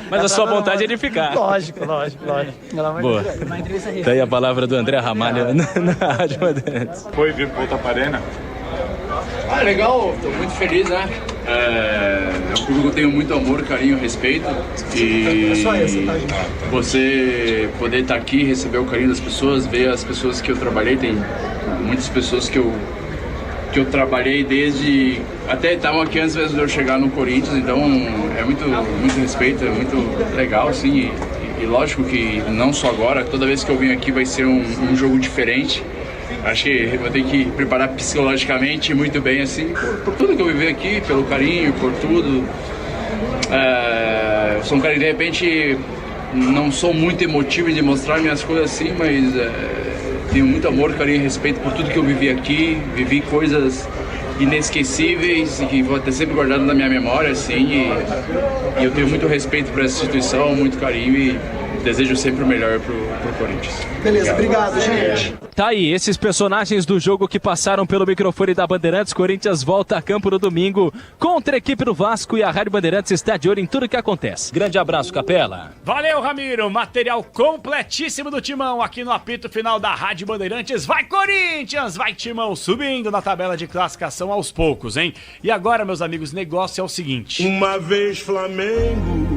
Mas a sua vontade é de ficar. Lógico. Boa. Daí a palavra do André Ramalho na Rádio Bandeirantes. Foi vir pro Taparena? Legal, tô muito feliz, né? É um clube que eu tenho muito amor, carinho, respeito e você poder estar aqui, receber o carinho das pessoas, ver as pessoas que eu trabalhei, tem muitas pessoas que eu trabalhei desde, até estavam aqui antes mesmo de eu chegar no Corinthians, então é muito respeito, é muito legal, assim, e lógico que não só agora, toda vez que eu venho aqui vai ser um jogo diferente. Acho que vou ter que preparar psicologicamente muito bem, assim, por tudo que eu vivi aqui, pelo carinho, por tudo. Sou um cara que, de repente, não sou muito emotivo de mostrar minhas coisas assim, mas tenho muito amor, carinho e respeito por tudo que eu vivi aqui. Vivi coisas inesquecíveis e que vou ter sempre guardado na minha memória, assim, e eu tenho muito respeito por essa instituição, muito carinho e desejo sempre o melhor pro Corinthians. Beleza, obrigado, gente. Tá aí, esses personagens do jogo que passaram pelo microfone da Bandeirantes. Corinthians volta a campo no domingo contra a equipe do Vasco e a Rádio Bandeirantes está de olho em tudo que acontece. Grande abraço, Capela. Valeu, Ramiro. Material completíssimo do Timão aqui no apito final da Rádio Bandeirantes. Vai, Corinthians! Vai, Timão! Subindo na tabela de classificação aos poucos, hein? E agora, meus amigos, negócio é o seguinte. Uma vez Flamengo,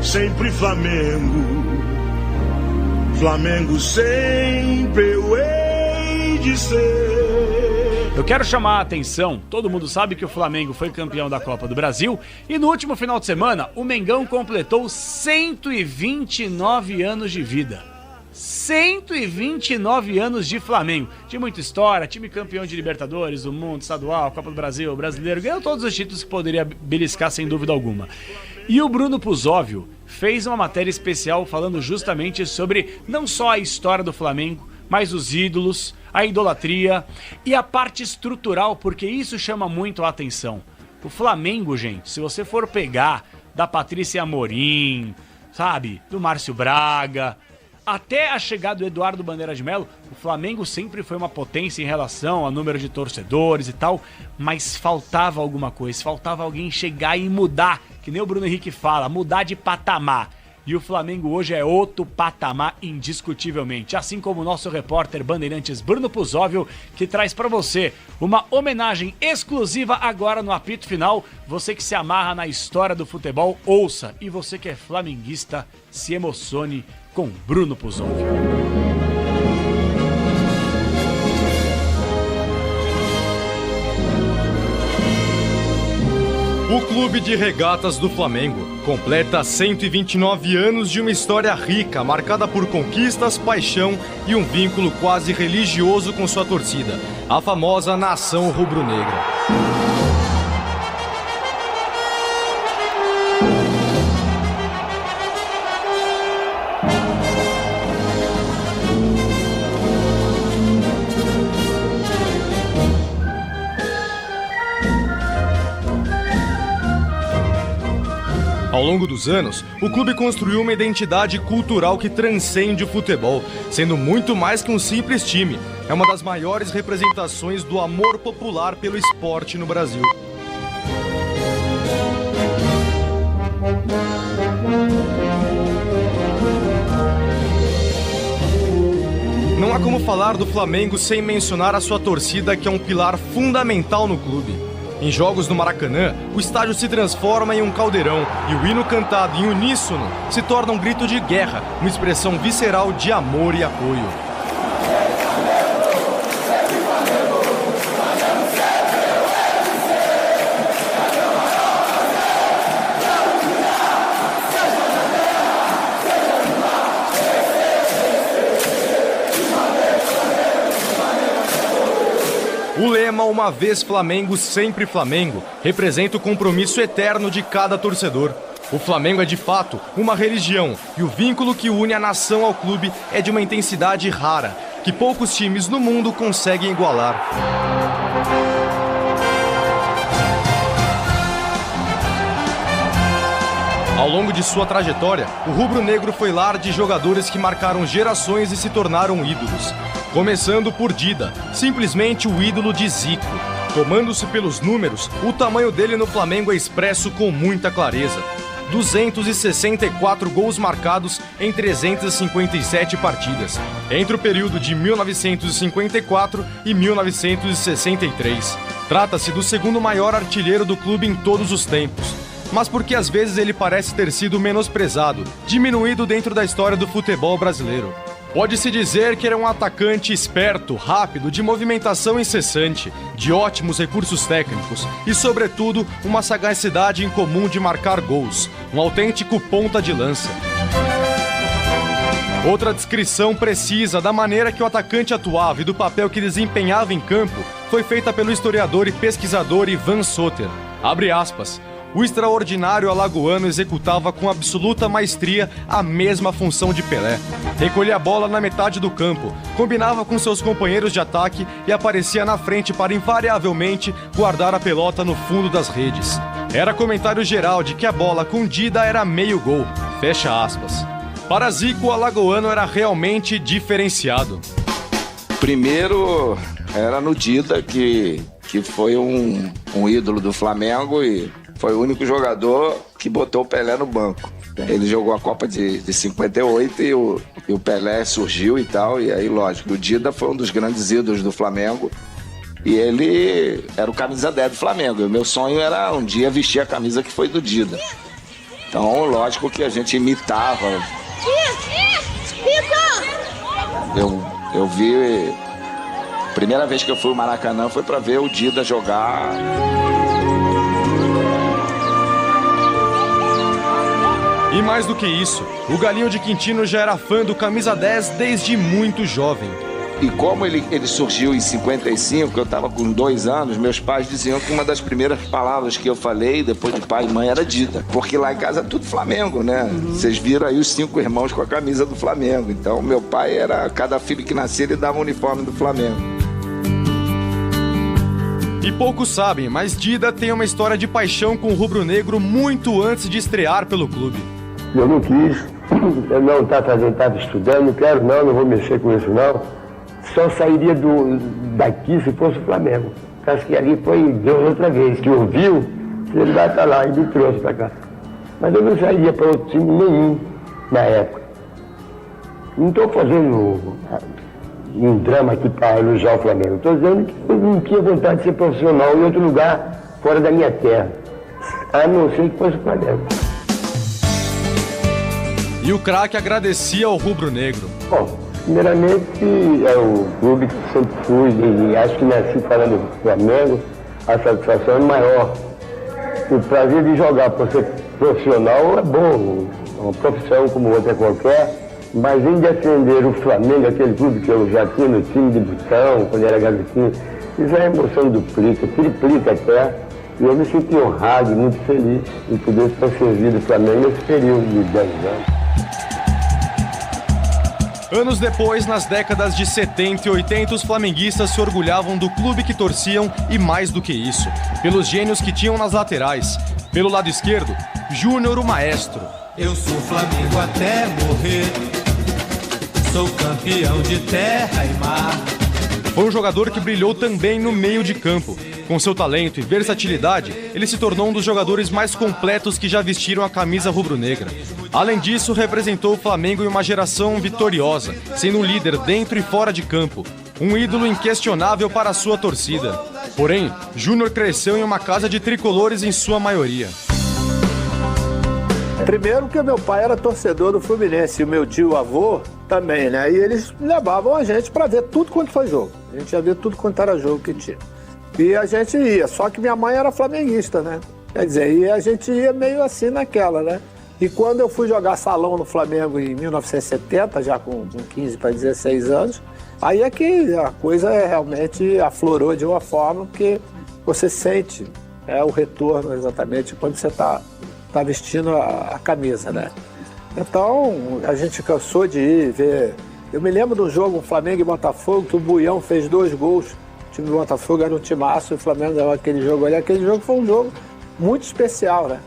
sempre Flamengo. Flamengo sempre eu hei de ser. Eu quero chamar a atenção, todo mundo sabe que o Flamengo foi campeão da Copa do Brasil e no último final de semana o Mengão completou 129 anos de vida. 129 anos de Flamengo, de muita história, time campeão de Libertadores, do Mundo, Estadual, Copa do Brasil, Brasileiro, ganhou todos os títulos que poderia beliscar sem dúvida alguma. E o Bruno Puzóvio fez uma matéria especial falando justamente sobre não só a história do Flamengo, mas os ídolos, a idolatria e a parte estrutural, porque isso chama muito a atenção. O Flamengo, gente, se você for pegar da Patrícia Amorim, sabe, do Márcio Braga, até a chegada do Eduardo Bandeira de Melo, o Flamengo sempre foi uma potência em relação ao número de torcedores e tal, mas faltava alguma coisa, faltava alguém chegar e mudar, que nem o Bruno Henrique fala, mudar de patamar. E o Flamengo hoje é outro patamar indiscutivelmente, assim como o nosso repórter bandeirantes Bruno Puzóvio, que traz pra você uma homenagem exclusiva agora no apito final. Você que se amarra na história do futebol, ouça, e você que é flamenguista, se emocione com Bruno Puzóvio. O Clube de Regatas do Flamengo completa 129 anos de uma história rica, marcada por conquistas, paixão e um vínculo quase religioso com sua torcida, a famosa Nação Rubro-Negra. Ao longo dos anos, o clube construiu uma identidade cultural que transcende o futebol, sendo muito mais que um simples time. É uma das maiores representações do amor popular pelo esporte no Brasil. Não há como falar do Flamengo sem mencionar a sua torcida, que é um pilar fundamental no clube. Em jogos no Maracanã, o estádio se transforma em um caldeirão e o hino cantado em uníssono se torna um grito de guerra, uma expressão visceral de amor e apoio. O lema "Uma vez Flamengo, sempre Flamengo" representa o compromisso eterno de cada torcedor. O Flamengo é de fato uma religião e o vínculo que une a nação ao clube é de uma intensidade rara, que poucos times no mundo conseguem igualar. Ao longo de sua trajetória, o rubro-negro foi lar de jogadores que marcaram gerações e se tornaram ídolos. Começando por Dida, simplesmente o ídolo de Zico. Tomando-se pelos números, o tamanho dele no Flamengo é expresso com muita clareza. 264 gols marcados em 357 partidas, entre o período de 1954 e 1963. Trata-se do segundo maior artilheiro do clube em todos os tempos. Mas porque às vezes ele parece ter sido menosprezado, diminuído dentro da história do futebol brasileiro. Pode-se dizer que ele é um atacante esperto, rápido, de movimentação incessante, de ótimos recursos técnicos e, sobretudo, uma sagacidade incomum de marcar gols, um autêntico ponta de lança. Outra descrição precisa da maneira que o atacante atuava e do papel que desempenhava em campo foi feita pelo historiador e pesquisador Ivan Soter. Abre aspas. O extraordinário alagoano executava com absoluta maestria a mesma função de Pelé. Recolhia a bola na metade do campo, combinava com seus companheiros de ataque e aparecia na frente para invariavelmente guardar a pelota no fundo das redes. Era comentário geral de que a bola com Dida era meio gol. Fecha aspas. Para Zico, o alagoano era realmente diferenciado. Primeiro era no Dida, que foi um ídolo do Flamengo e foi o único jogador que botou o Pelé no banco. Ele jogou a Copa de 58 e o Pelé surgiu e tal. E aí, lógico, o Dida foi um dos grandes ídolos do Flamengo. E ele era o camisa 10 do Flamengo. E o meu sonho era um dia vestir a camisa que foi do Dida. Então, lógico que a gente imitava. Rico! Eu vi... Primeira vez que eu fui ao Maracanã foi para ver o Dida jogar. E mais do que isso, o Galinho de Quintino já era fã do camisa 10 desde muito jovem. E como ele surgiu em 55, eu estava com 2 anos, meus pais diziam que uma das primeiras palavras que eu falei, depois de pai e mãe, era Dida. Porque lá em casa é tudo Flamengo, né? Vocês viram aí os 5 irmãos com a camisa do Flamengo. Então, meu pai era... Cada filho que nascia, ele dava um uniforme do Flamengo. E poucos sabem, mas Dida tem uma história de paixão com o rubro-negro muito antes de estrear pelo clube. Eu não quis, eu não estava estudando, não quero não vou mexer com isso não. Só sairia daqui se fosse o Flamengo. Acho que ali foi Deus outra vez, que ouviu, ele vai estar lá e me trouxe para cá. Mas eu não sairia para outro time nenhum na época. Não estou fazendo um drama aqui para elogiar o Flamengo. Estou dizendo que eu não tinha vontade de ser profissional em outro lugar fora da minha terra, a não ser que fosse o Flamengo. E o craque agradecia ao rubro-negro. Bom, primeiramente é o clube que sempre fui, e acho que nasci falando do Flamengo, a satisfação é maior. O prazer de jogar por ser profissional é bom, é uma profissão como outra qualquer, mas em defender o Flamengo, aquele clube que eu já tinha no time de botão, quando era garotinho, isso é emoção duplica, triplica até, e eu me senti honrado e muito feliz em poder estar servido o Flamengo nesse período de 10 anos. Anos depois, nas décadas de 70 e 80, os flamenguistas se orgulhavam do clube que torciam e, mais do que isso, pelos gênios que tinham nas laterais. Pelo lado esquerdo, Júnior, o maestro. Eu sou Flamengo até morrer, sou campeão de terra e mar. Foi um jogador que brilhou também no meio de campo. Com seu talento e versatilidade, ele se tornou um dos jogadores mais completos que já vestiram a camisa rubro-negra. Além disso, representou o Flamengo em uma geração vitoriosa, sendo um líder dentro e fora de campo. Um ídolo inquestionável para a sua torcida. Porém, Júnior cresceu em uma casa de tricolores em sua maioria. Primeiro que meu pai era torcedor do Fluminense e o meu tio avô também, né? E eles levavam a gente para ver tudo quanto foi jogo. A gente ia ver tudo quanto era jogo que tinha. E a gente ia, só que minha mãe era flamenguista, né? Quer dizer, e a gente ia meio assim naquela, né? E quando eu fui jogar salão no Flamengo em 1970, já com 15 para 16 anos, aí é que a coisa realmente aflorou de uma forma que você sente o retorno exatamente quando você está vestindo a camisa, né? Então, a gente cansou de ir ver... Eu me lembro do jogo Flamengo e Botafogo, que o Buião fez 2 gols. O time do Botafogo era um timaço e o Flamengo deu aquele jogo ali. Aquele jogo foi um jogo muito especial, né?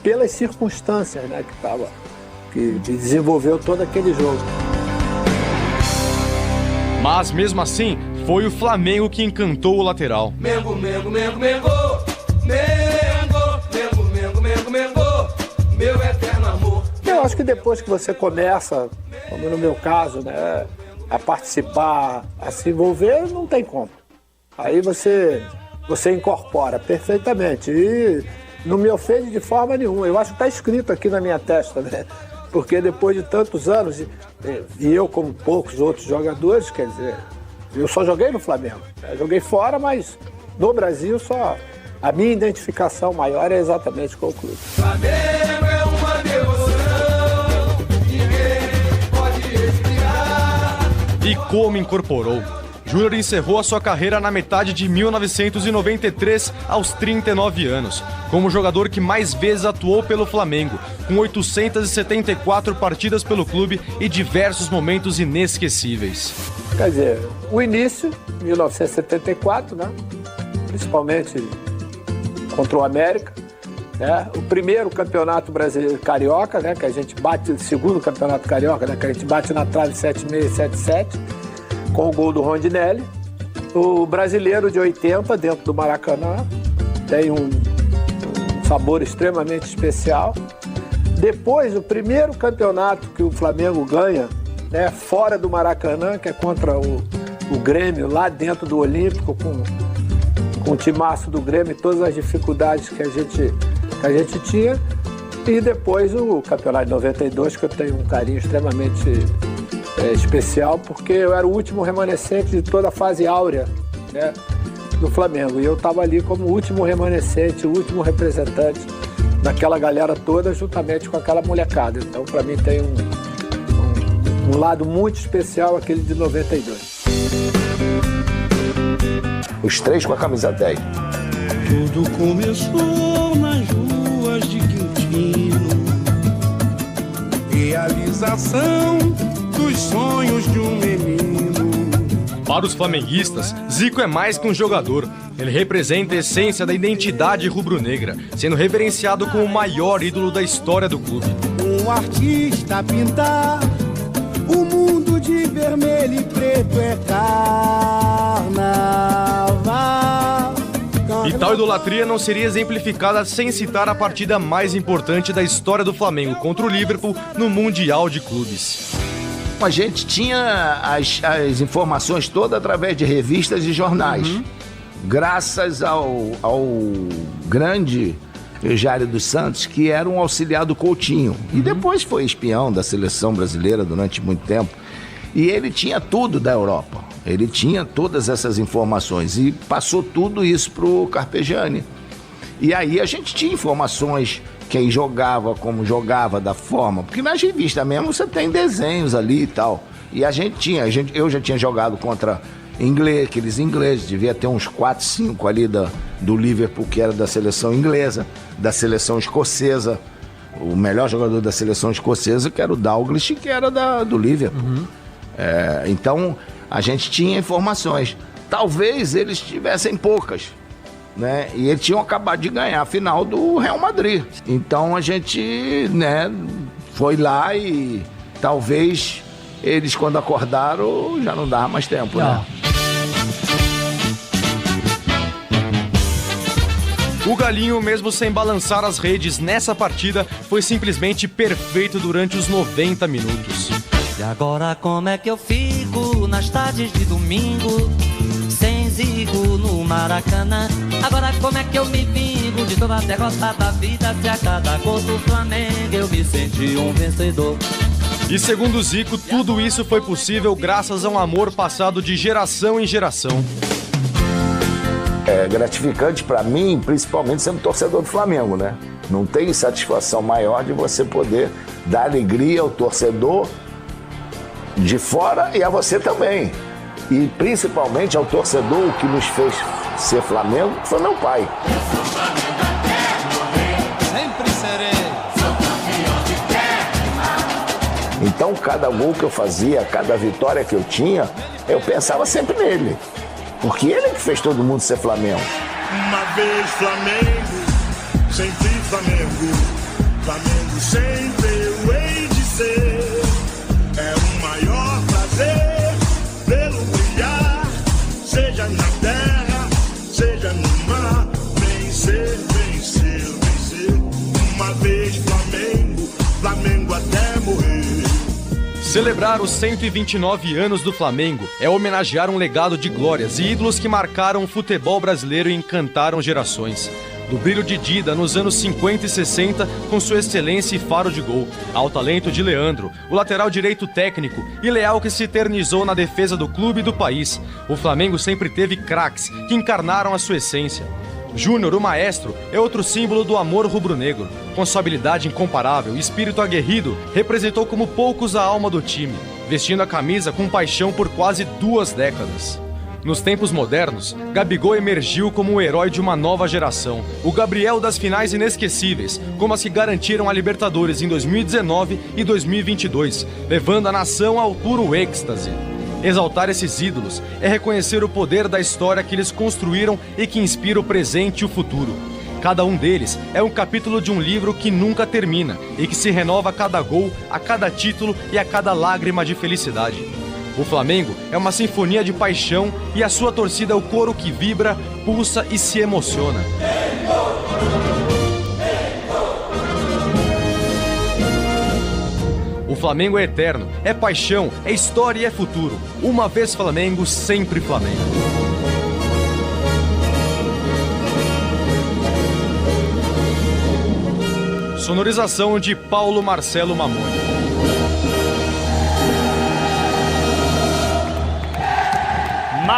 Pelas circunstâncias, né, que desenvolveu todo aquele jogo. Mas, mesmo assim, foi o Flamengo que encantou o lateral. Mengo, Mengo, Mengo, Mengo, Mengo, Mengo, Mengo, Mengo, meu eterno amor. Eu acho que depois que você começa, como no meu caso, né, a participar, a se envolver, não tem como. Aí você incorpora perfeitamente e não me ofende de forma nenhuma. Eu acho que está escrito aqui na minha testa, né? Porque depois de tantos anos, e eu como poucos outros jogadores, quer dizer, eu só joguei no Flamengo. Eu joguei fora, mas no Brasil só a minha identificação maior é exatamente com o clube. Flamengo é uma devoção, ninguém pode respirar. E como incorporou? Júnior encerrou a sua carreira na metade de 1993, aos 39 anos, como o jogador que mais vezes atuou pelo Flamengo, com 874 partidas pelo clube e diversos momentos inesquecíveis. Quer dizer, o início, 1974, né? Principalmente contra o América, né? O primeiro campeonato brasileiro carioca, né? Que a gente bate, segundo campeonato carioca, né? Que a gente bate na trave 7-6, 7-7. Com o gol do Rondinelli. O brasileiro de 80, dentro do Maracanã, tem um sabor extremamente especial. Depois, o primeiro campeonato que o Flamengo ganha, né, fora do Maracanã, que é contra o Grêmio, lá dentro do Olímpico, com o timaço do Grêmio e todas as dificuldades que a gente tinha. E depois o campeonato de 92, que eu tenho um carinho extremamente especial porque eu era o último remanescente de toda a fase áurea, né, do Flamengo. E eu estava ali como o último remanescente, o último representante daquela galera toda, juntamente com aquela molecada. Então, para mim, tem um lado muito especial, aquele de 92. Os 3 com a camisa 10. Tudo começou nas ruas de Quintino. Realização dos sonhos de um menino. Para os flamenguistas, Zico é mais que um jogador. Ele representa a essência da identidade rubro-negra, sendo reverenciado como o maior ídolo da história do clube. Um artista a pintar o mundo de vermelho e preto é carnaval. E tal idolatria não seria exemplificada sem citar a partida mais importante da história do Flamengo contra o Liverpool no Mundial de Clubes. A gente tinha as informações todas através de revistas e jornais. Graças ao grande Jário dos Santos, que era um auxiliar do Coutinho. E depois foi espião da seleção brasileira durante muito tempo. E ele tinha tudo da Europa. Ele tinha todas essas informações e passou tudo isso pro Carpegiani. E aí a gente tinha informações, quem jogava, como jogava, da forma. Porque nas revistas mesmo você tem desenhos ali e tal. E a gente tinha, eu já tinha jogado contra aqueles ingleses, devia ter uns 4, 5 ali do Liverpool, que era da seleção inglesa, da seleção escocesa. O melhor jogador da seleção escocesa, que era o Dalglish, que era do Liverpool. Então, a gente tinha informações. Talvez eles tivessem poucas, né? E eles tinham acabado de ganhar a final do Real Madrid. Então, a gente, né, foi lá e talvez eles, quando acordaram, já não dava mais tempo, né? O Galinho, mesmo sem balançar as redes nessa partida, foi simplesmente perfeito durante os 90 minutos. E agora como é que eu fico nas tardes de domingo, sem Zico no Maracanã? Agora como é que eu me vingo de toda a derrota da vida, se a cada gol do Flamengo eu me senti um vencedor? E segundo o Zico, tudo isso foi possível graças a um amor passado de geração em geração. É gratificante para mim, principalmente sendo torcedor do Flamengo, né? Não tem satisfação maior de você poder dar alegria ao torcedor de fora e a você também. E principalmente ao torcedor, o que nos fez ser Flamengo, foi meu pai. Sempre serei. Então, cada gol que eu fazia, cada vitória que eu tinha, eu pensava sempre nele. Porque ele que fez todo mundo ser Flamengo. Uma vez Flamengo, sempre Flamengo. Flamengo sempre eu hei de ser. É o maior prazer vê-lo brilhar, seja na terra, seja no mar. Vencer, vencer, vencer. Uma vez Flamengo, Flamengo até morrer. Celebrar os 129 anos do Flamengo é homenagear um legado de glórias e ídolos que marcaram o futebol brasileiro e encantaram gerações. Do brilho de Dida nos anos 50 e 60, com sua excelência e faro de gol, ao talento de Leandro, o lateral direito técnico e leal que se eternizou na defesa do clube e do país, o Flamengo sempre teve craques que encarnaram a sua essência. Júnior, o maestro, é outro símbolo do amor rubro-negro. Com sua habilidade incomparável e espírito aguerrido, representou como poucos a alma do time, vestindo a camisa com paixão por quase 2 décadas. Nos tempos modernos, Gabigol emergiu como o herói de uma nova geração, o Gabriel das finais inesquecíveis, como as que garantiram a Libertadores em 2019 e 2022, levando a nação ao puro êxtase. Exaltar esses ídolos é reconhecer o poder da história que eles construíram e que inspira o presente e o futuro. Cada um deles é um capítulo de um livro que nunca termina e que se renova a cada gol, a cada título e a cada lágrima de felicidade. O Flamengo é uma sinfonia de paixão e a sua torcida é o coro que vibra, pulsa e se emociona. O Flamengo é eterno, é paixão, é história e é futuro. Uma vez Flamengo, sempre Flamengo. Sonorização de Paulo Marcelo Mamoni.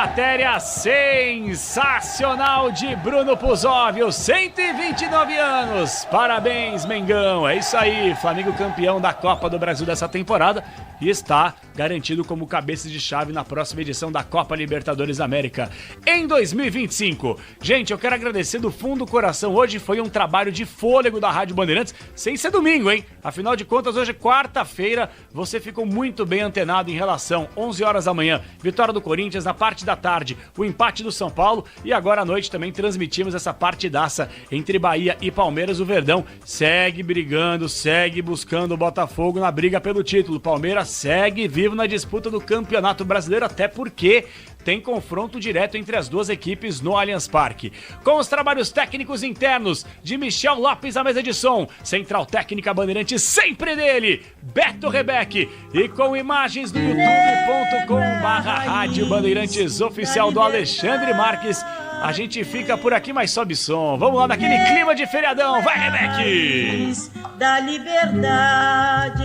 Matéria sensacional de Bruno Puzóvio, 129 anos. Parabéns, Mengão. É isso aí, Flamengo campeão da Copa do Brasil dessa temporada e está garantido como cabeça de chave na próxima edição da Copa Libertadores da América em 2025. Gente, eu quero agradecer do fundo do coração. Hoje foi um trabalho de fôlego da Rádio Bandeirantes, sem ser domingo, hein? Afinal de contas, hoje é quarta-feira. Você ficou muito bem antenado em relação 11 horas da manhã, vitória do Corinthians, na parte da tarde, o empate do São Paulo e agora à noite também transmitimos essa partidaça entre Bahia e Palmeiras. O Verdão segue brigando, segue buscando o Botafogo na briga pelo título. Palmeiras segue vivo na disputa do Campeonato Brasileiro, até porque tem confronto direto entre as duas equipes no Allianz Parque. Com os trabalhos técnicos internos de Michel Lopes à mesa de som, Central Técnica Bandeirantes sempre dele, Beto Rebeck, e com imagens do youtube.com/Rádio Bandeirantes oficial do Alexandre Marques, a gente fica por aqui, mas sobe som. Vamos lá naquele clima de feriadão, vai Rebeck! Da liberdade.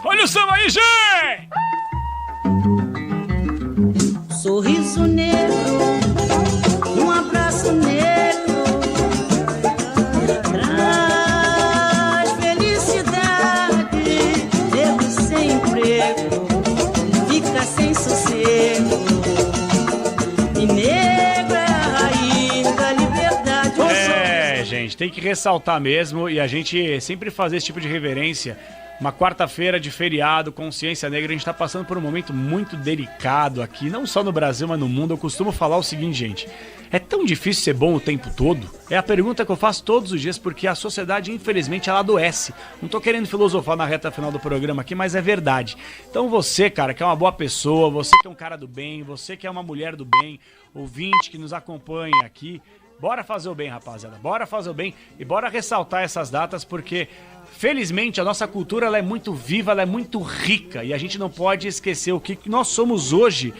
Olha o samba aí, gente! Sorriso negro, um abraço negro, traz felicidade. Negro sem emprego, fica sem sossego, e negro é a raiz da liberdade. É, gente, tem que ressaltar mesmo, e a gente sempre fazer esse tipo de reverência. Uma quarta-feira de feriado, consciência negra, a gente tá passando por um momento muito delicado aqui, não só no Brasil, mas no mundo. Eu costumo falar o seguinte, gente, é tão difícil ser bom o tempo todo? É a pergunta que eu faço todos os dias, porque a sociedade, infelizmente, ela adoece. Não tô querendo filosofar na reta final do programa aqui, mas é verdade. Então você, cara, que é uma boa pessoa, você que é um cara do bem, você que é uma mulher do bem, ouvinte que nos acompanha aqui, bora fazer o bem, rapaziada, bora fazer o bem e bora ressaltar essas datas, porque felizmente a nossa cultura ela é muito viva, ela é muito rica e a gente não pode esquecer o que nós somos hoje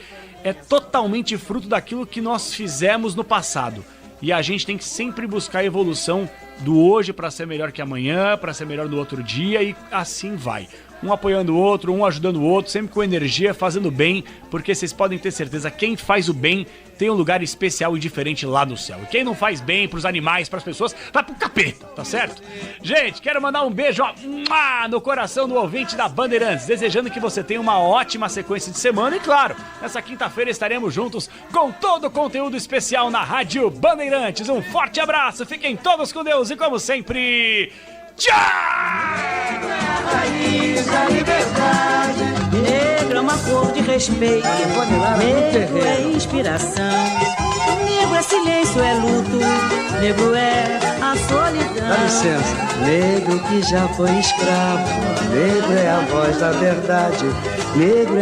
é totalmente fruto daquilo que nós fizemos no passado. E a gente tem que sempre buscar a evolução do hoje para ser melhor que amanhã, para ser melhor no outro dia e assim vai. Um apoiando o outro, um ajudando o outro, sempre com energia, fazendo bem, porque vocês podem ter certeza, quem faz o bem tem um lugar especial e diferente lá no céu. E quem não faz bem pros animais, pras pessoas, vai pro capeta, tá certo? Gente, quero mandar um beijo ó, no coração do ouvinte da Bandeirantes, desejando que você tenha uma ótima sequência de semana e claro, nessa quinta-feira estaremos juntos com todo o conteúdo especial na Rádio Bandeirantes. Um forte abraço, fiquem todos com Deus e como sempre, tchau! Raiz da liberdade. Negro é uma cor de respeito, negro é inspiração, negro é silêncio, é luto, negro é a solidão. Dá licença. Negro que já foi escravo, negro é a voz da verdade, negro